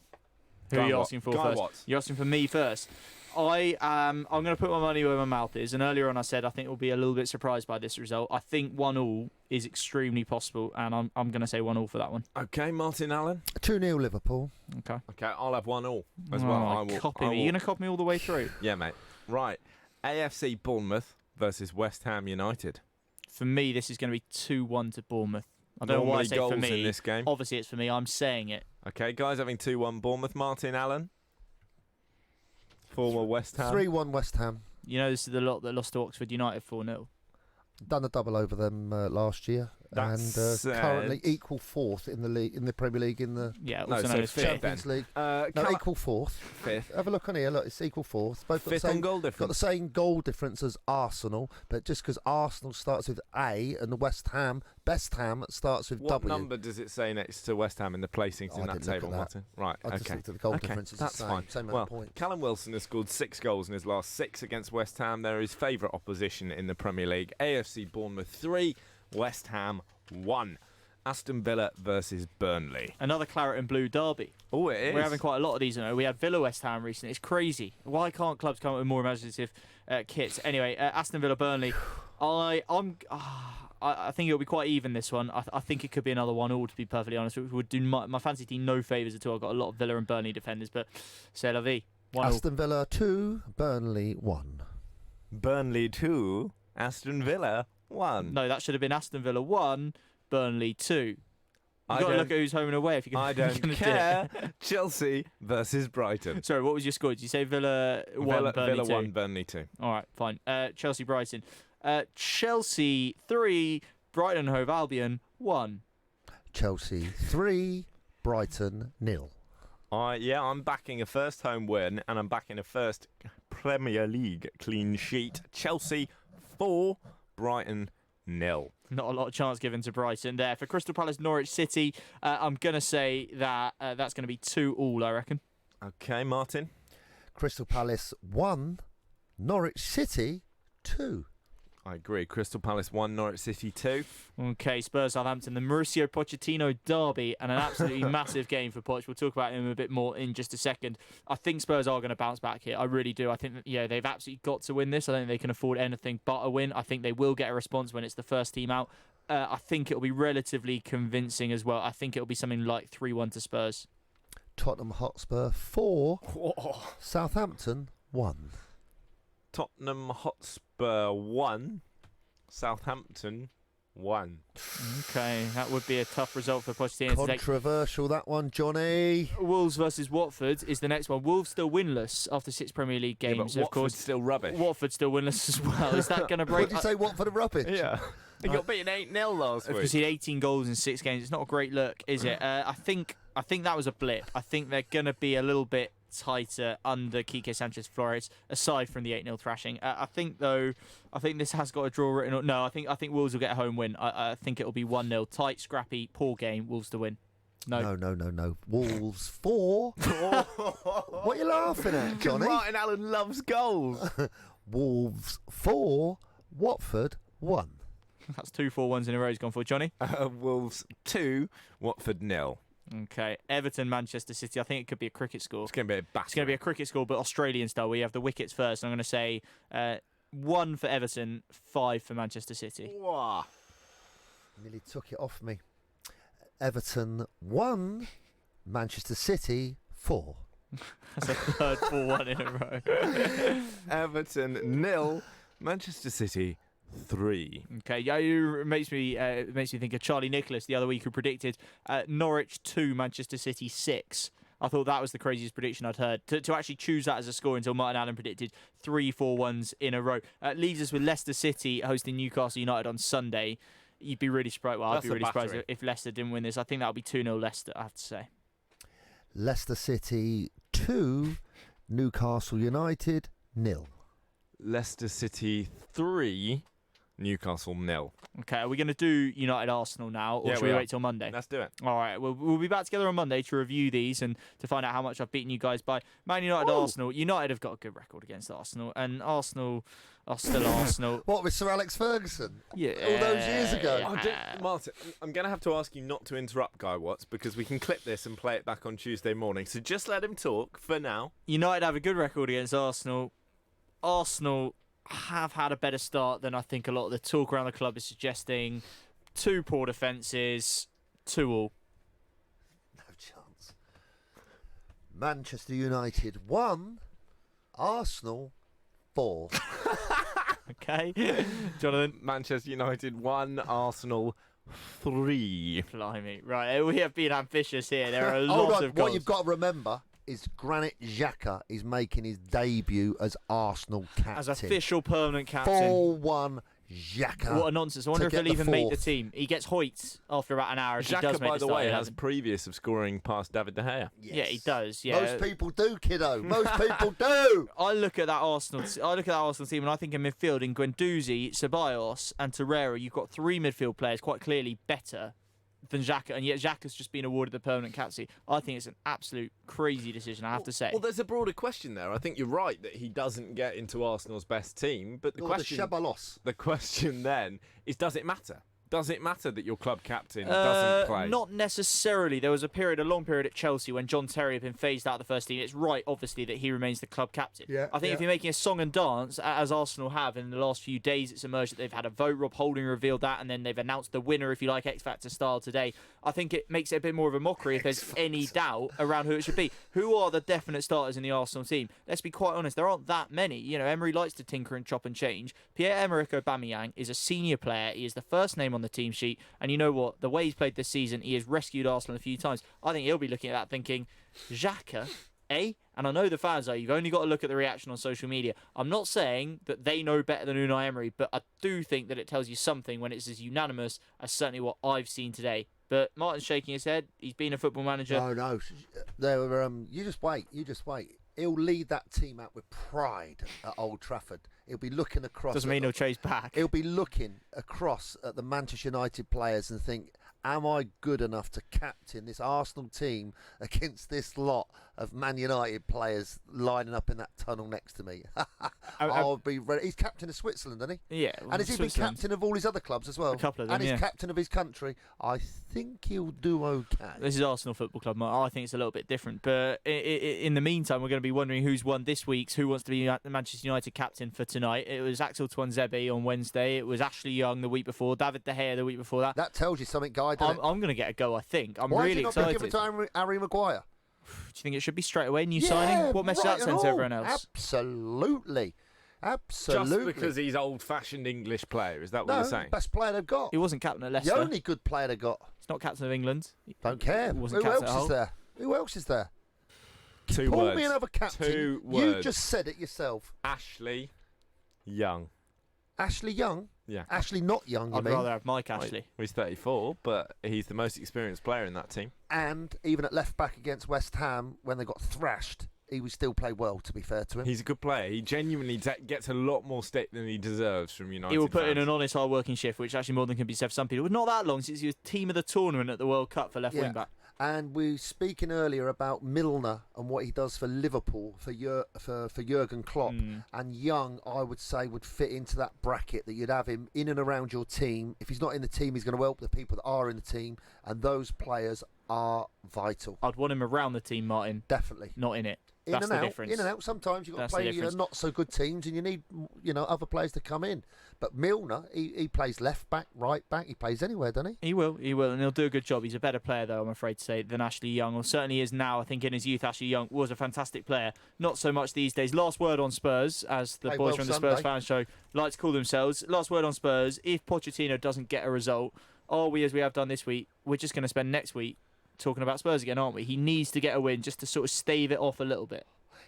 Who are you asking for Guy first? Watts. You're asking for me first. I'm going to put my money where my mouth is, and earlier on I said I think we'll be a little bit surprised by this result. I think 1-1 is extremely possible, and I'm going to say 1-1 for that one. Okay, Martin Allen. 2-0 Liverpool. Okay. Okay, I'll have 1-1 as well. I will, copy me. You're going to copy me all the way through? Yeah, mate. Right. AFC Bournemouth versus West Ham United. For me, this is going to be 2-1 to Bournemouth. I don't know why I say for me. In this game. Obviously, it's for me. I'm saying it. Okay, guys, having 2-1 Bournemouth. Martin Allen. Former West Ham. 3-1 West Ham. You know, this is the lot that lost to Oxford United 4-0. Done a double over them last year, and currently equal fourth in the league, in the Premier League, in the Champions League. Equal fourth. Fifth. Have a look on here. Look, it's equal fourth. Both got fifth the same, on goal difference. Got the same goal difference as Arsenal, but just because Arsenal starts with A and the Best Ham starts with what W. What number does it say next to West Ham in the placings in that table, Martin? Right. I just looked at the goal differences. That's fine. Same amount of points. Callum Wilson has scored 6 goals in his last 6 against West Ham. They're his favourite opposition in the Premier League. AFC Bournemouth 3, West Ham 1. Aston Villa versus Burnley. Another claret and blue derby. Oh, it is. We're having quite a lot of these. You know, we had Villa West Ham recently. It's crazy. Why can't clubs come up with more imaginative kits? Anyway, Aston Villa Burnley. I think it'll be quite even, this one. I think it could be another 1-1, to be perfectly honest. It would do my fancy team no favours at all. I've got a lot of Villa and Burnley defenders, but c'est la vie. 1-1. Aston Villa 2, Burnley 1. Burnley 2, Aston Villa 1. No, that should have been Aston Villa 1, Burnley 2. You've got to look at who's home and away if you're going to I don't care. Chelsea versus Brighton. Sorry, what was your score? Did you say Villa 1, Burnley 2? Villa 1, Burnley 2. All right, fine. Chelsea-Brighton. Chelsea 3, Brighton Hove Albion 1. Chelsea 3, Brighton 0. I'm backing a first home win, and I'm backing a first Premier League clean sheet. Chelsea 4, Brighton 0. Not a lot of chance given to Brighton there. For Crystal Palace Norwich City, I'm going to say that that's going to be 2-2, I reckon. Okay, Martin. Crystal Palace 1, Norwich City 2. I agree. Crystal Palace 1, Norwich City 2. Okay, Spurs Southampton, the Mauricio Pochettino derby, and an absolutely massive game for Poch. We'll talk about him a bit more in just a second. I think Spurs are going to bounce back here. I really do. I think that, they've absolutely got to win this. I don't think they can afford anything but a win. I think they will get a response when it's the first team out. I think it'll be relatively convincing as well. I think it'll be something like 3-1 to Spurs. Tottenham Hotspur 4, Southampton 1. Tottenham Hotspur 1, Southampton 1. Okay, that would be a tough result for Pochettino. Controversial, that one, Johnny. Wolves versus Watford is the next one. Wolves still winless after 6 Premier League games, but of course. Watford's still rubbish. Watford still winless as well. Is that going to break? What did you say, Watford are rubbish? Yeah. They got beaten 8-0 last week. Because he had 18 goals in 6 games. It's not a great look, is it? I think that was a blip. I think they're going to be a little bit tighter under Quique Sanchez-Flores, aside from the 8-0 thrashing. I think this has got a draw written on. No, I think Wolves will get a home win. I think it'll be 1-0. Tight, scrappy, poor game. Wolves to win. No. Wolves 4. What are you laughing at, Johnny? Martin Allen loves goals. Wolves 4, Watford 1. That's 2 4-1s in a row he's gone for. Johnny? Wolves 2, Watford 0. Okay, Everton, Manchester City. I think it could be a cricket score. It's going to be a battle. It's going to be a cricket score, but Australian style. We have the wickets first. I'm going to say 1 for Everton, 5 for Manchester City. Wow. Nearly took it off me. Everton 1, Manchester City 4. That's a third 4-1 in a row. Everton 0, Manchester City 3. Okay, yeah, it makes me think of Charlie Nicholas the other week, who predicted Norwich 2, Manchester City 6. I thought that was the craziest prediction I'd heard. To actually choose that as a score until Martin Allen predicted 3 4-1s in a row. Leaves us with Leicester City hosting Newcastle United on Sunday. You'd be really surprised. Well, I'd be really surprised if Leicester didn't win this. I think that would be 2-0 Leicester, I have to say. Leicester City 2, Newcastle United 0. Leicester City 3, Newcastle 0. Okay, are we going to do United Arsenal now, or should we wait till Monday? Let's do it. All right, we'll be back together on Monday to review these and to find out how much I've beaten you guys by. Man United, Arsenal. United have got a good record against Arsenal, and Arsenal are still Arsenal. What, with Sir Alex Ferguson? Yeah. All those years ago? Martin, I'm going to have to ask you not to interrupt Guy Watts, because we can clip this and play it back on Tuesday morning. So just let him talk for now. United have a good record against Arsenal. Arsenal have had a better start than I think a lot of the talk around the club is suggesting. 2 poor defences, 2-2. No chance. Manchester United 1, Arsenal 4. Okay. Jonathan? Manchester United 1, Arsenal 3. Blimey. Right, we have been ambitious here. There are a lot of goals. What you've got to remember is Granit Xhaka is making his debut as Arsenal captain. As official permanent captain. 4-1 Xhaka. What a nonsense. I wonder if he'll even make the team. He gets Hoyt after about an hour if he does Xhaka, make by the start way, 11. has previous of scoring past David De Gea. Yes. Yeah, he does. Yeah. Most people do, kiddo. Most people do. I look at that Arsenal team, and I think in midfield, in Guendouzi, Ceballos, and Torreira, you've got 3 midfield players quite clearly better than Xhaka, and yet Xhaka's just been awarded the permanent captaincy. I think it's an absolute crazy decision, I have to say. Well, there's a broader question there. I think you're right that he doesn't get into Arsenal's best team, but the question then is, does it matter? Does it matter that your club captain doesn't play? Not necessarily. There was a long period at Chelsea when John Terry had been phased out of the first team. It's right, obviously, that he remains the club captain. I think if you're making a song and dance, as Arsenal have in the last few days, it's emerged that they've had a vote. Rob Holding revealed that, and then they've announced the winner, if you like, X Factor style today. I think it makes it a bit more of a mockery if there's any doubt around who it should be. Who are the definite starters in the Arsenal team? Let's be quite honest, there aren't that many. Emery likes to tinker and chop and change. Pierre-Emerick Aubameyang is a senior player. He is the first name on the team sheet. And you know what? The way he's played this season, he has rescued Arsenal a few times. I think he'll be looking at that thinking, Xhaka, eh? And I know the fans are. You've only got to look at the reaction on social media. I'm not saying that they know better than Unai Emery, but I do think that it tells you something when it's as unanimous as certainly what I've seen today. But Martin's shaking his head. He's been a football manager. No. You just wait. He'll lead that team out with pride at Old Trafford. He'll be looking across. Doesn't mean he'll chase back. He'll be looking across at the Manchester United players and think, am I good enough to captain this Arsenal team against this lot of Man United players lining up in that tunnel next to me? I'll be ready. He's captain of Switzerland, isn't he? Yeah. And has he been captain of all his other clubs as well? A couple of them, and he's captain of his country. I think he'll do okay. This is Arsenal Football Club. I think it's a little bit different. But in the meantime, we're going to be wondering who's won this week's Who Wants to Be Manchester United captain for tonight. It was Axel Tuanzebe on Wednesday. It was Ashley Young the week before. David De Gea the week before that. That tells you something, Guy. I'm going to get a go, I think. I'm Why really excited. Why did you not give it to Harry Maguire? Do you think it should be straight away? New signing? What message that sends to everyone else? Absolutely. Just because he's old-fashioned English player, is that what you're saying? Best player they've got. He wasn't captain at Leicester. The only good player they've got. He's not captain of England. Don't care. Who else is there? Who else is there? Two Pull words. me another captain. 2 words. You just said it yourself. Ashley Young. Ashley Young? Yeah. Ashley not young, I'd rather have Mike Ashley. Well, he's 34, but he's the most experienced player in that team. And even at left back against West Ham, when they got thrashed, he would still play well, to be fair to him. He's a good player. He genuinely gets a lot more stick than he deserves from United. He will put fans. in an honest, hard-working shift, which actually more than can be said for some people. But not that long since he was team of the tournament at the World Cup for left wing back. And we were speaking earlier about Milner and what he does for Liverpool, for Jurgen Klopp. And Young, I would say, would fit into that bracket that you'd have him in and around your team. If he's not in the team, he's going to help the people that are in the team. And those players are vital. I'd want him around the team, Martin. Definitely. Not in it. That's the difference. In and out. Sometimes you've got That's to the play difference. not so good teams, and you need other players to come in. But Milner, he plays left back, right back. He plays anywhere, doesn't he? He will, and he'll do a good job. He's a better player, though, I'm afraid to say, than Ashley Young, or certainly is now. I think in his youth, Ashley Young was a fantastic player. Not so much these days. Last word on Spurs, as the boys from the Spurs Fan Show like to call themselves. Last word on Spurs. If Pochettino doesn't get a result, are we, as we have done this week, we're just going to spend next week talking about Spurs again, aren't we? He needs to get a win just to sort of stave it off a little bit.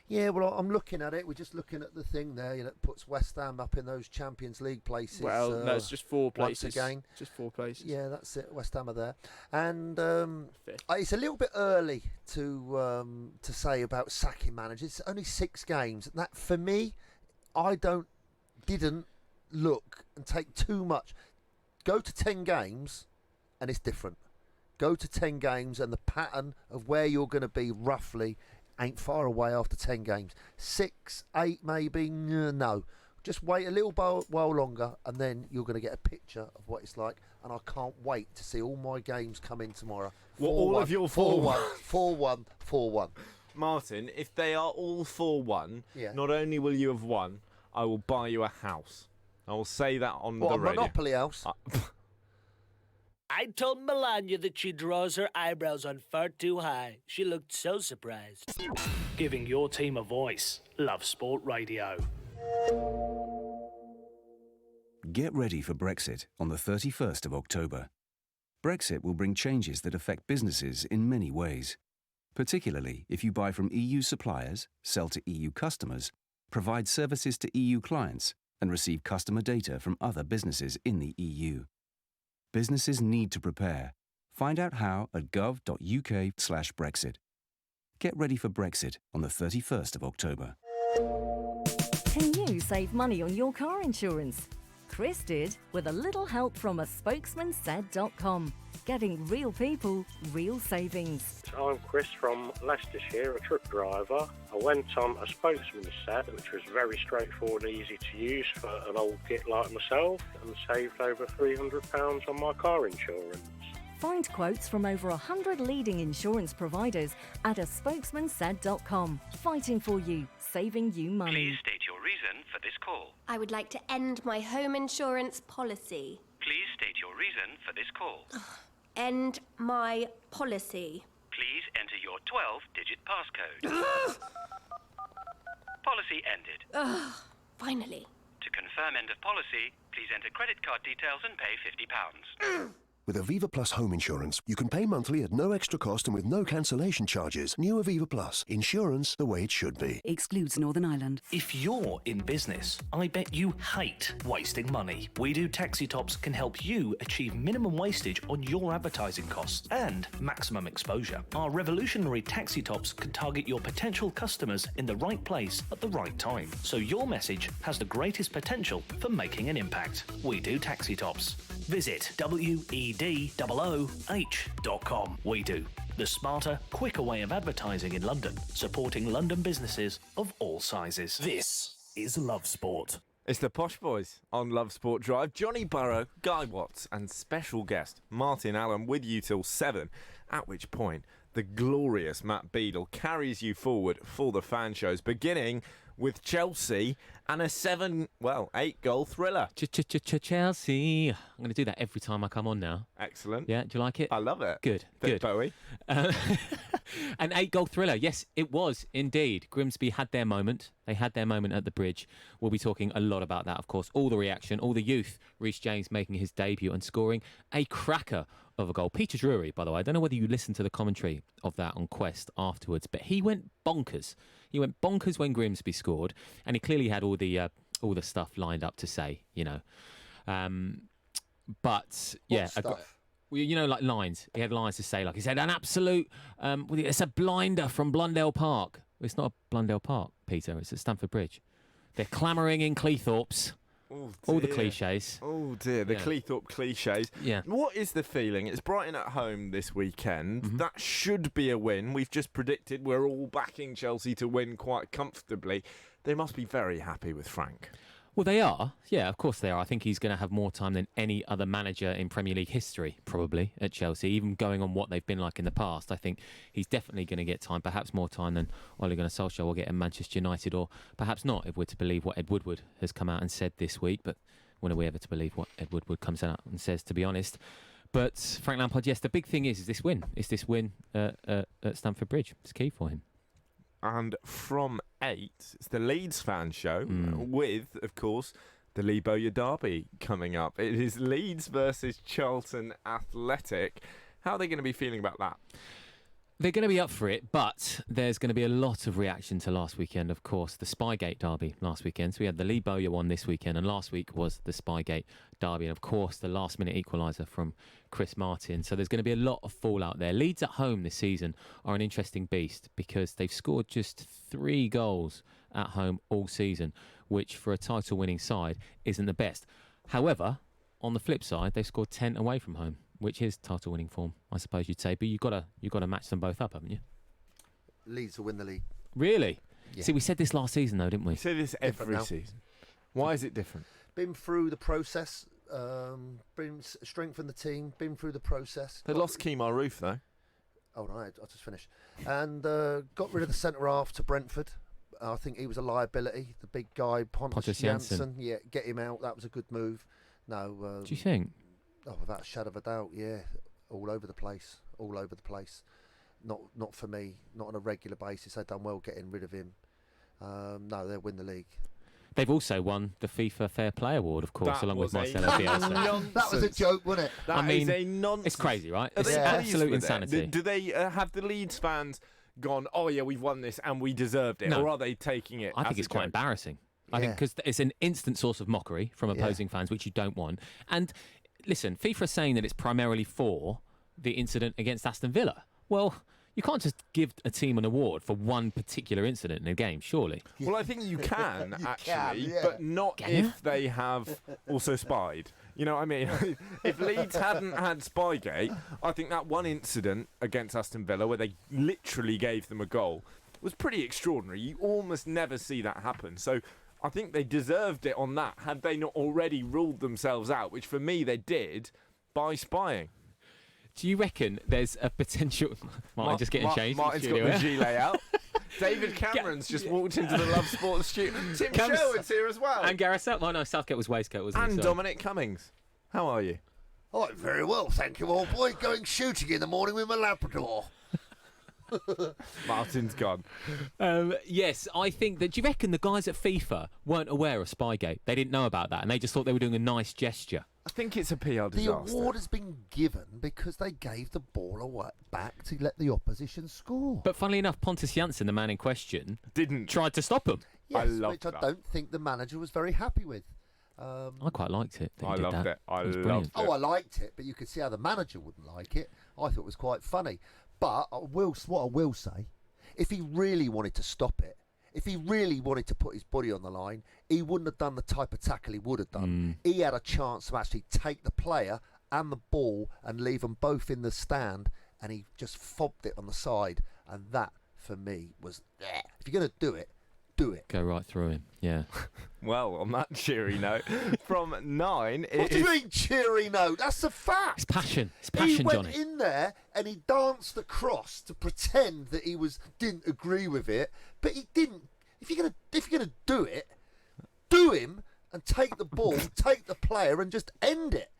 Yeah, well, I'm looking at it. We're just looking at the thing there. It puts West Ham up in those Champions League places. Well, no, it's just 4 places. Once again. Just 4 places. Yeah, that's it. West Ham are there. And it's a little bit early to say about sacking managers. It's only 6 games. And that, for me, I didn't look and take too much. Go to 10 games and it's different. Go to 10 games and the pattern of where you're going to be roughly ain't far away after 10 games. 6, 8 maybe, no. Just wait a little while longer and then you're going to get a picture of what it's like. And I can't wait to see all my games come in tomorrow. All of your 4-1, 4-1, 4-1. Martin, if they are all 4-1, not only will you have won, I will buy you a house. I will say that on the radio. Monopoly house? I told Melania that she draws her eyebrows on far too high. She looked so surprised. Giving your team a voice. Love Sport Radio. Get ready for Brexit on the 31st of October. Brexit will bring changes that affect businesses in many ways, particularly if you buy from EU suppliers, sell to EU customers, provide services to EU clients, and receive customer data from other businesses in the EU. Businesses need to prepare. Find out how at gov.uk/Brexit. Get ready for Brexit on the 31st of October. Can you save money on your car insurance? Chris did, with a little help from a spokesmansaid.com. Getting real people, real savings. I'm Chris from Leicestershire, a truck driver. I went on a spokesman said, which was very straightforward and easy to use for an old git like myself, and saved over £300 on my car insurance. Find quotes from over 100 leading insurance providers at a spokesmansaid.com. Fighting for you, saving you money. Please state your reason for this call. I would like to end my home insurance policy. Please state your reason for this call. End my policy. Please enter your 12-digit passcode. Policy ended. Finally. To confirm end of policy, please enter credit card details and pay £50. With Aviva Plus home insurance, you can pay monthly at no extra cost and with no cancellation charges. New Aviva Plus. Insurance the way it should be. Excludes Northern Ireland. If you're in business, I bet you hate wasting money. We Do Taxi Tops can help you achieve minimum wastage on your advertising costs and maximum exposure. Our revolutionary taxi tops can target your potential customers in the right place at the right time, so your message has the greatest potential for making an impact. We Do Taxi Tops. Visit WEDOOH.com. We Do, the smarter, quicker way of advertising in London, supporting London businesses of all sizes. This is Love Sport. It's the Posh Boys on Love Sport Drive. Johnny Burrow, Guy Watts and special guest Martin Allen with you till 7, at which point the glorious Matt Beadle carries you forward for the fan shows, beginning with Chelsea and a 8-goal thriller. Chelsea. I'm going to do that every time I come on now. Excellent. Yeah, do you like it? I love it. Good. Bowie. An 8-goal thriller. Yes, it was indeed. Grimsby had their moment. They had their moment at the bridge. We'll be talking a lot about that, of course. All the reaction, all the youth. Rhys James making his debut and scoring a cracker of a goal. Peter Drury, by the way, I don't know whether you listened to the commentary of that on Quest afterwards, but he went bonkers. He went bonkers when Grimsby scored, and he clearly had all the stuff lined up to say, you know. But yeah, you know, like lines. He had lines to say, like he said, an absolute. It's a blinder from Blundell Park. It's not a Blundell Park, Peter. It's at Stamford Bridge. They're clamouring in Cleethorpes. All the cliches. Oh dear, the Cleethorpe cliches. Yeah. What is the feeling? It's Brighton at home this weekend. That should be a win. We've just predicted we're all backing Chelsea to win quite comfortably. They must be very happy with Frank. Well, they are. Yeah, of course they are. I think he's going to have more time than any other manager in Premier League history, probably, at Chelsea. Even going on what they've been like in the past, I think he's definitely going to get time, perhaps more time than Ole Gunnar Solskjaer will get at Manchester United, or perhaps not, if we're to believe what Ed Woodward has come out and said this week. But when are we ever to believe what Ed Woodward comes out and says, to be honest? But Frank Lampard, yes, the big thing is this win. It's this win at Stamford Bridge. It's key for him. And from 8, it's the Leeds fan show with, of course, the Lee Bowyer derby coming up. It is Leeds versus Charlton Athletic. How are they going to be feeling about that? They're going to be up for it, but there's going to be a lot of reaction to last weekend, of course, the Spygate derby last weekend. So we had the Lee Bowyer one this weekend, and last week was the Spygate derby, and of course the last-minute equaliser from Chris Martin. So there's going to be a lot of fallout there. Leeds at home this season are an interesting beast because they've scored just 3 goals at home all season, which for a title-winning side isn't the best. However, on the flip side, they've scored 10 away from home, which is title-winning form, I suppose you'd say. But you've got to match them both up, haven't you? Leeds will win the league. Really? Yeah. See, we said this last season, though, didn't we? We say this every season. Why is it different? Been through the process, strengthened the team, been through the process. They lost Kemar Roof, though. Oh, no, I'll just finish. And got rid of the centre-half to Brentford. I think he was a liability. The big guy, Pontus Jansson. Yeah, get him out. That was a good move. No. Do you think? Oh, without a shadow of a doubt, yeah. All over the place. Not for me. Not on a regular basis. They've done well getting rid of him. No, they'll win the league. They've also won the FIFA Fair Play Award, of course, along with Marcelo Bielsa. That was a joke, wasn't it? That is a nonsense. It's crazy, right? It's absolute absolute insanity. Do they have the Leeds fans gone, oh yeah, we've won this and we deserved it? No. Or are they taking it I think it's quite embarrassing. I think because it's an instant source of mockery from opposing fans, which you don't want. And listen, FIFA is saying that it's primarily for the incident against Aston Villa. Well, you can't just give a team an award for one particular incident in a game, surely. Well, I think you can, actually, but not if they have also spied. You know what I mean? If Leeds hadn't had Spygate, I think that one incident against Aston Villa where they literally gave them a goal was pretty extraordinary. You almost never see that happen. So I think they deserved it on that, had they not already ruled themselves out, which for me they did, by spying. Do you reckon there's a potential... Martin just getting changed. Martin's got the gilet out. David Cameron's just walked into the Love Sports studio. Tim Sherwood's here as well. And Gareth Southgate. Oh, no, Southgate was waistcoat, wasn't he? And Dominic Cummings. How are you? Oh, very well, thank you, old boy. Going shooting in the morning with my Labrador. Martin's gone. Yes, I think that... Do you reckon the guys at FIFA weren't aware of Spygate? They didn't know about that, and they just thought they were doing a nice gesture. I think it's a PR disaster. The award has been given because they gave the ball away back to let the opposition score. But funnily enough, Pontus Jansson, the man in question, tried to stop them. Yes, which I don't think the manager was very happy with. I quite liked it. I loved it. I loved it. Oh, I liked it, but you could see how the manager wouldn't like it. I thought it was quite funny. But what I will say, if he really wanted to stop it, if he really wanted to put his body on the line, he wouldn't have done the type of tackle he would have done. He had a chance to actually take the player and the ball and leave them both in the stand, and he just fobbed it on the side. And that, for me, was... If you're going to do it, do it. Go right through him, yeah. Well, on that cheery note, from 9... What do you mean cheery note? That's a fact. It's passion. It's passion, He went Johnny. in there and he danced across to pretend that he didn't agree with it, but he didn't. If you're gonna do it, do him and take the ball, take the player, and just end it.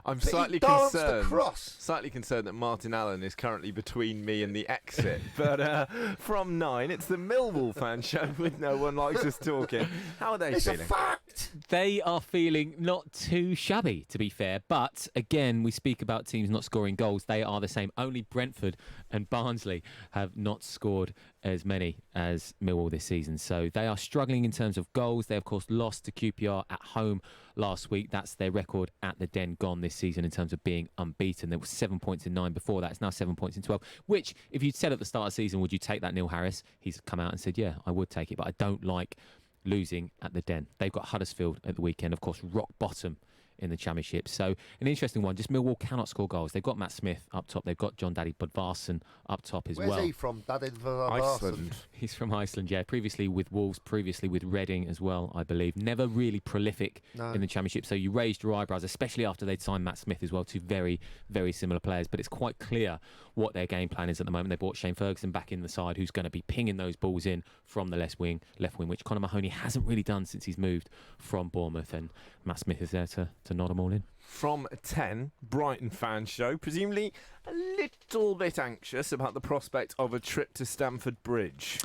I'm But slightly he danced concerned. across. Slightly concerned that Martin Allen is currently between me and the exit. But from 9, it's the Millwall fan show with No One Likes Us Talking. How are they feeling? It's a fact. They are feeling not too shabby, to be fair. But again, we speak about teams not scoring goals. They are the same. Only Brentford and Barnsley have not scored as many as Millwall this season. So they are struggling in terms of goals. They, of course, lost to QPR at home last week. That's their record at the Den gone this season in terms of being unbeaten. There was 7 points in 9 before that. It's now 7 points in 12, which, if you'd said at the start of the season, would you take that, Neil Harris? He's come out and said, yeah, I would take it, but I don't like losing at the Den. They've got Huddersfield at the weekend, of course, rock bottom in the Championship. So an interesting one. Just Millwall cannot score goals. They've got Matt Smith up top. They've got John Daddy Budvarsson up top as well. Where's he from, Daddy Budvarsson? Iceland. He's from Iceland, yeah. Previously with Wolves, previously with Reading as well, I believe. Never really prolific in the Championship. So you raised your eyebrows, especially after they'd signed Matt Smith as well, two very, very similar players. But it's quite clear what their game plan is at the moment. They brought Shane Ferguson back in the side, who's going to be pinging those balls in from the left wing, which Conor Mahoney hasn't really done since he's moved from Bournemouth. And Matt Smith is there to nod them all in. From 10, Brighton fan show, presumably a little bit anxious about the prospect of a trip to Stamford Bridge.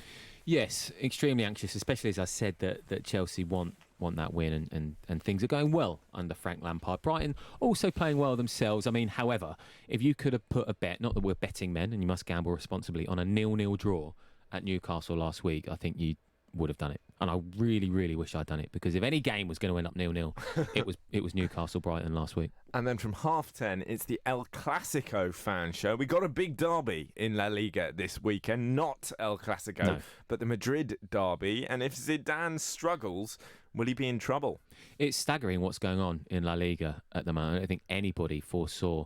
Yes, extremely anxious, especially as I said that Chelsea want that win and things are going well under Frank Lampard. Brighton also playing well themselves. I mean, however, if you could have put a bet, not that we're betting men and you must gamble responsibly, on a 0-0 draw at Newcastle last week, I think you would have done it. And I really, really wish I'd done it, because if any game was going to end up 0-0, it was Newcastle-Brighton last week. And then from 10:30, it's the El Clasico fan show. We got a big derby in La Liga this weekend, not El Clasico, but the Madrid derby. And if Zidane struggles, will he be in trouble? It's staggering what's going on in La Liga at the moment. I don't think anybody foresaw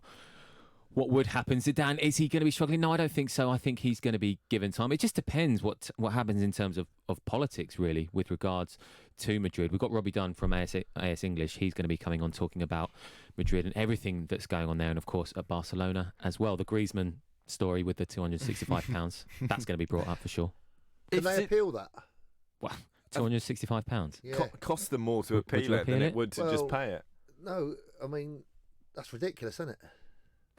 what would happen. Zidane, is he going to be struggling? No, I don't think so. I think he's going to be given time. It just depends what happens in terms of politics, really, with regards to Madrid. We've got Robbie Dunn from AS English. He's going to be coming on talking about Madrid and everything that's going on there, and of course at Barcelona as well. The Griezmann story with the £265, that's going to be brought up for sure. Can they appeal that? Well, £265. Yeah. Cost them more to appeal it than it would to just pay it. No, I mean, that's ridiculous, isn't it?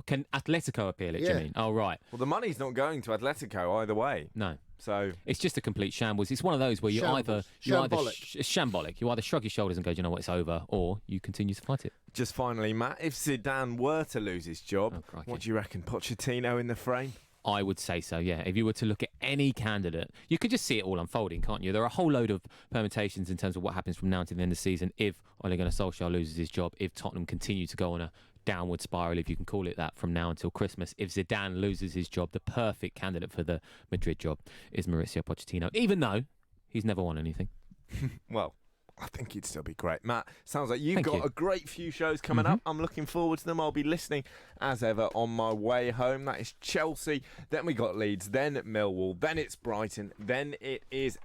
Can Atletico appeal it, do you mean? Oh, right. Well, the money's not going to Atletico either way. No. So it's just a complete shambles. It's one of those where it's shambolic. You either shrug your shoulders and go, do you know what, it's over, or you continue to fight it. Just finally, Matt, if Zidane were to lose his job, what do you reckon? Pochettino in the frame? I would say so, yeah. If you were to look at any candidate, you could just see it all unfolding, can't you? There are a whole load of permutations in terms of what happens from now until the end of the season if Ole Gunnar Solskjaer loses his job, if Tottenham continue to go on a downward spiral, if you can call it that, from now until Christmas. If Zidane loses his job, the perfect candidate for the Madrid job is Mauricio Pochettino, even though he's never won anything. Well, I think he'd still be great. Matt, sounds like you've got a great few shows coming up. I'm looking forward to them. I'll be listening, as ever, on my way home. That is Chelsea. Then we got Leeds. Then Millwall. Then it's Brighton. Then it is